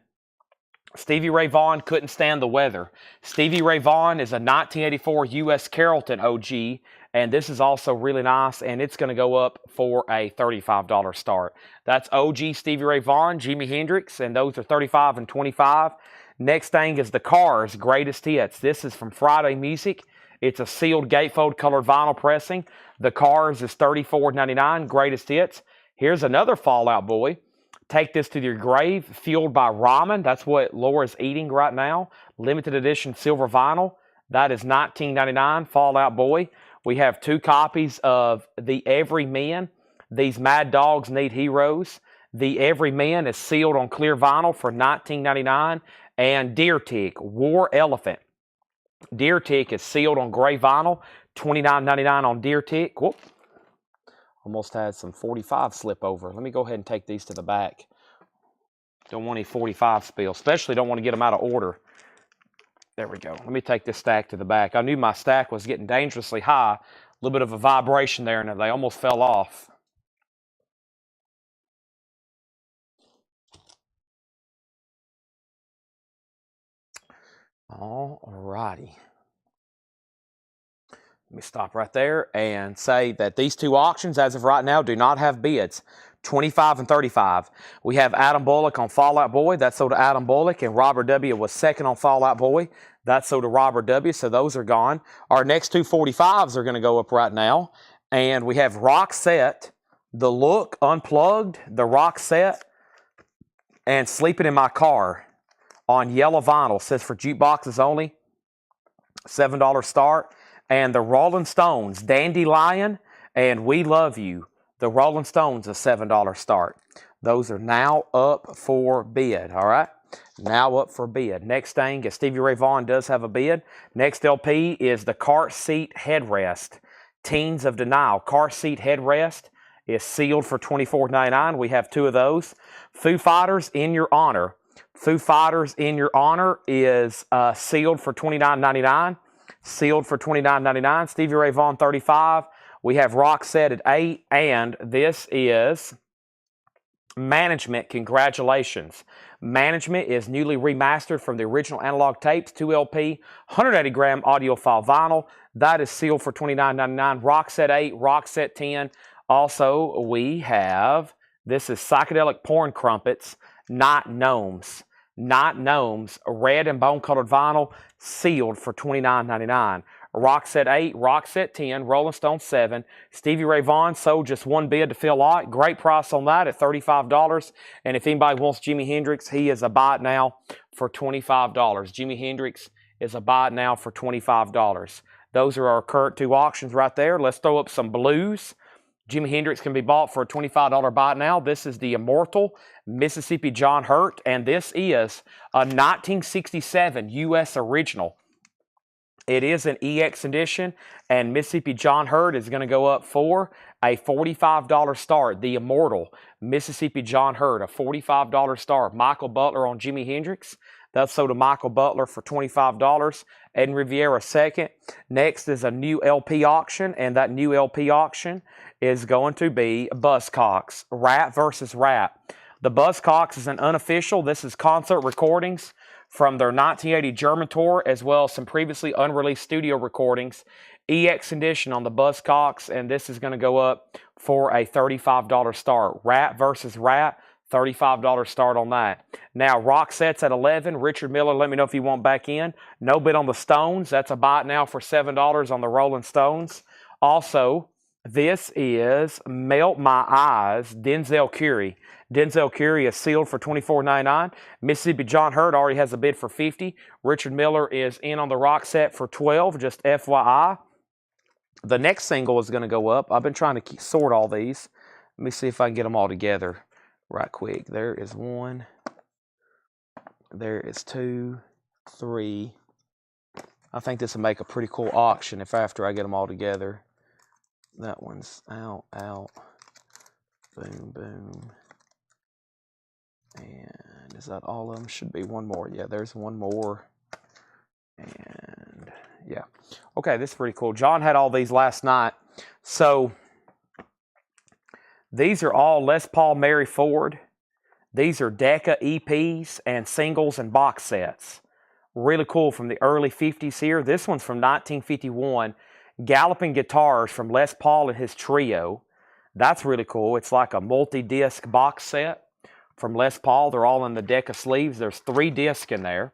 Speaker 1: Stevie Ray Vaughan couldn't stand the weather. Stevie Ray Vaughan is a 1984 U.S. Carrollton OG, and this is also really nice, and it's going to go up for a $35 start. That's OG Stevie Ray Vaughan, Jimi Hendrix, and those are $35 and $25. Next thing is the Cars Greatest Hits. This is from Friday Music. It's a sealed gatefold colored vinyl pressing. The Cars is $34.99, Greatest Hits. Here's another Fall Out Boy. Take This to Your Grave, Fueled by Ramen. That's what Laura's eating right now. Limited edition silver vinyl. That is $19.99, Fall Out Boy. We have 2 copies of The Everyman. These Mad Dogs Need Heroes. The Everyman is sealed on clear vinyl for $19.99. And Deer Tick, War Elephant. Deer Tick is sealed on gray vinyl, $29.99 on Deer Tick. Whoop. Almost had some 45 slip over. Let me go ahead and take these to the back. Don't want any 45 spill. Especially don't want to get them out of order. There we go. Let me take this stack to the back. I knew my stack was getting dangerously high. A little bit of a vibration there, and they almost fell off. All righty. Let me stop right there and say that these 2 auctions, as of right now, do not have bids. 25 and 35. We have Adam Bullock on Fall Out Boy. That's sold to Adam Bullock. And Robert W. was second on Fall Out Boy. That's sold to Robert W. So those are gone. Our next 2 45s are going to go up right now. And we have Rock Set, The Look Unplugged, the Rock Set, and Sleeping in My Car on yellow vinyl. Says for jukeboxes only. $7 start. And the Rolling Stones, Dandelion, and We Love You. The Rolling Stones, a $7 start. Those are now up for bid, all right? Now up for bid. Next thing is Stevie Ray Vaughan does have a bid. Next LP is the Car Seat Headrest. Teens of Denial. Car Seat Headrest is sealed for $24.99. We have 2 of those. Foo Fighters, In Your Honor. Foo Fighters, In Your Honor is sealed for $29.99. Sealed for $29.99. Stevie Ray Vaughan, $35. We have Rock Set at $8. And this is Management. Congratulations. Management is newly remastered from the original analog tapes. 2 LP, 180-gram audiophile vinyl. That is sealed for $29.99. Rock Set 8, Rock Set 10. Also, we have, this is Psychedelic Porn Crumpets, Not Gnomes. Not Gnomes, red and bone-colored vinyl, sealed for $29.99. Rock Set 8, Rock Set 10, Rolling Stone 7. Stevie Ray Vaughan sold just 1 bid to Phil Lott. Great price on that at $35. And if anybody wants Jimi Hendrix, he is a buy it now for $25. Jimi Hendrix is a buy it now for $25. Those are our current 2 auctions right there. Let's throw up some blues. Jimi Hendrix can be bought for a $25 buy now. This is the Immortal Mississippi John Hurt, and this is a 1967 U.S. original. It is an EX edition, and Mississippi John Hurt is going to go up for a $45 start. The Immortal Mississippi John Hurt, a $45 start. Michael Butler on Jimi Hendrix. That's sold to Michael Butler for $25. Ed Riviera second. Next is a new LP auction, and that new LP auction is going to be Buzzcocks, Rap versus Rap. The Buzzcocks is an unofficial. This is concert recordings from their 1980 German tour, as well as some previously unreleased studio recordings. EX edition on the Buzzcocks, and this is going to go up for a $35 start. Rap versus Rap, $35 start on that. Now, Rock Set's at 11. Richard Miller, let me know if you want back in. No bid on the Stones. That's a buy it now for $7 on the Rolling Stones. Also, this is Melt My Eyes, Denzel Curry. Denzel Curry is sealed for $24.99. Mississippi John Hurt already has a bid for $50. Richard Miller is in on the Rock Set for $12, just FYI. The next single is going to go up. I've been trying to sort all these. Let me see if I can get them all together right quick. There is 1. There is 2, 3. I think this will make a pretty cool auction if after I get them all together. That one's out, boom, boom. And is that all of them? Should be one more. Yeah, there's one more. And Yeah. Okay, this is pretty cool. John had all these last night. So these are all Les Paul Mary Ford. These are Decca EPs and singles and box sets. Really cool from the early 50s here. This one's from 1951. Galloping Guitars from Les Paul and his trio. That's really cool. It's like a multi-disc box set from Les Paul. They're all in the Decca sleeves. There's 3 discs in there.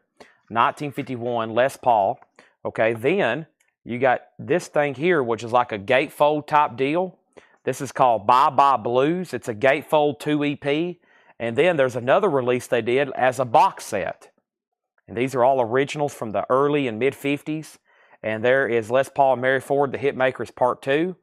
Speaker 1: 1951 Les Paul. Okay, then you got this thing here, which is like a gatefold type deal. This is called Bye Bye Blues. It's a gatefold 2 EP. And then there's another release they did as a box set. And these are all originals from the early and mid-50s. And there is Les Paul and Mary Ford, The Hitmakers Part 2.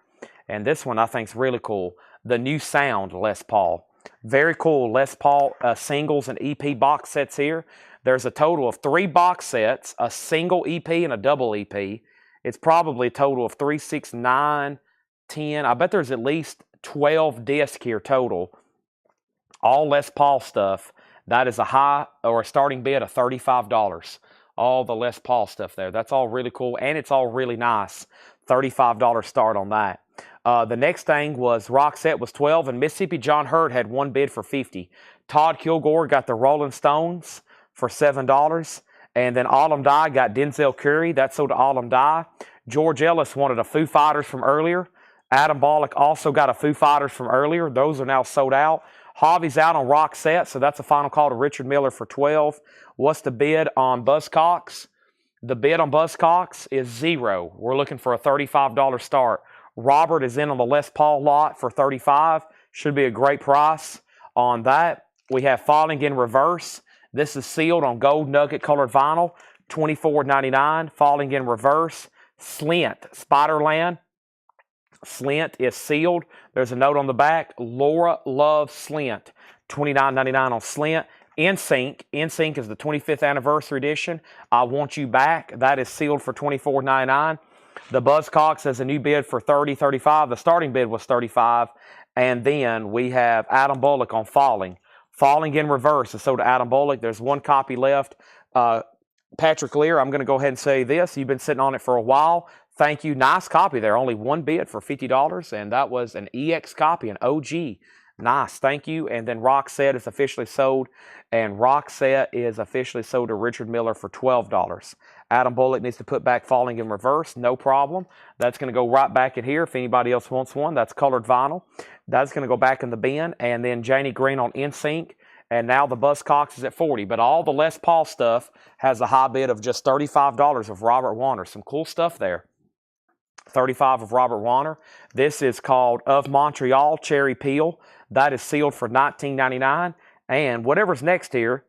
Speaker 1: And this one I think is really cool. The New Sound Les Paul. Very cool Les Paul singles and EP box sets here. There's a total of 3 box sets, a single EP and a double EP. It's probably a total of 3, 6, 9, 10. I bet there's at least 12 discs here total. All Les Paul stuff. That is a high or a starting bid of $35. All the Les Paul stuff there. That's all really cool, and it's all really nice. $35 start on that. The next thing was Roxette was 12, and Mississippi John Hurt had 1 bid for 50. Todd Kilgore got the Rolling Stones for $7. And then Autumn Dye got Denzel Curry. That sold to Autumn Dye. George Ellis wanted a Foo Fighters from earlier. Adam Bollock also got a Foo Fighters from earlier. Those are now sold out. Hobby's out on Roxette, so that's a final call to Richard Miller for 12. What's the bid on Buzzcocks? The bid on Buzzcocks is 0. We're looking for a $35 start. Robert is in on the Les Paul lot for $35. Should be a great price on that. We have Falling in Reverse. This is sealed on gold nugget colored vinyl, $24.99. Falling in Reverse. Slint, Spiderland. Slint is sealed. There's a note on the back. Laura loves Slint. $29.99 on Slint. NSYNC. NSYNC is the 25th anniversary edition. I Want You Back. That is sealed for $24.99. The Buzzcocks has a new bid for $30, $35. The starting bid was $35. And then we have Adam Bullock on Falling. Falling in Reverse is sold to Adam Bullock. There's 1 copy left. Patrick Lear, I'm going to go ahead and say this. You've been sitting on it for a while. Thank you. Nice copy there. Only 1 bid for $50, and that was an EX copy, an OG. Nice. Thank you. And then Roxette is officially sold, and Roxette is officially sold to Richard Miller for $12. Adam Bullock needs to put back Falling in Reverse. No problem. That's going to go right back in here. If anybody else wants one, that's colored vinyl. That's going to go back in the bin. And then Janie Green on NSYNC. And now the Buzzcocks is at $40. But all the Les Paul stuff has a high bid of just $35 of Robert Warner. Some cool stuff there. $35 of Robert Warner. This is called Of Montreal Cherry Peel. That is sealed for $19.99. And whatever's next here,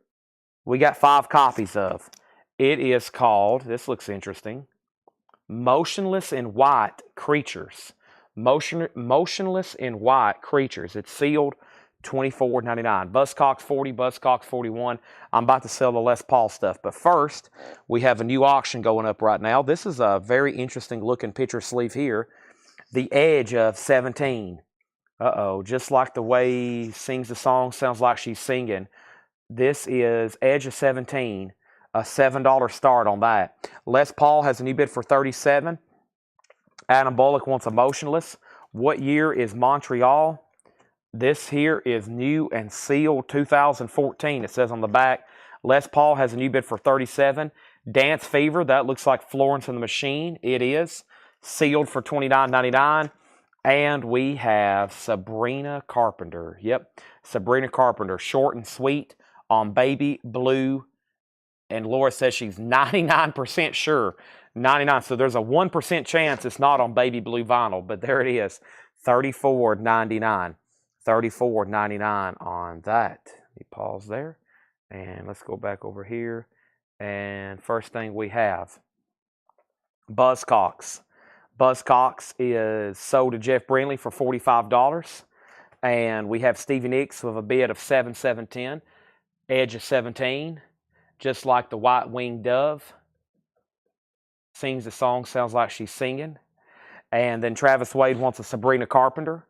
Speaker 1: we got 5 copies of. It is called, this looks interesting, Motionless in White Creatures. Motionless in White Creatures. It's sealed $24.99. Buzzcocks 40, Buzzcocks 41. I'm about to sell the Les Paul stuff. But first, we have a new auction going up right now. This is a very interesting looking picture sleeve here. The Edge of 17. Uh-oh, just like the way he sings the song, sounds like she's singing. This is Edge of 17. A $7 start on that. Les Paul has a new bid for $37. Adam Bullock wants a Motionless. What year is Montreal? This here is new and sealed 2014. It says on the back. Les Paul has a new bid for $37. Dance Fever, that looks like Florence and the Machine. It is sealed for $29.99. And we have Sabrina Carpenter. Yep, Sabrina Carpenter, short and sweet on Baby Blue. And Laura says she's 99% sure. 99. So there's a 1% chance it's not on Baby Blue vinyl. But there it is. $34.99. $34.99 on that. Let me pause there. And let's go back over here. And first thing we have, Buzzcocks. Buzzcocks is sold to Jeff Brindley for $45. And we have Stevie Nicks with a bid of $7.710. Edge of 17. Just like the white-winged dove. Sings the song, sounds like she's singing. And then Travis Wade wants a Sabrina Carpenter.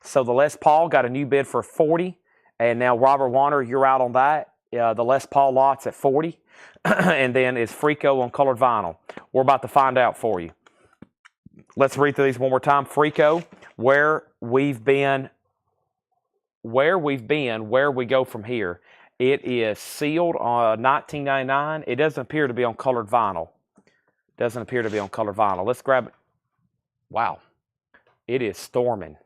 Speaker 1: So the Les Paul got a new bid for $40. And now Robert Warner, you're out on that. the Les Paul lots at 40, and then is Frico on colored vinyl. We're about to find out for you. Let's read through these one more time. Frico, where we go from here. It is sealed on $19.99. It doesn't appear to be on colored vinyl. Let's grab it. Wow. It is storming.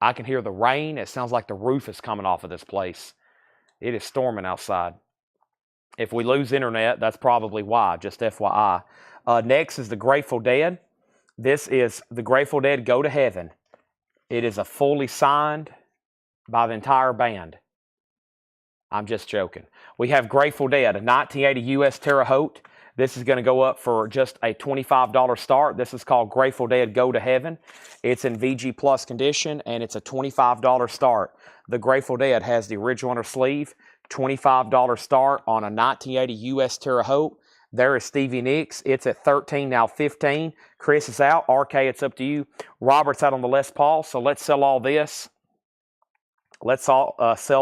Speaker 1: I can hear the rain. It sounds like the roof is coming off of this place. It is storming outside. If we lose internet, that's probably why, just FYI. Next is the Grateful Dead. This is the Grateful Dead Go to Heaven. It is a fully signed by the entire band. I'm just joking. We have Grateful Dead, a 1980 U.S. Terre Haute. This is going to go up for just a $25 start. This is called Grateful Dead Go to Heaven. It's in VG Plus condition, and it's a $25 start. The Grateful Dead has the original on her sleeve, $25 start on a 1980 U.S. Terre Haute. There is Stevie Nicks. It's at $13, now $15. Chris is out. RK, it's up to you. Robert's out on the Les Paul, so let's sell all this. Let's sell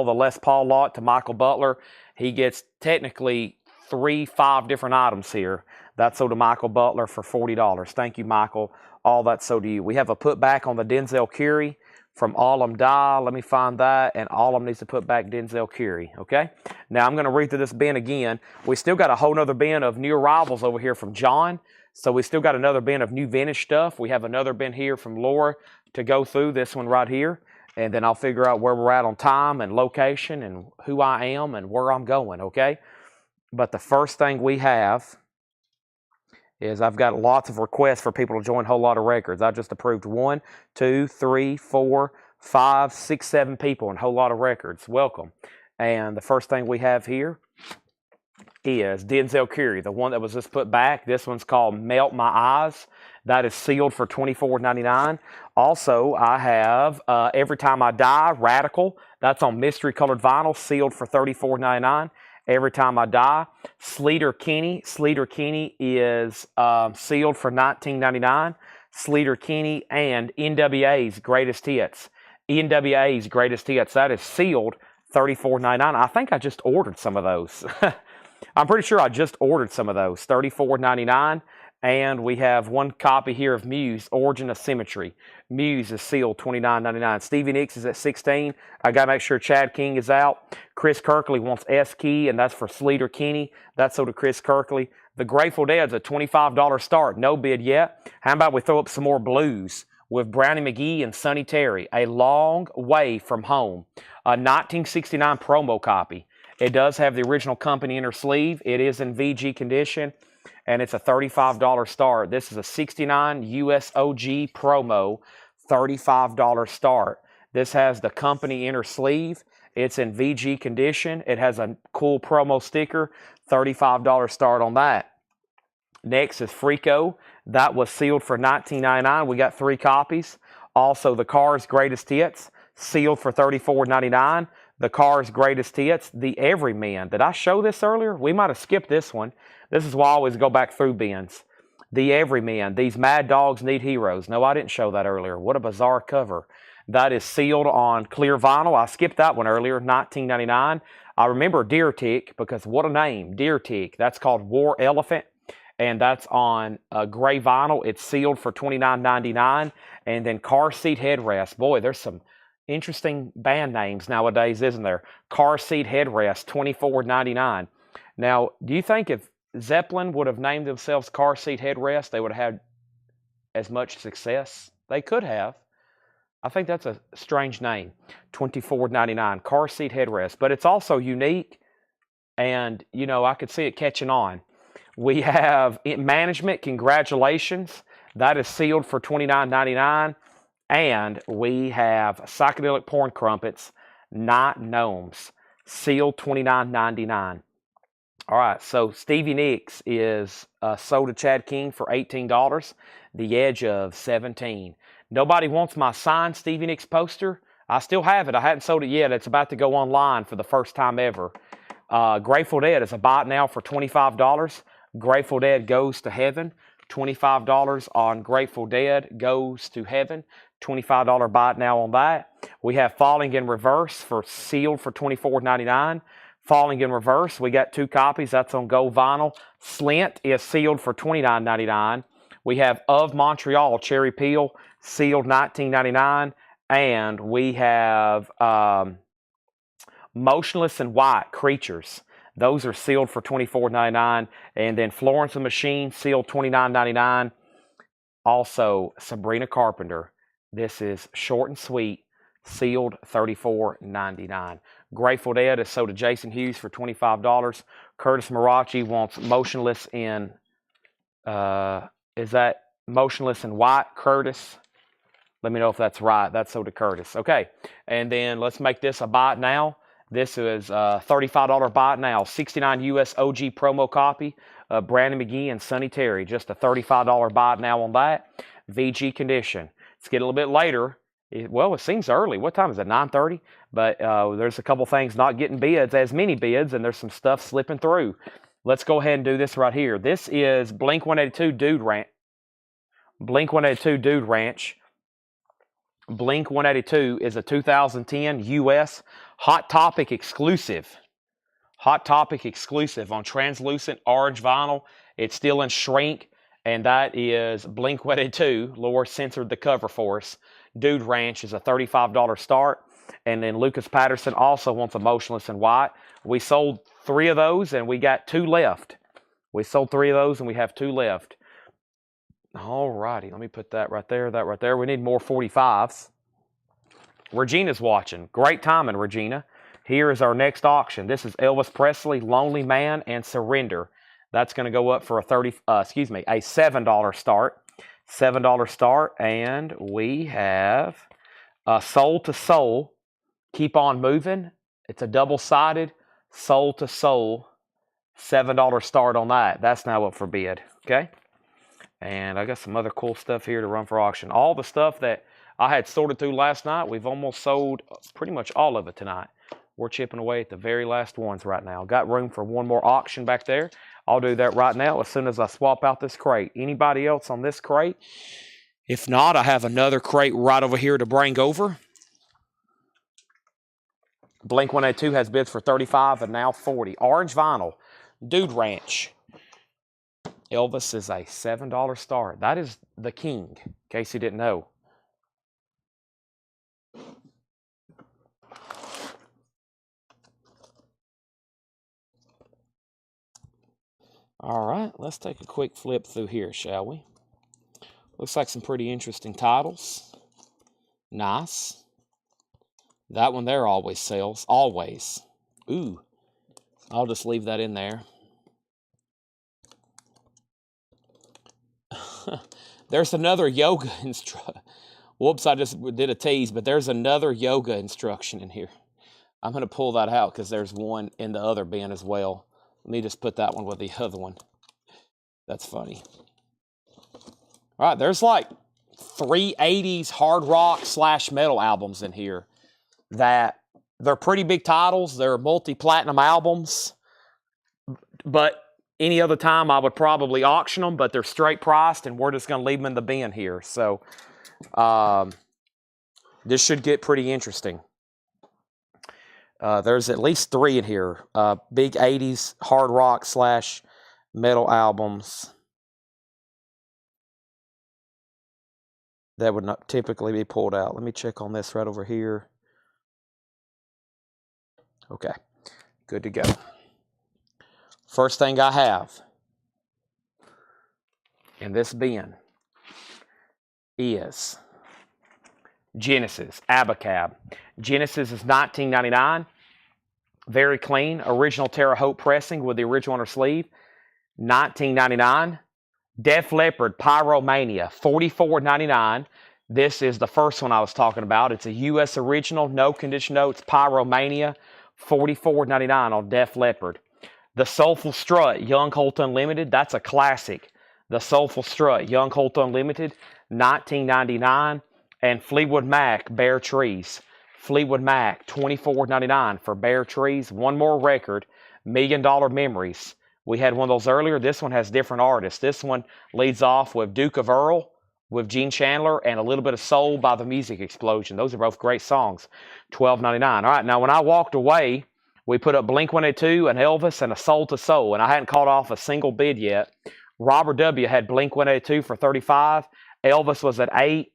Speaker 1: the Les Paul lot to Michael Butler. He gets technically 5 different items here. That's sold to Michael Butler for $40. Thank you, Michael. All that's sold to you. We have a putback on the Denzel Curry from Allum Die. Let me find that. And Allum needs to put back Denzel Curry. Okay? Now, I'm going to read through this bin again. We still got a whole nother bin of new arrivals over here from John. So we still got another bin of new vintage stuff. We have another bin here from Laura to go through, this one right here. And then I'll figure out where we're at on time and location and who I am and where I'm going, okay? But the first thing we have is I've got lots of requests for people to join Whole Lot of Records. I just approved 1, 2, 3, 4, 5, 6, 7 people in Whole Lot of Records. Welcome. And the first thing we have here is Denzel Curry, the one that was just put back. This one's called Melt My Eyes. That is sealed for $24.99. Also, I have Every Time I Die, Radical. That's on mystery colored vinyl, sealed for $34.99. Every Time I Die. Sleater Kinney. Sleater Kinney is sealed for $19.99. Sleater Kinney and NWA's Greatest Hits. NWA's Greatest Hits. That is sealed $34.99. I think I just ordered some of those. I'm pretty sure I just ordered some of those. $34.99. And we have one copy here of Muse, Origin of Symmetry. Muse is sealed $29.99. Stevie Nicks is at $16. I got to make sure Chad King is out. Chris Kirkley wants S-Key, and that's for Sleater Kinney. That's sold to Chris Kirkley. The Grateful Dead's a $25 start. No bid yet. How about we throw up some more blues with Brownie McGee and Sonny Terry? A Long Way From Home. A 1969 promo copy. It does have the original company inner sleeve. It is in VG condition. And it's a $35 start. This is a 69 US OG promo, $35 start. This has the company inner sleeve. It's in VG condition. It has a cool promo sticker, $35 start on that. Next is Frico. That was sealed for $19.99. We got 3 copies. Also, the Cars Greatest Hits, sealed for $34.99. The Cars Greatest Hits, the Everyman. Did I show this earlier? We might have skipped this one. This is why I always go back through bins. The Everyman. These Mad Dogs Need Heroes. No, I didn't show that earlier. What a bizarre cover. That is sealed on clear vinyl. I skipped that one earlier, $19.99. I remember Deer Tick because what a name, Deer Tick. That's called War Elephant, and that's on gray vinyl. It's sealed for $29.99. And then Car Seat Headrest. Boy, there's some interesting band names nowadays, isn't there? Car Seat Headrest, $24.99. Now, do you think if Zeppelin would have named themselves Car Seat Headrest, they would have had as much success? They could have. I think that's a strange name, $24.99, Car Seat Headrest. But it's also unique, and, you know, I could see it catching on. We have Management, congratulations. That is sealed for $29.99. And we have Psychedelic Porn Crumpets, Night Gnomes, sealed $29.99. All right, so Stevie Nicks is sold to Chad King for $18, the edge of $17. Nobody wants my signed Stevie Nicks poster. I still have it. I hadn't sold it yet. It's about to go online for the first time ever. Grateful Dead is a buy it now for $25. Grateful Dead Goes to Heaven. $25 on Grateful Dead Goes to Heaven. $25 buy it now on that. We have Falling in Reverse for sealed for $24.99. Falling in Reverse. We got 2 copies. That's on gold vinyl. Slint is sealed for $29.99. We have Of Montreal Cherry Peel, sealed $19.99. And we have Motionless in White Creatures. Those are sealed for $24.99. And then Florence the Machine, sealed $29.99. Also, Sabrina Carpenter. This is short and sweet, sealed $34.99. Grateful Dead is sold to Jason Hughes for $25. Curtis Marachi wants Motionless in, is that Motionless in White, Curtis? Let me know if that's right. That's sold to Curtis. Okay, and then let's make this a buy it now. This is a $35 buy it now. 69 US OG promo copy of Brandon McGee and Sonny Terry. Just a $35 buy it now on that. VG condition. Let's get a little bit later. Well, it seems early. What time is it? 9:30? But there's a couple things not getting bids, as many bids, and there's some stuff slipping through. Let's go ahead and do this right here. This is Blink-182 Dude Ranch. Blink-182 Dude Ranch. Blink-182 is a 2010 US Hot Topic exclusive. Hot Topic exclusive on translucent orange vinyl. It's still in shrink, and that is Blink-182. Laura censored the cover for us. Dude Ranch is a $35 start. And then Lucas Patterson also wants a Motionless in White. We sold 3 of those, and we got 2 left. We sold 3 of those, and we have 2 left. All righty, let me put that right there, that right there. We need more 45s. Regina's watching. Great timing, Regina. Here is our next auction. This is Elvis Presley, Lonely Man, and Surrender. That's going to go up for a $7 start. $7 start, and we have Soul to Soul, Keep On Moving. It's a double-sided Soul to Soul, $7 start on that. That's now up for bid, okay? And I got some other cool stuff here to run for auction. All the stuff that I had sorted through last night, we've almost sold pretty much all of it tonight. We're chipping away at the very last ones right now. Got room for one more auction back there. I'll do that right now as soon as I swap out this crate. Anybody else on this crate? If not, I have another crate right over here to bring over. Blink-182 has bids for $35 and now $40. Orange vinyl, Dude Ranch. Elvis is a $7 start. That is the king, in case you didn't know. All right, let's take a quick flip through here, shall we? Looks like some pretty interesting titles. Nice. That one there always sells. Always. Ooh. I'll just leave that in there. There's another yoga instruction. Whoops, I just did a tease, but there's another yoga instruction in here. I'm going to pull that out because there's one in the other bin as well. Let me just put that one with the other one. That's funny. All right, there's like 3 80s hard rock / metal albums in here that they're pretty big titles. They're multi-platinum albums. But any other time I would probably auction them, but they're straight priced, and we're just going to leave them in the bin here. So this should get pretty interesting. There's at least 3 in here. Big 80s hard rock / metal albums that would not typically be pulled out. Let me check on this right over here. Okay, good to go. First thing I have in this bin is Genesis, Abacab. Genesis is $19.99. Very clean. Original Terre Haute pressing with the original on her sleeve. $19.99. Def Leppard, Pyromania, $44.99. This is the first one I was talking about. It's a U.S. original, no condition notes, Pyromania, $44.99 on Def Leppard. The Soulful Strut, Young Holt Unlimited, that's a classic. The Soulful Strut, Young Holt Unlimited, $19.99. And Fleetwood Mac, Bare Trees. Fleetwood Mac, $24.99 for Bare Trees. One more record, $1 Million Memories. We had one of those earlier. This one has different artists. This one leads off with Duke of Earl, with Gene Chandler, and a little bit of Soul by the Music Explosion. Those are both great songs. $12.99. All right, now when I walked away We put up Blink-182, an Elvis, and a Soul to Soul, and I hadn't called off a single bid yet. Robert W. had Blink-182 for $35. Elvis was at $8.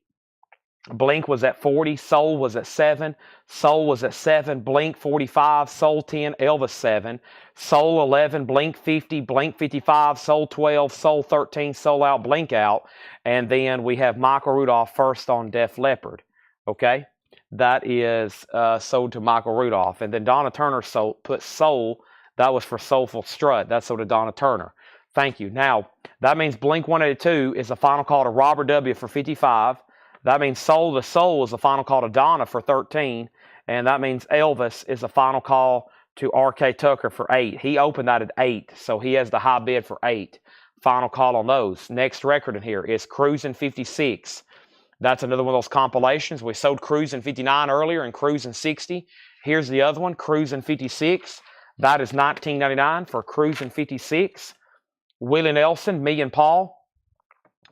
Speaker 1: Blink was at $40. Soul was at $7. Soul was at $7. Blink $45. Soul $10. Elvis $7. Soul $11. Blink $50. Blink $55. Soul $12. Soul $13. Soul out. Blink out. And then we have Michael Rudolph first on Def Leppard. Okay? That is sold to Michael Rudolph. And then Donna Turner put Soul. That was for Soulful Strut. That's sold to Donna Turner. Thank you. Now, that means Blink-182 is the final call to Robert W. for $55. That means Soul to Soul is the final call to Donna for $13. And that means Elvis is the final call to R.K. Tucker for $8. He opened that at $8, so he has the high bid for $8. Final call on those. Next record in here is Cruisin' 56. That's another one of those compilations. We sold Cruisin' 59 earlier and Cruisin' 60. Here's the other one, Cruisin' 56. That is $19.99 for Cruisin' 56. Willie Nelson, Me and Paul.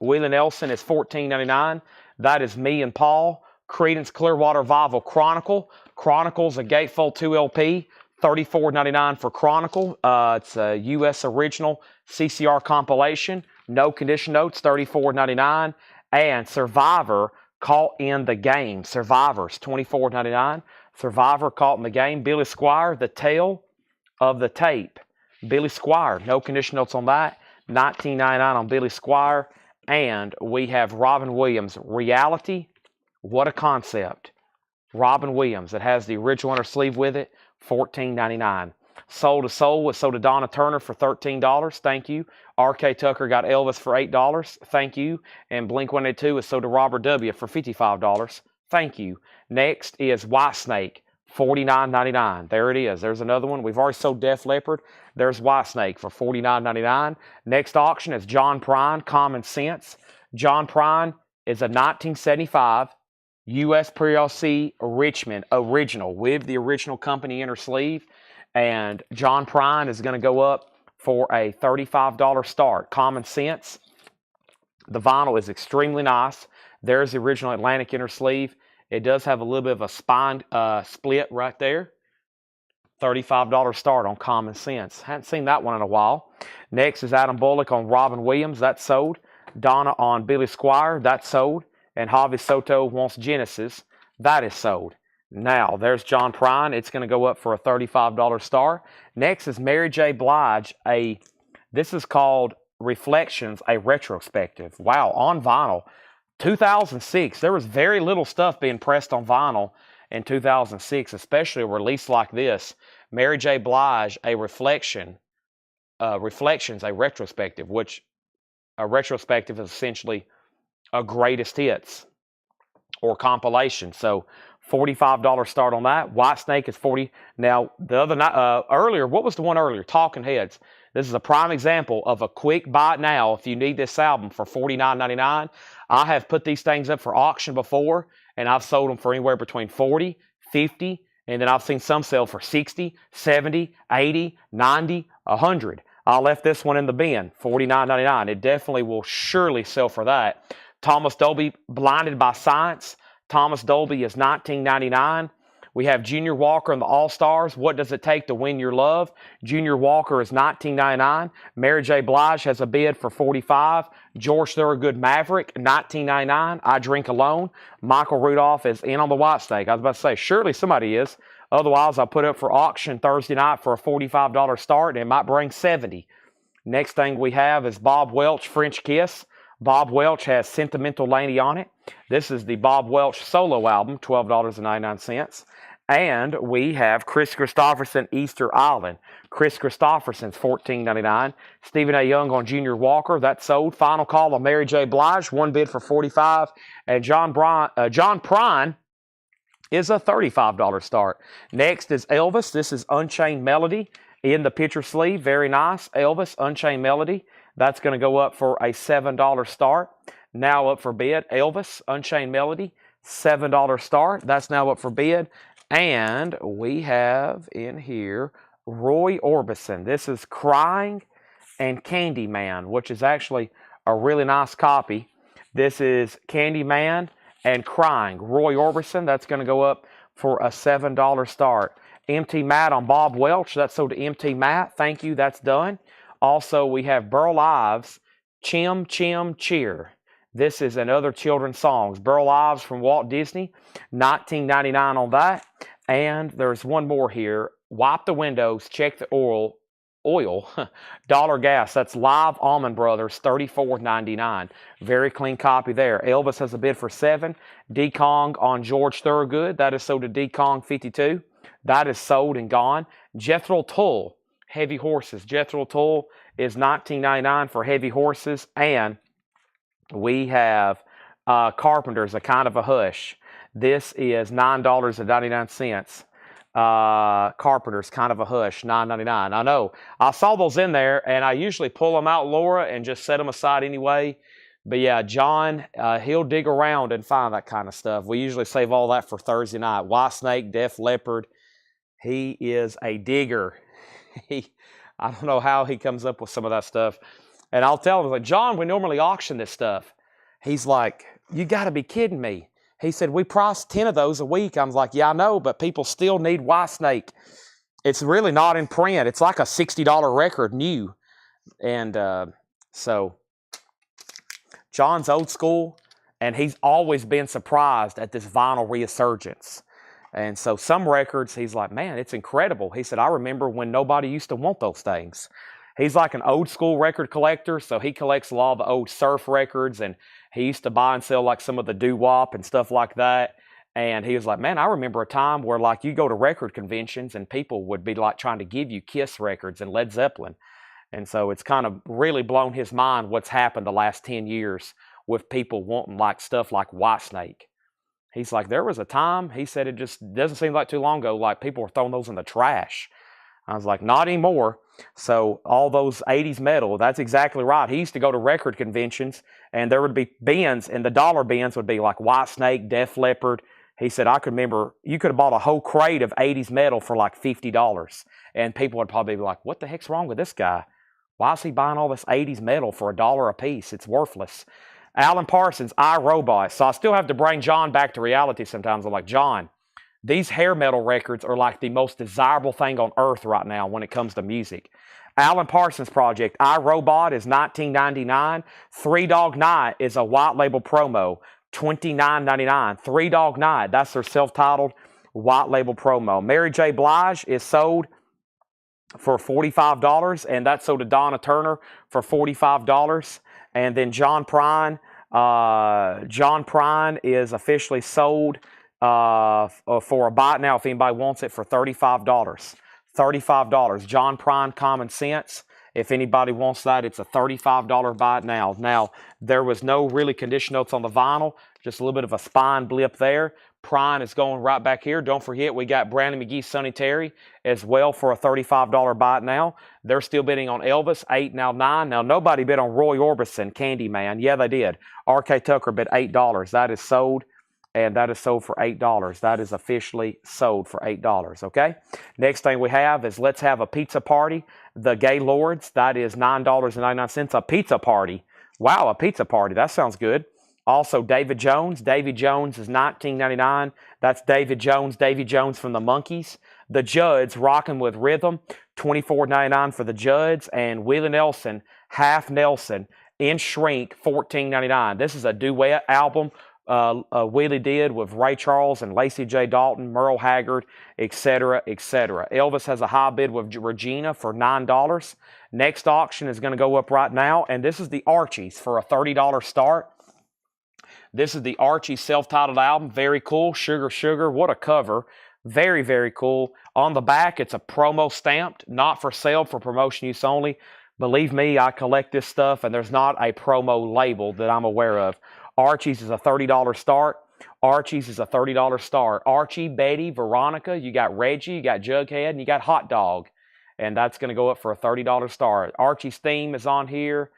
Speaker 1: Willie Nelson is $14.99. That is Me and Paul. Creedence Clearwater Revival Chronicle. Chronicle's a Gatefold 2 LP. $34.99 for Chronicle. It's a U.S. original CCR compilation. No condition notes, $34.99. And Survivor, Caught in the Game. Survivor's $24.99. Survivor, Caught in the Game. Billy Squier, The Tale of the Tape. Billy Squier, no condition notes on that. $19.99 on Billy Squier. And we have Robin Williams, Reality. What a concept. Robin Williams. It has the original inner sleeve with it. $14.99. Soul to Soul was sold to Donna Turner for $13. Thank you. R.K. Tucker got Elvis for $8. Thank you. And Blink-182 was sold to Robert W. for $55. Thank you. Next is Whitesnake. $49.99. There it is. There's another one. We've already sold Def Leppard. There's Whitesnake for $49.99. Next auction is John Prine, Common Sense. John Prine is a 1975 U.S. PLC Richmond original with the original company inner sleeve. And John Prine is going to go up for a $35 start. Common Sense. The vinyl is extremely nice. There's the original Atlantic inner sleeve. It does have a little bit of a spine split right there. $35 start on Common Sense. Hadn't seen that one in a while. Next is Adam Bullock on Robin Williams. That's sold. Donna on Billy Squier. That's sold. And Javi Soto wants Genesis. That is sold. Now, there's John Prine. It's going to go up for a $35 star. Next is Mary J. Blige. This is called Reflections, a retrospective. Wow, on vinyl. 2006. There was very little stuff being pressed on vinyl in 2006, especially a release like this. Mary J. Blige, a Reflections, a retrospective, which a retrospective is essentially a greatest hits or compilation. So $45 start on that. Whitesnake is $40. Now, the other night, earlier, what was the one earlier? Talking Heads. This is a prime example of a quick buy it now if you need this album for $49.99. I have put these things up for auction before, and I've sold them for anywhere between $40, $50, and then I've seen some sell for $60, $70, $80, $90, $100. I left this one in the bin, $49.99. It definitely will surely sell for that. Thomas Dolby, Blinded by Science. Thomas Dolby is $19.99. We have Junior Walker and the All-Stars. What Does It Take to Win Your Love? Junior Walker is $19.99. Mary J. Blige has a bid for $45. George Thorogood Maverick, $19.99. I Drink Alone. Michael Rudolph is in on the Whitesnake. I was about to say, surely somebody is. Otherwise, I'll put up for auction Thursday night for a $45 start, and it might bring $70. Next thing we have is Bob Welch, French Kiss. Bob Welch has Sentimental Lady on it. This is the Bob Welch solo album, $12.99. And we have Chris Christopherson, Easter Island. Chris Christopherson's $14.99. Stephen A. Young on Junior Walker. That's sold. Final call on Mary J. Blige. One bid for $45. And John Prine is a $35 start. Next is Elvis. This is Unchained Melody in the picture sleeve. Very nice. Elvis, Unchained Melody. That's going to go up for a $7 start. Now up for bid. Elvis, Unchained Melody, $7 start. That's now up for bid. And we have in here Roy Orbison. This is Crying and Candyman, which is actually a really nice copy. This is Candyman and Crying. Roy Orbison, that's going to go up for a $7 start. MT Matt on Bob Welch. That's sold to MT Matt. Thank you. That's done. Also, we have Burl Ives, Chim Chim Cheer. This is another children's songs. Burl Ives from Walt Disney, $19.99 on that. And there's one more here. Wipe the windows, check the oil, dollar gas. That's Live Allman Brothers, $34.99. Very clean copy there. Elvis has a bid for 7. D-Kong on George Thorogood. That is sold to D-Kong 52. That is sold and gone. Jethro Tull, Heavy Horses. Jethro Tull is $19.99 for Heavy Horses. And we have Carpenters, A Kind of a Hush. This is $9.99. Carpenters, Kind of a Hush, $9.99. I know. I saw those in there, and I usually pull them out, Laura, and just set them aside anyway. But yeah, John, he'll dig around and find that kind of stuff. We usually save all that for Thursday night. White Snake, Def Leppard. He is a digger. I don't know how he comes up with some of that stuff. And I'll tell him, like, John, we normally auction this stuff. He's like, you got to be kidding me. He said, we price 10 of those a week. I was like, yeah, I know, but people still need White Snake. It's really not in print. It's like a $60 record new. And so John's old school, and he's always been surprised at this vinyl resurgence. And so some records, he's like, man, it's incredible. He said, I remember when nobody used to want those things. He's like an old school record collector, so he collects a lot of the old surf records, and he used to buy and sell like some of the doo-wop and stuff like that. And he was like, man, I remember a time where like you go to record conventions and people would be like trying to give you Kiss records and Led Zeppelin. And so it's kind of really blown his mind what's happened the last 10 years with people wanting like stuff like Whitesnake. He's like, there was a time, he said, it just doesn't seem like too long ago, like people were throwing those in the trash. I was like, not anymore. So all those 80s metal, that's exactly right. He used to go to record conventions, and there would be bins, and the dollar bins would be like Whitesnake, Def Leppard. He said, I could remember, you could have bought a whole crate of 80s metal for like $50, and people would probably be like, what the heck's wrong with this guy? Why is he buying all this 80s metal for $1 a piece? It's worthless. Alan Parsons, iRobot. So I still have to bring John back to reality sometimes. I'm like, John, these hair metal records are like the most desirable thing on earth right now when it comes to music. Alan Parsons Project, iRobot is $19.99. Three Dog Night is a white label promo, $29.99. Three Dog Night, that's their self-titled white label promo. Mary J. Blige is sold for $45, and that's sold to Donna Turner for $45. And then John Prine is officially sold for a bite now if anybody wants it for $35. $35. John Prine Common Sense. If anybody wants that, it's a $35 bite now. Now, there was no really condition notes on the vinyl, just a little bit of a spine blip there. Prine is going right back here. Don't forget, we got Brandon McGee, Sonny Terry as well for a $35 bite now. They're still bidding on Elvis, 8, now 9. Now, nobody bid on Roy Orbison, Candyman. Yeah, they did. R.K. Tucker bid $8. That is sold, and that is sold for $8. That is officially sold for $8, okay? Next thing we have is Let's Have a Pizza Party. The Gaylords, that is $9.99, a pizza party. Wow, a pizza party. That sounds good. Also, David Jones. Davy Jones is $19.99. That's David Jones. Davy Jones from the Monkees. The Judds, Rockin' with Rhythm, $24.99 for the Judds. And Willie Nelson, Half Nelson, in Shrink, $14.99. This is a duet album Willie did with Ray Charles and Lacey J. Dalton, Merle Haggard, etc., etc. Elvis has a high bid with Regina for $9. Next auction is going to go up right now, and this is the Archies for a $30 start. This is the Archie self-titled album. Very cool. Sugar, Sugar. What a cover. Very, very cool. On the back, it's a promo stamped. Not for sale, for promotion use only. Believe me, I collect this stuff, and there's not a promo label that I'm aware of. Archie's is a $30 start. Archie's is a $30 start. Archie, Betty, Veronica. You got Reggie. You got Jughead. And you got Hot Dog. And that's going to go up for a $30 start. Archie's theme is on here.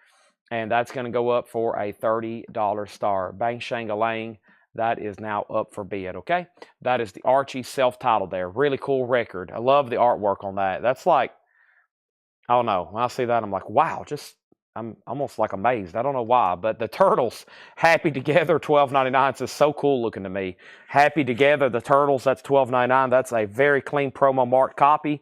Speaker 1: And that's going to go up for a $30 star. Bang Shangalang, that is now up for bid, okay? That is the Archie self-titled there. Really cool record. I love the artwork on that. That's like, I don't know. When I see that, I'm like, wow, just I'm almost like amazed. I don't know why, but the Turtles, Happy Together, $12.99. It's so cool looking to me. Happy Together, the Turtles, that's $12.99. That's a very clean promo marked copy.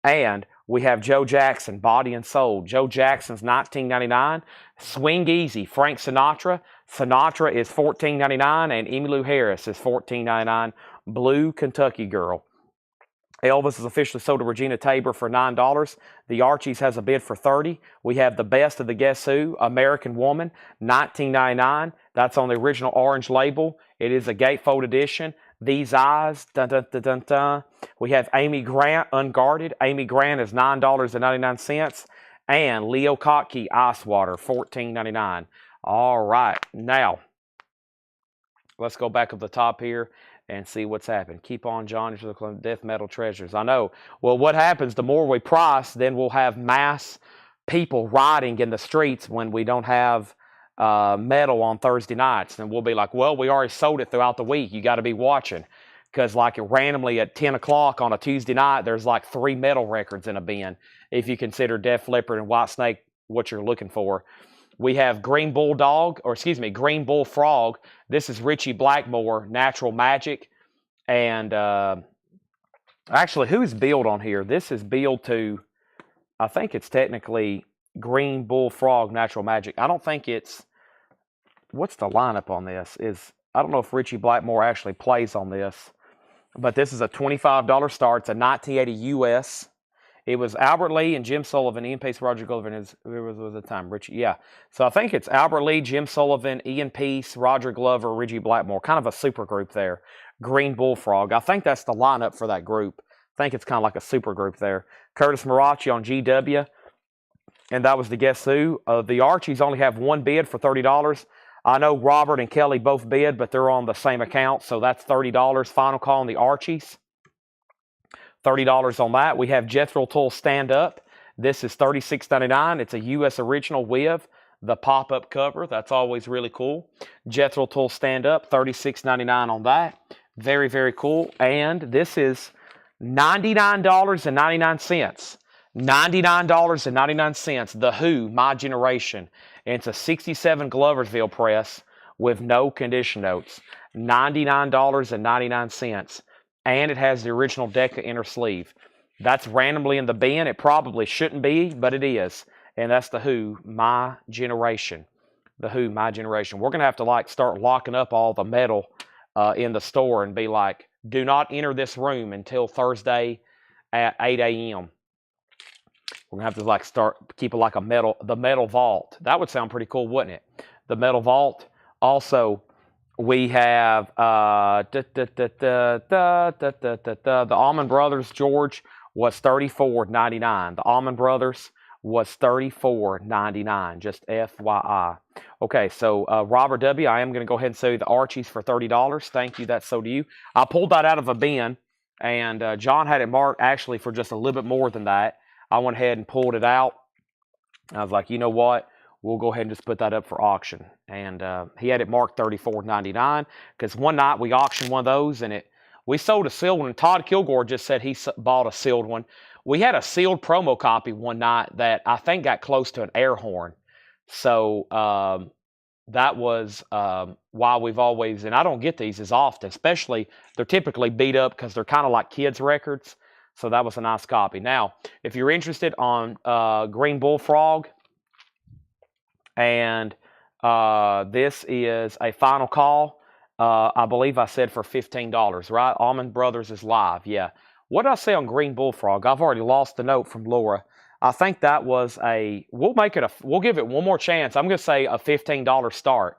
Speaker 1: And we have Joe Jackson, Body and Soul. Joe Jackson's $19.99. Swing Easy, Frank Sinatra. Sinatra is $14.99, and Emmylou Harris is $14.99. Blue Kentucky Girl. Elvis is officially sold to Regina Tabor for $9. The Archies has a bid for $30. We have the best of the Guess Who, American Woman, $19.99. That's on the original orange label. It is a gatefold edition. These Eyes, dun dun dun dun dun. We have Amy Grant, Unguarded. Amy Grant is $9.99. And Leo Kottke, Ice Water, $14.99. All right, now let's go back up the top here and see what's happened. Keep on, Johnny, to the death metal treasures. I know. Well, what happens, the more we price, then we'll have mass people rioting in the streets when we don't have metal on Thursday nights. And we'll be like, well, we already sold it throughout the week. You got to be watching. Because like randomly at 10 o'clock on a Tuesday night, there's like 3 metal records in a bin. If you consider Def Leppard and Whitesnake what you're looking for. We have Green Bull Frog. This is Richie Blackmore, Natural Magic. And actually, who's billed on here? This is billed to, I think it's technically Green Bull Frog, Natural Magic. I don't think it's, what's the lineup on this? I don't know if Richie Blackmore actually plays on this. But this is a $25 start. It's a 1980 US. It was Albert Lee and Jim Sullivan, Ian Pace, Roger Glover, and was the time, Richie, yeah. So I think it's Albert Lee, Jim Sullivan, Ian Peace, Roger Glover, Richie Blackmore, kind of a super group there. Green Bullfrog. I think that's the lineup for that group. I think it's kind of like a super group there. Curtis Marachi on GW, and that was the Guess Who. The Archies only have one bid for $30. I know Robert and Kelly both bid, but they're on the same account, so that's $30. Final call on the Archies. $30 on that. We have Jethro Tull Stand Up. This is $36.99. It's a U.S. original with the pop-up cover. That's always really cool. Jethro Tull Stand Up, $36.99 on that. Very, very cool. And this is $99.99. $99.99. The Who, My Generation. And it's a 67 Gloversville press with no condition notes. $99.99. And it has the original Decca inner sleeve. That's randomly in the bin. It probably shouldn't be, but it is. And that's the Who, My Generation. The Who, My Generation. We're going to have to start locking up all the metal in the store and be like, do not enter this room until Thursday at 8 a.m. We're going to have to start keep it like the metal vault. That would sound pretty cool, wouldn't it? The metal vault. Also, we have the Allman Brothers, George, was $34.99. The Allman Brothers was $34.99. Just FYI. Okay, so Robert W., I am going to go ahead and sell you the Archies for $30. Thank you. That's so to you. I pulled that out of a bin, and John had it marked actually for just a little bit more than that. I went ahead and pulled it out. I was like, you know what? We'll go ahead and just put that up for auction. And he had it marked $34.99 because one night we auctioned one of those and we sold a sealed one. And Todd Kilgore just said he bought a sealed one. We had a sealed promo copy one night that I think got close to an air horn. So that was why we've always, and I don't get these as often, especially they're typically beat up because they're kind of like kids' records. So that was a nice copy. Now, if you're interested on Green Bullfrog, and this is a final call. I believe I said for $15, right? Allman Brothers is live, yeah. What did I say on Green Bullfrog? I've already lost the note from Laura. I think that was we'll give it one more chance. I'm going to say a $15 start.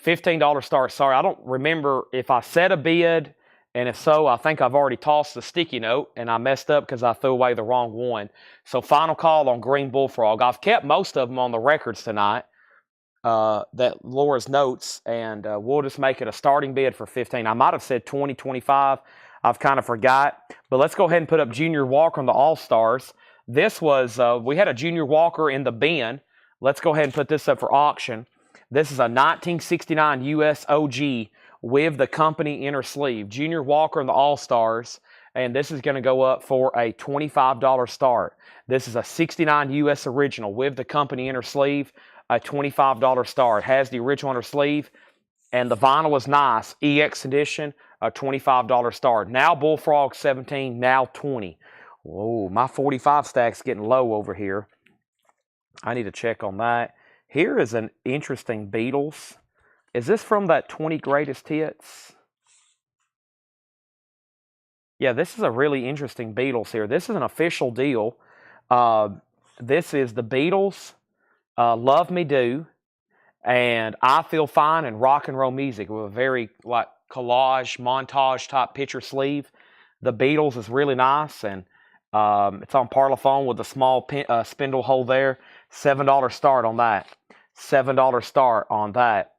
Speaker 1: $15 start, sorry. I don't remember if I set a bid, and if so, I think I've already tossed the sticky note, and I messed up because I threw away the wrong one. So final call on Green Bullfrog. I've kept most of them on the records tonight, that Laura's notes, and we'll just make it a starting bid for $15. I might have said $20, $25. I've kind of forgot. But let's go ahead and put up Junior Walker on the All-Stars. This was, we had a Junior Walker in the bin. Let's go ahead and put this up for auction. This is a 1969 US OG with the company inner sleeve. Junior Walker and the All-Stars. and this is going to go up for a $25 start. This is a 69 US original with the company inner sleeve, a $25 start. Has the original inner sleeve, and the vinyl is nice. EX edition, a $25 start. Now Bullfrog 17, now 20. Whoa, my 45 stack's getting low over here. I need to check on that. Here is an interesting Beatles. Is this from that 20 greatest hits? Yeah, this is a really interesting Beatles here. This is an official deal. This is the Beatles, Love Me Do, and I Feel Fine, and Rock and Roll Music with a very like collage, montage type picture sleeve. The Beatles is really nice, and it's on Parlophone with a small spindle hole there. $7 start on that. $7 start on that.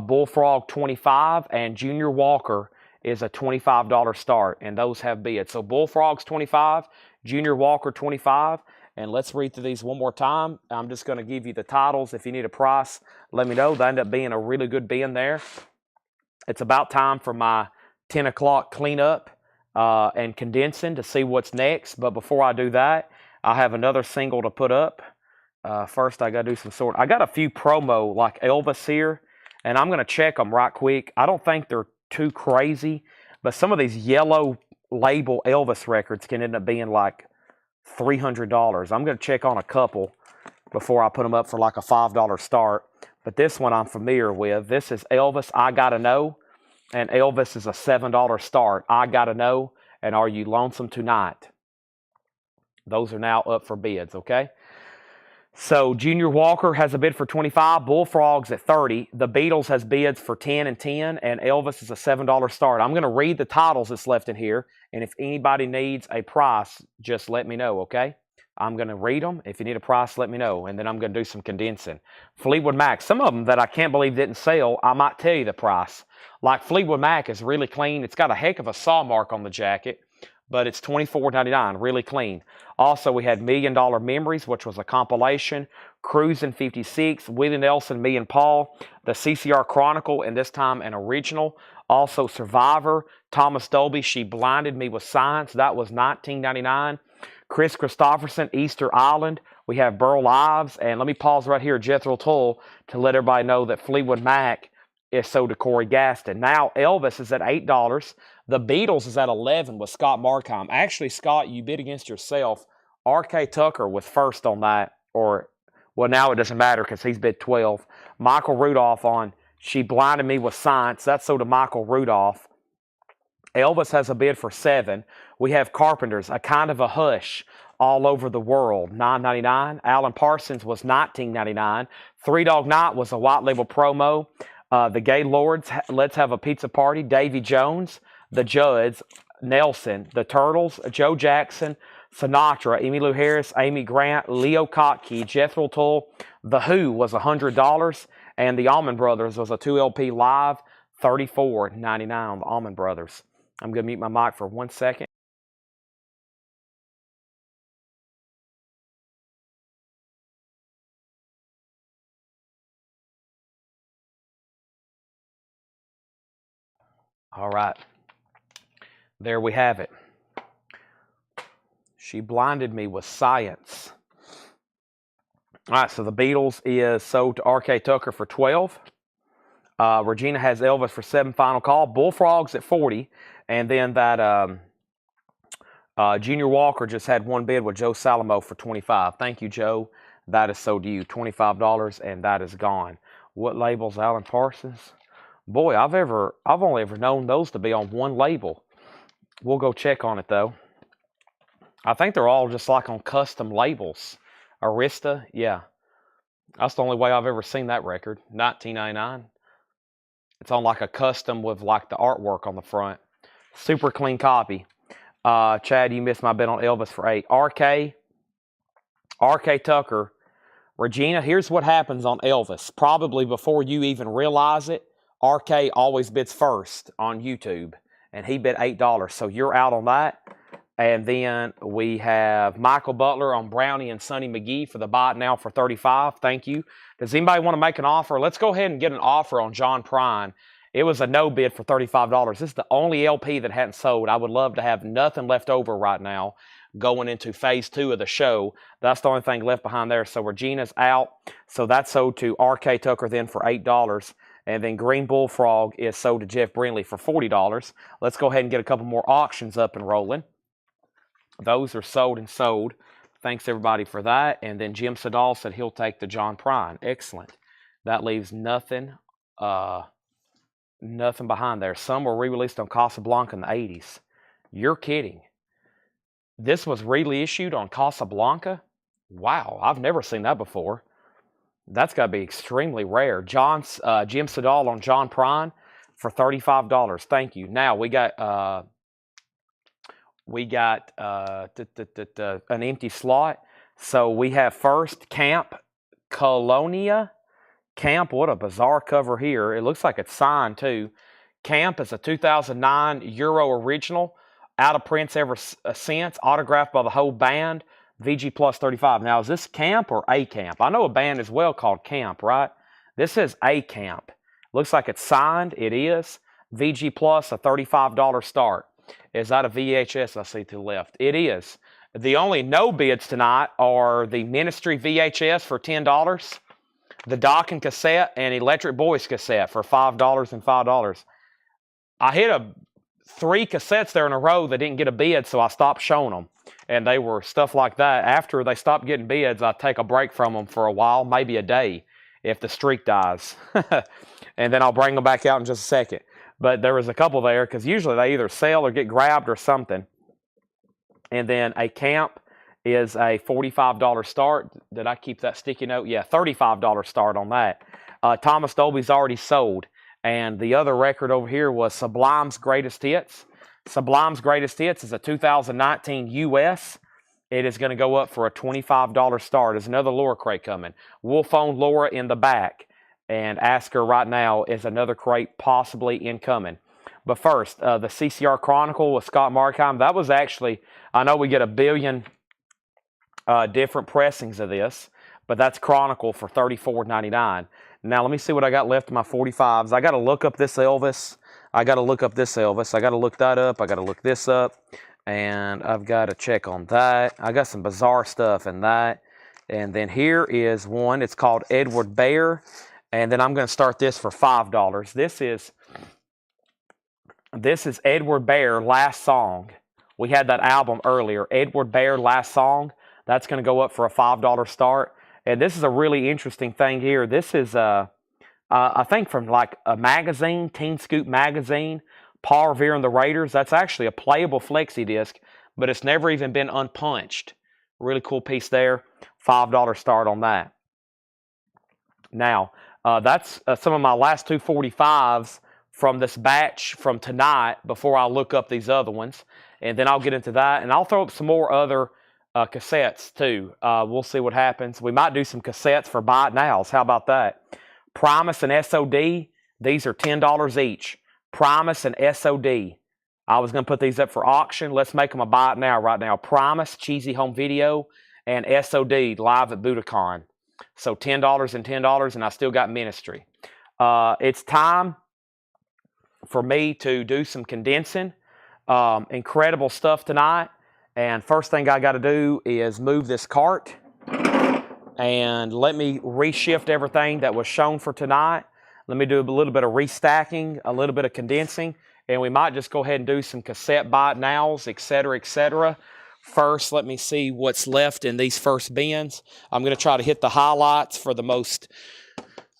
Speaker 1: Bullfrog 25 and Junior Walker is a $25 start, and those have bids. So Bullfrog's 25, Junior Walker 25, and let's read through these one more time. I'm just going to give you the titles. If you need a price, let me know. They end up being a really good bin there. It's about time for my 10 o'clock cleanup and condensing to see what's next. But before I do that, I have another single to put up. First, I got to do some sort. I got a few promo like Elvis here, and I'm going to check them right quick. I don't think they're too crazy, but some of these yellow label Elvis records can end up being like $300. I'm going to check on a couple before I put them up for like a $5 start. But this one I'm familiar with. This is Elvis, I Gotta Know, and Elvis is a $7 start. I Gotta Know, and Are You Lonesome Tonight? Those are now up for bids, okay? So Junior Walker has a bid for 25, Bullfrog's at 30, the Beatles has bids for 10 and 10, and Elvis is a $7 start. I'm going to read the titles that's left in here, and if anybody needs a price, just let me know, okay? I'm going to read them. If you need a price, let me know, and then I'm going to do some condensing. Fleetwood Mac, some of them that I can't believe didn't sell, I might tell you the price. Like Fleetwood Mac is really clean. It's got a heck of a saw mark on the jacket, but it's $24.99, really clean. Also, we had $1 Million Memories, which was a compilation. Cruisin' 56, Willie Nelson, Me and Paul, the CCR Chronicle, and this time an original. Also, Survivor, Thomas Dolby, She Blinded Me with Science. That was $19.99. Chris Christopherson, Easter Island. We have Burl Ives, and let me pause right here, Jethro Tull, to let everybody know that Fleetwood Mac is sold to Corey Gaston. Now, Elvis is at $8. The Beatles is at 11 with Scott Markham. Actually, Scott, you bid against yourself. R.K. Tucker was first on that, or, well, now it doesn't matter because he's bid 12. Michael Rudolph on She Blinded Me with Science. That's sold to Michael Rudolph. Elvis has a bid for 7. We have Carpenters, A Kind of a Hush, All Over the World, $9.99. Alan Parsons was $19.99. Three Dog Night was a white label promo. The Gaylords, Let's Have a Pizza Party. Davy Jones, The Judds, Nelson, The Turtles, Joe Jackson, Sinatra, Emmylou Harris, Amy Grant, Leo Kottke, Jethro Tull. The Who was $100, and the Allman Brothers was a 2LP live, $34.99 on the Allman Brothers. I'm going to mute my mic for 1 second. All right. There we have it. She Blinded Me with Science. All right, so the Beatles is sold to R.K. Tucker for 12. Regina has Elvis for 7, Final Call. Bullfrogs at 40. And then that Junior Walker just had one bid with Joe Salamo for 25. Thank you, Joe. That is sold to you. $25, and that is gone. What label's Alan Parsons? Boy, I've only ever known those to be on one label. We'll go check on it, though. I think they're all just like on custom labels. Arista, yeah. That's the only way I've ever seen that record. $19.99. It's on like a custom with like the artwork on the front. Super clean copy. Chad, you missed my bid on Elvis for 8. RK Tucker. Regina, here's what happens on Elvis. Probably before you even realize it, RK always bids first on YouTube. And he bid $8. So you're out on that. And then we have Michael Butler on Brownie and Sonny McGee for the buy it now for $35. Thank you. Does anybody want to make an offer? Let's go ahead and get an offer on John Prine. It was a no bid for $35. This is the only LP that hadn't sold. I would love to have nothing left over right now going into phase 2 of the show. That's the only thing left behind there. So Regina's out. So that's sold to R.K. Tucker then for $8. And then Green Bullfrog is sold to Jeff Brindley for $40. Let's go ahead and get a couple more auctions up and rolling. Those are sold and sold. Thanks, everybody, for that. And then Jim Sedal said he'll take the John Prine. Excellent. That leaves nothing behind there. Some were re-released on Casablanca in the 80s. You're kidding. This was reissued on Casablanca? Wow, I've never seen that before. That's got to be extremely rare. Jim Sedal on John Prine for $35. Thank you. Now we got an empty slot. So we have first Camp Colonia. Camp, what a bizarre cover here. It looks like it's signed too. Camp is a 2009 Euro original, out of prints ever since, autographed by the whole band, VG Plus 35. Now, is this Camp or A Camp? I know a band as well called Camp, right? This is A Camp. Looks like it's signed. It is. VG Plus, a $35 start. Is that a VHS I see to the left? It is. The only no bids tonight are the Ministry VHS for $10, the Dokken cassette, and Electric Boys cassette for $5 and $5. I hit 3 cassettes there in a row that didn't get a bid, so I stopped showing them. And they were stuff like that. After they stopped getting bids, I take a break from them for a while, maybe a day, if the streak dies. And then I'll bring them back out in just a second. But there was a couple there, because usually they either sell or get grabbed or something. And then a Camp is a $45 start. Did I keep that sticky note? Yeah, $35 start on that. Thomas Dolby's already sold. And the other record over here was Sublime's Greatest Hits. Sublime's Greatest Hits is a 2019 US. It is going to go up for a $25 start. There's another Laura crate coming. We'll phone Laura in the back and ask her right now, is another crate possibly incoming? But first, the CCR Chronicle with Scott Markheim. That was actually, I know we get a billion different pressings of this, but that's Chronicle for $34.99. Now, let me see what I got left in my 45s. I got to look up this Elvis. I got to look up this Elvis. I got to look that up. I got to look this up. And I've got to check on that. I got some bizarre stuff in that. And then here is one. It's called Edward Bear. And then I'm going to start this for $5. This is Edward Bear, Last Song. We had that album earlier, Edward Bear, Last Song. That's going to go up for a $5 start. And this is a really interesting thing here. This is, I think, from like a magazine, Teen Scoop magazine, Paul Revere and the Raiders. That's actually a playable flexi disc, but it's never even been unpunched. Really cool piece there. $5 start on that. Now, that's some of my last 245s from this batch from tonight before I look up these other ones. And then I'll get into that. And I'll throw up some more other cassettes too. We'll see what happens. We might do some cassettes for buy it nows. How about that? Primus and SOD. These are $10 each. Primus and SOD. I was going to put these up for auction. Let's make them a buy it now right now. Primus, Cheesy Home Video, and SOD, live at Budokan. So $10 and $10, and I still got Ministry. It's time for me to do some condensing. Incredible stuff tonight. And first thing I got to do is move this cart. And let me reshift everything that was shown for tonight. Let me do a little bit of restacking, a little bit of condensing. And we might just go ahead and do some cassette buy it nows, etc., etc. First, let me see what's left in these first bins. I'm going to try to hit the highlights for the most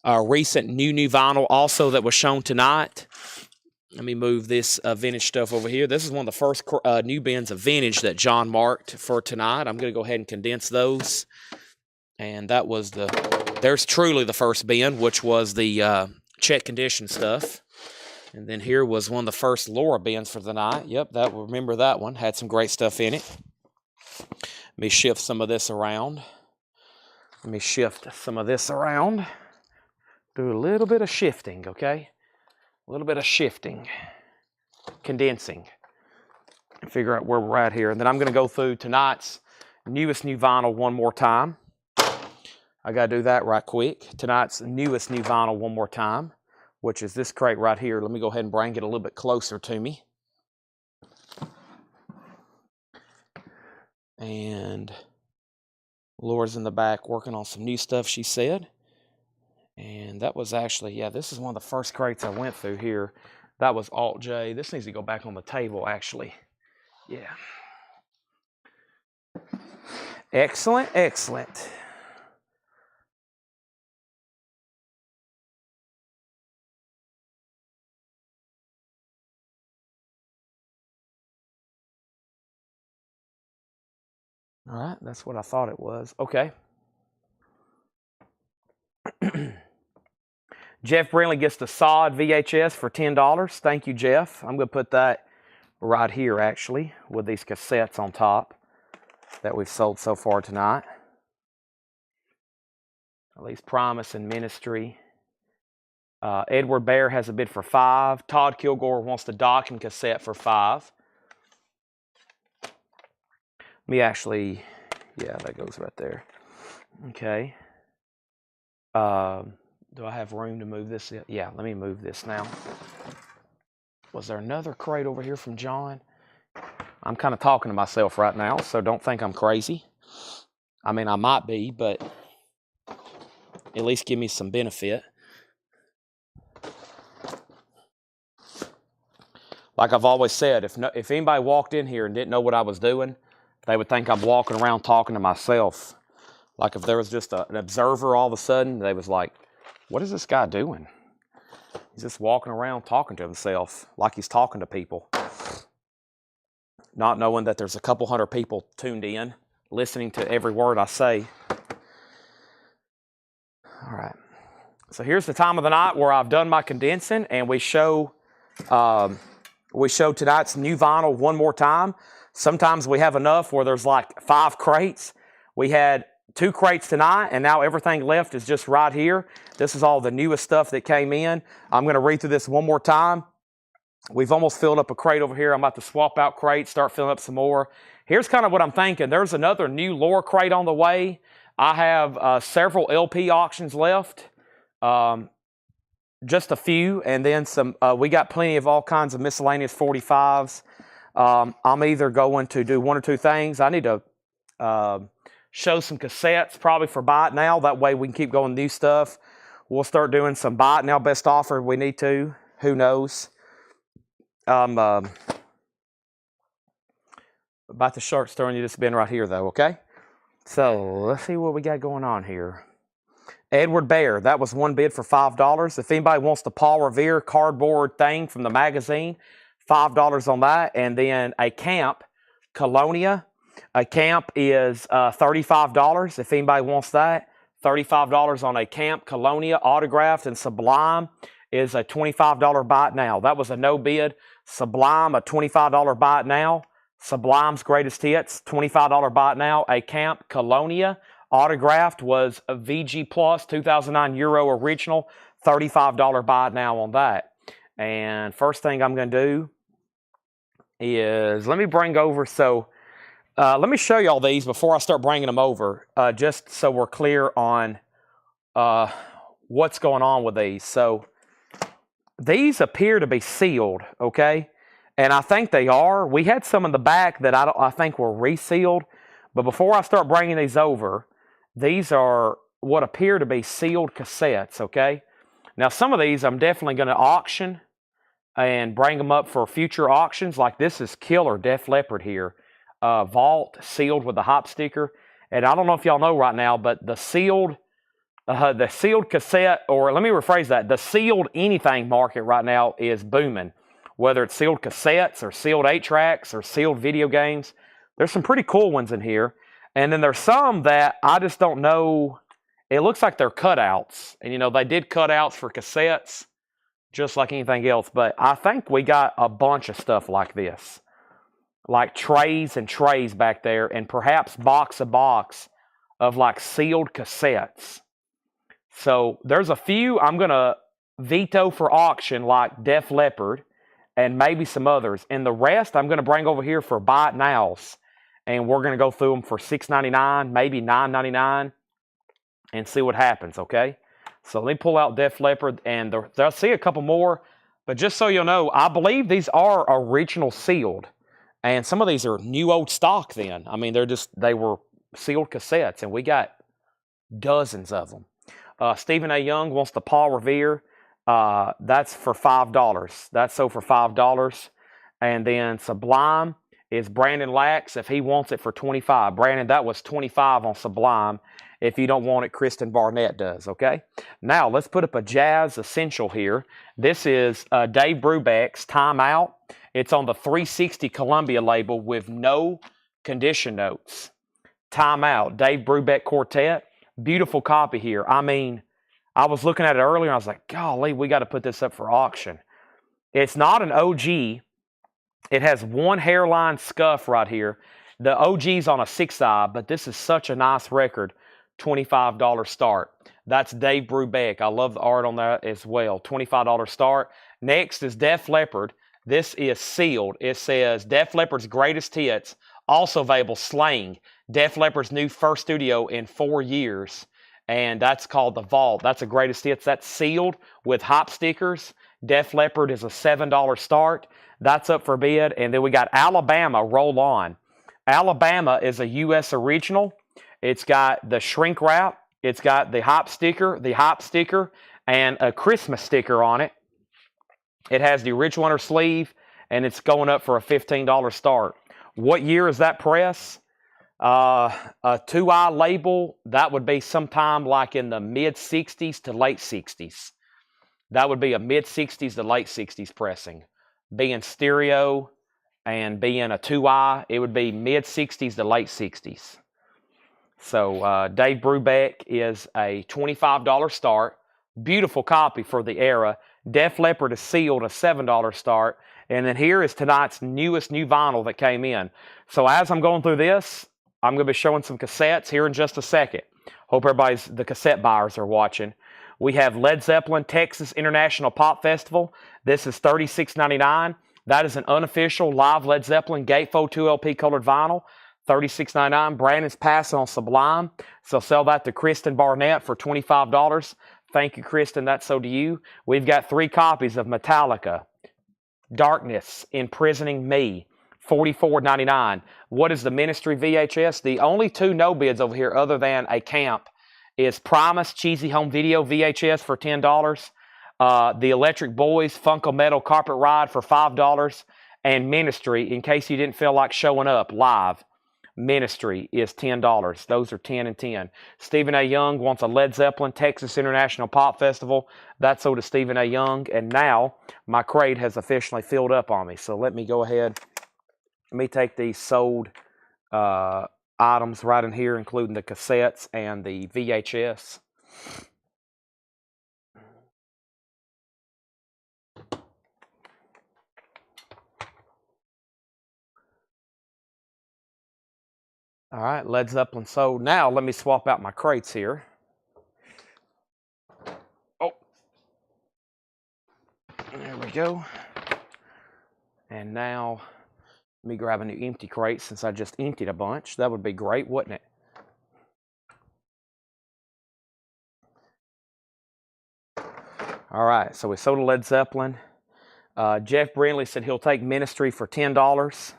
Speaker 1: recent new vinyl also that was shown tonight. Let me move this vintage stuff over here. This is one of the first new bins of vintage that John marked for tonight. I'm going to go ahead and condense those. And that was there's truly the first bin, which was the check condition stuff. And then here was one of the first Laura bins for the night. Yep, remember that one. Had some great stuff in it. Let me shift some of this around. Do a little bit of shifting, okay? A little bit of shifting. Condensing. Figure out where we're at here. And then I'm going to go through tonight's newest new vinyl one more time. I got to do that right quick. Tonight's newest new vinyl one more time. which is this crate right here. Let me go ahead and bring it a little bit closer to me. And Laura's in the back working on some new stuff, she said. And that was actually, yeah, this is one of the first crates I went through here. That was Alt J. This needs to go back on the table, actually. Yeah. Excellent, excellent. All right, that's what I thought it was. Okay. Jeff Brindley gets the sod VHS for $10. Thank you, Jeff. I'm going to put that right here, actually, with these cassettes on top that we've sold so far tonight. At least Promise and Ministry. Edward Bear has a bid for $5. Todd Kilgore wants the docking cassette for $5. Me actually, yeah, that goes right there. Okay. Do I have room to move this? Yeah, let me move this now. Was there another crate over here from John? I'm kind of talking to myself right now, so don't think I'm crazy. I mean, I might be, but at least give me some benefit. Like I've always said, if anybody walked in here and didn't know what I was doing, they would think I'm walking around talking to myself. Like if there was just an observer all of a sudden, they was like, what is this guy doing? He's just walking around talking to himself like he's talking to people. Not knowing that there's a couple hundred people tuned in, listening to every word I say. All right. So here's the time of the night where I've done my condensing, and we show tonight's new vinyl one more time. Sometimes we have enough where there's like 5 crates. We had 2 crates tonight, and now everything left is just right here. This is all the newest stuff that came in. I'm going to read through this one more time. We've almost filled up a crate over here. I'm about to swap out crates, start filling up some more. Here's kind of what I'm thinking. There's another new Laura crate on the way. I have several LP auctions left. Just a few, and then some. We got plenty of all kinds of miscellaneous 45s. I'm either going to do one or two things. I need to show some cassettes probably for buy it now. That way we can keep going new stuff. We'll start doing some buy it now best offer if we need to. Who knows? About to start stirring you this bin right here though, okay? So let's see what we got going on here. Edward Bear, that was one bid for $5. If anybody wants the Paul Revere cardboard thing from the magazine, $5 on that. And then a Camp Colonia. A Camp is $35. If anybody wants that, $35 on a Camp Colonia autographed, and Sublime is a $25 buy it now. That was a no bid. Sublime, a $25 buy it now. Sublime's greatest hits, $25 buy it now. A Camp Colonia autographed was a VG Plus 2009 Euro original, $35 buy it now on that. And first thing I'm going to do is let me bring over, let me show you all these before I start bringing them over, just so we're clear on what's going on with these. So these appear to be sealed, okay? And I think they are. We had some in the back that I think were resealed. But before I start bringing these over, these are what appear to be sealed cassettes, okay? Now, some of these I'm definitely going to auction and bring them up for future auctions. Like this is killer Def Leppard here. Vault, sealed with the hop sticker. And I don't know if y'all know right now, but the sealed cassette, or let me rephrase that, the sealed anything market right now is booming. Whether it's sealed cassettes or sealed 8-tracks or sealed video games. There's some pretty cool ones in here. And then there's some that I just don't know. It looks like they're cutouts. And, you know, they did cutouts for cassettes just like anything else. But I think we got a bunch of stuff like this. Like trays and trays back there. And perhaps box of like sealed cassettes. So there's a few I'm going to veto for auction like Def Leppard. And maybe some others. And the rest I'm going to bring over here for buy it nows. And we're going to go through them for $6.99, maybe $9.99. And see what happens, okay? So let me pull out Def Leppard, and I see a couple more. But just so you'll know, I believe these are original sealed. And some of these are new old stock then. I mean, they were sealed cassettes, and we got dozens of them. Stephen A. Young wants the Paul Revere. That's for $5. That's sold for $5. And then Sublime is Brandon Lax. If he wants it for $25. Brandon, that was $25 on Sublime. If you don't want it, Kristen Barnett does, okay? Now, let's put up a Jazz Essential here. This is Dave Brubeck's Time Out. It's on the 360 Columbia label with no condition notes. Time Out, Dave Brubeck Quartet. Beautiful copy here. I mean, I was looking at it earlier, and I was like, golly, we got to put this up for auction. It's not an OG. It has one hairline scuff right here. The OG's on a 6-eye, but this is such a nice record. $25 start. That's Dave Brubeck. I love the art on that as well. $25 start. Next is Def Leppard. This is sealed. It says Def Leppard's greatest hits. Also available Slang. Def Leppard's new first studio in 4 years. And that's called The Vault. That's a greatest hits. That's sealed with hop stickers. Def Leppard is a $7 start. That's up for bid. And then we got Alabama Roll On. Alabama is a U.S. original. It's got the shrink wrap. It's got the hop sticker, and a Christmas sticker on it. It has the original inner sleeve, and it's going up for a $15 start. What year is that press? A 2-eye label, that would be sometime like in the mid-60s to late 60s. That would be a mid-60s to late 60s pressing. Being stereo and being a 2-eye, it would be mid-60s to late 60s. So Dave Brubeck is a $25 start. Beautiful copy for the era. Def Leppard is sealed, a $7 start. And then here is tonight's newest new vinyl that came in. So as I'm going through this, I'm going to be showing some cassettes here in just a second. Hope the cassette buyers are watching. We have Led Zeppelin Texas International Pop Festival. This is $36.99. That is an unofficial live Led Zeppelin Gatefold 2LP colored vinyl. $36.99. Brandon's passing on Sublime. So sell that to Kristen Barnett for $25. Thank you, Kristen. That's so to you. We've got 3 copies of Metallica. Darkness, Imprisoning Me. $44.99. What is the Ministry VHS? The only 2 no bids over here other than a camp is Primus Cheesy Home Video VHS for $10. The Electric Boys Funko Metal Carpet Ride for $5. And Ministry, in case you didn't feel like showing up live, Ministry is $10. Those are 10 and 10. Stephen A. Young wants a Led Zeppelin Texas International Pop Festival. That's sold to Stephen A. Young. And now my crate has officially filled up on me. So let me go ahead. Let me take these sold items right in here, including the cassettes and the VHS. All right, Led Zeppelin sold. Now let me swap out my crates here. Oh, there we go. And now let me grab a new empty crate since I just emptied a bunch. That would be great, wouldn't it? All right, so we sold a Led Zeppelin. Jeff Brindley said he'll take Ministry for $10.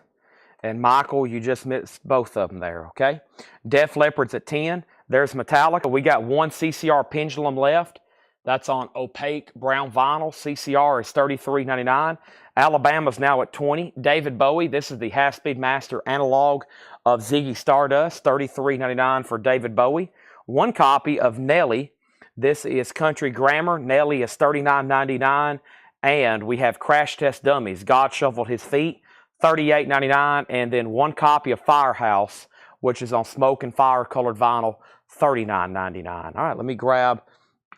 Speaker 1: And Michael, you just missed both of them there, okay? Def Leppard's at 10. There's Metallica. We got 1 CCR Pendulum left. That's on opaque brown vinyl. CCR is $33.99. Alabama's now at 20. David Bowie, this is the Half-Speed Master analog of Ziggy Stardust. $33.99 for David Bowie. 1 copy of Nelly. This is Country Grammar. Nelly is $39.99. And we have Crash Test Dummies. God Shuffled His Feet. $38.99, and then 1 copy of Firehouse, which is on Smoke and Fire colored vinyl, $39.99. All right, let me grab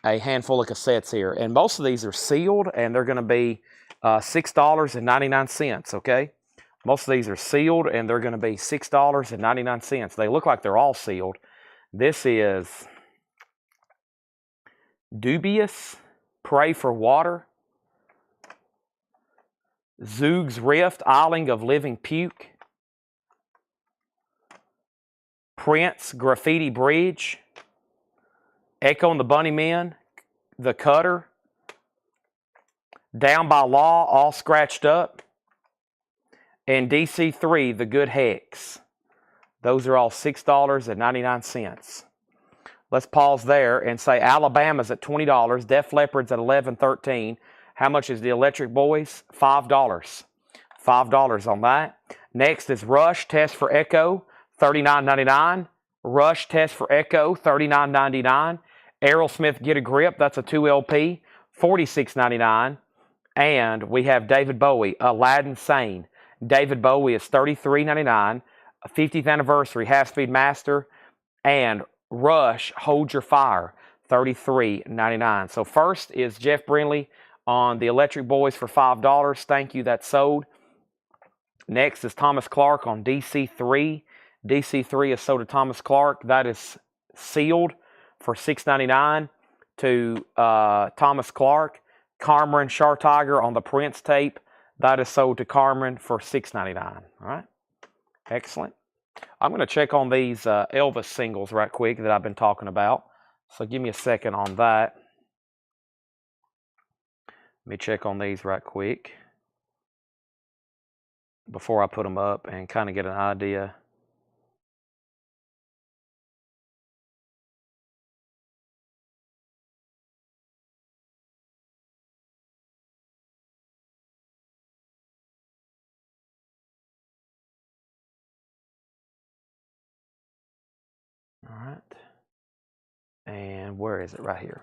Speaker 1: a handful of cassettes here. And most of these are sealed, and they're going to be $6.99, okay? Most of these are sealed, and they're going to be $6.99. They look like they're all sealed. This is Dubious, Pray for Water, Zoog's Rift, Isling of Living Puke, Prince, Graffiti Bridge, Echo and the Bunnymen, the Cutter, Down by Law, all scratched up, and DC3, the Good Hex. Those are all $6.99. Let's pause there and say Alabama's at $20, Def Leppard's at $11.13. How much is the Electric Boys? $5. $5 on that. Next is Rush, Test for Echo, $39.99. Rush, Test for Echo, $39.99. Aerosmith, Get a Grip, that's a 2LP, $46.99. And we have David Bowie, Aladdin Sane. David Bowie is $33.99. 50th Anniversary, Half-Speed Master. And Rush, Hold Your Fire, $33.99. So first is Jeff Brinley on the Electric Boys for $5. Thank you, that's sold. Next is Thomas Clark on DC3. DC3 is sold to Thomas Clark. That is sealed for $6.99 to Thomas Clark. Cameron Shar Tiger on the Prince tape. That is sold to Cameron for $6.99. All right. Excellent. I'm going to check on these Elvis singles right quick that I've been talking about. So give me a second on that. Let me check on these right quick before I put them up and kind of get an idea. All right. And where is it? Right here.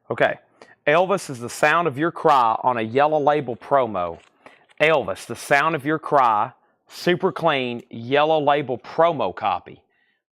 Speaker 1: Okay. Elvis is the Sound of Your Cry on a Yellow Label promo. Elvis, the Sound of Your Cry, super clean Yellow Label promo copy.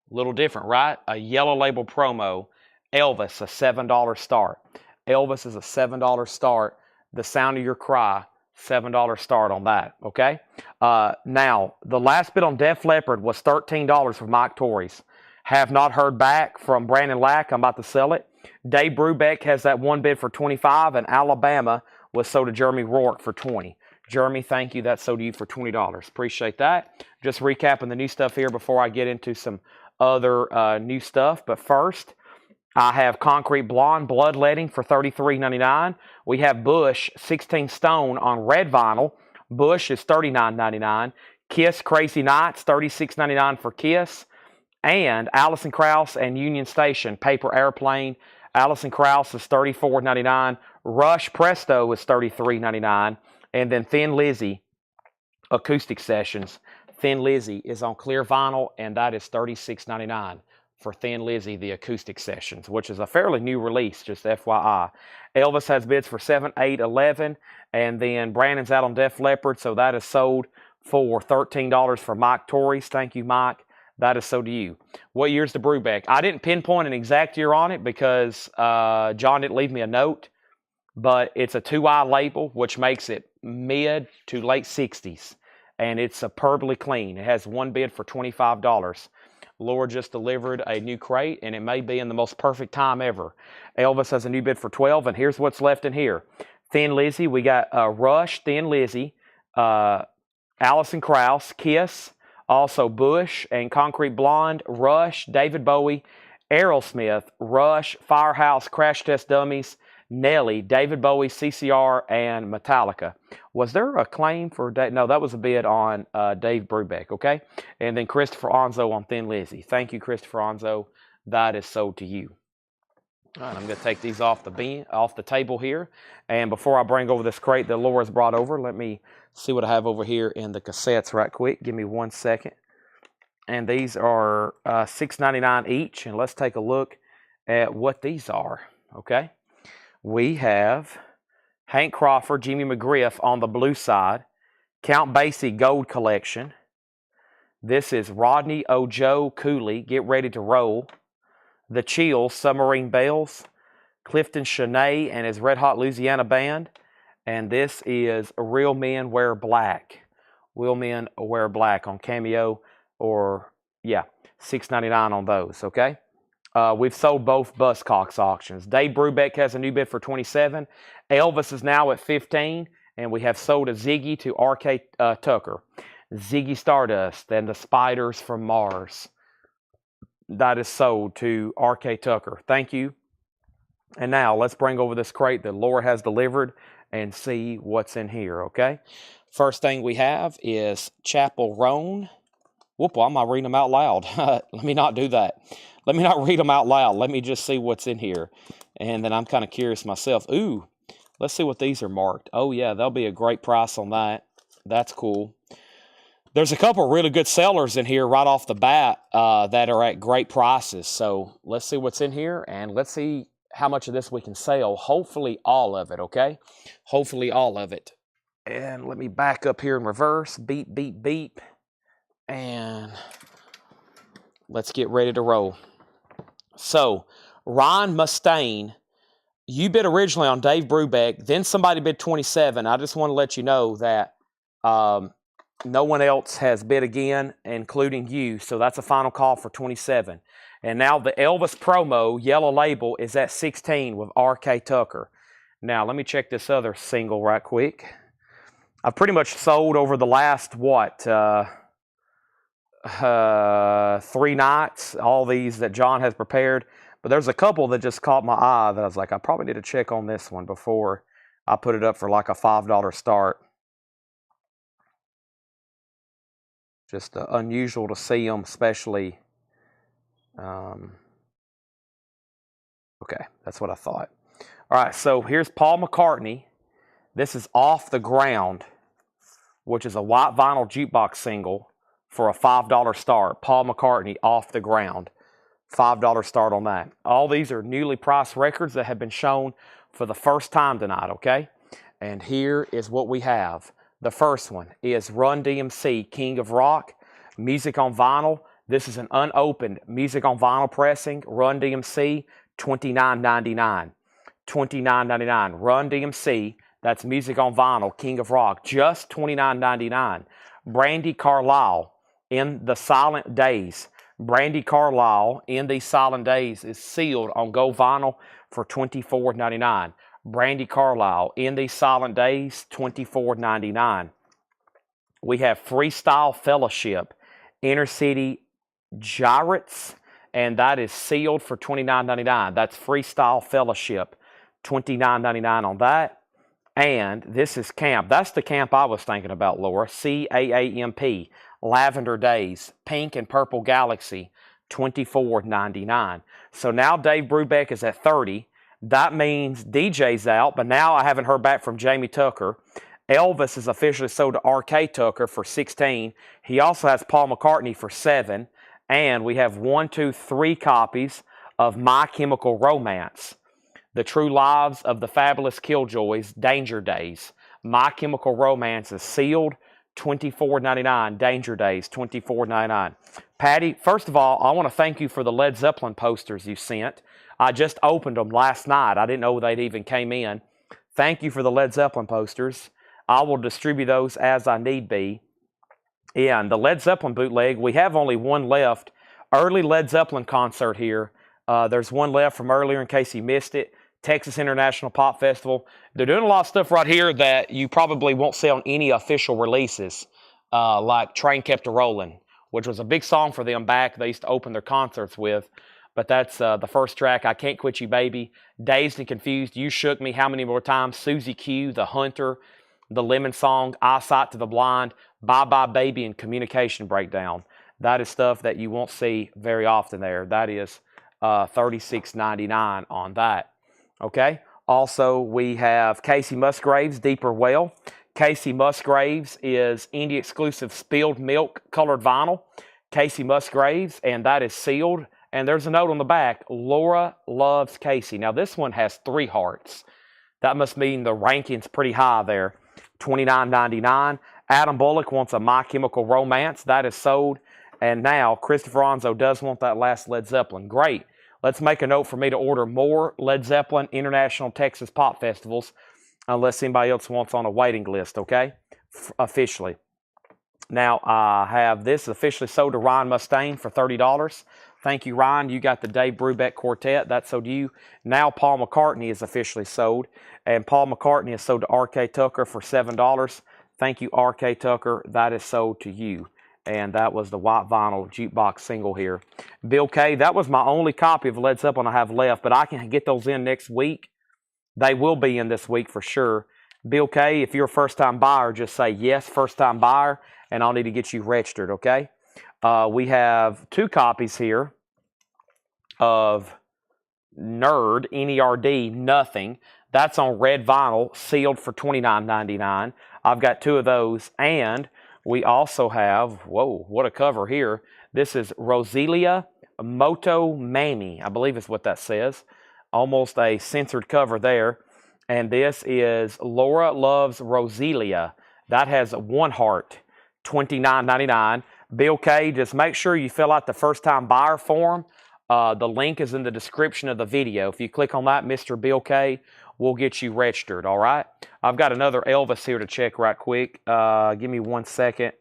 Speaker 1: A little different, right? A Yellow Label promo. Elvis, a $7 start. Elvis is a $7 start. The Sound of Your Cry, $7 start on that, okay? Now, the last bid on Def Leppard was $13 for Mike Torres. Have not heard back from Brandon Lack. I'm about to sell it. Dave Brubeck has that one bid for $25, and Alabama was sold to Jeremy Rourke for $20. Jeremy, thank you. That's sold to you for $20. Appreciate that. Just recapping the new stuff here before I get into some other new stuff. But first, I have Concrete Blonde Bloodletting for $33.99. We have Bush 16 Stone on red vinyl. Bush is $39.99. Kiss Crazy Nights, $36.99 for Kiss. And Allison Krauss and Union Station Paper Airplane. Allison Krauss is $34.99. Rush Presto is $33.99. And then Thin Lizzy Acoustic Sessions. Thin Lizzy is on clear vinyl, and that is $36.99 for Thin Lizzy, the Acoustic Sessions, which is a fairly new release, just FYI. Elvis has bids for $7, $8, $11, and then Brandon's out on Def Leppard, so that is sold for $13 for Mike Torres. Thank you, Mike. That is so to you. What year's the Brubeck? I didn't pinpoint an exact year on it because John didn't leave me a note, but it's a 2i label, which makes it mid to late 60s, and it's superbly clean. It has one bid for $25. Laura just delivered a new crate, and it may be in the most perfect time ever. Elvis has a new bid for $12, and here's what's left in here. Thin Lizzy, we got Rush, Thin Lizzy, Allison Krauss, Kiss, also Bush and Concrete Blonde, Rush, David Bowie, Aerosmith, Rush, Firehouse, Crash Test Dummies, Nelly, David Bowie, CCR, and Metallica. Was there a claim for Dave? No, that was a bid on Dave Brubeck, okay? And then Christopher Onzo on Thin Lizzy. Thank you, Christopher Onzo. That is sold to you. All right, I'm going to take these off the table here. And before I bring over this crate that Laura's brought over, let me see what I have over here in the cassettes right quick. Give me 1 second. And these are $6.99 each. And let's take a look at what these are, okay? We have Hank Crawford, Jimmy McGriff on the blue side. Count Basie Gold Collection. This is Rodney Ojo Cooley, Get Ready to Roll. The Chills, Submarine Bells. Clifton Chenier and his Red Hot Louisiana Band. And this is Real Men Wear Black. Real Men Wear Black on Cameo, or yeah, $6.99 on those, okay? We've sold both Buzzcocks auctions. Dave Brubeck has a new bid for $27. Elvis is now at $15, and we have sold a Ziggy to R.K. Tucker. Ziggy Stardust and the Spiders from Mars. That is sold to R.K. Tucker. Thank you. And now let's bring over this crate that Laura has delivered and see what's in here, okay? First thing we have is Chapel Roan. Whoop, I'm not reading them out loud. Let me not do that. Let me not read them out loud. Let me just see what's in here. And then I'm kind of curious myself. Ooh, let's see what these are marked. Oh, yeah, that'll be a great price on that. That's cool. There's a couple of really good sellers in here right off the bat that are at great prices. So let's see what's in here, and let's see how much of this we can sell. Hopefully all of it, okay? Hopefully all of it. And let me back up here in reverse. Beep, beep, beep. And let's get ready to roll. So, Ryan Mustaine, you bid originally on Dave Brubeck. Then somebody bid 27. I just want to let you know that no one else has bid again, including you. So that's a final call for 27. And now the Elvis promo, Yellow Label, is at 16 with R.K. Tucker. Now, let me check this other single right quick. I've pretty much sold over the last, 3 nights, all these that John has prepared. But there's a couple that just caught my eye that I was like, I probably need to check on this one before I put it up for like a $5 start. Just unusual to see them, especially. Okay, that's what I thought. All right, so here's Paul McCartney. This is Off the Ground, which is a white vinyl jukebox single for a $5 start. Paul McCartney, Off the Ground. $5 start on that. All these are newly priced records that have been shown for the first time tonight, okay? And here is what we have. The first one is Run DMC, King of Rock, music on vinyl. This is an unopened music on vinyl pressing. Run DMC, $29.99. $29.99. Run DMC, that's music on vinyl, King of Rock, just $29.99. Brandy Carlisle, In the Silent Days. Brandy Carlisle, In These Silent Days, is sealed on gold vinyl for $24.99. Brandy Carlisle, In These Silent Days, $24.99. We have Freestyle Fellowship, Inner City Gyrates, and that is sealed for $29.99. That's Freestyle Fellowship, $29.99 on that. And this is Camp. That's the camp I was thinking about, Laura. CAAMP, Lavender Days, Pink and Purple Galaxy, $24.99. So now Dave Brubeck is at 30. That means DJ's out, but now I haven't heard back from Jamie Tucker. Elvis is officially sold to R.K. Tucker for 16. He also has Paul McCartney for 7. And we have 3 copies of My Chemical Romance. The True Lives of the Fabulous Killjoys, Danger Days. My Chemical Romance is sealed, $24.99. Danger Days, $24.99. Patty, first of all, I want to thank you for the Led Zeppelin posters you sent. I just opened them last night. I didn't know they'd even came in. Thank you for the Led Zeppelin posters. I will distribute those as I need be. Yeah, and the Led Zeppelin bootleg, we have only one left. Early Led Zeppelin concert here. There's one left from earlier in case you missed it. Texas International Pop Festival. They're doing a lot of stuff right here that you probably won't see on any official releases, like Train Kept A-Rollin', which was a big song for them back. They used to open their concerts with. But that's the first track, I Can't Quit You Baby, Dazed and Confused, You Shook Me, How Many More Times, Susie Q, The Hunter, The Lemon Song, Eyesight to the Blind, Bye Bye Baby, and Communication Breakdown. That is stuff that you won't see very often there. That is $36.99 on that. Okay? Also, we have Casey Musgraves, Deeper Well. Casey Musgraves is indie exclusive spilled milk colored vinyl. Casey Musgraves, and that is sealed. And there's a note on the back, Laura loves Casey. Now, this one has 3 hearts. That must mean the ranking's pretty high there. $29.99. Adam Bullock wants a My Chemical Romance. That is sold. And now, Christopher Onzo does want that last Led Zeppelin. Great. Let's make a note for me to order more Led Zeppelin International Texas Pop Festivals. unless anybody else wants on a waiting list, okay? Officially. Now, I have this officially sold to Ryan Mustaine for $30. Thank you, Ryan. You got the Dave Brubeck Quartet. That's sold to you. Now, Paul McCartney is officially sold. And Paul McCartney is sold to R.K. Tucker for $7. Thank you, R.K. Tucker. That is sold to you. And that was the white vinyl jukebox single here. Bill K., that was my only copy of Led Zeppelin I have left, but I can get those in next week. They will be in this week for sure. Bill K., if you're a first-time buyer, just say yes, first-time buyer, and I'll need to get you registered, okay? We have 2 copies here of Nerd, N-E-R-D, Nothing. That's on red vinyl, sealed for $29.99. I've got 2 of those, and we also have, whoa, what a cover here. This is Roselia Moto Mammy. I believe is what that says. Almost a censored cover there. And this is Laura Loves Roselia. That has 1 heart, $29.99. Bill K., just make sure you fill out the first-time buyer form. The link is in the description of the video. If you click on that, Mr. Bill K., we'll get you registered, all right? I've got another Elvis here to check right quick. Give me 1 second.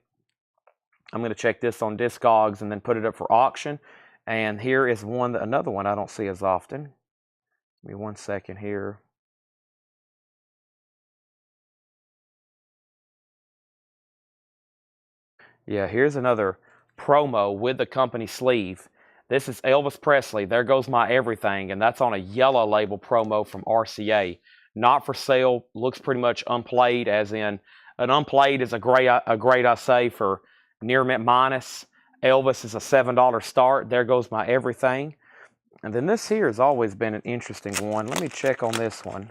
Speaker 1: I'm going to check this on Discogs and then put it up for auction. And here is another one I don't see as often. Give me 1 second here. Yeah, here's another promo with the company sleeve. This is Elvis Presley, There Goes My Everything, and that's on a yellow label promo from RCA. Not for sale, looks pretty much unplayed, as in an unplayed is a grade I say for near mint minus. Elvis is a $7 start, There Goes My Everything. And then this here has always been an interesting one. Let me check on this one.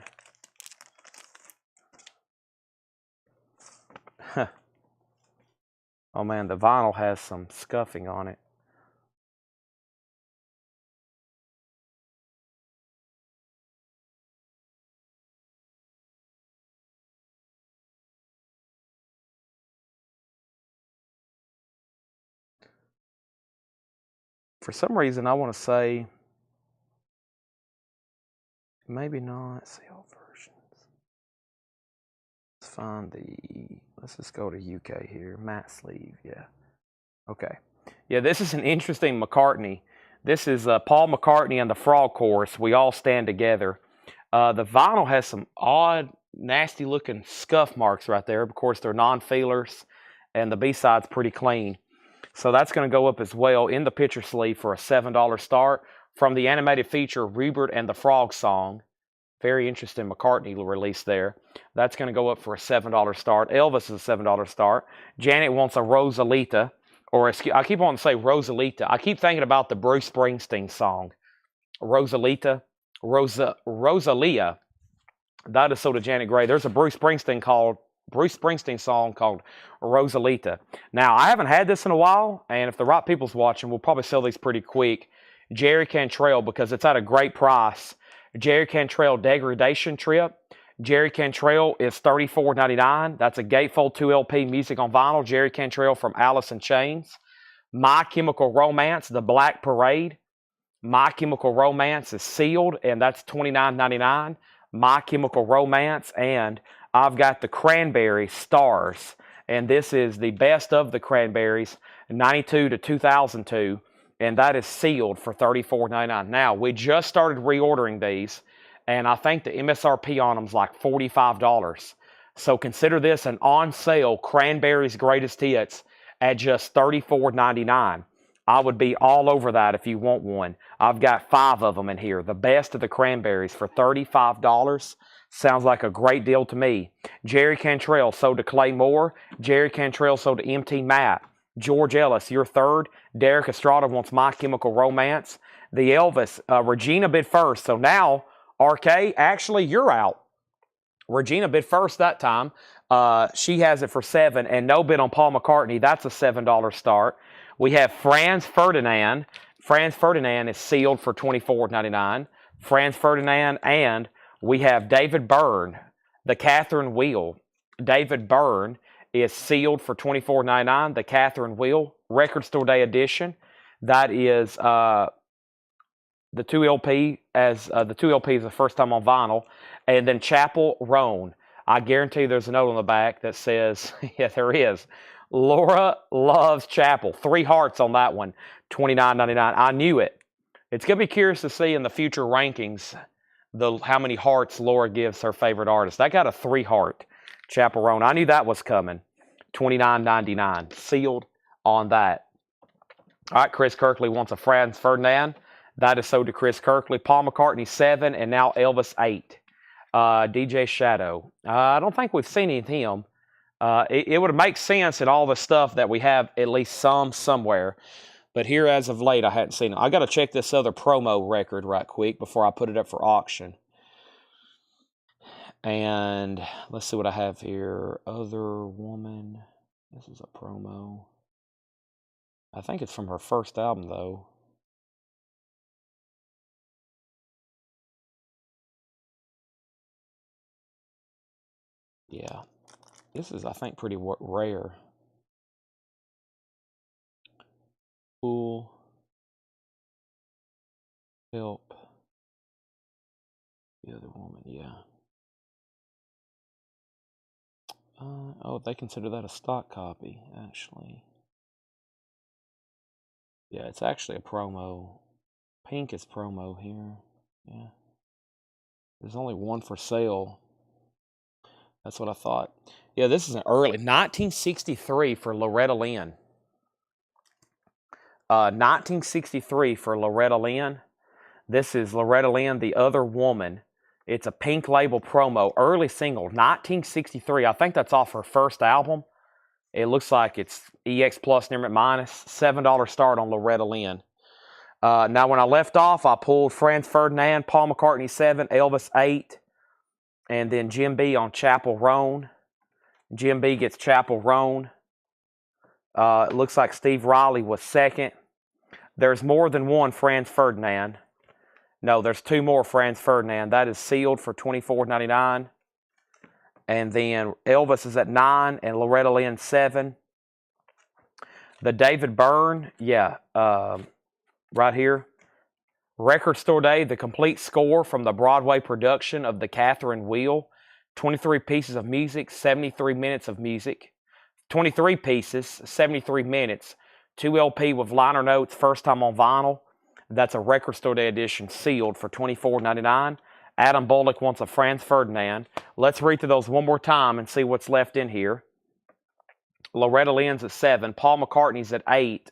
Speaker 1: Oh man, the vinyl has some scuffing on it. For some reason, I want to say, maybe not. See all versions. Let's just go to UK here. Matte sleeve, yeah. Okay. Yeah, this is an interesting McCartney. This is Paul McCartney and the Frog Chorus, We All Stand Together. The vinyl has some odd, nasty-looking scuff marks right there. Of course, they're non-feelers, and the B-side's pretty clean. So that's going to go up as well in the picture sleeve for a $7 start from the animated feature Rupert and the Frog song. Very interesting McCartney release there. That's going to go up for a $7 start. Elvis is a $7 start. Janet wants a Rosalita, or I keep wanting to say Rosalita. I keep thinking about the Bruce Springsteen song, Rosalita, Rosalia. That is so to Janet Gray. There's a Bruce Springsteen song called Rosalita. Now, I haven't had this in a while, and if the right people's watching, we'll probably sell these pretty quick. Jerry Cantrell, because it's at a great price. Jerry Cantrell Degradation Trip. Jerry Cantrell is $34.99. That's a gatefold 2 LP music on vinyl. Jerry Cantrell from Alice in Chains. My Chemical Romance, The Black Parade. My Chemical Romance is sealed, and that's $29.99. My Chemical Romance, and I've got the Cranberries Stars, and this is the best of the Cranberries, 92 to 2002, and that is sealed for $34.99. Now, we just started reordering these, and I think the MSRP on them is like $45. So consider this an on-sale Cranberries Greatest Hits at just $34.99. I would be all over that if you want one. I've got 5 of them in here, the best of the Cranberries for $35. Sounds like a great deal to me. Jerry Cantrell sold to Clay Moore. Jerry Cantrell sold to MT Matt. George Ellis, you're third. Derek Estrada wants My Chemical Romance. The Elvis, Regina bid first. So now, RK, actually, you're out. Regina bid first that time. She has it for $7, and no bid on Paul McCartney. That's a $7 start. We have Franz Ferdinand. Franz Ferdinand is sealed for $24.99. Franz Ferdinand, and we have David Byrne, the Catherine Wheel. David Byrne is sealed for $24.99. The Catherine Wheel Record Store Day edition. That is the 2 LP, as the 2 LP is the first time on vinyl. And then Chapel Roan. I guarantee there's a note on the back that says, yeah, there is. Laura loves Chapel. 3 hearts on that one. $29.99. I knew it. It's going to be curious to see in the future rankings how many hearts Laura gives her favorite artist. I got a 3 heart Chapel Roan. I knew that was coming. $29.99. Sealed on that. All right, Chris Kirkley wants a Franz Ferdinand. That is sold to Chris Kirkley. Paul McCartney 7, and now Elvis 8. DJ Shadow. I don't think we've seen any of him. It would make sense in all the stuff that we have at least some somewhere. But here as of late, I hadn't seen it. I got to check this other promo record right quick before I put it up for auction. And let's see what I have here. Other Woman. This is a promo. I think it's from her first album, though. Yeah. This is, I think, pretty rare. Cool. Help. The Other Woman, yeah. Oh, they consider that a stock copy, actually. Yeah, it's actually a promo. Pink is promo here. Yeah. There's only one for sale. That's what I thought. Yeah, this is an early 1963 for Loretta Lynn. 1963 for Loretta Lynn. This is Loretta Lynn, The Other Woman. It's a Pink label promo, early single, 1963. I think that's off her first album. It looks like it's EX plus, Limit minus, $7 start on Loretta Lynn. Now, when I left off, I pulled Franz Ferdinand, Paul McCartney 7, Elvis 8, and then Jim B on Chapel Roan. Jim B gets Chapel Roan. It looks like Steve Riley was second. There's more than one Franz Ferdinand. No, there's 2 more Franz Ferdinand. That is sealed for $24.99. And then Elvis is at 9 and Loretta Lynn 7. The David Byrne, yeah, right here. Record Store Day, the complete score from the Broadway production of The Catherine Wheel. 23 pieces of music, 73 minutes of music. 23 pieces, 73 minutes. 2 LP with liner notes, first time on vinyl. That's a Record Store Day edition, sealed for $24.99. Adam Bullock wants a Franz Ferdinand. Let's read through those one more time and see what's left in here. Loretta Lynn's at 7. Paul McCartney's at 8.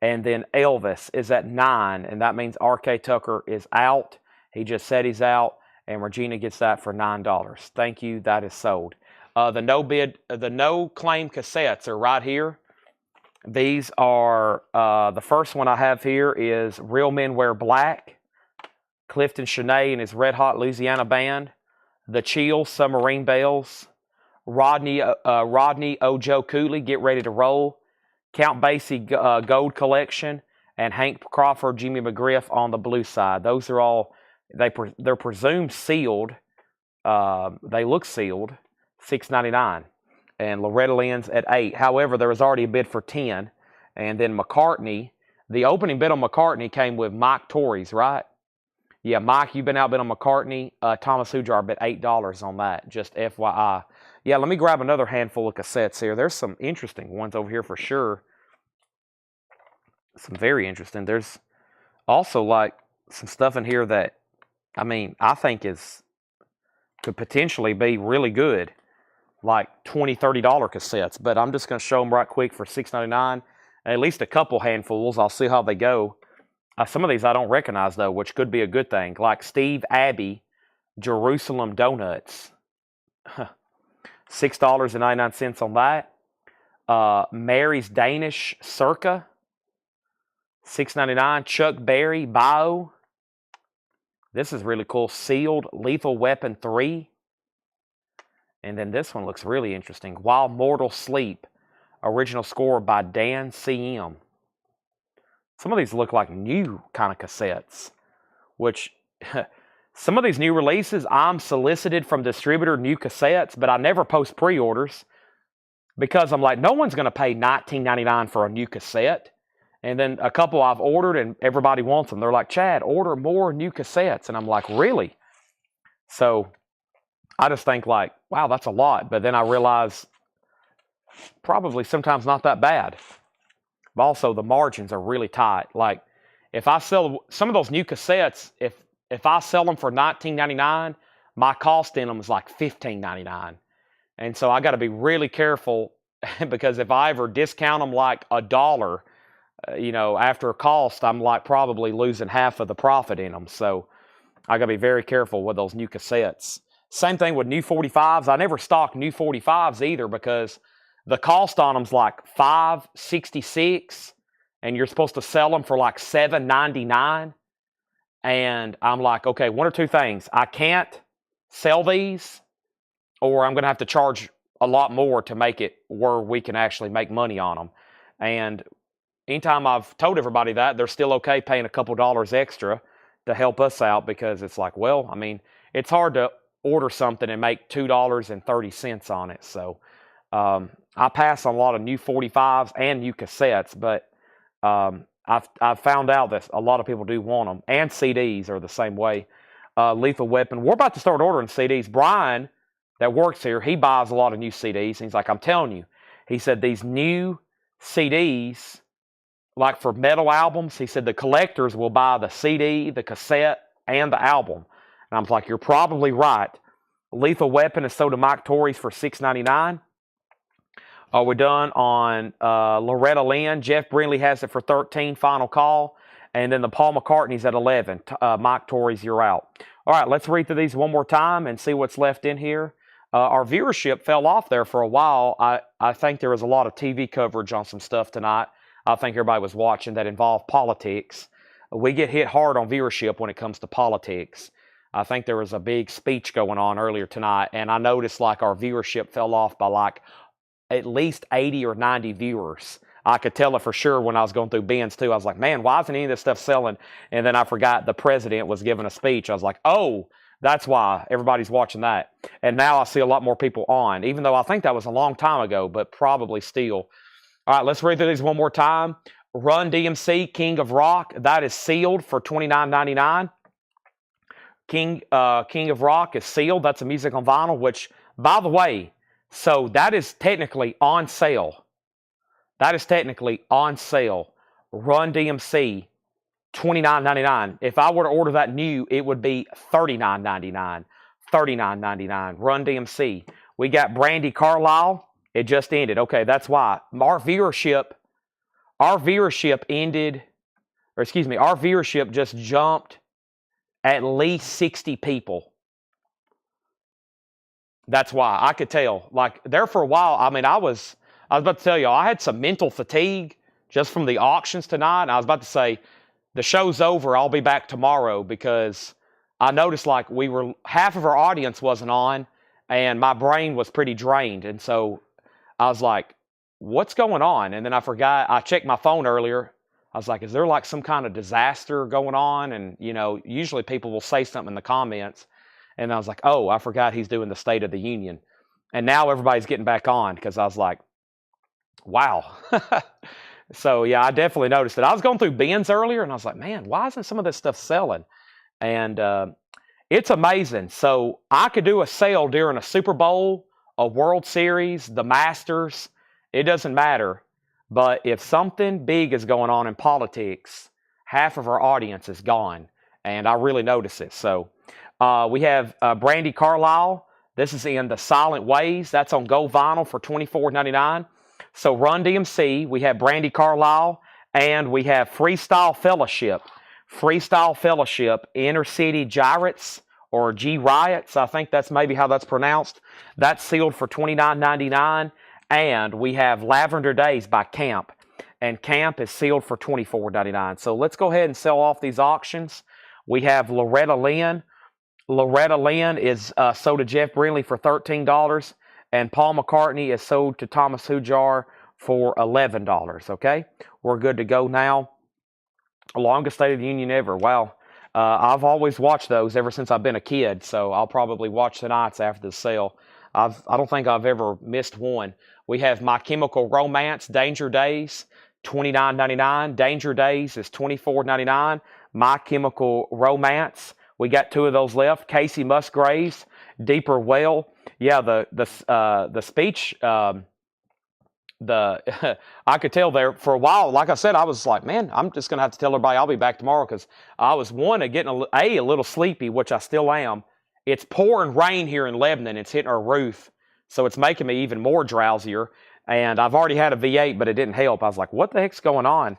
Speaker 1: And then Elvis is at 9. And that means R.K. Tucker is out. He just said he's out. And Regina gets that for $9. Thank you. That is sold. The no claim cassettes are right here. These are, the first one I have here is Real Men Wear Black. Clifton Chenier and his Red Hot Louisiana Band. The Chills, Submarine Bells. Rodney Ojo Cooley, Get Ready to Roll. Count Basie Gold Collection. And Hank Crawford, Jimmy McGriff on the blue side. Those are all, they're presumed sealed. They look sealed. $6.99. And Loretta Lynn's at 8. However, there was already a bid for 10. And then McCartney, the opening bid on McCartney came with Mike Torres, right? Yeah, Mike, you've been outbid on McCartney. Thomas Hujar bid $8 on that, just FYI. Yeah, let me grab another handful of cassettes here. There's some interesting ones over here for sure. Some very interesting. There's also like some stuff in here that, I mean, I think could potentially be really good. Like $20, $30 cassettes. But I'm just going to show them right quick for $6.99. At least a couple handfuls. I'll see how they go. Some of these I don't recognize, though, which could be a good thing. Like Steve Abbey, Jerusalem Donuts. $6.99 on that. Mary's Danish Circa. $6.99. Chuck Berry, Bio. This is really cool. Sealed Lethal Weapon 3. And then this one looks really interesting. While Mortal Sleep. Original score by Dan C.M. Some of these look like new kind of cassettes. Which, some of these new releases, I'm solicited from distributor new cassettes, but I never post pre-orders. Because I'm like, no one's going to pay $19.99 for a new cassette. And then a couple I've ordered and everybody wants them. They're like, Chad, order more new cassettes. And I'm like, really? So, I just think like, wow, that's a lot. But then I realized probably sometimes not that bad. But also the margins are really tight. Like if I sell some of those new cassettes, if I sell them for $19.99, my cost in them is like $15.99. And so I got to be really careful because if I ever discount them like $1, after a cost, I'm like probably losing half of the profit in them. So I got to be very careful with those new cassettes. Same thing with new 45s. I never stock new 45s either because the cost on them's like $5.66, and you're supposed to sell them for like $7.99. And I'm like, okay, one or two things. I can't sell these, or I'm going to have to charge a lot more to make it where we can actually make money on them. And anytime I've told everybody that, they're still okay paying a couple dollars extra to help us out because it's like, well, I mean, it's hard to order something and make $2.30 on it. So I pass on a lot of new 45s and new cassettes, but I've found out that a lot of people do want them, and CDs are the same way. Lethal Weapon. We're about to start ordering CDs. Brian, that works here, he buys a lot of new CDs. And he's like, I'm telling you, he said these new CDs, like for metal albums, he said the collectors will buy the CD, the cassette, and the album. And I'm like, you're probably right. Lethal Weapon is sold to Mike Torrey's for $6.99. We're done on Loretta Lynn. Jeff Brindley has it for $13, final call. And then the Paul McCartney's at $11. Mike Torrey's, you're out. All right, let's read through these one more time and see what's left in here. Our viewership fell off there for a while. I think there was a lot of TV coverage on some stuff tonight. I think everybody was watching that involved politics. We get hit hard on viewership when it comes to politics. I think there was a big speech going on earlier tonight, and I noticed like our viewership fell off by like at least 80 or 90 viewers. I could tell it for sure when I was going through Ben's too. I was like, man, why isn't any of this stuff selling? And then I forgot the president was giving a speech. I was like, oh, that's why everybody's watching that. And now I see a lot more people on, even though I think that was a long time ago, but probably still. All right, let's read through these one more time. Run DMC, King of Rock. That is sealed for $29.99. King of Rock is sealed. That's a music on vinyl, which, by the way, so that is technically on sale. That is technically on sale. Run DMC, $29.99. If I were to order that new, it would be $39.99. $39.99. Run DMC. We got Brandy Carlisle. It just ended. Okay, that's why. Our viewership ended, or excuse me, our viewership just jumped at least 60 people. That's why. I could tell. Like, there for a while, I mean, I was about to tell you, I had some mental fatigue just from the auctions tonight. And I was about to say, the show's over, I'll be back tomorrow, because I noticed like half of our audience wasn't on, and my brain was pretty drained. And so I was like, what's going on? And then I forgot, I checked my phone earlier. I was like, is there like some kind of disaster going on? And, usually people will say something in the comments. And I was like, oh, I forgot he's doing the State of the Union. And now everybody's getting back on, because I was like, wow. So, yeah, I definitely noticed it. I was going through Ben's earlier, and I was like, man, why isn't some of this stuff selling? And it's amazing. So I could do a sale during a Super Bowl, a World Series, the Masters. It doesn't matter. But if something big is going on in politics, half of our audience is gone. And I really notice it. So we have Brandy Carlisle. This is in the Silent Ways. That's on gold vinyl for $24.99. So Run DMC, we have Brandy Carlisle, and we have Freestyle Fellowship. Freestyle Fellowship, Inner City Gyrates, or G-Riots, I think that's maybe how that's pronounced. That's sealed for $29.99. And we have Lavender Days by Camp. And Camp is sealed for $24.99. So let's go ahead and sell off these auctions. We have Loretta Lynn. Loretta Lynn is sold to Jeff Brindley for $13. And Paul McCartney is sold to Thomas Hujar for $11. Okay? We're good to go now. Longest State of the Union ever. Wow. I've always watched those ever since I've been a kid. So I'll probably watch the nights after the sale. I don't think I've ever missed one. We have My Chemical Romance, Danger Days, $29.99. Danger Days is $24.99. My Chemical Romance, we got two of those left. Casey Musgraves Deeper well. Yeah, the speech, the I could tell there for a while. Like I said, I was like, man, I'm just gonna have to tell everybody I'll be back tomorrow because I was getting a little sleepy, which I still am. It's pouring rain here in Lebanon. It's hitting our roof, so it's making me even more drowsier. And I've already had a V8, but it didn't help. I was like, what the heck's going on?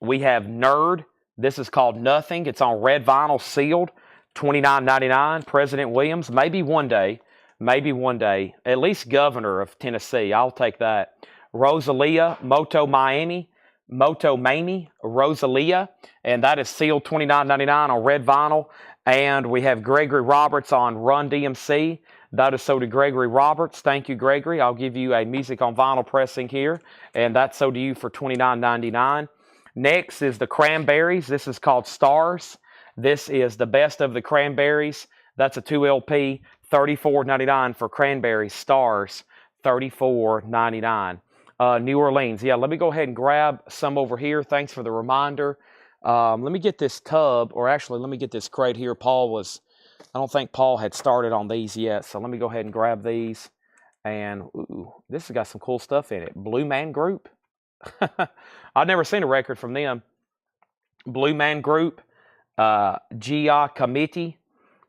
Speaker 1: We have Nerd. This is called Nothing. It's on red vinyl, sealed, $29.99. President Williams. Maybe one day. At least governor of Tennessee. I'll take that. Rosalia, Moto Mamie, Rosalia. And that is sealed $29.99 on red vinyl. And we have Gregory Roberts on Run DMC. That is so to Gregory Roberts. Thank you, Gregory. I'll give you a music on vinyl pressing here. And that's so to you for $29.99. Next is the Cranberries. This is called Stars. This is the best of the Cranberries. That's a 2 LP, $34.99 for Cranberries. Stars, $34.99. New Orleans. Yeah, let me go ahead and grab some over here. Thanks for the reminder. Let me get this tub, or actually let me get this crate here. I don't think Paul had started on these yet, so let me go ahead and grab these. And ooh, this has got some cool stuff in it. Blue Man Group. I've never seen a record from them. Blue Man Group, Gia Committee.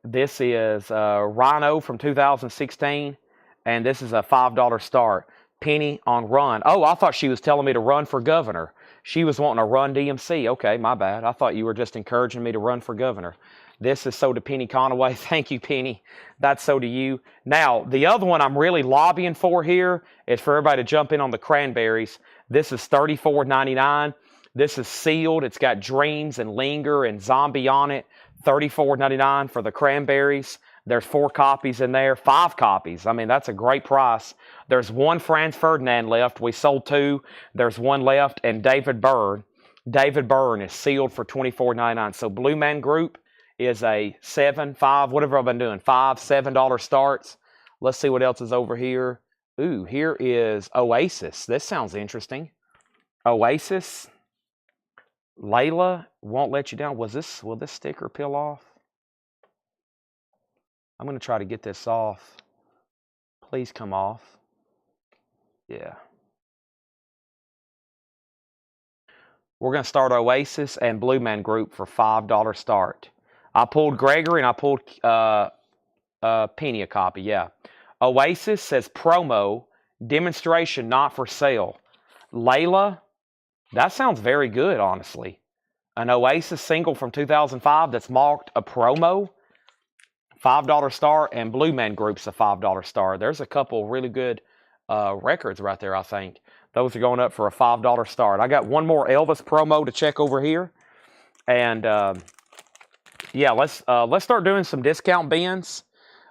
Speaker 1: This is Rhino from 2016, and this is a $5 start. Penny on Run. Oh, I thought she was telling me to run for governor. She was wanting to run DMC. Okay, my bad. I thought you were just encouraging me to run for governor. This is so to Penny Conaway. Thank you, Penny. That's so to you. Now, the other one I'm really lobbying for here is for everybody to jump in on the Cranberries. This is $34.99. This is sealed. It's got Dreams and Linger and Zombie on it. $34.99 for the Cranberries. There's 4 copies in there, 5 copies. I mean, that's a great price. There's 1 Franz Ferdinand left. We sold 2. There's 1 left. And David Byrne. David Byrne is sealed for $24.99. So Blue Man Group is a 7, 5, whatever I've been doing, $5, $7 starts. Let's see what else is over here. Ooh, here is Oasis. This sounds interesting. Oasis. Layla won't let you down. Will this sticker peel off? I'm going to try to get this off. Please come off. Yeah. We're going to start Oasis and Blue Man Group for $5 start. I pulled Gregory and I pulled Penny a copy, yeah. Oasis says promo, demonstration not for sale. Layla, that sounds very good, honestly. An Oasis single from 2005 that's marked a promo, $5 star, and Blue Man Group's a $5 star. There's a couple really good records right there, I think. Those are going up for a $5 start. I got one more Elvis promo to check over here. And yeah, let's start doing some discount bins.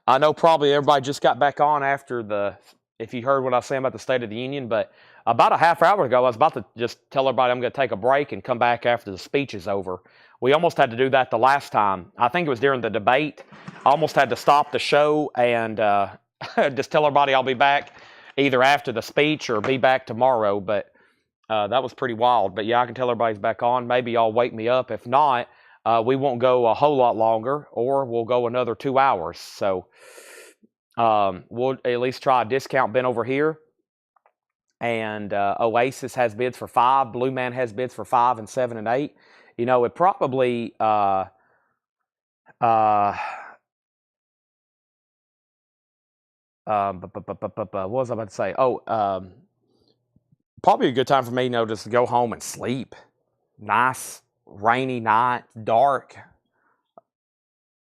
Speaker 1: I know probably everybody just got back on after if you heard what I was saying about the State of the Union, but about a half hour ago, I was about to just tell everybody I'm going to take a break and come back after the speech is over. We almost had to do that the last time. I think it was during the debate. I almost had to stop the show and just tell everybody I'll be back either after the speech or be back tomorrow, but that was pretty wild. But yeah, I can tell everybody's back on. Maybe y'all wake me up. If not, we won't go a whole lot longer, or we'll go another 2 hours. So we'll at least try a discount bin over here. And Oasis has bids for 5. Blue Man has bids for 5 and 7 and 8. You know, it probably what was I about to say? Oh, probably a good time for me, just to go home and sleep. Nice rainy night, dark.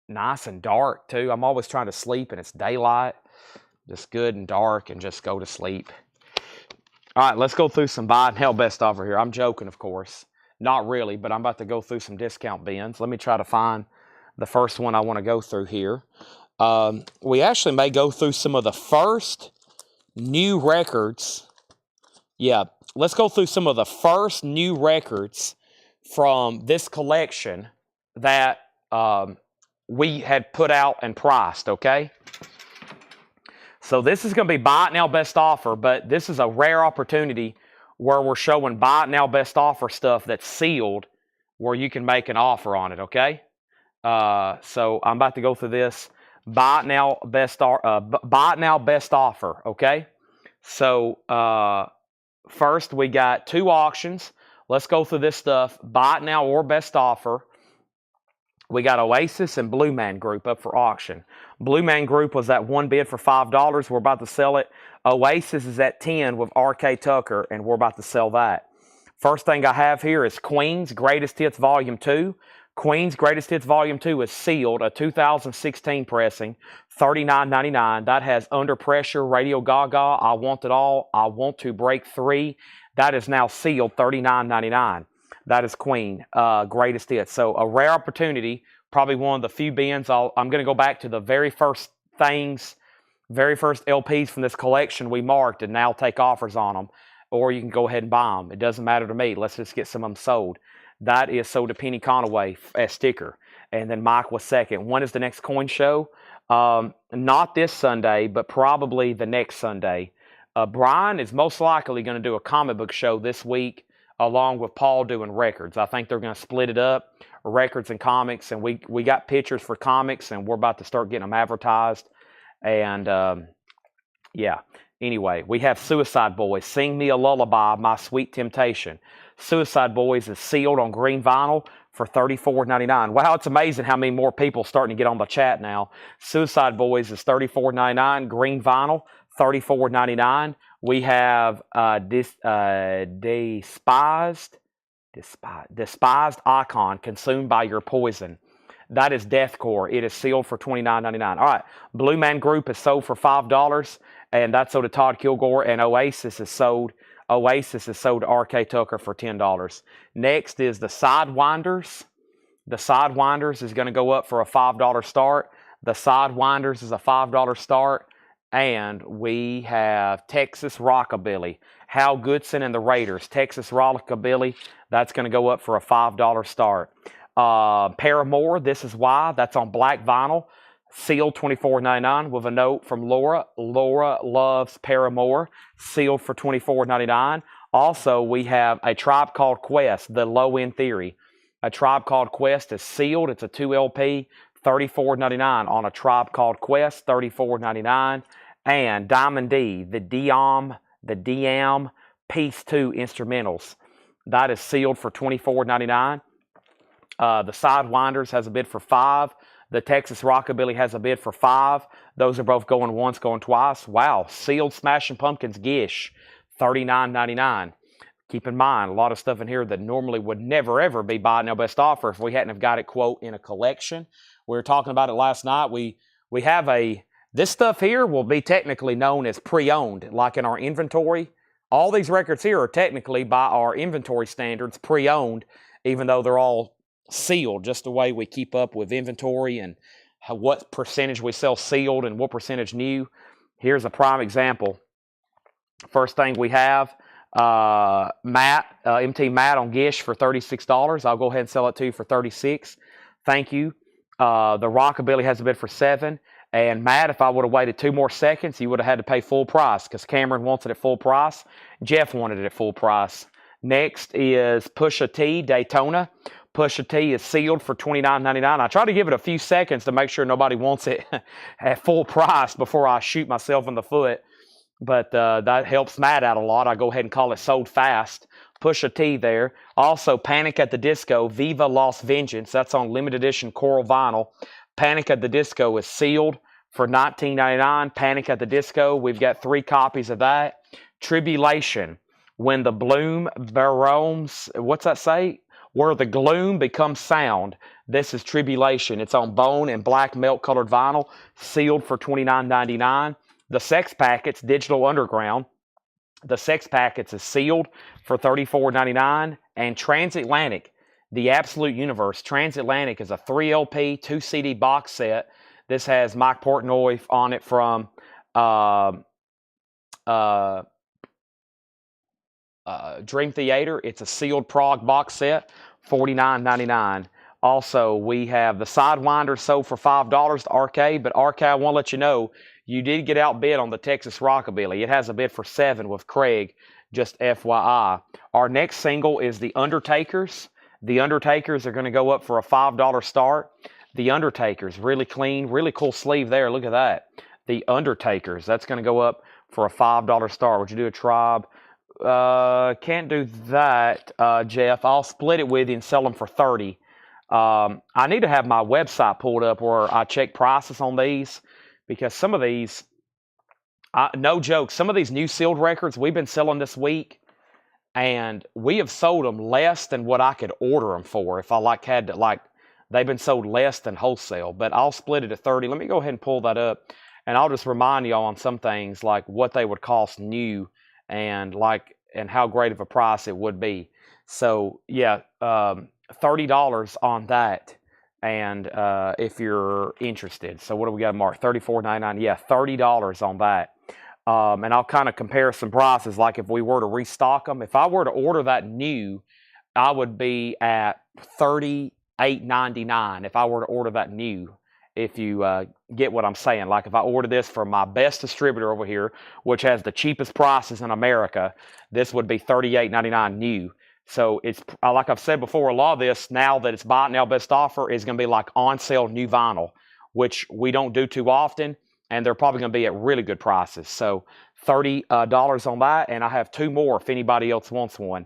Speaker 1: Nice and dark too. I'm always trying to sleep and it's daylight. Just good and dark and just go to sleep. All right, let's go through some buy and hell best offer here. I'm joking, of course. Not really, but I'm about to go through some discount bins. Let me try to find the first one I want to go through here. We actually may go through some of the first new records. Yeah, let's go through some of the first new records from this collection that we had put out and priced, okay? So this is going to be buy it now best offer, but this is a rare opportunity where we're showing buy it now best offer stuff that's sealed where you can make an offer on it, okay? So I'm about to go through this. Buy it now, buy it now, best offer. Okay. So first we got 2 auctions. Let's go through this stuff. Buy it now or best offer. We got Oasis and Blue Man Group up for auction. Blue Man Group was at 1 bid for $5. We're about to sell it. Oasis is at 10 with R.K. Tucker, and we're about to sell that. First thing I have here is Queen's Greatest Hits Volume 2. Queen's Greatest Hits Volume 2 is sealed, a 2016 pressing, $39.99. That has Under Pressure, Radio Gaga, I Want It All, I Want to Break 3. That is now sealed, $39.99. That is Queen, Greatest Hits. So a rare opportunity, probably one of the few bins. I'm going to go back to the very first LPs from this collection we marked and now take offers on them. Or you can go ahead and buy them. It doesn't matter to me. Let's just get some of them sold. That is sold to Penny Conaway as sticker. And then Mike was second. When is the next coin show? Not this Sunday, but probably the next Sunday. Brian is most likely going to do a comic book show this week, along with Paul doing records. I think they're going to split it up, records and comics, and we got pictures for comics, and we're about to start getting them advertised. And yeah, anyway, we have Suicide Boys, Sing Me a Lullaby, My Sweet Temptation. Suicide Boys is sealed on green vinyl for $34.99. Wow, it's amazing how many more people starting to get on the chat now. Suicide Boys is $34.99, green vinyl, $34.99. We have Despised Icon, Consumed by Your Poison. That is Deathcore. It is sealed for $29.99. All right, Blue Man Group is sold for $5, and that's sold to Todd Kilgore, and Oasis is sold to R.K. Tucker for $10. Next is the Sidewinders. The Sidewinders is going to go up for a $5 start. The Sidewinders is a $5 start. And we have Texas Rockabilly. Hal Goodson and the Raiders. Texas Rockabilly. That's going to go up for a $5 start. Paramore, This Is Why. That's on black vinyl. Sealed $24.99 with a note from Laura. Laura loves Paramore. Sealed for $24.99. Also, we have A Tribe Called Quest, The Low End Theory. A Tribe Called Quest is sealed. It's a 2 LP. $34.99 on A Tribe Called Quest. $34.99. And Diamond D, the DM Piece 2 instrumentals. That is sealed for $24.99. The Sidewinders has a bid for $5. The Texas Rockabilly has a bid for $5. Those are both going once, going twice. Wow. Sealed Smashing Pumpkins Gish, $39.99. Keep in mind, a lot of stuff in here that normally would never, ever be buy now best offer if we hadn't have got it, quote, in a collection. We were talking about it last night. We have this stuff here will be technically known as pre-owned, like in our inventory. All these records here are technically, by our inventory standards, pre-owned, even though they're all sealed, just the way we keep up with inventory and what percentage we sell sealed and what percentage new. Here's a prime example. First thing we have, MT Matt on Gish for $36. I'll go ahead and sell it to you for $36. Thank you. The Rockabilly has a bid for $7. And Matt, if I would have waited 2 more seconds, you would have had to pay full price because Cameron wants it at full price. Jeff wanted it at full price. Next is Pusha T, Daytona. Pusha T is sealed for $29.99. I try to give it a few seconds to make sure nobody wants it at full price before I shoot myself in the foot. But that helps Matt out a lot. I go ahead and call it sold fast. Pusha T there. Also, Panic at the Disco, Viva Las Vengeance. That's on limited edition coral vinyl. Panic at the Disco is sealed for $19.99. Panic at the Disco, we've got 3 copies of that. Tribulation, When the Bloom Baromes, what's that say? Where the Gloom Becomes Sound. This is Tribulation. It's on bone and black melt colored vinyl, sealed for $29.99. The Sex Packets, Digital Underground. The Sex Packets is sealed for $34.99. And Transatlantic, The Absolute Universe. Transatlantic is a 3 LP, 2 CD box set. This has Mike Portnoy on it from Dream Theater. It's a sealed Prague box set, $49.99. Also, we have the Sidewinder sold for $5 to RK, but RK, I want to let you know, you did get outbid on the Texas Rockabilly. It has a bid for $7 with Craig, just FYI. Our next single is The Undertakers. The Undertakers are going to go up for a $5 start. The Undertakers, really clean, really cool sleeve there. Look at that. The Undertakers, that's going to go up for a $5 star. Would you do a tribe? Can't do that, Jeff. I'll split it with you and sell them for 30. I need to have my website pulled up where I check prices on these, because some of these, no joke, some of these new sealed records we've been selling this week, and we have sold them less than what I could order them for if I had to, they've been sold less than wholesale. But I'll split it at 30. Let me go ahead and pull that up, and I'll just remind y'all on some things like what they would cost new, and how great of a price it would be. So yeah, $30 on that, and if you're interested. So what do we got marked? $34.99. Yeah, $30 on that. And I'll kind of compare some prices, like if we were to restock them. If I were to order that new, I would be at $38.99 if I were to order that new, if you get what I'm saying. Like if I order this from my best distributor over here, which has the cheapest prices in America, this would be $38.99 new. So it's, like I've said before, a lot of this, now that it's buy it now best offer, is going to be like on sale new vinyl, which we don't do too often, and they're probably going to be at really good prices. So $30 on that, and I have two more if anybody else wants one.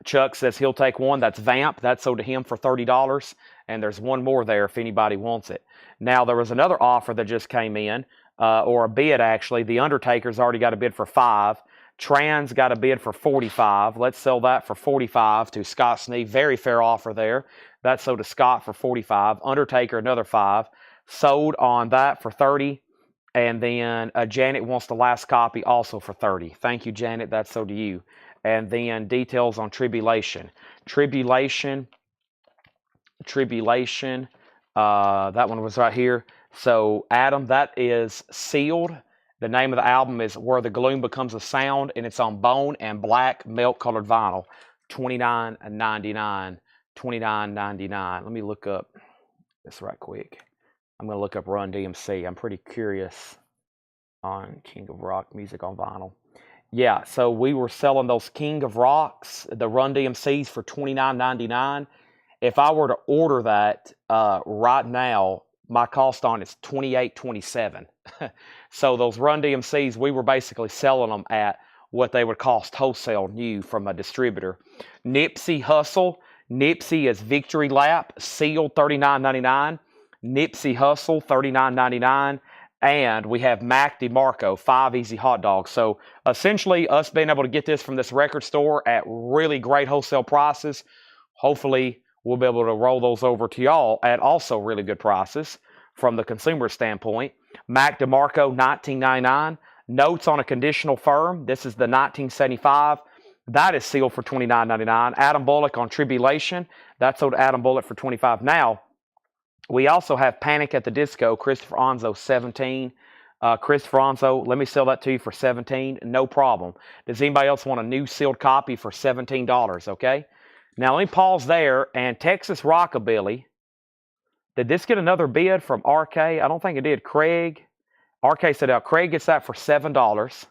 Speaker 1: Chuck says he'll take one. That's Vamp. That's sold to him for $30, and there's one more there if anybody wants it. Now, there was another offer that just came in, or a bid actually. The Undertaker's already got a bid for $5. Trans got a bid for $45. Let's sell that for $45 to Scott Sneed. Very fair offer there. That's sold to Scott for $45. Undertaker, another $5. Sold on that for $30. And then Janet wants the last copy also for $30. Thank you, Janet. That's sold to you. And then details on Tribulation. Tribulation. That one was right here. So, Adam, that is sealed. The name of the album is Where the Gloom Becomes a Sound, and it's on bone and black milk-colored vinyl. $29.99. $29.99. Let me look up this right quick. I'm going to look up Run DMC. I'm pretty curious on King of Rock music on vinyl. Yeah, so we were selling those King of Rocks, the Run DMCs, for $29.99. If I were to order that right now, my cost on it's $28.27. So those Run DMCs, we were basically selling them at what they would cost wholesale new from a distributor. Nipsey Hussle. Nipsey is Victory Lap, sealed $39.99. Nipsey Hussle, $39.99. And we have Mac DeMarco, 5 Easy Hot Dogs. So essentially, us being able to get this from this record store at really great wholesale prices, hopefully we'll be able to roll those over to y'all at also really good prices from the consumer standpoint. Mac DeMarco, $19.99. Notes on a Conditional Firm. This is the 1975. That is sealed for $29.99. Adam Bullock on Tribulation. That's sold to Adam Bullock for $25. Now, we also have Panic at the Disco, Christopher Onzo, $17. Christopher Onzo, let me sell that to you for $17. No problem. Does anybody else want a new sealed copy for $17? Okay. Now, let me pause there. And Texas Rockabilly, did this get another bid from RK? I don't think it did. Craig. RK said out. Craig gets that for $7.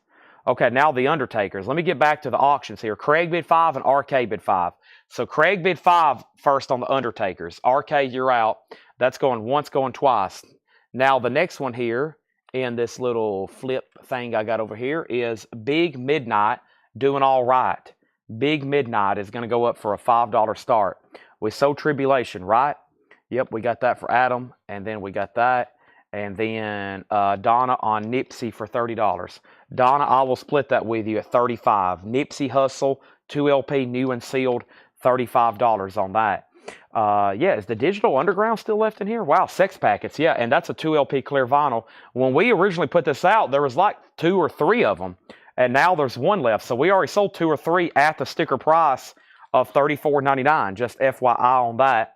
Speaker 1: Okay, now the Undertakers. Let me get back to the auctions here. Craig bid 5 and RK bid 5. So Craig bid 5 first on the Undertakers. RK, you're out. That's going once, going twice. Now the next one here in this little flip thing I got over here is Big Midnight, Doing All Right. Big Midnight is going to go up for a $5 start. We sold Tribulation, right? Yep, we got that for Adam, and then we got that. And then Donna on Nipsey for $30. Donna, I will split that with you at $35. Nipsey Hussle, 2 LP, new and sealed, $35 on that. Yeah, is the Digital Underground still left in here? Wow, Sex Packets, yeah, and that's a 2 LP clear vinyl. When we originally put this out, there was like 2 or 3 of them, and now there's 1 left. So we already sold 2 or 3 at the sticker price of $34.99. Just FYI on that.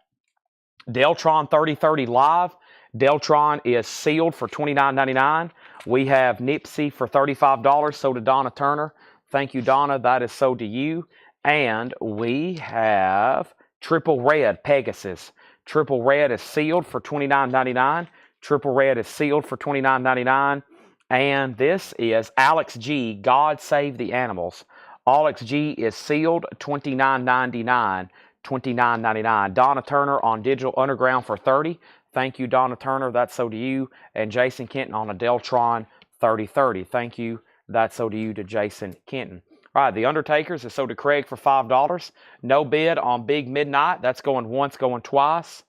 Speaker 1: Deltron 3030 Live. Deltron is sealed for $29.99. We have Nipsey for $35, sold to Donna Turner. Thank you, Donna. That is sold to you. And we have Triple Red Pegasus. Triple Red is sealed for $29.99. Triple Red is sealed for $29.99. And this is Alex G, God Save the Animals. Alex G is sealed $29.99. $29.99. Donna Turner on Digital Underground for $30. Thank you, Donna Turner. That's so to you. And Jason Kenton on a Deltron $30. Thank you. That's so to you to Jason Kenton. All right, the Undertakers is so to Craig for $5. No bid on Big Midnight. That's going once, going twice.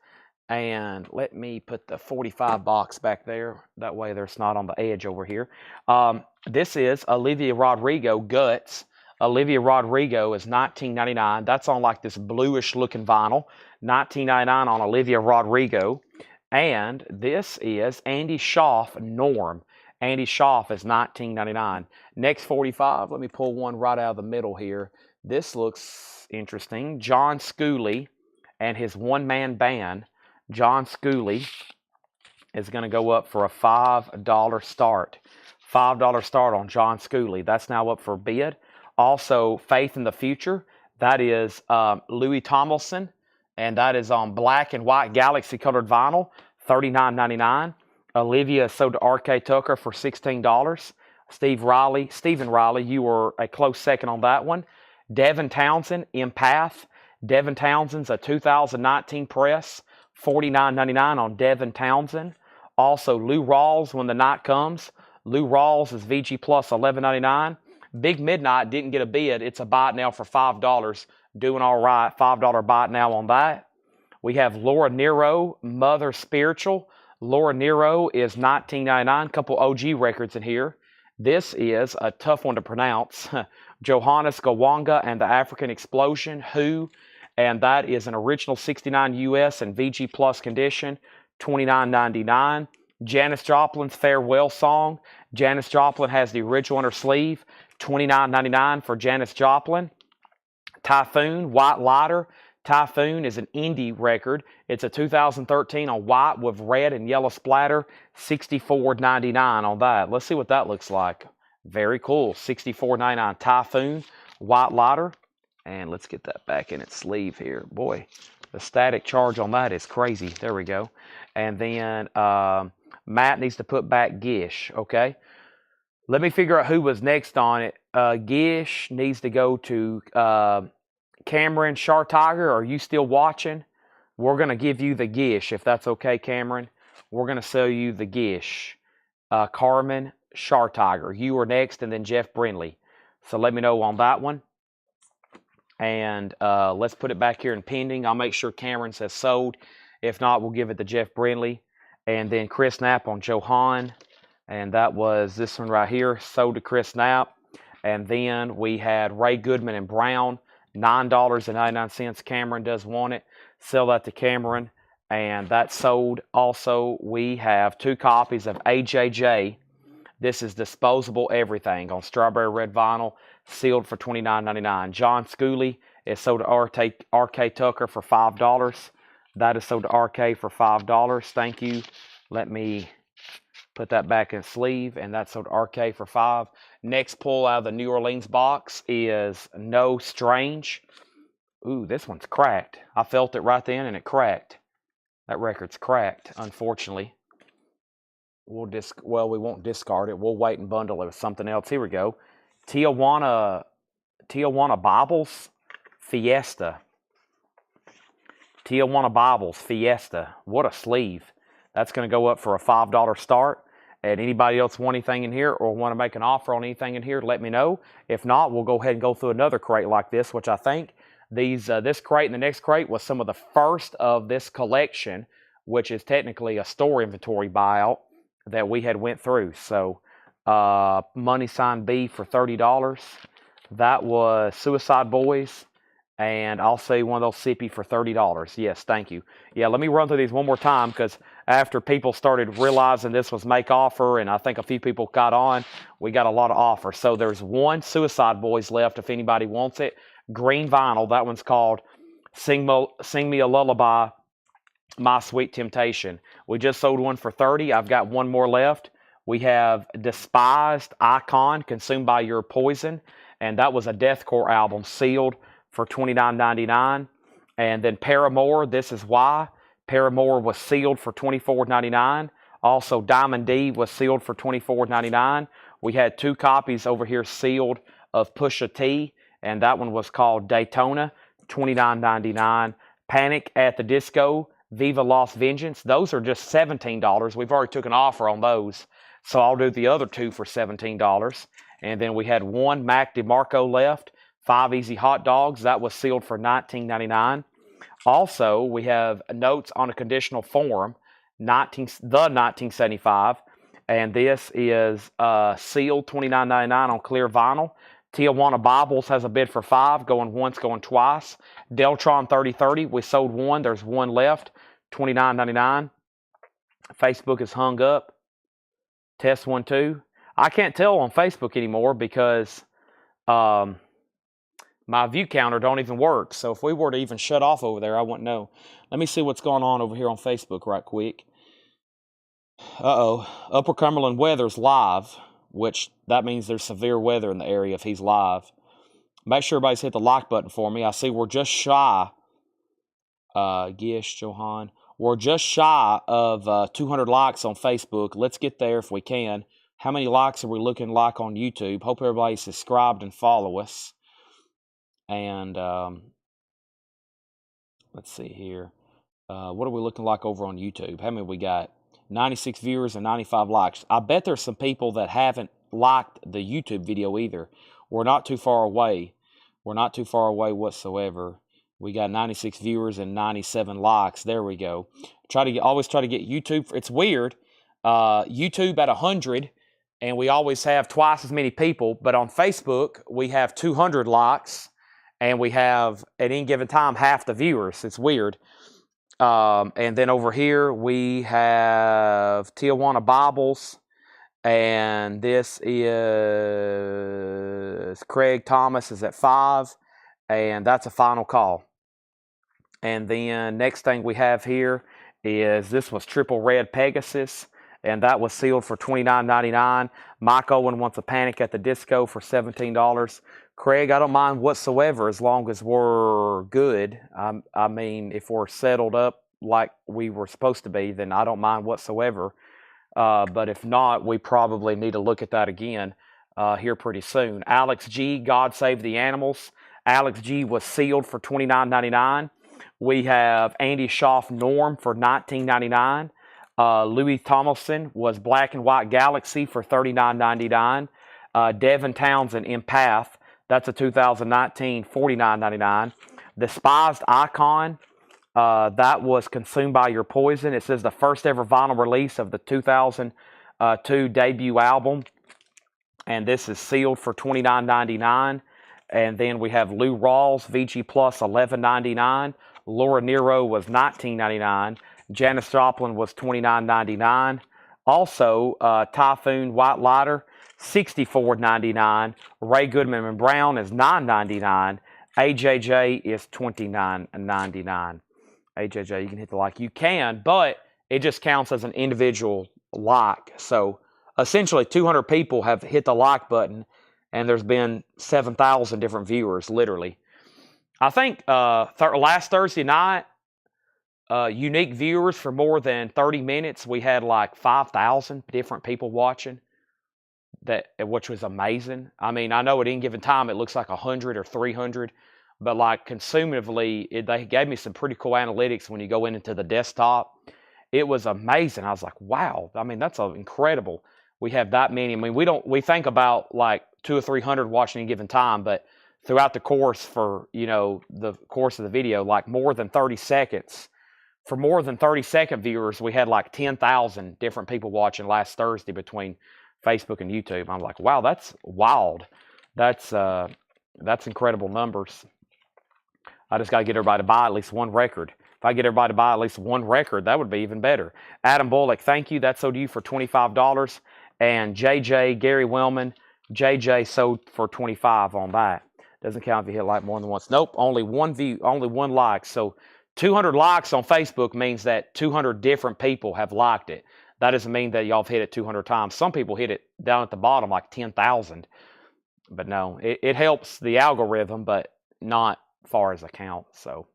Speaker 1: And let me put the 45 box back there. That way there's not on the edge over here. This is Olivia Rodrigo Guts. Olivia Rodrigo is $19.99. That's on like this bluish looking vinyl. $19.99 on Olivia Rodrigo. And this is Andy Schaaf Norm. Andy Schaaf is $19.99. Next 45, let me pull one right out of the middle here. This looks interesting. John Schooley and his one-man band. John Schooley is going to go up for a $5 start. $5 start on John Schooley. That's now up for bid. Also, Faith in the Future. That is Louis Tomlinson, and that is on black and white Galaxy colored vinyl, $39.99. Olivia sold to R.K. Tucker for $16. Stephen Riley, you were a close second on that one. Devin Townsend, Empath. Devin Townsend's a 2019 press, $49.99 on Devin Townsend. Also, Lou Rawls, When the Night Comes. Lou Rawls is VG Plus, $11.99. Big Midnight didn't get a bid. It's a buy it now for $5. Doing all right. $5 buy it now on that. We have Laura Nero, Mother Spiritual. Laura Nero is $19.99. Couple OG records in here. This is a tough one to pronounce. Johannes Gawanga and the African Explosion, Who, and that is an original 69 US and VG Plus condition, $29.99. Janis Joplin's Farewell Song. Janis Joplin has the original on her sleeve, $29.99 for Janis Joplin. Typhoon, White Lighter. Typhoon is an indie record. It's a 2013 on white with red and yellow splatter, $64.99 on that. Let's see what that looks like. Very cool, $64.99. Typhoon, White Lighter. And let's get that back in its sleeve here. Boy, the static charge on that is crazy. There we go. And then Matt needs to put back Gish, okay? Let me figure out who was next on it. Gish needs to go to Cameron Tiger. Are you still watching? We're going to give you the Gish, if that's okay, Cameron. We're going to sell you the Gish. Carmen Tiger. You are next, and then Jeff Brindley. So let me know on that one. And let's put it back here in pending. I'll make sure Cameron says sold. If not, we'll give it to Jeff Brindley. And then Chris Knapp on Johan. And that was this one right here, sold to Chris Knapp. And then we had Ray Goodman and Brown, $9.99. Cameron does want it. Sell that to Cameron. And that sold. Also, we have 2 copies of AJJ. This is disposable everything on strawberry red vinyl, sealed for $29.99. John Schooley is sold to R.K. Tucker for $5. That is sold to R.K. for $5. Thank you. Let me put that back in sleeve, and that's sold to R.K. for $5. Next pull out of the New Orleans box is No Strange. Ooh, this one's cracked. I felt it right then, and it cracked. That record's cracked, unfortunately. We won't discard it. We'll wait and bundle it with something else. Here we go. Tijuana Bibles Fiesta. Tijuana Bibles Fiesta. What a sleeve. That's going to go up for a $5 start. And anybody else want anything in here or want to make an offer on anything in here, let me know. If not, we'll go ahead and go through another crate like this, which I think this crate and the next crate was some of the first of this collection, which is technically a store inventory buyout that we had went through. So Money Sign B for $30. That was Suicide Boys. And I'll say one of those Sippy for $30. Yes, thank you. Yeah, let me run through these one more time, because after people started realizing this was make offer, and I think a few people got on, we got a lot of offers. So there's one Suicide Boys left if anybody wants it. Green vinyl. That one's called Sing Me a Lullaby, My Sweet Temptation. We just sold one for $30. I've got one more left. We have Despised Icon, Consumed by Your Poison. And that was a deathcore album, sealed for $29.99. And then Paramore, This Is Why. Paramore was sealed for $24.99. Also, Diamond D was sealed for $24.99. We had 2 copies over here sealed of Pusha T, and that one was called Daytona, $29.99. Panic at the Disco, Viva Lost Vengeance. Those are just $17. We've already took an offer on those, so I'll do the other two for $17. And then we had one Mac DeMarco left, 5 Easy Hot Dogs. That was sealed for $19.99. Also, we have notes on a conditional form, the 1975, and this is sealed $29.99 on clear vinyl. Tijuana Bibles has a bid for 5, going once, going twice. Deltron 3030, we sold one. There's one left, $29.99. Facebook is hung up. Test 1, 2. I can't tell on Facebook anymore because my view counter don't even work. So if we were to even shut off over there, I wouldn't know. Let me see what's going on over here on Facebook right quick. Uh-oh. Upper Cumberland weather's live, which that means there's severe weather in the area if he's live. Make sure everybody's hit the like button for me. I see we're just shy. Gish, Johan. We're just shy of 200 likes on Facebook. Let's get there if we can. How many likes are we looking like on YouTube? Hope everybody's subscribed and follow us. And let's see here. What are we looking like over on YouTube? How many we got? 96 viewers and 95 likes. I bet there's some people that haven't liked the YouTube video either. We're not too far away. We're not too far away whatsoever. We got 96 viewers and 97 likes. There we go. Always try to get YouTube. It's weird. YouTube at 100, and we always have twice as many people. But on Facebook, we have 200 likes, and we have, at any given time, half the viewers. It's weird. And then over here, we have Tijuana Bibles. And this is Craig Thomas is at 5. And that's a final call. And then next thing we have here is this was Triple Red Pegasus. And that was sealed for $29.99. Mike Owen wants a Panic at the Disco for $17. Craig, I don't mind whatsoever as long as we're good. I mean, if we're settled up like we were supposed to be, then I don't mind whatsoever. But if not, we probably need to look at that again here pretty soon. Alex G, God Save the Animals. Alex G was sealed for $29.99. We have Andy Schaff Norm for $19.99. Louis Tomlinson was Black and White Galaxy for $39.99. Devin Townsend Empath, that's a 2019, $49.99. Despised Icon, that was Consumed by Your Poison. It says the first ever vinyl release of the 2002 debut album. And this is sealed for $29.99. And then we have Lou Rawls, VG Plus, $11.99. Laura Nero was $19.99. Janis Joplin was $29.99. Also, Typhoon White Lighter, $64.99. Ray Goodman and Brown is $9.99. AJJ is $29.99. AJJ, you can hit the like. You can, but it just counts as an individual like. So essentially 200 people have hit the like button, and there's been 7,000 different viewers, literally. I think last Thursday night, unique viewers for more than 30 minutes, we had like 5,000 different people watching, which was amazing. I mean, I know at any given time it looks like 100 or 300, but like consummatively, they gave me some pretty cool analytics when you go into the desktop. It was amazing. I was like, wow. I mean, that's incredible. We have that many. I mean, we think about like 200 or 300 watching any given time, but throughout the course the course of the video, like more than 30 seconds. For more than 30-second viewers, we had like 10,000 different people watching last Thursday between Facebook and YouTube. I'm like, wow, that's wild. That's incredible numbers. I just got to get everybody to buy at least one record. If I get everybody to buy at least one record, that would be even better. Adam Bullock, thank you. That sold you for $25. And JJ, Gary Wellman, JJ sold for $25 on that. Doesn't count if you hit like more than once. Nope, only one view, only one like. So 200 likes on Facebook means that 200 different people have liked it. That doesn't mean that y'all have hit it 200 times. Some people hit it down at the bottom like 10,000. But no, it helps the algorithm, but not far as a count. So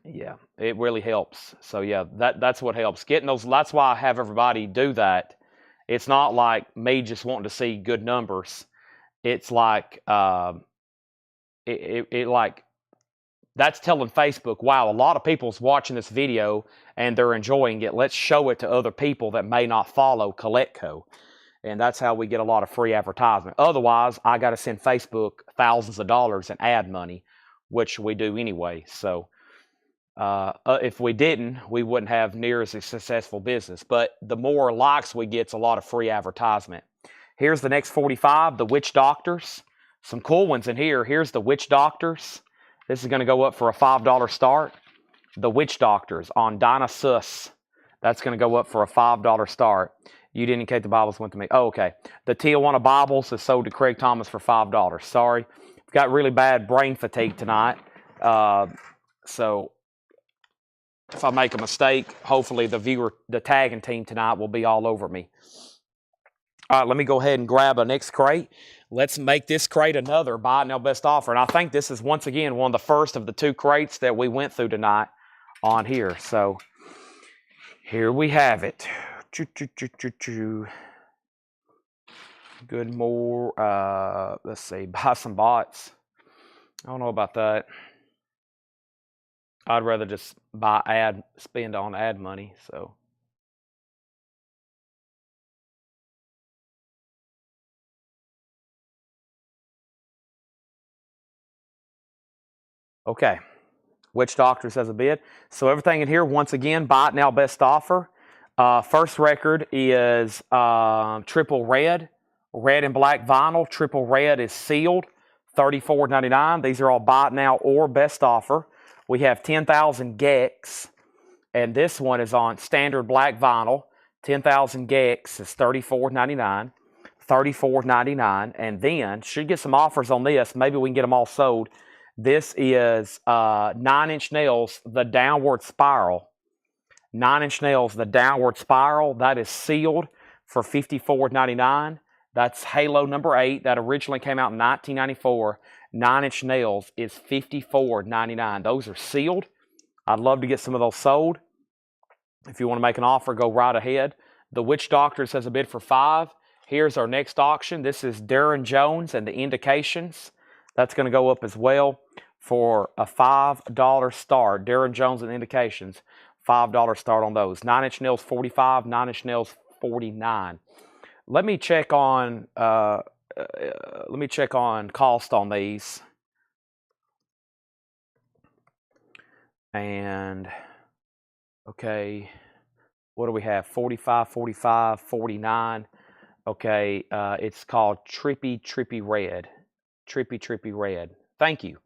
Speaker 1: yeah, it really helps. So yeah, that's what helps. Getting those, that's why I have everybody do that. It's not like me just wanting to see good numbers. It's like it like, that's telling Facebook, wow, a lot of people's watching this video and they're enjoying it. Let's show it to other people that may not follow Coletco. And that's how we get a lot of free advertisement. Otherwise, I got to send Facebook thousands of dollars in ad money, which we do anyway. So if we didn't, we wouldn't have near as a successful business. But the more likes we get, it's a lot of free advertisement. Here's the next 45, the witch doctors. Some cool ones in here. Here's the witch doctors. This is going to go up for a $5 start. The witch doctors on Dynasus. That's going to go up for a $5 start. You'd indicate the Bibles went to me. Oh, okay. The Tijuana Bibles is sold to Craig Thomas for $5. Sorry. Got really bad brain fatigue tonight. So if I make a mistake, hopefully the tagging team tonight will be all over me. All right, let me go ahead and grab a next crate. Let's make this crate another Buy It Now Best Offer. And I think this is, once again, one of the first of the 2 crates that we went through tonight on here. So here we have it. Good more. Let's see, buy some bots. I don't know about that. I'd rather just spend on ad money. So okay, Witch Doctors has a bid. So everything in here, once again, Buy It Now Best Offer. First record is triple red and black vinyl. Triple red is sealed, $34.99. These are all Buy It Now or Best Offer. We have 10,000 gex, and this one is on standard black vinyl. 10,000 gex is $34.99. $34.99, and then should get some offers on this. Maybe we can get them all sold. This is 9-inch nails, the downward spiral. 9-inch nails, the downward spiral. That is sealed for $54.99. That's Halo number 8. That originally came out in 1994. 9-inch nails is $54.99. Those are sealed. I'd love to get some of those sold. If you want to make an offer, go right ahead. The Witch Doctors has a bid for $5. Here's our next auction. This is Darren Jones and the Indications. That's going to go up as well for a $5 start. Darren Jones and the Indications, $5 start on those. 9-inch nails, $45. 9-inch nails, $49. Let me check on cost on these. And okay, what do we have? 45, 45, 49. Okay, it's called Trippy Red. Trippy Red. Thank you.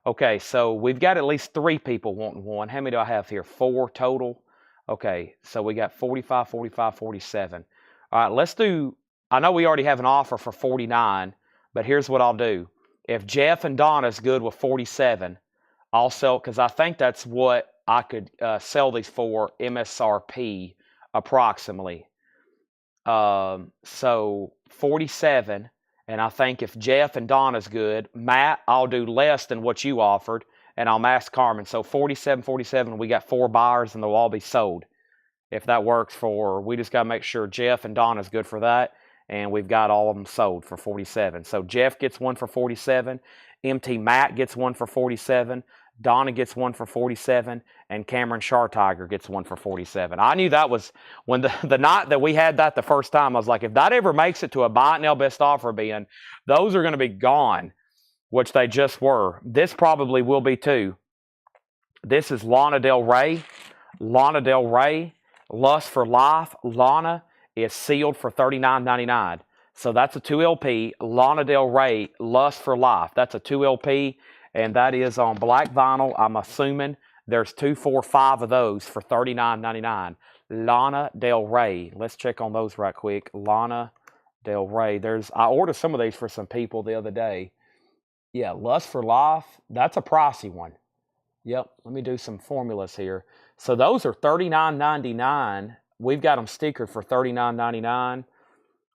Speaker 1: Okay, so we've got at least 3 people wanting one. How many do I have here? 4 total. Okay, so we got 45, 45, 47. All right, let's do, I know we already have an offer for 49, but here's what I'll do. If Jeff and Donna's good with 47, I'll sell, because I think that's what I could sell these for, MSRP approximately. So 47, and I think if Jeff and Donna's good, Matt, I'll do less than what you offered, and I'll ask Carmen. So 47, 47, we got 4 buyers, and they'll all be sold. If that works for, we just got to make sure Jeff and Donna's good for that, and we've got all of them sold for 47. So Jeff gets one for 47, MT Matt gets one for 47, Donna gets one for 47, and Cameron Shartiger gets one for 47. I knew that was, when the night that we had that the first time, I was like, if that ever makes it to a Buy It Now Best Offer bin, those are going to be gone, which they just were. This probably will be too. This is Lana Del Rey. Lana Del Rey. Lust for Life. Lana is sealed for $39.99. So that's a 2 LP. Lana Del Rey, Lust for Life. That's a 2 LP, and that is on black vinyl. I'm assuming there's 2, 4, 5 of those for $39.99. Lana Del Rey. Let's check on those right quick. Lana Del Rey. I ordered some of these for some people the other day. Yeah, Lust for Life. That's a pricey one. Yep, let me do some formulas here. So those are $39.99. We've got them stickered for $39.99. Let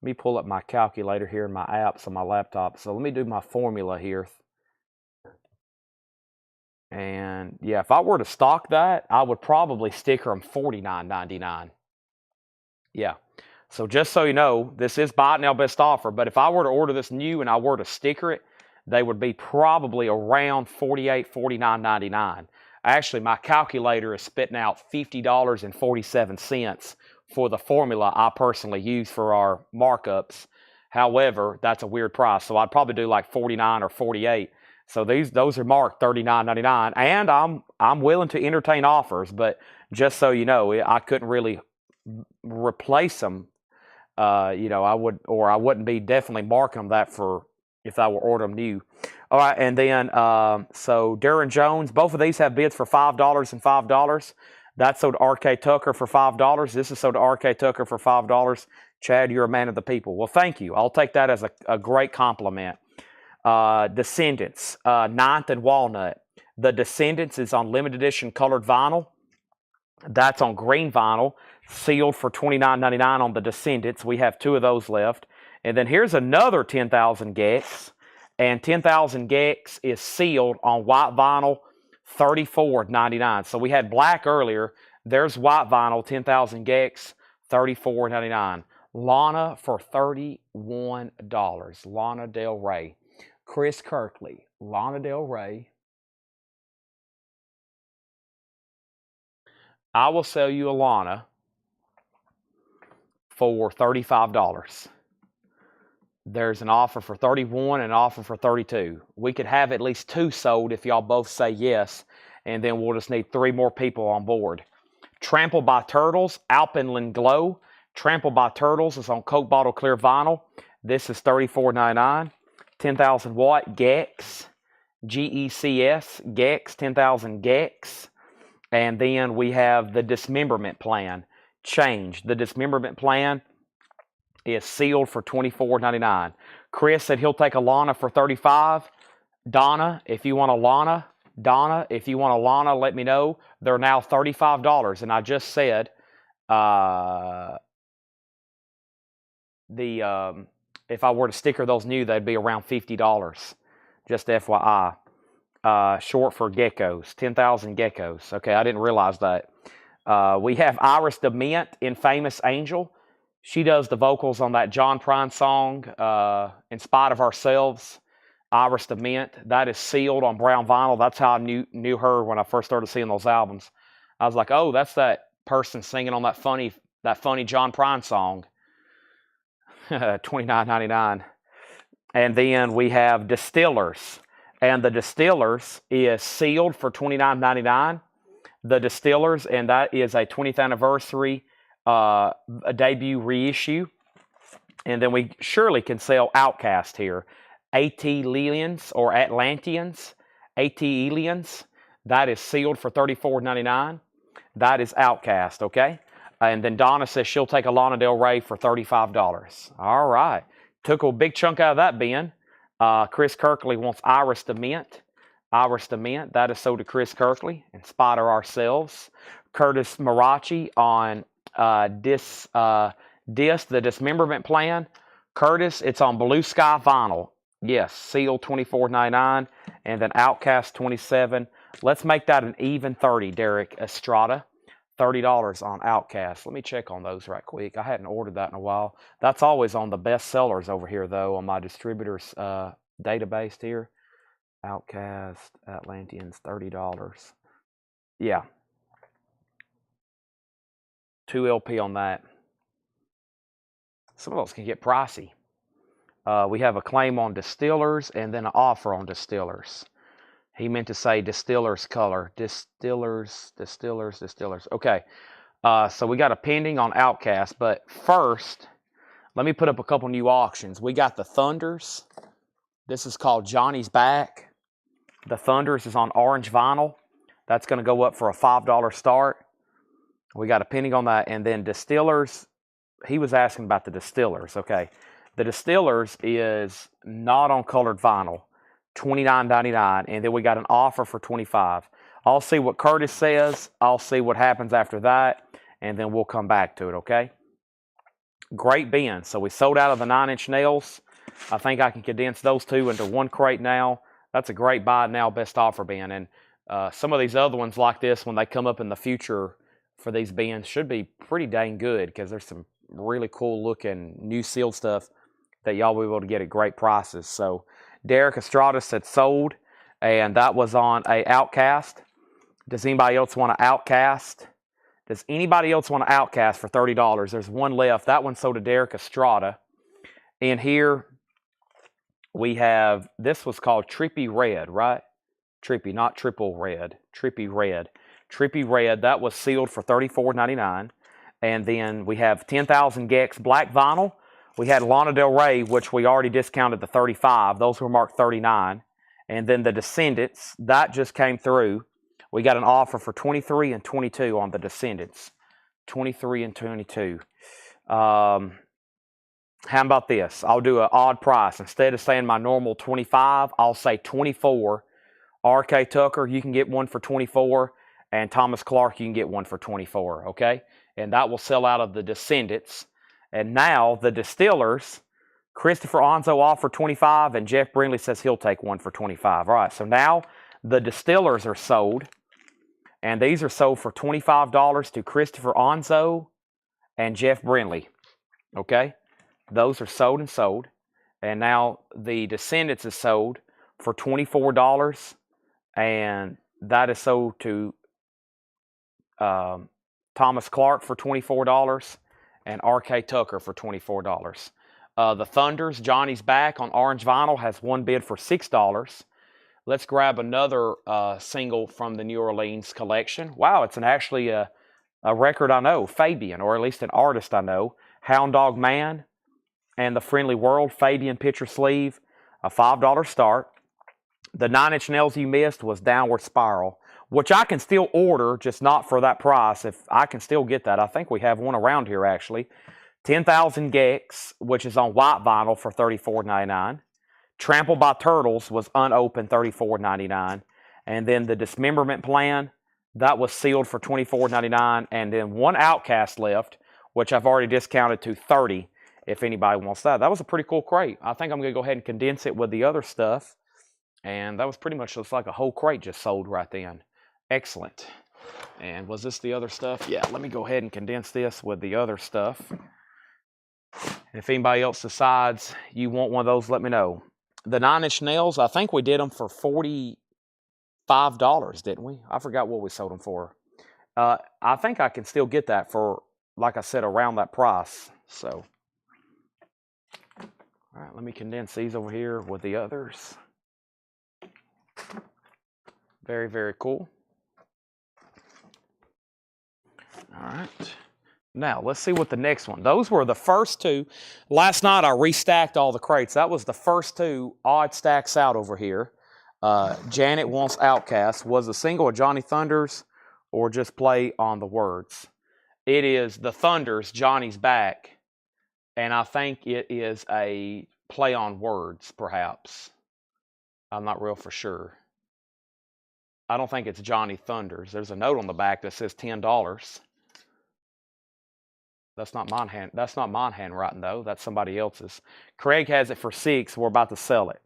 Speaker 1: me pull up my calculator here in my apps on my laptop. So let me do my formula here. And yeah, if I were to stock that, I would probably sticker them $49.99. Yeah. So just so you know, this is Buy It Now Best Offer. But if I were to order this new and I were to sticker it, they would be probably around $48, $49.99. Actually, my calculator is spitting out $50.47 for the formula I personally use for our markups. However, that's a weird price, so I'd probably do like 49 or 48. So those are marked $39.99, and I'm willing to entertain offers, but just so you know, I couldn't really replace them. I wouldn't be definitely marking them that for if I were ordering them new. All right, and then so Darren Jones, both of these have bids for $5 and $5. That's sold to R.K. Tucker for $5. This is sold to R.K. Tucker for $5. Chad, you're a man of the people. Well, thank you. I'll take that as a great compliment. Descendants, 9th and Walnut. The Descendants is on limited edition colored vinyl. That's on green vinyl, sealed for $29.99 on the Descendants. We have 2 of those left. And then here's another 10,000 gex. And 10,000 gex is sealed on white vinyl, $34.99. So we had black earlier. There's white vinyl, 10,000 gex, $34.99. Lana for $31. Lana Del Rey. Chris Kirkley, Lana Del Rey. I will sell you a Lana for $35. There's an offer for $31 and an offer for $32. We could have at least 2 sold if y'all both say yes, and then we'll just need 3 more people on board. Trampled by Turtles, Alpenland Glow. Trampled by Turtles is on Coke bottle clear vinyl. This is $34.99. 10,000 watt Gex, Gecs, Gex, 10,000 Gex. And then we have the dismemberment plan. Change. The dismemberment plan is sealed for $24.99. Chris said he'll take a Lana for $35. Donna, if you want a Lana, let me know. They're now $35. And I just said if I were to sticker those new, they'd be around $50. Just FYI. Short for geckos, 10,000 geckos. Okay, I didn't realize that. We have Iris DeMint in Famous Angel. She does the vocals on that John Prine song, In Spite of Ourselves. Iris DeMint. That is sealed on brown vinyl. That's how I knew her when I first started seeing those albums. I was like, oh, that's that person singing on that funny John Prine song. $29.99. And then we have Distillers. And the Distillers is sealed for $29.99. The Distillers, and that is a 20th anniversary a debut reissue. And then we surely can sell Outcast here. AT-Lians or Atlanteans. AT-Lians. That is sealed for $34.99. That is Outcast, okay? And then Donna says she'll take a Lana Del Rey for $35. All right. Took a big chunk out of that bin. Chris Kirkley wants Iris DeMint. Iris DeMint. That is sold to Chris Kirkley. In spite of ourselves. Curtis Marachi on the dismemberment plan. Curtis, it's on Blue Sky vinyl. Yes, sealed $24.99. And then Outcast $27. Let's make that an even 30, Derek Estrada. $30 on Outcast. Let me check on those right quick. I hadn't ordered that in a while. That's always on the best sellers over here, though, on my distributor's database here. Outcast, Atlanteans, $30. Yeah. 2 LP on that. Some of those can get pricey. We have a claim on Distillers and then an offer on Distillers. He meant to say Distillers color. Distillers. Okay. So we got a pending on Outcast. But first, let me put up a couple new auctions. We got the Thunders. This is called Johnny's Back. The Thunders is on orange vinyl. That's going to go up for a $5 start. We got a pending on that. And then Distillers. He was asking about the Distillers. Okay. The Distillers is not on colored vinyl. $29.99, and then we got an offer for $25. I'll see what Curtis says. I'll see what happens after that, and then we'll come back to it, okay? Great bin. So we sold out of the 9-inch nails. I think I can condense those 2 into 1 crate now. That's a great buy now, best offer bin. And some of these other ones like this, when they come up in the future for these bins, should be pretty dang good because there's some really cool looking new sealed stuff that y'all will be able to get at great prices. So Derek Estrada said sold, and that was on a Outcast. Does anybody else want to Outcast? Does anybody else want to Outcast for $30? There's one left. That one sold to Derek Estrada. In here, we have, this was called Trippy Red, right? Trippy, not Triple Red. Trippy Red. Trippy Red, that was sealed for $34.99. And then we have 10,000 Gex Black Vinyl. We had Lana Del Rey, which we already discounted to $35. Those were marked $39. And then the Descendants, that just came through. We got an offer for $23 and $22 on the Descendants. $23 and $22. How about this? I'll do an odd price. Instead of saying my normal $25, I'll say $24. R.K. Tucker, you can get one for $24. And Thomas Clark, you can get one for $24. Okay? And that will sell out of the Descendants. And now the Distillers, Christopher Onzo offered $25, and Jeff Brindley says he'll take one for $25. All right, so now the Distillers are sold, and these are sold for $25 to Christopher Onzo and Jeff Brindley. Okay, those are sold and sold. And now the Descendants is sold for $24, and that is sold to Thomas Clark for $24 and R.K. Tucker for $24. The Thunders, Johnny's Back on orange vinyl, has one bid for $6. Let's grab another single from the New Orleans collection. Wow, it's actually a record I know, Fabian, or at least an artist I know. Hound Dog Man and The Friendly World, Fabian picture sleeve, a $5 start. The 9 Inch Nails you missed was Downward Spiral, which I can still order, just not for that price. If I can still get that. I think we have one around here, actually. 10,000 Gex, which is on white vinyl for $34.99. Trampled by Turtles was unopened, $34.99. And then the Dismemberment Plan, that was sealed for $24.99. And then one Outcast left, which I've already discounted to $30 if anybody wants that. That was a pretty cool crate. I think I'm going to go ahead and condense it with the other stuff. And that was pretty much just like a whole crate just sold right then. Excellent. And was this the other stuff? Yeah, let me go ahead and condense this with the other stuff. If anybody else decides you want one of those, let me know. The 9 Inch Nails, I think we did them for $45, didn't we? I forgot what we sold them for. I think I can still get that for, like I said, around that price. So, all right, let me condense these over here with the others. Very, very cool. All right. Now, let's see what the next one. Those were the first two. Last night, I restacked all the crates. That was the first two odd stacks out over here. Janet Wants Outcast. Was a single of Johnny Thunders or just play on the words? It is the Thunders, Johnny's Back. And I think it is a play on words, perhaps. I'm not real for sure. I don't think it's Johnny Thunders. There's a note on the back that says $10. That's not mine handwriting though. That's somebody else's. Craig has it for $6. We're about to sell it.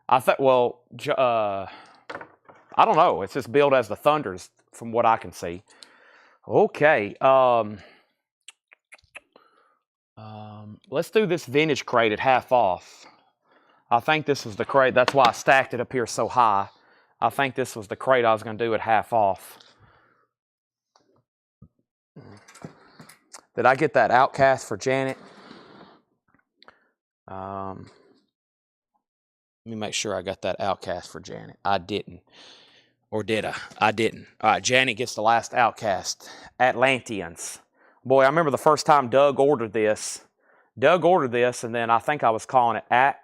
Speaker 1: I thought. Well, I don't know. It's just billed as the Thunders from what I can see. Okay. Let's do this vintage crate at half off. I think this was the crate. That's why I stacked it up here so high. I think this was the crate I was going to do at half off. Did I get that Outcast for Janet? Let me make sure I got that Outcast for Janet. I didn't. Or did I? I didn't. All right, Janet gets the last Outcast. Atlanteans. Boy, I remember the first time Doug ordered this. And then I think I was calling it I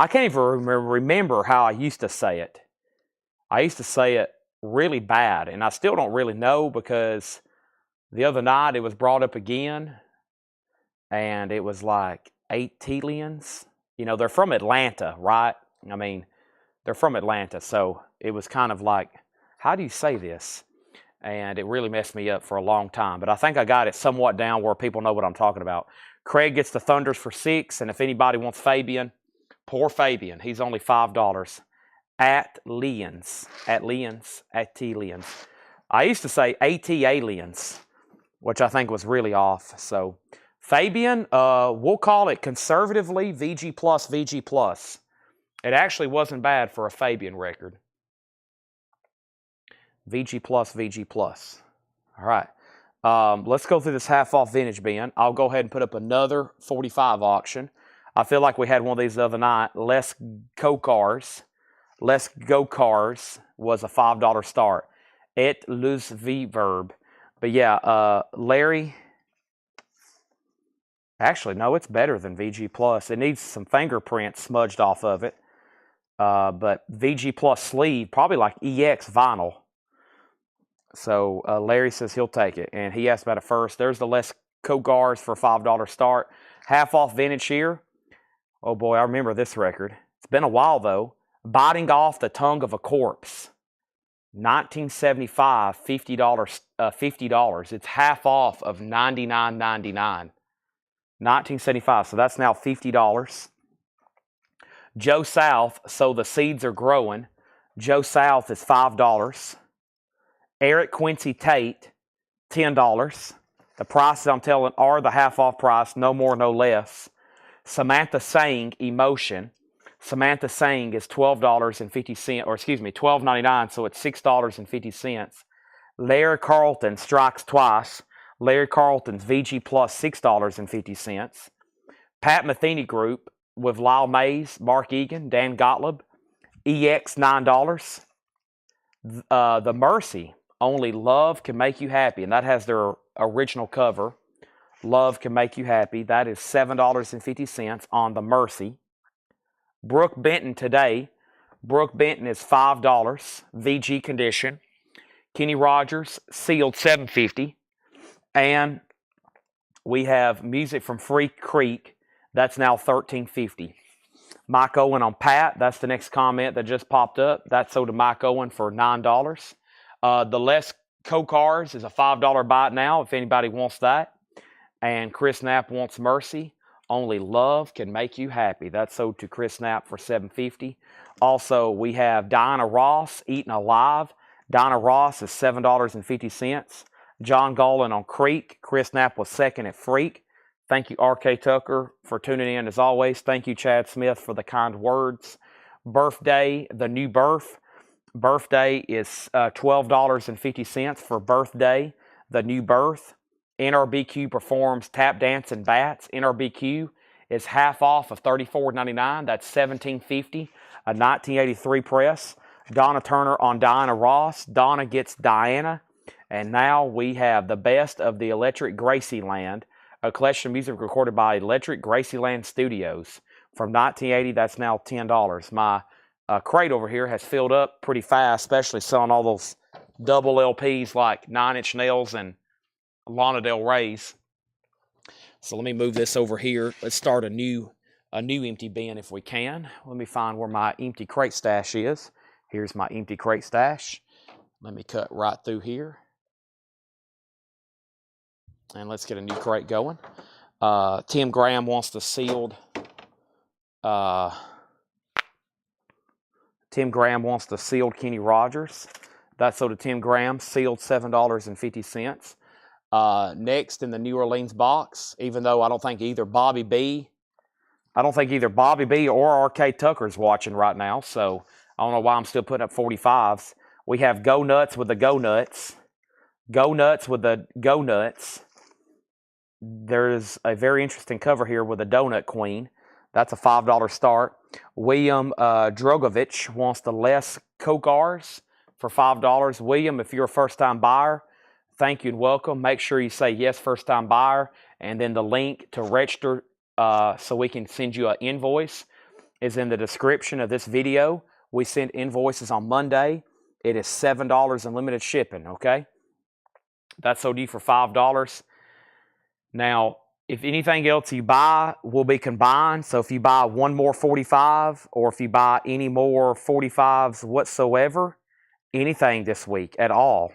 Speaker 1: can't even remember how I used to say it. I used to say it really bad, and I still don't really know because the other night it was brought up again, and it was like Atelians. You know, they're from Atlanta, right? I mean, they're from Atlanta, so it was kind of like, how do you say this? And it really messed me up for a long time, but I think I got it somewhat down where people know what I'm talking about. Craig gets the Thunders for $6, and if anybody wants Fabian, poor Fabian, he's only $5. Atelians. I used to say AT-aliens, which I think was really off. So Fabian, we'll call it conservatively VG+. It actually wasn't bad for a Fabian record. VG plus, VG plus. All right. Let's go through this half-off vintage bin. I'll go ahead and put up another 45 auction. I feel like we had one of these the other night. Let's Go Cars was a $5 start. Et lose v verb. But yeah, Larry. Actually, no, it's better than VG plus. It needs some fingerprints smudged off of it. But VG plus sleeve, probably like EX vinyl. So Larry says he'll take it, and he asked about it first. There's the Les Cogars for a $5 start. Half off vintage here. Oh boy, I remember this record. It's been a while though. Biting Off the Tongue of a Corpse. 1975, $50. $50. It's half off of $99.99. 1975, so that's now $50. Joe South, So the Seeds Are Growing. Joe South is $5. Eric Quincy Tate, $10. The prices I'm telling are the half-off price, no more, no less. Samantha Sang, Emotion. Samantha Sang is $12.50, or excuse me, $12.99, so it's $6.50. Larry Carlton, Strikes Twice. Larry Carlton's VG plus, $6.50. Pat Metheny Group with Lyle Mays, Mark Egan, Dan Gottlieb, EX, $9. The Mercy, Only Love Can Make You Happy, and that has their original cover. Love Can Make You Happy. That is $7.50 on the Mercy. Brooke Benton today. Brooke Benton is $5, VG condition. Kenny Rogers, sealed, $7.50. And we have Music from Free Creek. That's now $13.50. Mike Owen on Pat. That's the next comment that just popped up. That's sold to Mike Owen for $9. The Les Cocars is a $5 buy now if anybody wants that. And Chris Knapp wants Mercy. Only Love Can Make You Happy. That's sold to Chris Knapp for $7.50. Also, we have Diana Ross, Eaten Alive. Diana Ross is $7.50. John Golan on Creek. Chris Knapp was second at Freak. Thank you, R.K. Tucker, for tuning in as always. Thank you, Chad Smith, for the kind words. Birthday, The New Birth. Birthday is $12.50 for Birthday, The New Birth. NRBQ performs Tap Dance and Bats. NRBQ is half off of $34.99. That's $17.50. A 1983 press. Donna Turner on Diana Ross. Donna gets Diana. And now we have the best of the Electric Gracieland, a collection of music recorded by Electric Gracieland Studios. From 1980, that's now $10. My crate over here has filled up pretty fast, especially selling all those double LPs like Nine Inch Nails and Lana Del Rey's. So let me move this over here. Let's start a new empty bin if we can. Let me find where my empty crate stash is. Here's my empty crate stash. Let me cut right through here. And let's get a new crate going. Tim Graham wants the sealed. Tim Graham wants the sealed Kenny Rogers. That's sold to Tim Graham, sealed, $7.50. Next in the New Orleans box, even though I don't think either Bobby B or R.K. Tucker's watching right now, so I don't know why I'm still putting up 45s. We have Go Nuts with the Go Nuts. Go Nuts with the Go Nuts. There's a very interesting cover here with a Donut Queen. That's a $5 start. William Drogovich wants the Les Cogars for $5. William, if you're a first-time buyer, thank you and welcome. Make sure you say yes, first-time buyer, and then the link to register so we can send you an invoice is in the description of this video. We send invoices on Monday. It is $7 unlimited shipping, okay? That's sold you for $5. Now, if anything else you buy will be combined, so if you buy one more 45 or if you buy any more 45s whatsoever, anything this week at all,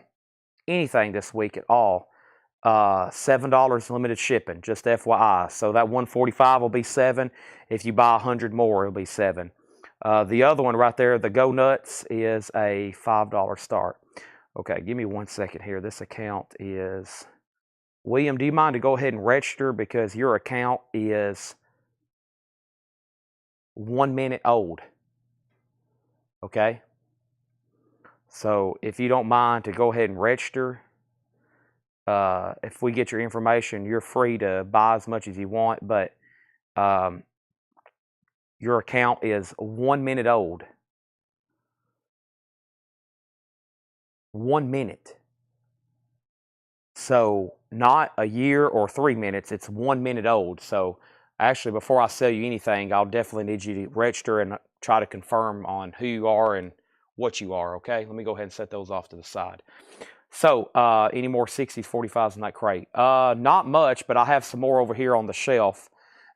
Speaker 1: $7 limited shipping, just FYI. So that 145 will be $7. If you buy 100 more, it'll be $7. The other one right there, the Go Nuts, is a $5 start. Okay, give me 1 second here. This account is... William, do you mind to go ahead and register because your account is 1 minute old? Okay? So if you don't mind to go ahead and register, if we get your information, you're free to buy as much as you want, but your account is 1 minute old. 1 minute. So not a year or 3 minutes, it's 1 minute old. So actually, before I sell you anything, I'll definitely need you to register and try to confirm on who you are and what you are, okay? Let me go ahead and set those off to the side. So, any more 60s, 45s in that crate? Not much, but I have some more over here on the shelf.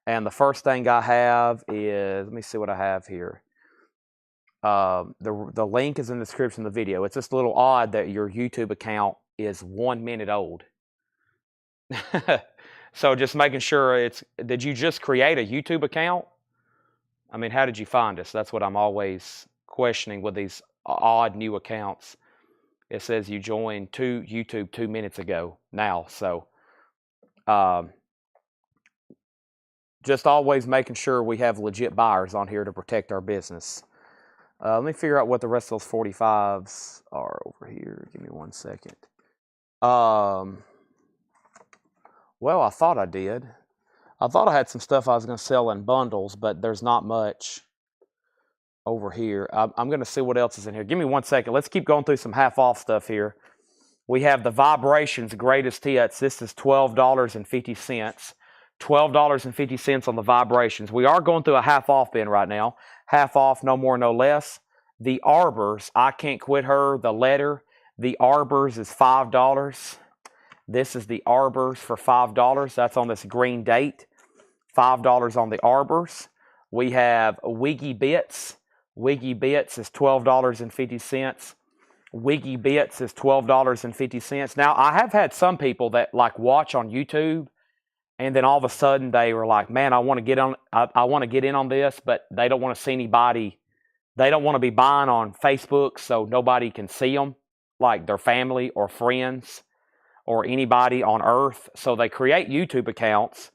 Speaker 1: And the first thing I have is, let me see what I have here. The link is in the description of the video. It's just a little odd that your YouTube account is 1 minute old. So just making sure did you just create a YouTube account? I mean, how did you find us? That's what I'm always questioning with these odd new accounts. It says you joined YouTube 2 minutes ago now. So just always making sure we have legit buyers on here to protect our business. Let me figure out what the rest of those 45s are over here. Give me 1 second. Well, I thought I did. I thought I had some stuff I was going to sell in bundles, but there's not much over here. I'm going to see what else is in here. Give me 1 second. Let's keep going through some half-off stuff here. We have the Vibrations Greatest Hits. This is $12.50. $12.50 on the Vibrations. We are going through a half-off bin right now. Half off, no more, no less. The Arbors, I Can't Quit Her, the letter. The Arbors is $5. This is the Arbors for $5. That's on this green date. $5 on the Arbors. We have Wiggy Bits. Wiggy Bits is $12.50. Wiggy Bits is $12.50. Now, I have had some people that like watch on YouTube, and then all of a sudden they were like, man, I want to get on. I want to get in on this, but they don't want to see anybody. They don't want to be buying on Facebook so nobody can see them, like their family or friends or anybody on earth. So they create YouTube accounts.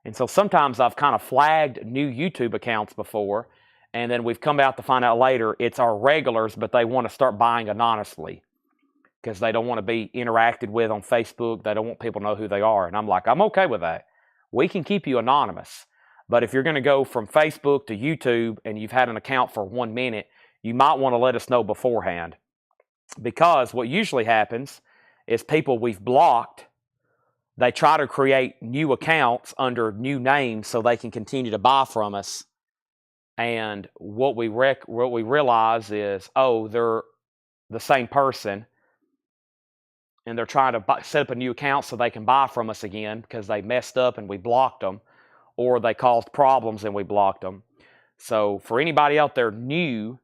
Speaker 1: And so sometimes I've kind of flagged new YouTube accounts before, and then we've come out to find out later it's our regulars, but they want to start buying anonymously because they don't want to be interacted with on Facebook. They don't want people to know who they are. And I'm like, I'm okay with that. We can keep you anonymous. But if you're going to go from Facebook to YouTube and you've had an account for 1 minute, you might want to let us know beforehand. Because what usually happens is people we've blocked, they try to create new accounts under new names so they can continue to buy from us. And what we realize is, oh, they're the same person, and they're trying to set up a new account so they can buy from us again because they messed up and we blocked them, or they caused problems and we blocked them. So for anybody out there new,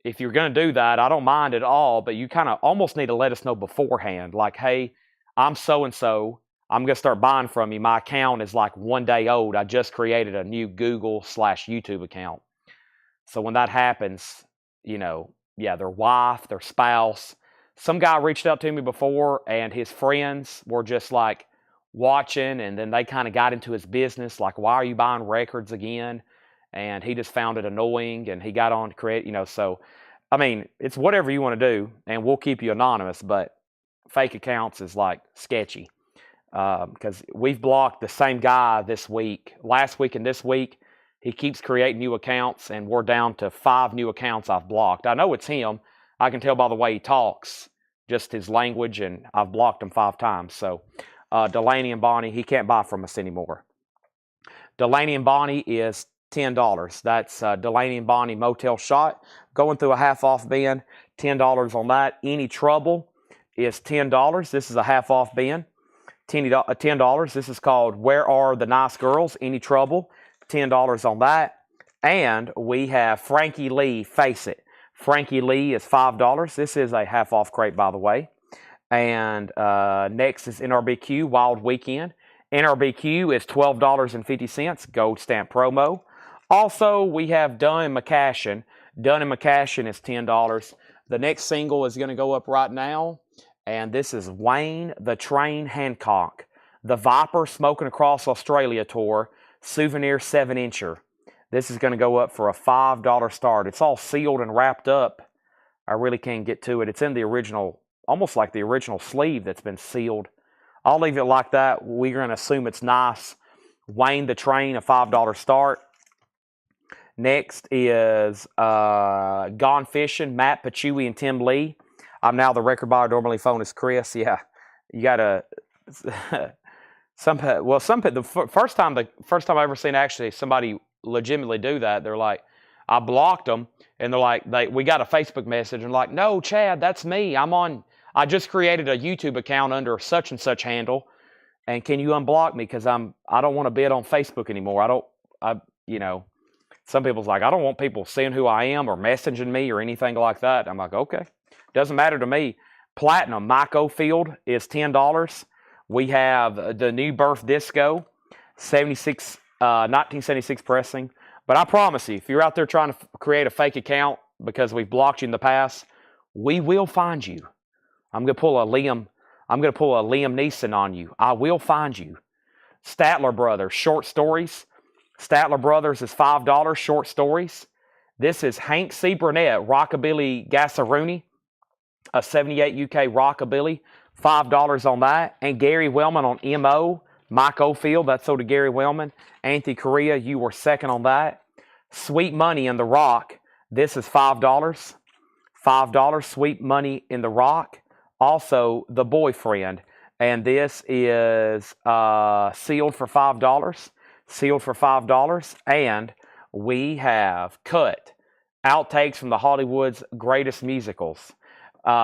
Speaker 1: if you're going to do that, I don't mind at all, but you kind of almost need to let us know beforehand. Like, hey, I'm so-and-so. I'm going to start buying from you. My account is like 1 day old. I just created a new Google/YouTube account. So when that happens, you know, yeah, their wife, their spouse. Some guy reached out to me before, and his friends were just like watching, and then they kind of got into his business. Like, why are you buying records again? And he just found it annoying, and he got on to create, you know. So, I mean, it's whatever you want to do, and we'll keep you anonymous, but fake accounts is like sketchy. Because we've blocked the same guy this week, last week and this week. He keeps creating new accounts, and we're down to 5 new accounts I've blocked. I know it's him. I can tell by the way he talks, just his language, and I've blocked him 5 times. So Delaney and Bonnie, he can't buy from us anymore. Delaney and Bonnie is $10. That's Delaney and Bonnie Motel Shot. Going through a half-off bin, $10 on that. Any Trouble is $10. This is a half-off bin. $10. This is called Where Are the Nice Girls? Any Trouble? $10 on that. And we have Frankie Lee, Face It. Frankie Lee is $5. This is a half-off crate, by the way. And next is NRBQ, Wild Weekend. NRBQ is $12.50, gold stamp promo. Also, we have Dunn & McCashin. Dunn & McCashin is $10. The next single is going to go up right now. And this is Wayne the Train Hancock. The Viper Smoking Across Australia tour, souvenir 7-incher. This is going to go up for a $5 start. It's all sealed and wrapped up. I really can't get to it. It's in the original, almost like the original sleeve that's been sealed. I'll leave it like that. We're going to assume it's nice. Wayne the Train, a $5 start. Next is Gone Fishing, Matt Pachewie and Tim Lee. I'm now the record buyer, normally phone is Chris. Yeah, you got to... the first time I ever seen actually somebody legitimately do that, they're like, I blocked them, and they're like, we got a Facebook message, and like, no, Chad, that's me. I just created a YouTube account under such and such handle, and can you unblock me because I don't want to bid on Facebook anymore. Some people's like, I don't want people seeing who I am or messaging me or anything like that. I'm like, okay, doesn't matter to me. Platinum, Mike Ofield is $10. We have the New Birth Disco, 1976 pressing. But I promise you, if you're out there trying to create a fake account because we've blocked you in the past, we will find you. I'm going to pull a Liam Neeson on you. I will find you. Statler Brothers, short stories. Statler Brothers is $5, short stories. This is Hank C. Burnett, Rockabilly Gassarooney, a 78 UK Rockabilly, $5 on that. And Gary Wellman on MO, Mike Ofield, that's sold to Gary Wellman. Anthony Correa, you were second on that. Sweet Money in the Rock, this is $5. $5, Sweet Money in the Rock. Also, The Boyfriend, and this is sealed for $5. Sealed for $5. And we have cut outtakes from the Hollywood's greatest musicals.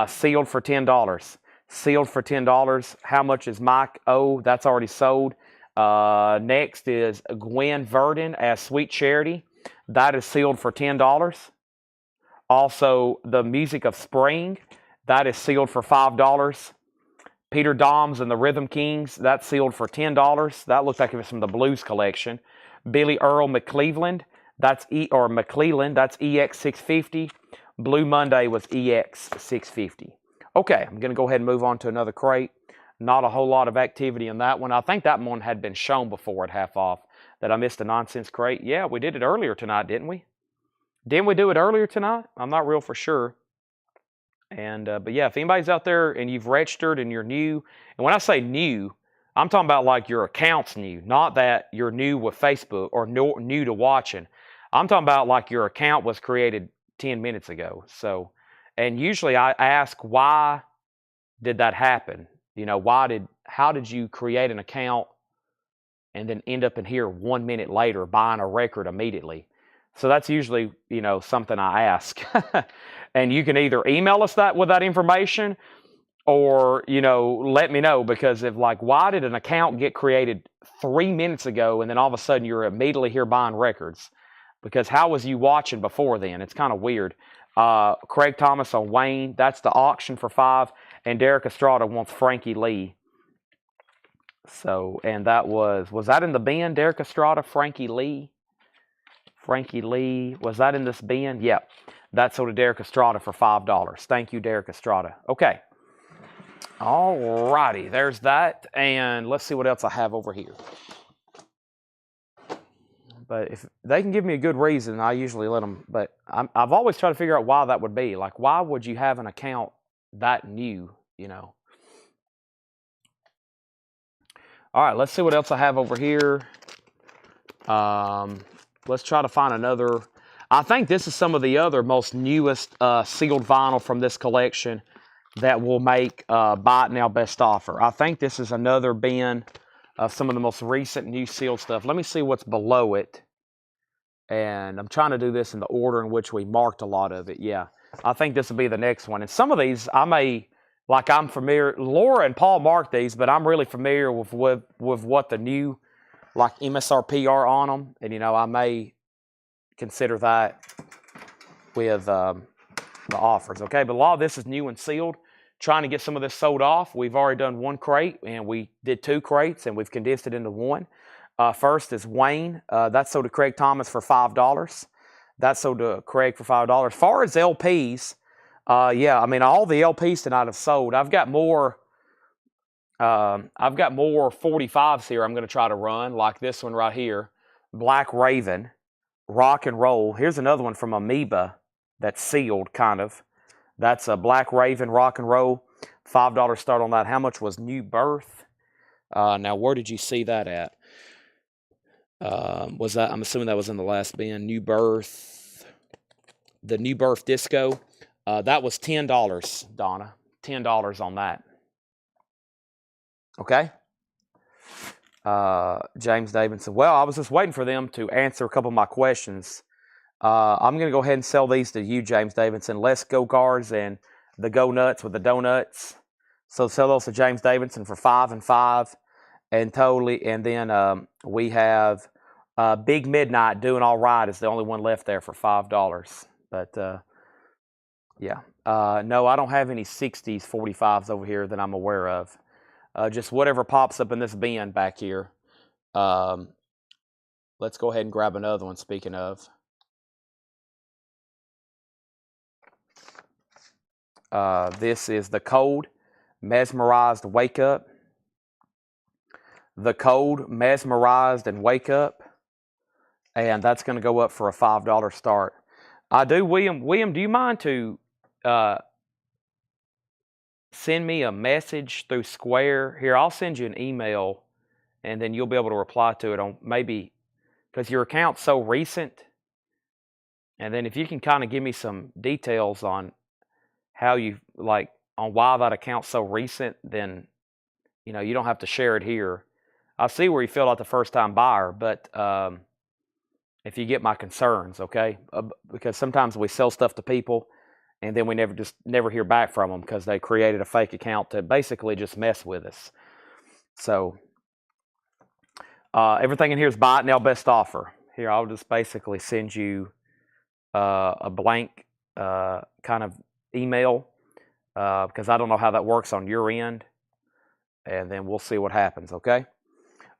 Speaker 1: Sealed for $10. Sealed for $10. How much is Mike O? That's already sold. Next is Gwen Verdon as Sweet Charity. That is sealed for $10. Also, The Music of Spring. That is sealed for $5. Peter Doms and the Rhythm Kings. That's sealed for $10. That looks like it was from the Blues collection. Billy Earl McCleveland. McClelland. That's EX650. Blue Monday was EX650. Okay, I'm going to go ahead and move on to another crate. Not a whole lot of activity in that one. I think that one had been shown before at half off. That I missed a nonsense crate. Yeah, we did it earlier tonight, didn't we? Didn't we do it earlier tonight? I'm not real for sure. And but yeah, if anybody's out there and you've registered and you're new, and when I say new, I'm talking about like your account's new, not that you're new with Facebook or new to watching. I'm talking about like your account was created 10 minutes ago. So, and usually I ask, why did that happen? You know, how did you create an account and then end up in here 1 minute later buying a record immediately? So that's usually, something I ask. And you can either email us with that information or, let me know, because if why did an account get created 3 minutes ago and then all of a sudden you're immediately here buying records? Because how was you watching before then? It's kind of weird. Craig Thomas on Wayne, that's the auction for $5. And Derek Estrada wants Frankie Lee. So, and that was that in the bin, Derek Estrada, Frankie Lee? Frankie Lee, was that in this bin? Yep. That's sold to Derek Estrada for $5. Thank you, Derek Estrada. Okay. All righty. There's that. And let's see what else I have over here. But if they can give me a good reason, I usually let them. But I've always tried to figure out why that would be. Like, why would you have an account that new, All right. Let's see what else I have over here. Let's try to find another. I think this is some of the other most newest sealed vinyl from this collection that will make Buy It Now Best Offer. I think this is another bin of some of the most recent new sealed stuff. Let me see what's below it. And I'm trying to do this in the order in which we marked a lot of it. Yeah, I think this will be the next one. And some of these I'm familiar. Laura and Paul marked these, but I'm really familiar with what the new MSRP are on them. And, I may consider that with the offers. Okay, but a lot of this is new and sealed. Trying to get some of this sold off. We've already done one crate, and we did 2 crates, and we've condensed it into one. First is Wayne. That's sold to Craig Thomas for $5. That's sold to Craig for $5. As far as LPs, all the LPs tonight have sold. I've got more 45s here I'm going to try to run, like this one right here, Black Raven. Rock and Roll. Here's another one from Amoeba that's sealed, kind of. That's a Black Raven Rock and Roll. $5 start on that. How much was New Birth? Now, where did you see that at? Was that? I'm assuming that was in the last bin. New Birth. The New Birth Disco. That was $10, Donna. $10 on that. Okay. James Davidson. Well, I was just waiting for them to answer a couple of my questions. I'm going to go ahead and sell these to you, James Davidson. Let's Go Guards and the Go Nuts with the donuts. So sell those to James Davidson for 5 and 5, and totally. And then we have Big Midnight Doing All Right is the only one left there for $5. But yeah, no, I don't have any 60s 45s over here that I'm aware of. Just whatever pops up in this bin back here. Let's go ahead and grab another one, speaking of. This is the Cold Mesmerized Wake Up. The Cold Mesmerized and Wake Up. And that's going to go up for a $5 start. I do, William. William, do you mind to send me a message through Square? Here, I'll send you an email, and then you'll be able to reply to it on maybe, because your account's so recent. And then if you can kind of give me some details on how you, like, on why that account's so recent, then, you know, you don't have to share it here. I see where you filled out the first-time buyer, but if you get my concerns, okay? Because sometimes we sell stuff to people, and then we never hear back from them because they created a fake account to basically just mess with us. So everything in here is buy it now, best offer. Here, I'll just basically send you a blank kind of email because I don't know how that works on your end, and then we'll see what happens, okay?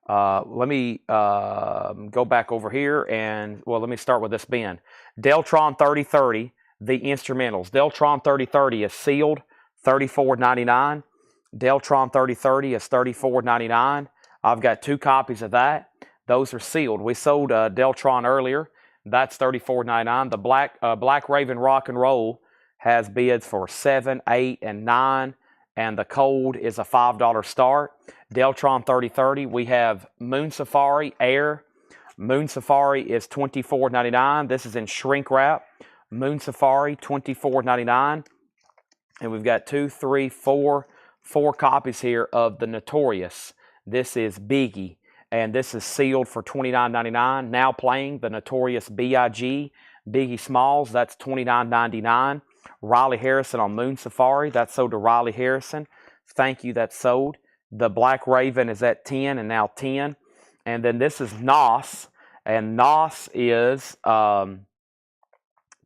Speaker 1: Let me go back over here and, well, let me start with this bin. Deltron 3030, the instrumentals. Deltron 3030 is sealed, $34.99. Deltron 3030 is $34.99. I've got 2 copies of that. Those are sealed. We sold Deltron earlier. That's $34.99. The Black Raven Rock and Roll has bids for 7, 8, and 9. And the Cold is a $5 start. Deltron 3030, we have Moon Safari Air. Moon Safari is $24.99. This is in shrink wrap. Moon Safari, $24.99. And we've got 4 copies here of the Notorious. This is Biggie, and this is sealed for $29.99. Now playing the Notorious B.I.G. Biggie Smalls, that's $29.99. Riley Harrison on Moon Safari, that's sold to Riley Harrison. Thank you, that's sold. The Black Raven is at 10 and now 10. And then this is NOS, and NOS is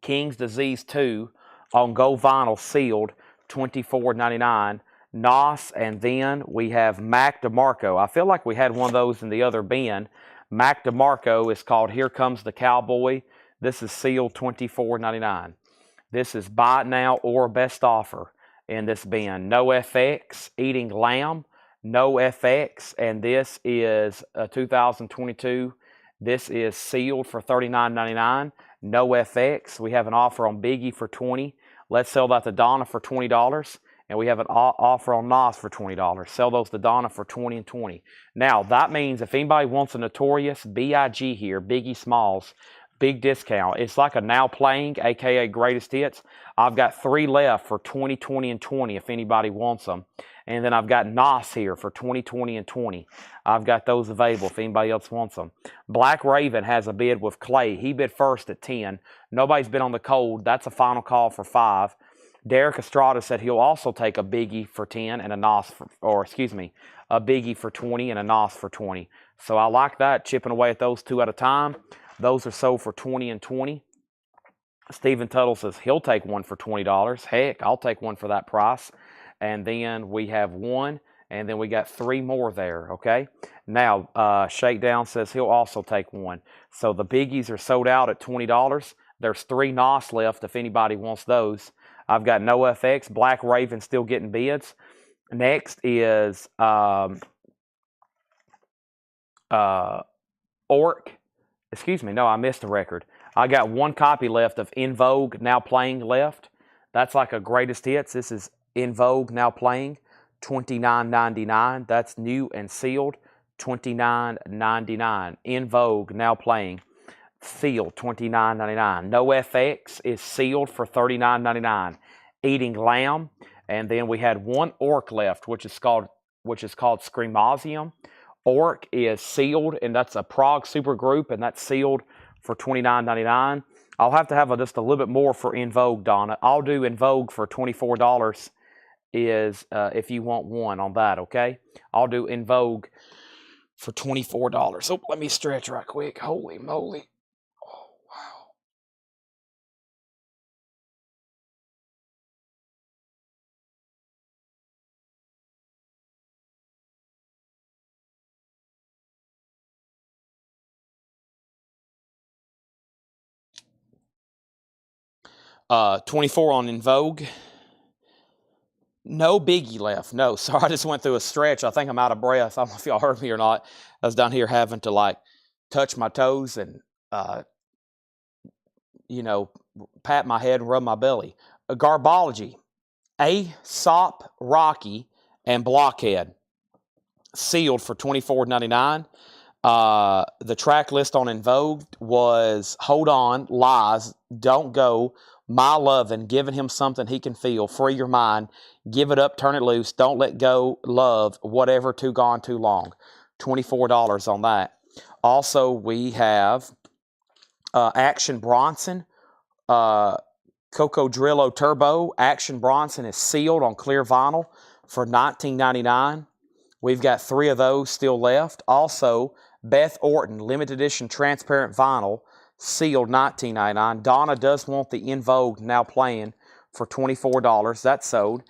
Speaker 1: King's Disease 2 on Go Vinyl sealed, $24.99. NOS, and then we have Mac DeMarco. I feel like we had one of those in the other bin. Mac DeMarco is called Here Comes the Cowboy. This is sealed, $24.99. This is buy it now or best offer in this bin. No FX, Eating Lamb, no FX, and this is 2022. This is sealed for $39.99. No FX. We have an offer on Biggie for $20. Let's sell that to Donna for $20. And we have an offer on NOS for $20. Sell those to Donna for $20 and $20. Now, that means if anybody wants a Notorious B.I.G. here, Biggie Smalls, big discount. It's like a Now Playing, a.k.a. Greatest Hits. I've got 3 left for $20, $20, and $20 if anybody wants them. And then I've got NOS here for $20, $20, and $20. I've got those available if anybody else wants them. Black Raven has a bid with Clay. He bid first at 10. Nobody's been on the Cold. That's a final call for 5. Derek Estrada said he'll also take a Biggie for 10 and a NOS a Biggie for 20 and a NOS for 20. So I like that, chipping away at those 2 at a time. Those are sold for $20 and $20. Stephen Tuttle says he'll take one for $20. Heck, I'll take one for that price. And then we have 1, and then we got 3 more there, okay? Now, Shakedown says he'll also take 1. So the Biggies are sold out at $20. There's 3 NOS left if anybody wants those. I've got no FX. Black Raven still getting bids. Next is Orc Excuse me, no, I missed a record. I got one copy left of In Vogue Now Playing left. That's like a greatest hits. This is In Vogue Now Playing, $29.99. That's new and sealed, $29.99. In Vogue Now Playing, sealed, $29.99. No FX is sealed for $39.99. Eating Lamb, and then we had one Orc left, which is called Screamosium. Orc is sealed, and that's a Prague supergroup, and that's sealed for $29.99. I'll have to have just a little bit more for In Vogue, Donna. I'll do In Vogue for $24 is if you want one on that, okay? I'll do In Vogue for $24. Oh, let me stretch right quick. Holy moly. Oh, wow. 24 on In Vogue. No biggie left. No, sorry, I just went through a stretch. I think I'm out of breath. I don't know if y'all heard me or not. I was down here having to like touch my toes and pat my head and rub my belly. A Garbology, Aesop, Rocky, and Blockhead, sealed for $24.99. The track list on In Vogue was Hold On, Lies, Don't Go, My Lovin', Giving Him Something He Can Feel, Free Your Mind, Give It Up, Turn It Loose, Don't Let Go, Love, Whatever, Too Gone, Too Long. $24 on that. Also, we have Action Bronson, Cocodrillo Turbo. Action Bronson is sealed on clear vinyl for $19.99. We've got 3 of those still left. Also, Beth Orton, limited edition transparent vinyl, sealed $19.99. Donna does want the In Vogue Now Playing for $24. That's sold.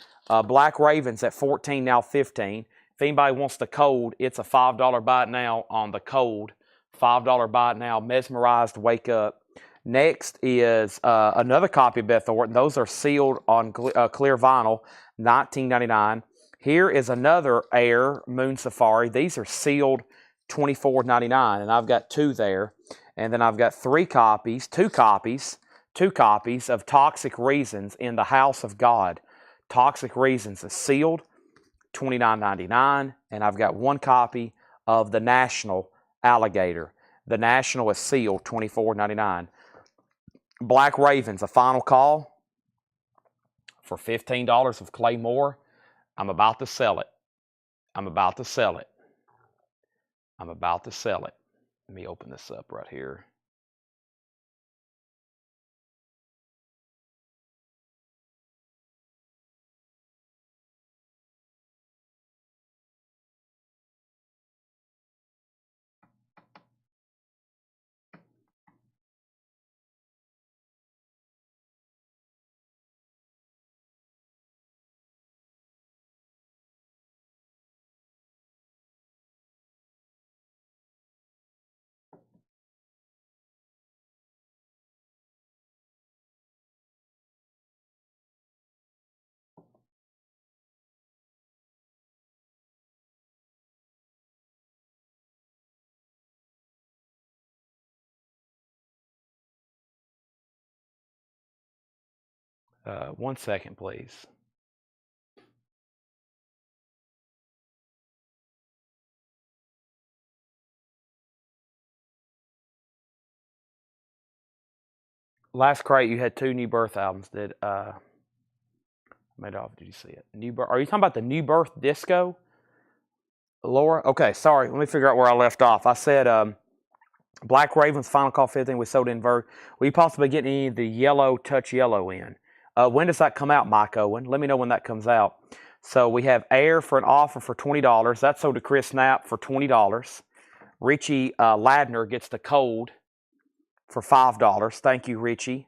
Speaker 1: Black Ravens at $14, now $15. If anybody wants the code, it's a $5 buy it now on the code. $5 buy it now. Mesmerized, Wake Up. Next is another copy of Beth Orton. Those are sealed on clear vinyl, $19.99. Here is another Air Moon Safari. These are sealed $24.99, and I've got 2 there. And then I've got 2 copies of Toxic Reasons in the House of God. Toxic Reasons is sealed, $29.99. And I've got 1 copy of The National Alligator. The National is sealed, $24.99. Black Ravens, A Final Call for $15 of Clay Moore. I'm about to sell it. Let me open this up right here. One second, please. Last crate, you had 2 New Birth albums. Did Madoff, did you see it? New Birth. Are you talking about the New Birth disco, Laura? Okay, sorry. Let me figure out where I left off. I said Black Ravens, Final Call 15. We sold in Vogue. Will you possibly get any of the Yellow Touch Yellow in? When does that come out, Mike Owen? Let me know when that comes out. So we have Air for an offer for $20. That's sold to Chris Knapp for $20. Richie Ladner gets the Cold for $5. Thank you, Richie.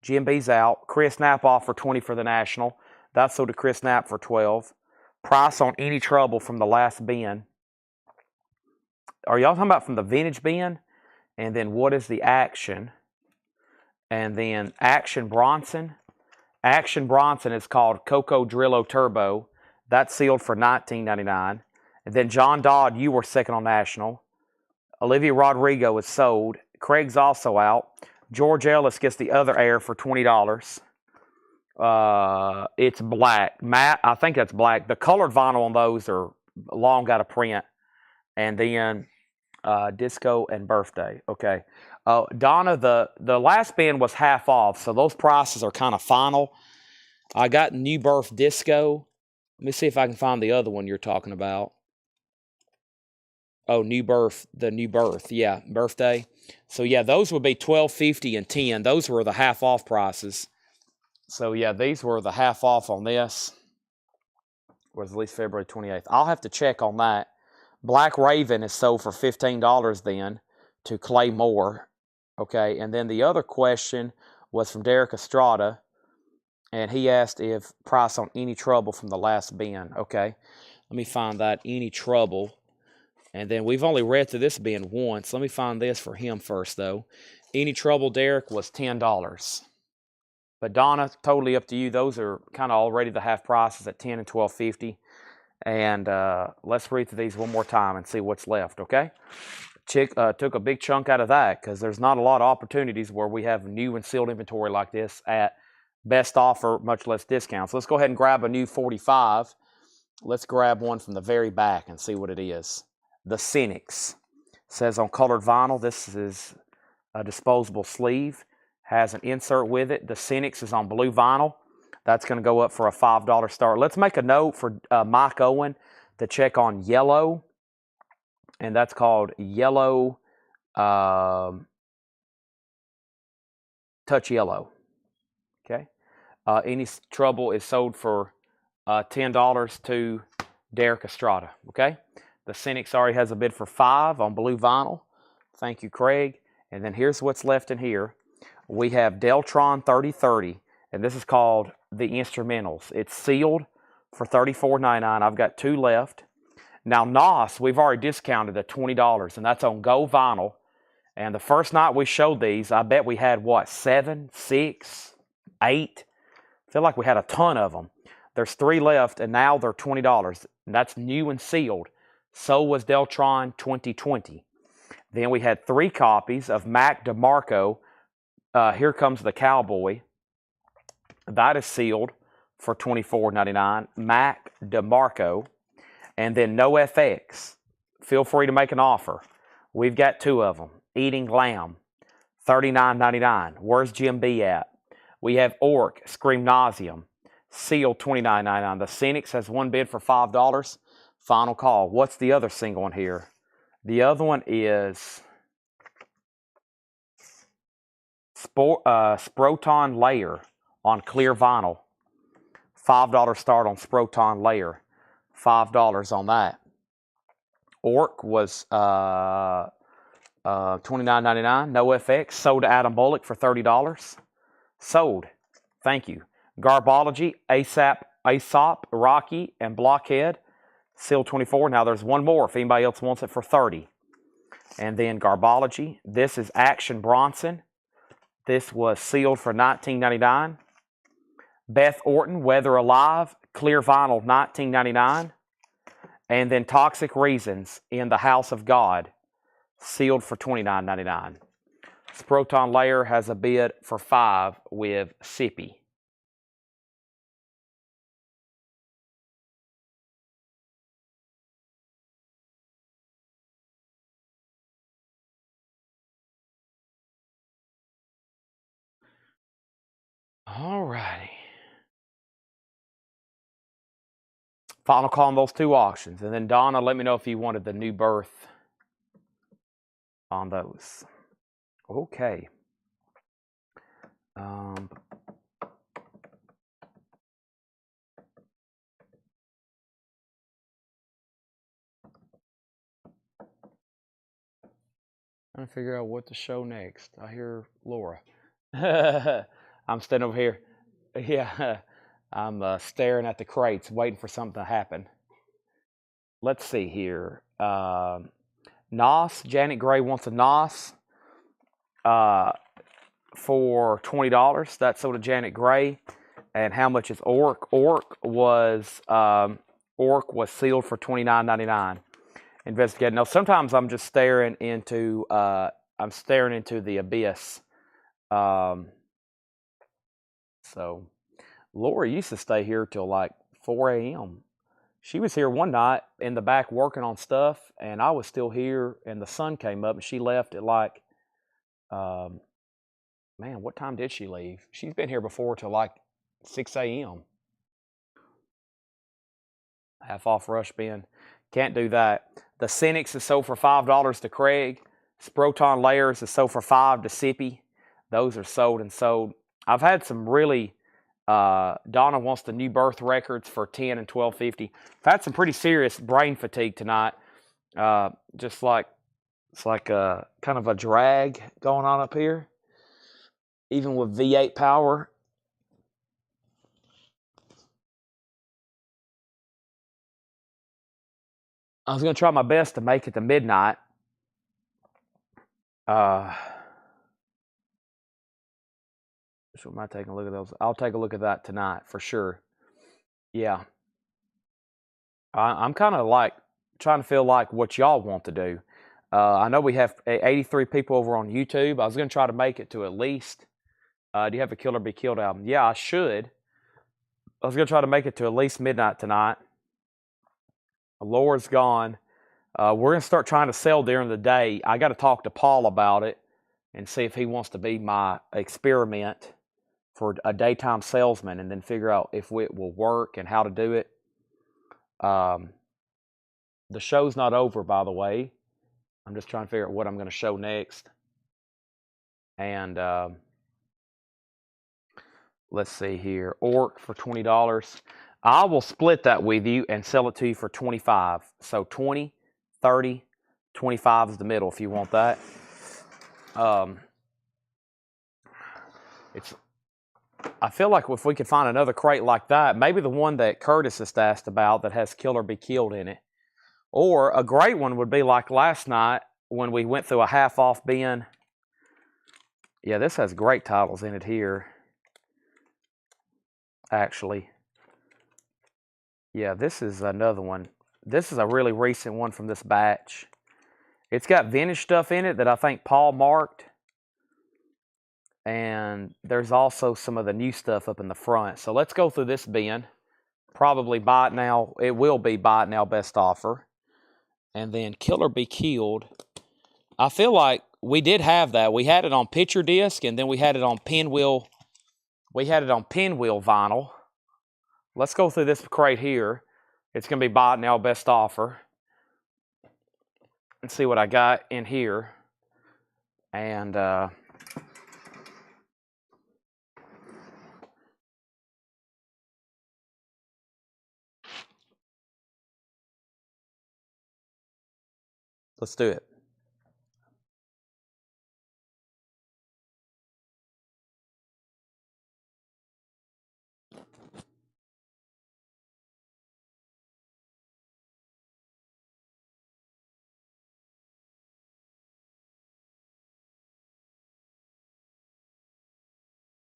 Speaker 1: Jim B's out. Chris Knapp off for $20 for the National. That's sold to Chris Knapp for $12. Price on Any Trouble from the last bin. Are y'all talking about from the vintage bin? And then what is the Action? And then Action Bronson. Action Bronson is called Cocodrillo Turbo. That's sealed for $19.99. And then John Dodd, You Were Second on National. Olivia Rodrigo is sold. Craig's also out. George Ellis gets the other air for $20. It's black. Matte, I think that's black. The colored vinyl on those are long out of print. And then Disco and Birthday. Okay. Donna, the last bin was half off, so those prices are kind of final. I got New Birth Disco. Let me see if I can find the other one you're talking about. Oh, New Birth, the New Birth. Yeah, Birthday. So, yeah, those would be $12.50 and $10. Those were the half off prices. So, yeah, these were the half off on this. Was at least February 28th. I'll have to check on that. Black Raven is sold for $15 then to Clay Moore. Okay, and then the other question was from Derek Estrada, and he asked if price on Any Trouble from the last bin. Okay, let me find that, Any Trouble. And then we've only read through this bin once. Let me find this for him first, though. Any Trouble, Derek, was $10. But Donna, totally up to you. Those are kind of already the half prices at $10 and $12.50. And let's read through these one more time and see what's left, okay? Chick took a big chunk out of that because there's not a lot of opportunities where we have new and sealed inventory like this at best offer, much less discounts. Let's go ahead and grab a new 45. Let's grab one from the very back and see what it is. The Cynics. Says on colored vinyl, this is a disposable sleeve. Has an insert with it. The Cynics is on blue vinyl. That's going to go up for a $5 start. Let's make a note for Mike Owen to check on yellow. And that's called Yellow, Touch Yellow. Okay. Any Trouble is sold for $10 to Derek Estrada. Okay. The Cynics already has a bid for $5 on blue vinyl. Thank you, Craig. And then here's what's left in here. We have Deltron 3030, and this is called the Instrumentals. It's sealed for $34.99. I've got 2 left. Now, NOS, we've already discounted at $20, and that's on Go Vinyl. And the first night we showed these, I bet we had, what, 7, 6, 8? I feel like we had a ton of them. There's 3 left, and now they're $20. And that's new and sealed. So was Deltron 2020. Then we had 3 copies of Mac DeMarco. Here Comes the Cowboy. That is sealed for $24.99. Mac DeMarco. And then No FX. Feel free to make an offer. We've got 2 of them. Eating Lamb. $39.99. Where's Jim B at? We have Orc. Scream Nauseum. Sealed $29.99. The Cynics has 1 bid for $5. Final call. What's the other single one here? The other one is Sproton Layer on clear vinyl. $5 start on Sproton Layer. $5 on that. Orc was $29.99. No FX. Sold to Adam Bullock for $30. Sold. Thank you. Garbology, Aesop, Rocky, and Blockhead. Sealed 24. Now there's 1 more if anybody else wants it for $30. And then Garbology. This is Action Bronson. This was sealed for $19.99. Beth Orton, Weather Alive, clear vinyl, $19.99. And then Toxic Reasons in the House of God, sealed for $29.99. Sproton Layer has a bid for $5 with Sippy. All righty. Final call on those 2 auctions. And then Donna, let me know if you wanted the New Birth on those. Okay. I'm trying to figure out what to show next. I hear Laura. I'm standing over here. Yeah, I'm staring at the crates, waiting for something to happen. Let's see here. NOS, Janet Gray wants a NOS for $20. That's sold to Janet Gray. And how much is Orc? Orc was sealed for $29.99. Investigating. Now, sometimes I'm just staring into
Speaker 2: I'm staring into the abyss. So Lori used to stay here till like 4 a.m. She was here one night in the back working on stuff, and I was still here, and the sun came up, and she left at like, man, what time did she leave? She's been here before till like 6 a.m. Half off Rush Bin. Can't do that. The Cynics is sold for $5 to Craig. Sproton Layers is sold for $5 to Sippy. Those are sold and sold. I've had some really, Donna wants the new birth records for $10 and $12.50. I've had some pretty serious brain fatigue tonight. Just like, it's like a kind of a drag going on up here. Even with V8 power. I was going to try my best to make it to midnight. So am I taking a look at those? I'll take a look at that tonight for sure. Yeah. I'm kind of like trying to feel like what y'all want to do. I know we have 83 people over on YouTube. I was going to try to make it to at least. Do you have a Kill or Be Killed album? Yeah, I should. I was going to try to make it to at least midnight tonight. Laura's gone. We're going to start trying to sell during the day. I got to talk to Paul about it and see if he wants to be my experiment for a daytime salesman, and then figure out if it will work and how to do it. The show's not over, by the way. I'm just trying to figure out what I'm going to show next. And let's see here. Orc for $20. I will split that with you and sell it to you for $25. So 20, 30, 25 is the middle if you want that. I feel like if we could find another crate like that, maybe the one that Curtis has asked about that has Kill or Be Killed in it. Or a great one would be like last night when we went through a half off bin. Yeah, this has great titles in it here. Actually. Yeah, this is another one. This is a really recent one from this batch. It's got vintage stuff in it that I think Paul marked. And there's also some of the new stuff up in the front. So let's go through this bin. Probably buy it now. It will be buy it now best offer. And then Kill or Be Killed. I feel like we did have that. We had it on picture disc, and then we had it on pinwheel. We had it on pinwheel vinyl. Let's go through this crate here. It's going to be buy it now best offer. And see what I got in here. And let's do it.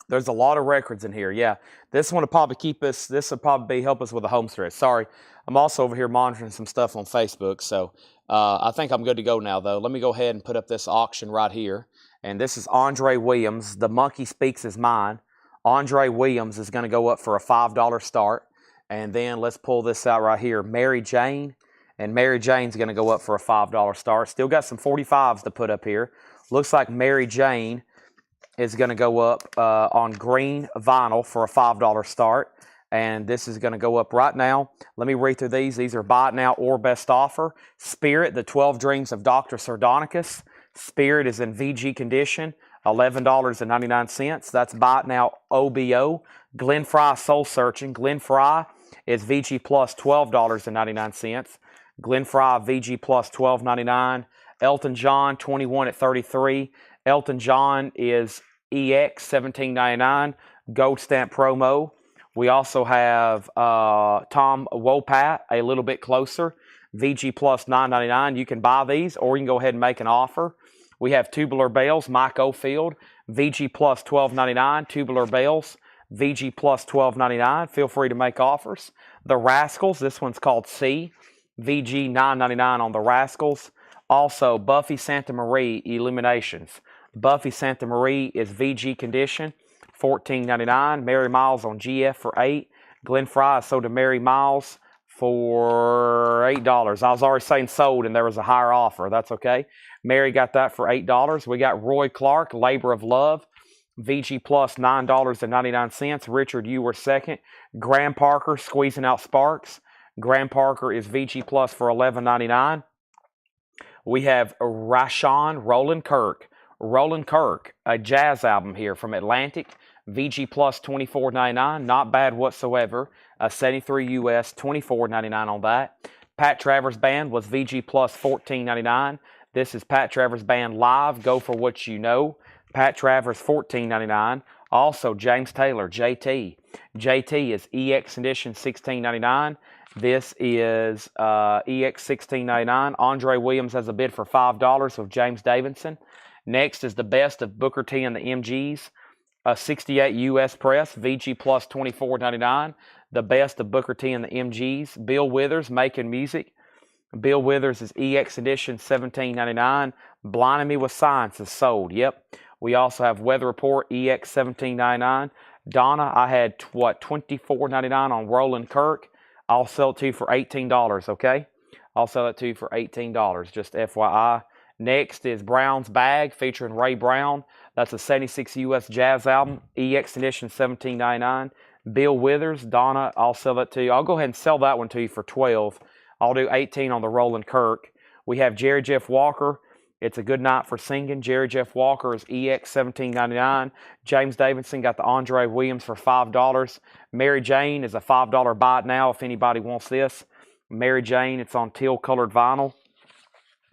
Speaker 2: There's a lot of records in here. Yeah, this one will probably keep us. This will probably help us with the home stretch. Sorry, I'm also over here monitoring some stuff on Facebook. So I think I'm good to go now, though. Let me go ahead and put up this auction right here. And this is Andre Williams. The Monkey Speaks is mine. Andre Williams is going to go up for a $5 start. And then let's pull this out right here. Mary Jane. And Mary Jane's going to go up for a $5 start. Still got some 45s to put up here. Looks like Mary Jane is going to go up on green vinyl for a $5 start. And this is going to go up right now. Let me read through these. These are buy it now or best offer. Spirit, the 12 Dreams of Dr. Sardonicus. Spirit is in VG condition, $11.99. That's buy it now OBO. Glenn Fry Soul Searching. Glenn Fry is VG plus $12.99. Glenn Fry VG plus $12.99. Elton John 21 at 33. Elton John is EX $17.99, gold stamp promo. We also have Tom Wopat, a little bit closer, VG plus $9.99. You can buy these, or you can go ahead and make an offer. We have Tubular Bells, Mike Ofield, VG plus $12.99. Tubular Bells, VG plus $12.99. Feel free to make offers. The Rascals, this one's called C, VG $9.99 on the Rascals. Also, Buffy Santa Marie Illuminations. Buffy Santa Marie is VG condition, $14.99. Mary Miles on GF for $8. Glenn Fry is sold to Mary Miles for $8. I was already saying sold and there was a higher offer. That's okay. Mary got that for $8. We got Roy Clark, Labor of Love, VG Plus $9.99. Richard, you were second. Graham Parker, Squeezing Out Sparks. Graham Parker is VG Plus for $11.99. We have Rashawn Roland Kirk. Roland Kirk, a jazz album here from Atlantic. VG Plus $24.99. Not bad whatsoever. 73 US, $24.99 on that. Pat Travers Band was VG Plus $14.99. This is Pat Travers Band Live. Go for what you know. Pat Travers $14.99. Also, James Taylor, JT. JT is EX Edition $16.99. This is EX $16.99. Andre Williams has a bid for $5 with James Davidson. Next is the best of Booker T and the MGs. 68 US Press, VG Plus $24.99. The best of Booker T and the MGs. Bill Withers, Making Music. Bill Withers is EX Edition $17.99. Blinding Me with Science is sold. Yep. We also have Weather Report, EX $17.99. Donna, I had, $24.99 on Roland Kirk. I'll sell it to you for $18, okay? I'll sell it to you for $18, just FYI. Next is Brown's Bag, featuring Ray Brown. That's a 76 US jazz album, EX Edition $17.99. Bill Withers, Donna, I'll sell that to you. I'll go ahead and sell that one to you for $12. I'll do $18 on the Roland Kirk. We have Jerry Jeff Walker. It's a Good Night for Singing. Jerry Jeff Walker is EX $17.99. James Davidson got the Andre Williams for $5. Mary Jane is a $5 buy it now if anybody wants this. Mary Jane, it's on teal colored vinyl.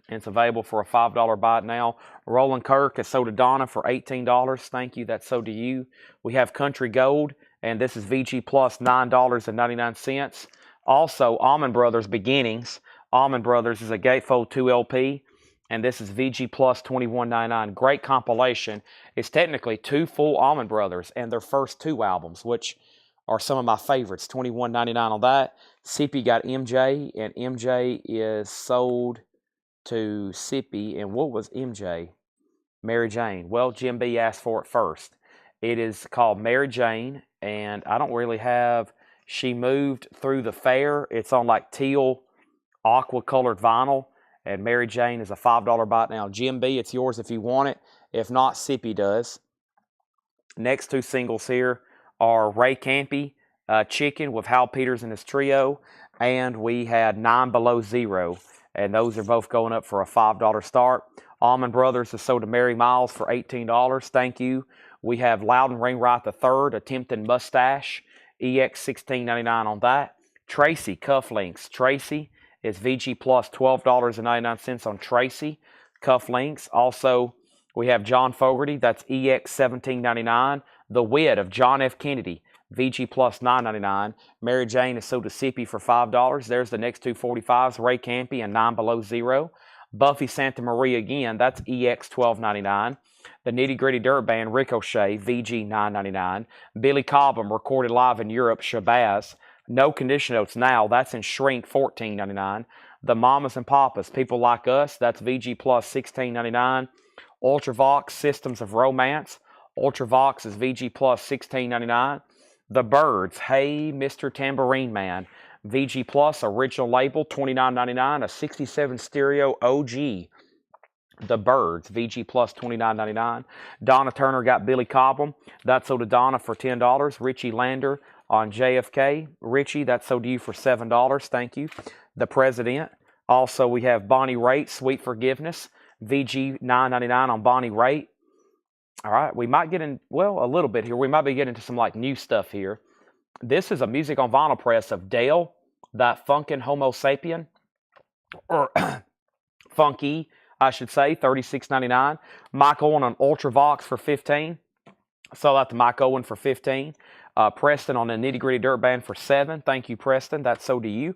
Speaker 2: It's available for a $5 buy it now. Roland Kirk is sold to Donna for $18. Thank you. That's sold to you. We have Country Gold, and this is VG Plus $9.99. Also, Allman Brothers Beginnings. Allman Brothers is a Gatefold 2 LP, and this is VG Plus $21.99. Great compilation. It's technically two full Allman Brothers and their first two albums, which are some of my favorites. $21.99 on that. Sippy got MJ, and MJ is sold to Sippy. And what was MJ? Mary Jane. Well, Jim B asked for it first. It is called Mary Jane, and I don't really have... She Moved Through the Fair. It's on like teal, aqua colored vinyl. And Mary Jane is a $5 buy it now. Jim B, it's yours if you want it. If not, Sippy does. Next two singles here are Ray Campy, Chicken with Hal Peters and his trio. And we had 9 Below Zero. And those are both going up for a $5 start. Allman Brothers is sold to Mary Miles for $18. Thank you. We have Loudon Ringwright III, Attempting Mustache. EX $16.99 on that. Tracy Cufflinks. Tracy is VG Plus $12.99 on Tracy Cufflinks. Also, we have John Fogerty. That's EX $17.99. The Wit of John F. Kennedy. VG Plus $9.99. Mary Jane is sold to Sippy for $5. There's the next two 45s. Ray Campy and 9 Below Zero. Buffy Santa Maria again. That's EX $12.99. The Nitty Gritty Dirt Band, Ricochet, VG $9.99. Billy Cobham, recorded live in Europe, Shabazz. No Condition Notes Now, that's in Shrink, $14.99. The Mamas and Papas, People Like Us, that's VG Plus $16.99. Ultravox, Systems of Romance. Ultravox is VG Plus $16.99. The Byrds, Hey Mr. Tambourine Man. VG Plus, original label, $29.99. A 67 stereo OG. The Byrds, VG Plus $29.99. Donna Turner got Billy Cobham. That's sold to Donna for $10. Richie Lander on JFK. Richie, that's sold to you for $7. Thank you. The President. Also, we have Bonnie Raitt, Sweet Forgiveness. VG $9.99 on Bonnie Raitt. All right, we might get in, well, a little bit here. We might be getting into some like new stuff here. This is a music on vinyl press of Dale, That Funkin' Homo Sapien, or Funky, I should say, $36.99. Mike Owen on Ultravox for $15. Sold out to Mike Owen for $15. Preston on the Nitty Gritty Dirt Band for $7. Thank you, Preston. That's sold to you.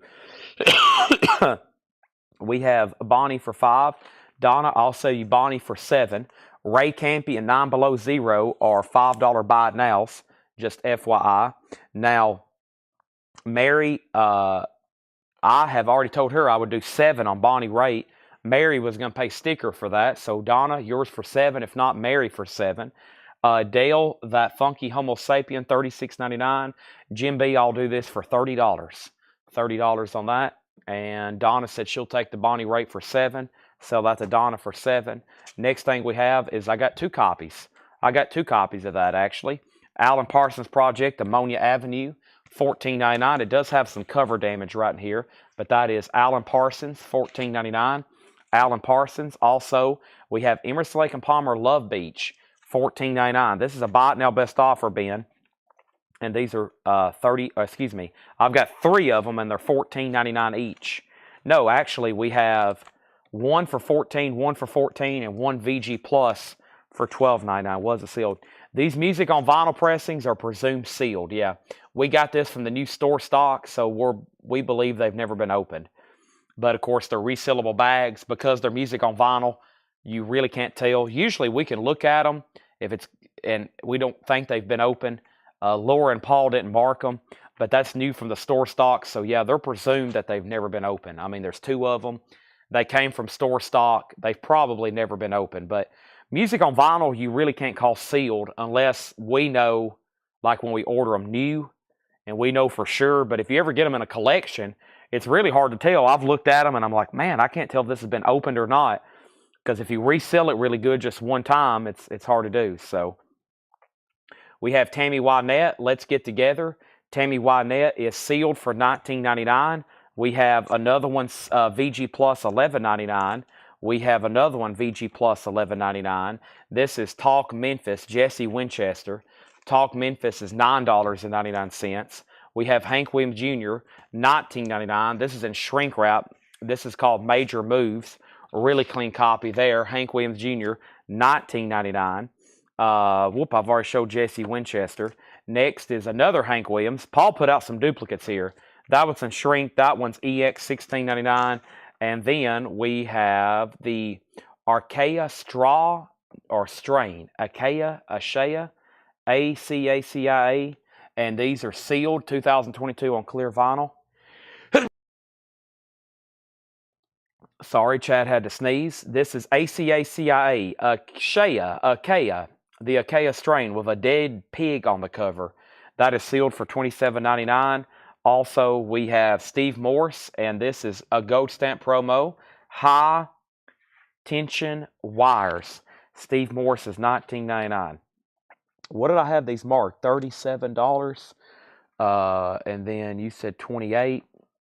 Speaker 2: We have Bonnie for $5. Donna, I'll sell you Bonnie for $7. Ray Campy and 9 Below Zero are $5 buy it nows. Just FYI. Now, Mary, I have already told her I would do 7 on Bonnie Raitt. Mary was going to pay sticker for that. So Donna, yours for $7. If not, Mary for $7. Dale, that funky Homo sapien, $36.99. Jim B, I'll do this for $30. $30 on that. And Donna said she'll take the Bonnie rate for $7. Sell that to Donna for $7. Next thing we have is I got 2 copies. I got 2 copies of that actually. Alan Parsons Project, Ammonia Avenue, $14.99. It does have some cover damage right in here, but that is Alan Parsons, $14.99. Alan Parsons. Also, we have Emerson Lake and Palmer Love Beach, $14.99. This is a buy it now best offer bin, and these are I've got 3 of them, and they're $14.99 each. No, actually, we have one for $14, one for $14, and one VG Plus for $12.99. Was it sealed? These music on vinyl pressings are presumed sealed. Yeah, we got this from the new store stock, so we believe they've never been opened. But of course, they're resealable bags because they're music on vinyl. You really can't tell. Usually, we can look at them and we don't think they've been opened. Laura and Paul didn't mark them, but that's new from the store stock. So yeah, they're presumed that they've never been opened. I mean, there's 2 of them. They came from store stock. They've probably never been opened. But music on vinyl, you really can't call sealed unless we know, like when we order them new, and we know for sure. But if you ever get them in a collection, it's really hard to tell. I've looked at them and I'm like, man, I can't tell if this has been opened or not. Because if you resell it really good just one time, it's hard to do. So we have Tammy Wynette, Let's Get Together. Tammy Wynette is sealed for $19.99. We have another one, VG Plus, $11.99. We have another one, VG Plus, $11.99. This is Talk Memphis, Jesse Winchester. Talk Memphis is $9.99. We have Hank Williams Jr., $19.99. This is in shrink wrap. This is called Major Moves. A really clean copy there. Hank Williams Jr., $19.99. I've already showed Jesse Winchester. Next is another Hank Williams. Paul put out some duplicates here. That one's in shrink. That one's EX, $16.99. And then we have the Archaea Straw or Strain. Archaea, ACACIA. And these are sealed, 2022 on clear vinyl. Sorry, Chad had to sneeze. This is ACACIA, Archaea, the Archaea strain with a dead pig on the cover. That is sealed for $27.99. Also, we have Steve Morse, and this is a gold stamp promo. High tension wires. Steve Morse is $19.99. What did I have these marked? $37. And then you said $28.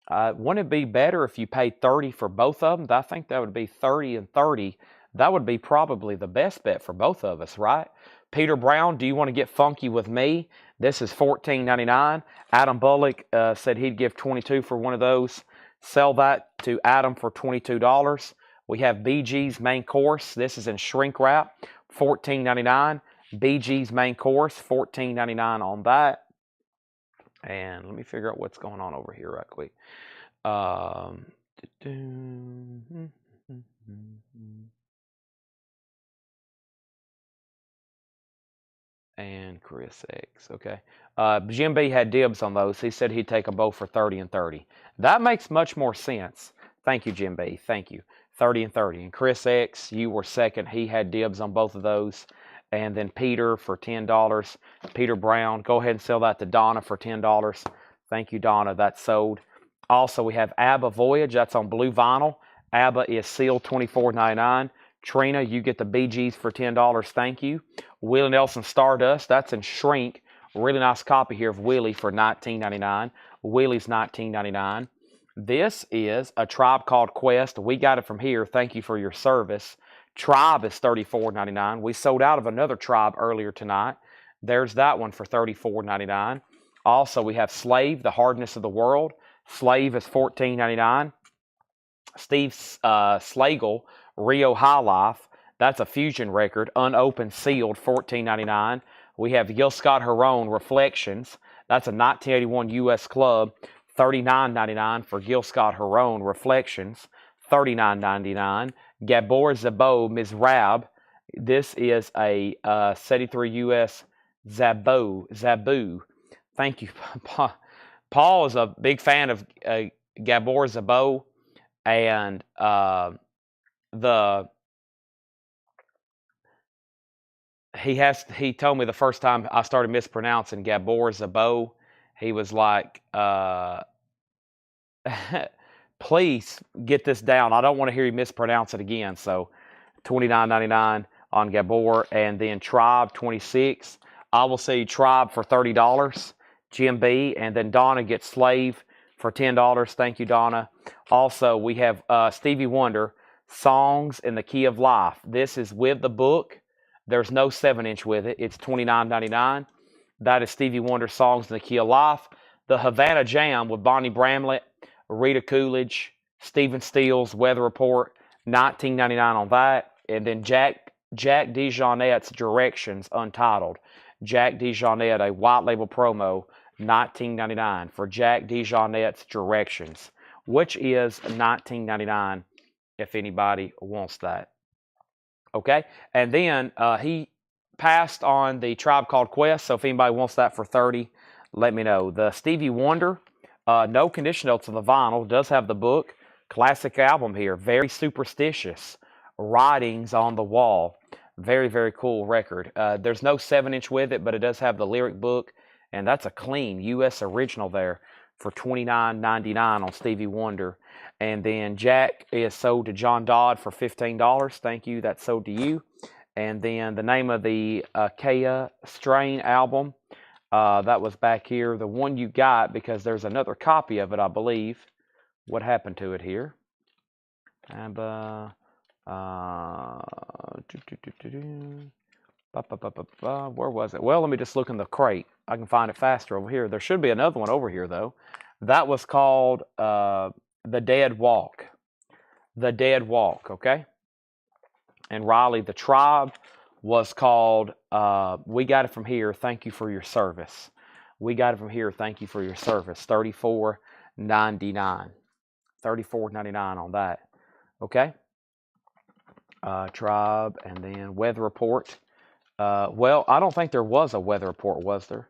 Speaker 2: Wouldn't it be better if you paid $30 for both of them? I think that would be $30 and $30. That would be probably the best bet for both of us, right? Peter Brown, do you want to get funky with me? This is $14.99. Adam Bullock said he'd give $22 for one of those. Sell that to Adam for $22. We have BG's main course. This is in shrink wrap, $14.99. BG's main course, $14.99 on that. And let me figure out what's going on over here right quick. And Chris X, okay. Jim B had dibs on those. He said he'd take them both for 30 and 30. That makes much more sense. Thank you, Jim B. Thank you. 30 and 30. And Chris X, you were second. He had dibs on both of those. And then Peter for $10. Peter Brown, go ahead and sell that to Donna for $10. Thank you, Donna. That's sold. Also, we have ABBA Voyage. That's on blue vinyl. ABBA is sealed $24.99. Trina, you get the BGs for $10. Thank you. Willie Nelson Stardust. That's in shrink. Really nice copy here of Willie for $19.99. Willie's $19.99. This is a Tribe Called Quest. We got it from here. Thank you for your service. Tribe is $34.99. We sold out of another Tribe earlier tonight. There's that one for $34.99. Also, we have Slave, The Hardness of the World. Slave is $14.99. Steve Slagle, Rio High Life. That's a fusion record, unopened, sealed, $14.99. We have Gil Scott Heron, Reflections. That's a 1981 U.S. Club, $39.99 for Gil Scott Heron, Reflections, $39.99. Gabor Zabo, Ms. Rab. This is a 73 U.S. Zabu. Thank you. Paul is a big fan of Gabor Zabo, and he told me the first time I started mispronouncing Gabor Zabo, he was like, please get this down. I don't want to hear you mispronounce it again. So $29.99 on Gabor, and then Tribe 26. I will see Tribe for $30, Jim B, and then Donna gets Slave for $10. Thank you, Donna. Also, we have Stevie Wonder, Songs in the Key of Life. This is with the book. There's no 7-inch with it. It's $29.99. That is Stevie Wonder, Songs in the Key of Life. The Havana Jam with Bonnie Bramlett, Rita Coolidge, Stephen Stills, Weather Report, $19.99 on that. And then Jack DeJohnette's Directions, Untitled. Jack DeJohnette, a white label promo, $19.99 for Jack DeJohnette's Directions, which is $19.99 if anybody wants that. Okay, and then he passed on the Tribe Called Quest, so if anybody wants that for $30, let me know. The Stevie Wonder, no condition notes on the vinyl, does have the book. Classic album here, very superstitious. Writings on the Wall, very, very cool record. There's no 7-inch with it, but it does have the lyric book, and that's a clean U.S. original there for $29.99 on Stevie Wonder. And then Jack is sold to John Dodd for $15. Thank you, that's sold to you. And then the name of the Kea Strain album, that was back here. The one you got, because there's another copy of it, I believe. What happened to it here? And, where was it? Well, let me just look in the crate. I can find it faster over here. There should be another one over here, though. That was called The Dead Walk. The Dead Walk, okay? And Riley, the Tribe was called We Got It From Here, Thank You For Your Service. We Got It From Here, Thank You For Your Service. $34.99. $34.99 on that. Okay? Tribe, and then Weather Report. Well, I don't think there was a Weather Report, was there?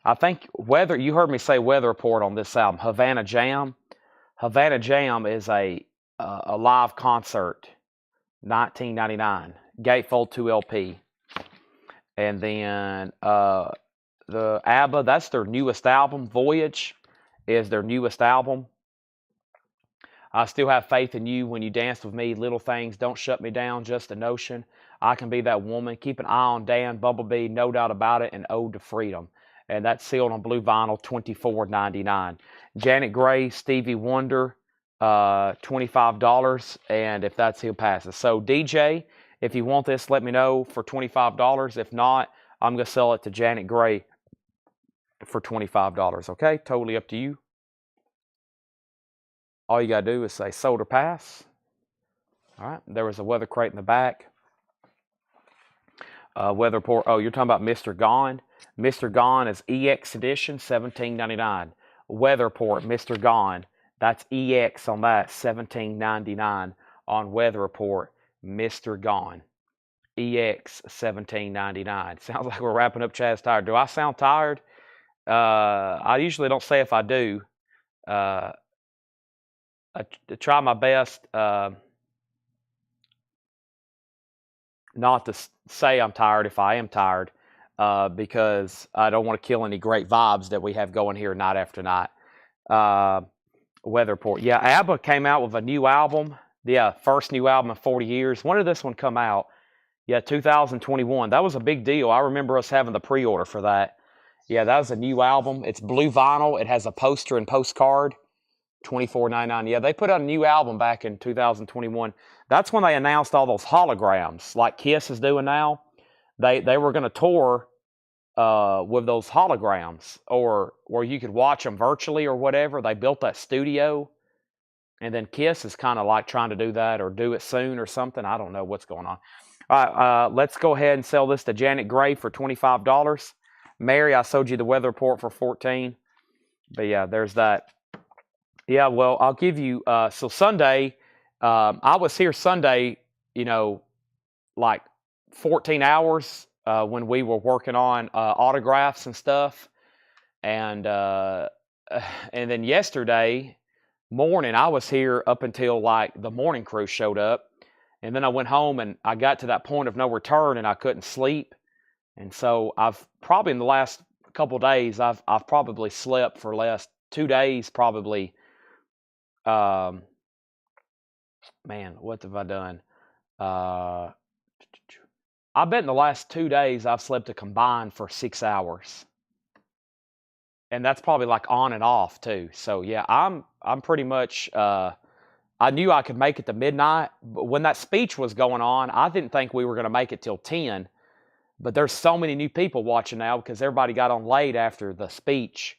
Speaker 2: I think you heard me say Weather Report on this album. Havana Jam. Havana Jam is a live concert, $19.99. Gatefold 2 LP. And then the ABBA, that's their newest album. Voyage is their newest album. I still have faith in you when you dance with me. Little things don't shut me down. Just a notion. I can be that woman. Keep an eye on Dan, Bumblebee, no doubt about it, and Ode to Freedom. And that's sealed on blue vinyl, $24.99. Janet Gray, Stevie Wonder, $25. And if that's, he'll pass it. So DJ, if you want this, let me know for $25. If not, I'm going to sell it to Janet Gray for $25. Okay? Totally up to you. All you got to do is say sold or pass. All right. There was a weather crate in the back. Weather report. Oh, you're talking about Mr. Gone. Mr. Gone is EX edition, $17.99. Weather report, Mr. Gone. That's EX on that, $17.99 on Weather Report, Mr. Gone. EX, $17.99. Sounds like we're wrapping up. Chad's tired. Do I sound tired? I usually don't say if I do. I try my best not to say I'm tired if I am tired, because I don't want to kill any great vibes that we have going here night after night. Weather Report. Yeah, ABBA came out with a new album. Yeah, first new album in 40 years. When did this one come out? Yeah, 2021. That was a big deal. I remember us having the pre-order for that. Yeah, that was a new album. It's blue vinyl. It has a poster and postcard. $24.99. Yeah, they put out a new album back in 2021. That's when they announced all those holograms, like Kiss is doing now. They were going to tour with those holograms, or where you could watch them virtually or whatever. They built that studio, and then Kiss is kind of like trying to do that or do it soon or something. I don't know what's going on. All right, let's go ahead and sell this to Janet Gray for $25. Mary, I sold you the Weather Report for $14. But yeah, there's that. Yeah, well, I'll give you, so Sunday, I was here Sunday, like 14 hours when we were working on autographs and stuff. And then yesterday morning, I was here up until like the morning crew showed up. And then I went home and I got to that point of no return and I couldn't sleep. And so I've probably in the last couple of days, I've probably slept for last 2 days, probably. Um, Man, what have I done? Uh, I bet in the last 2 days I've slept a combined for 6 hours, and that's probably like on and off too. So yeah, I'm pretty much. I knew I could make it to midnight, but when that speech was going on, I didn't think we were going to make it till 10. But there's so many new people watching now because everybody got on late after the speech,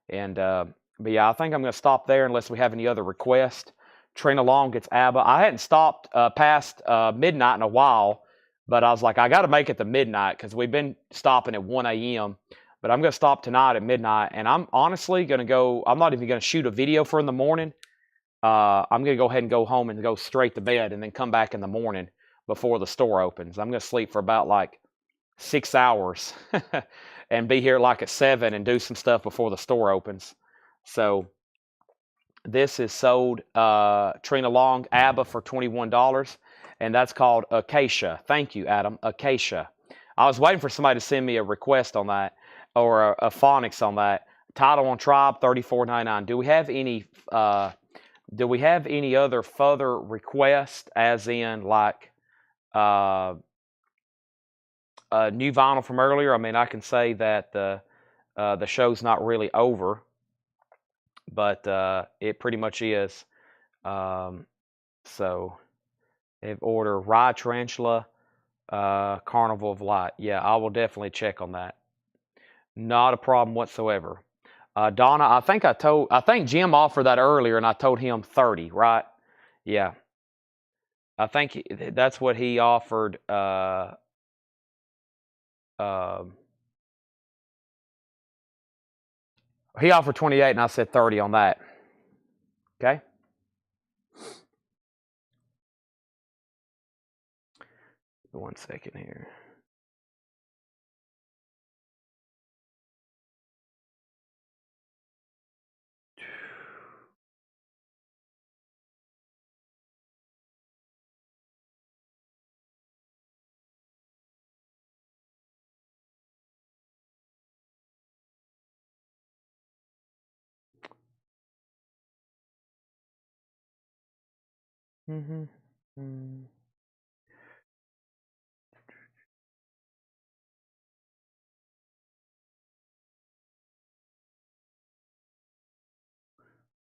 Speaker 2: and but yeah, I think I'm going to stop there unless we have any other requests. Trina Long gets ABBA. I hadn't stopped past midnight in a while, but I was like, I got to make it to midnight because we've been stopping at 1 a.m. But I'm going to stop tonight at midnight, and I'm honestly going to go. I'm not even going to shoot a video for in the morning. I'm going to go ahead and go home and go straight to bed and then come back in the morning before the store opens. I'm going to sleep for about like 6 hours and be here like at 7 and do some stuff before the store opens. So this is sold Trina Long ABBA for $21, and that's called Acacia. Thank you, Adam. Acacia. I was waiting for somebody to send me a request on that or a phonics on that. Title on Tribe, $34.99. Do we have any? Do we have any other further requests, as in like new vinyl from earlier? I mean, I can say that the show's not really over, but it pretty much is. So, if order Rye Tarantula, Carnival of Light. Yeah, I will definitely check on that. Not a problem whatsoever. Donna, I think Jim offered that earlier, and I told him 30, right? Yeah, I think that's what he offered. He offered 28, and I said 30 on that. Okay. One second here. Mm-hmm. Mm.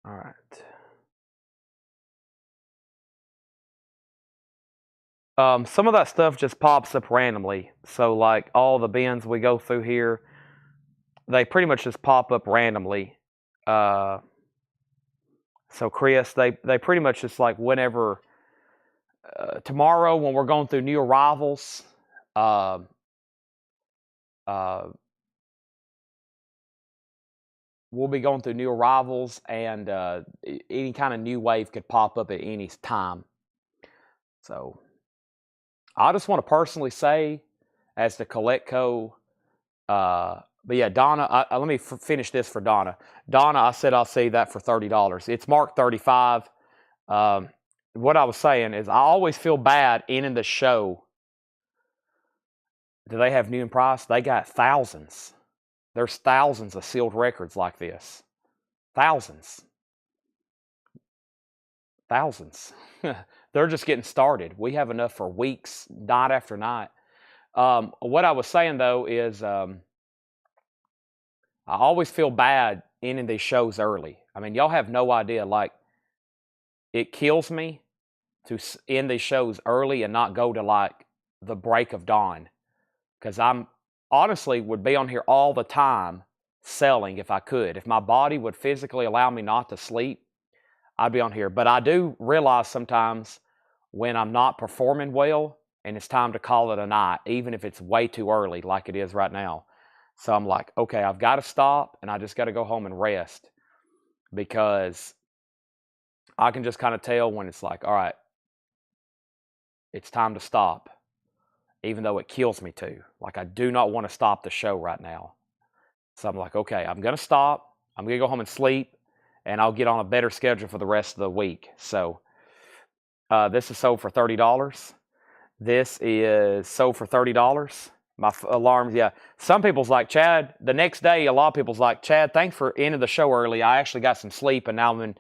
Speaker 2: All right. Some of that stuff just pops up randomly. So, like all the bins we go through here, they pretty much just pop up randomly. So, Chris, they pretty much just like whenever tomorrow when we're going through new arrivals, uh, uh, we'll be going through new arrivals, and any kind of new wave could pop up at any time. So, I just want to personally say, as the Coletco, but yeah, Donna, let me finish this for Donna. Donna, I said I'll say that for $30. It's marked 35. What I was saying is, I always feel bad ending the show. Do they have new in price? They got thousands. There's thousands of sealed records like this. Thousands. Thousands. They're just getting started. We have enough for weeks, night after night. What I was saying though is, I always feel bad ending these shows early. I mean, y'all have no idea. Like, it kills me to end these shows early and not go to like the break of dawn, because I'm honestly would be on here all the time selling if I could. If my body would physically allow me not to sleep, I'd be on here. But I do realize sometimes when I'm not performing well and it's time to call it a night, even if it's way too early like it is right now. So I'm like, okay, I've got to stop and I just got to go home and rest, because I can just kind of tell when it's like, all right, it's time to stop, even though it kills me to. Like, I do not want to stop the show right now. So I'm like, okay, I'm going to stop. I'm going to go home and sleep, and I'll get on a better schedule for the rest of the week. So This is sold for $30. This is sold for $30. My alarms, yeah. Some people's like, Chad, the next day, a lot of people's like, Chad, thanks for ending the show early. I actually got some sleep, and now I'm in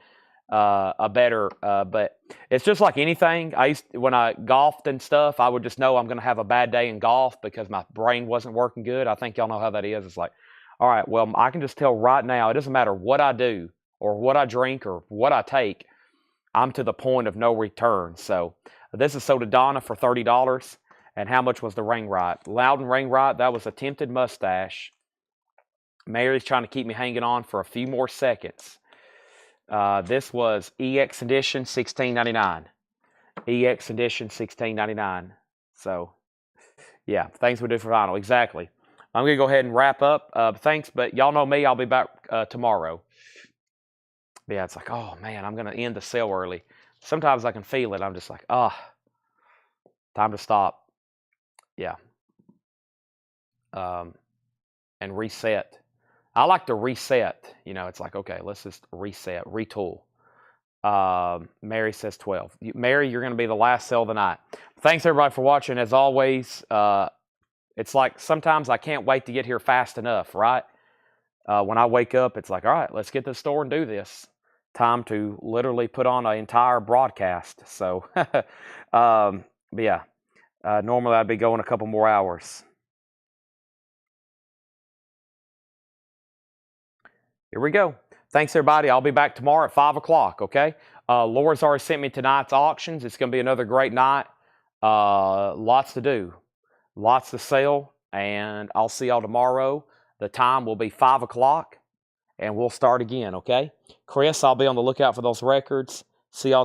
Speaker 2: a better, but it's just like anything. When I golfed and stuff, I would just know I'm going to have a bad day in golf because my brain wasn't working good. I think y'all know how that is. It's like, all right, well, I can just tell right now, it doesn't matter what I do or what I drink or what I take, I'm to the point of no return. So this is sold to Donna for $30. And how much was the ring right? Loudon ring right, that was a tinted mustache. Mary's trying to keep me hanging on for a few more seconds. This was EX edition, $16.99. EX edition, $16.99. So, yeah, things we do for vinyl. Exactly. I'm going to go ahead and wrap up. Thanks, but y'all know me. I'll be back tomorrow. Yeah, it's like, oh, man, I'm going to end the sale early. Sometimes I can feel it. I'm just like, time to stop. Yeah. And reset. I like to reset. You know, it's like, okay, let's just reset, retool. Mary says 12. Mary, you're going to be the last sale of the night. Thanks, everybody, for watching. As always, it's like sometimes I can't wait to get here fast enough, right? When I wake up, it's like, all right, let's get to the store and do this. Time to literally put on an entire broadcast. So, but yeah. Normally, I'd be going a couple more hours. Here we go. Thanks, everybody. I'll be back tomorrow at 5 o'clock, okay? Laura's already sent me tonight's auctions. It's going to be another great night. Lots to do. Lots to sell. And I'll see y'all tomorrow. The time will be 5 o'clock. And we'll start again, okay? Chris, I'll be on the lookout for those records. See y'all.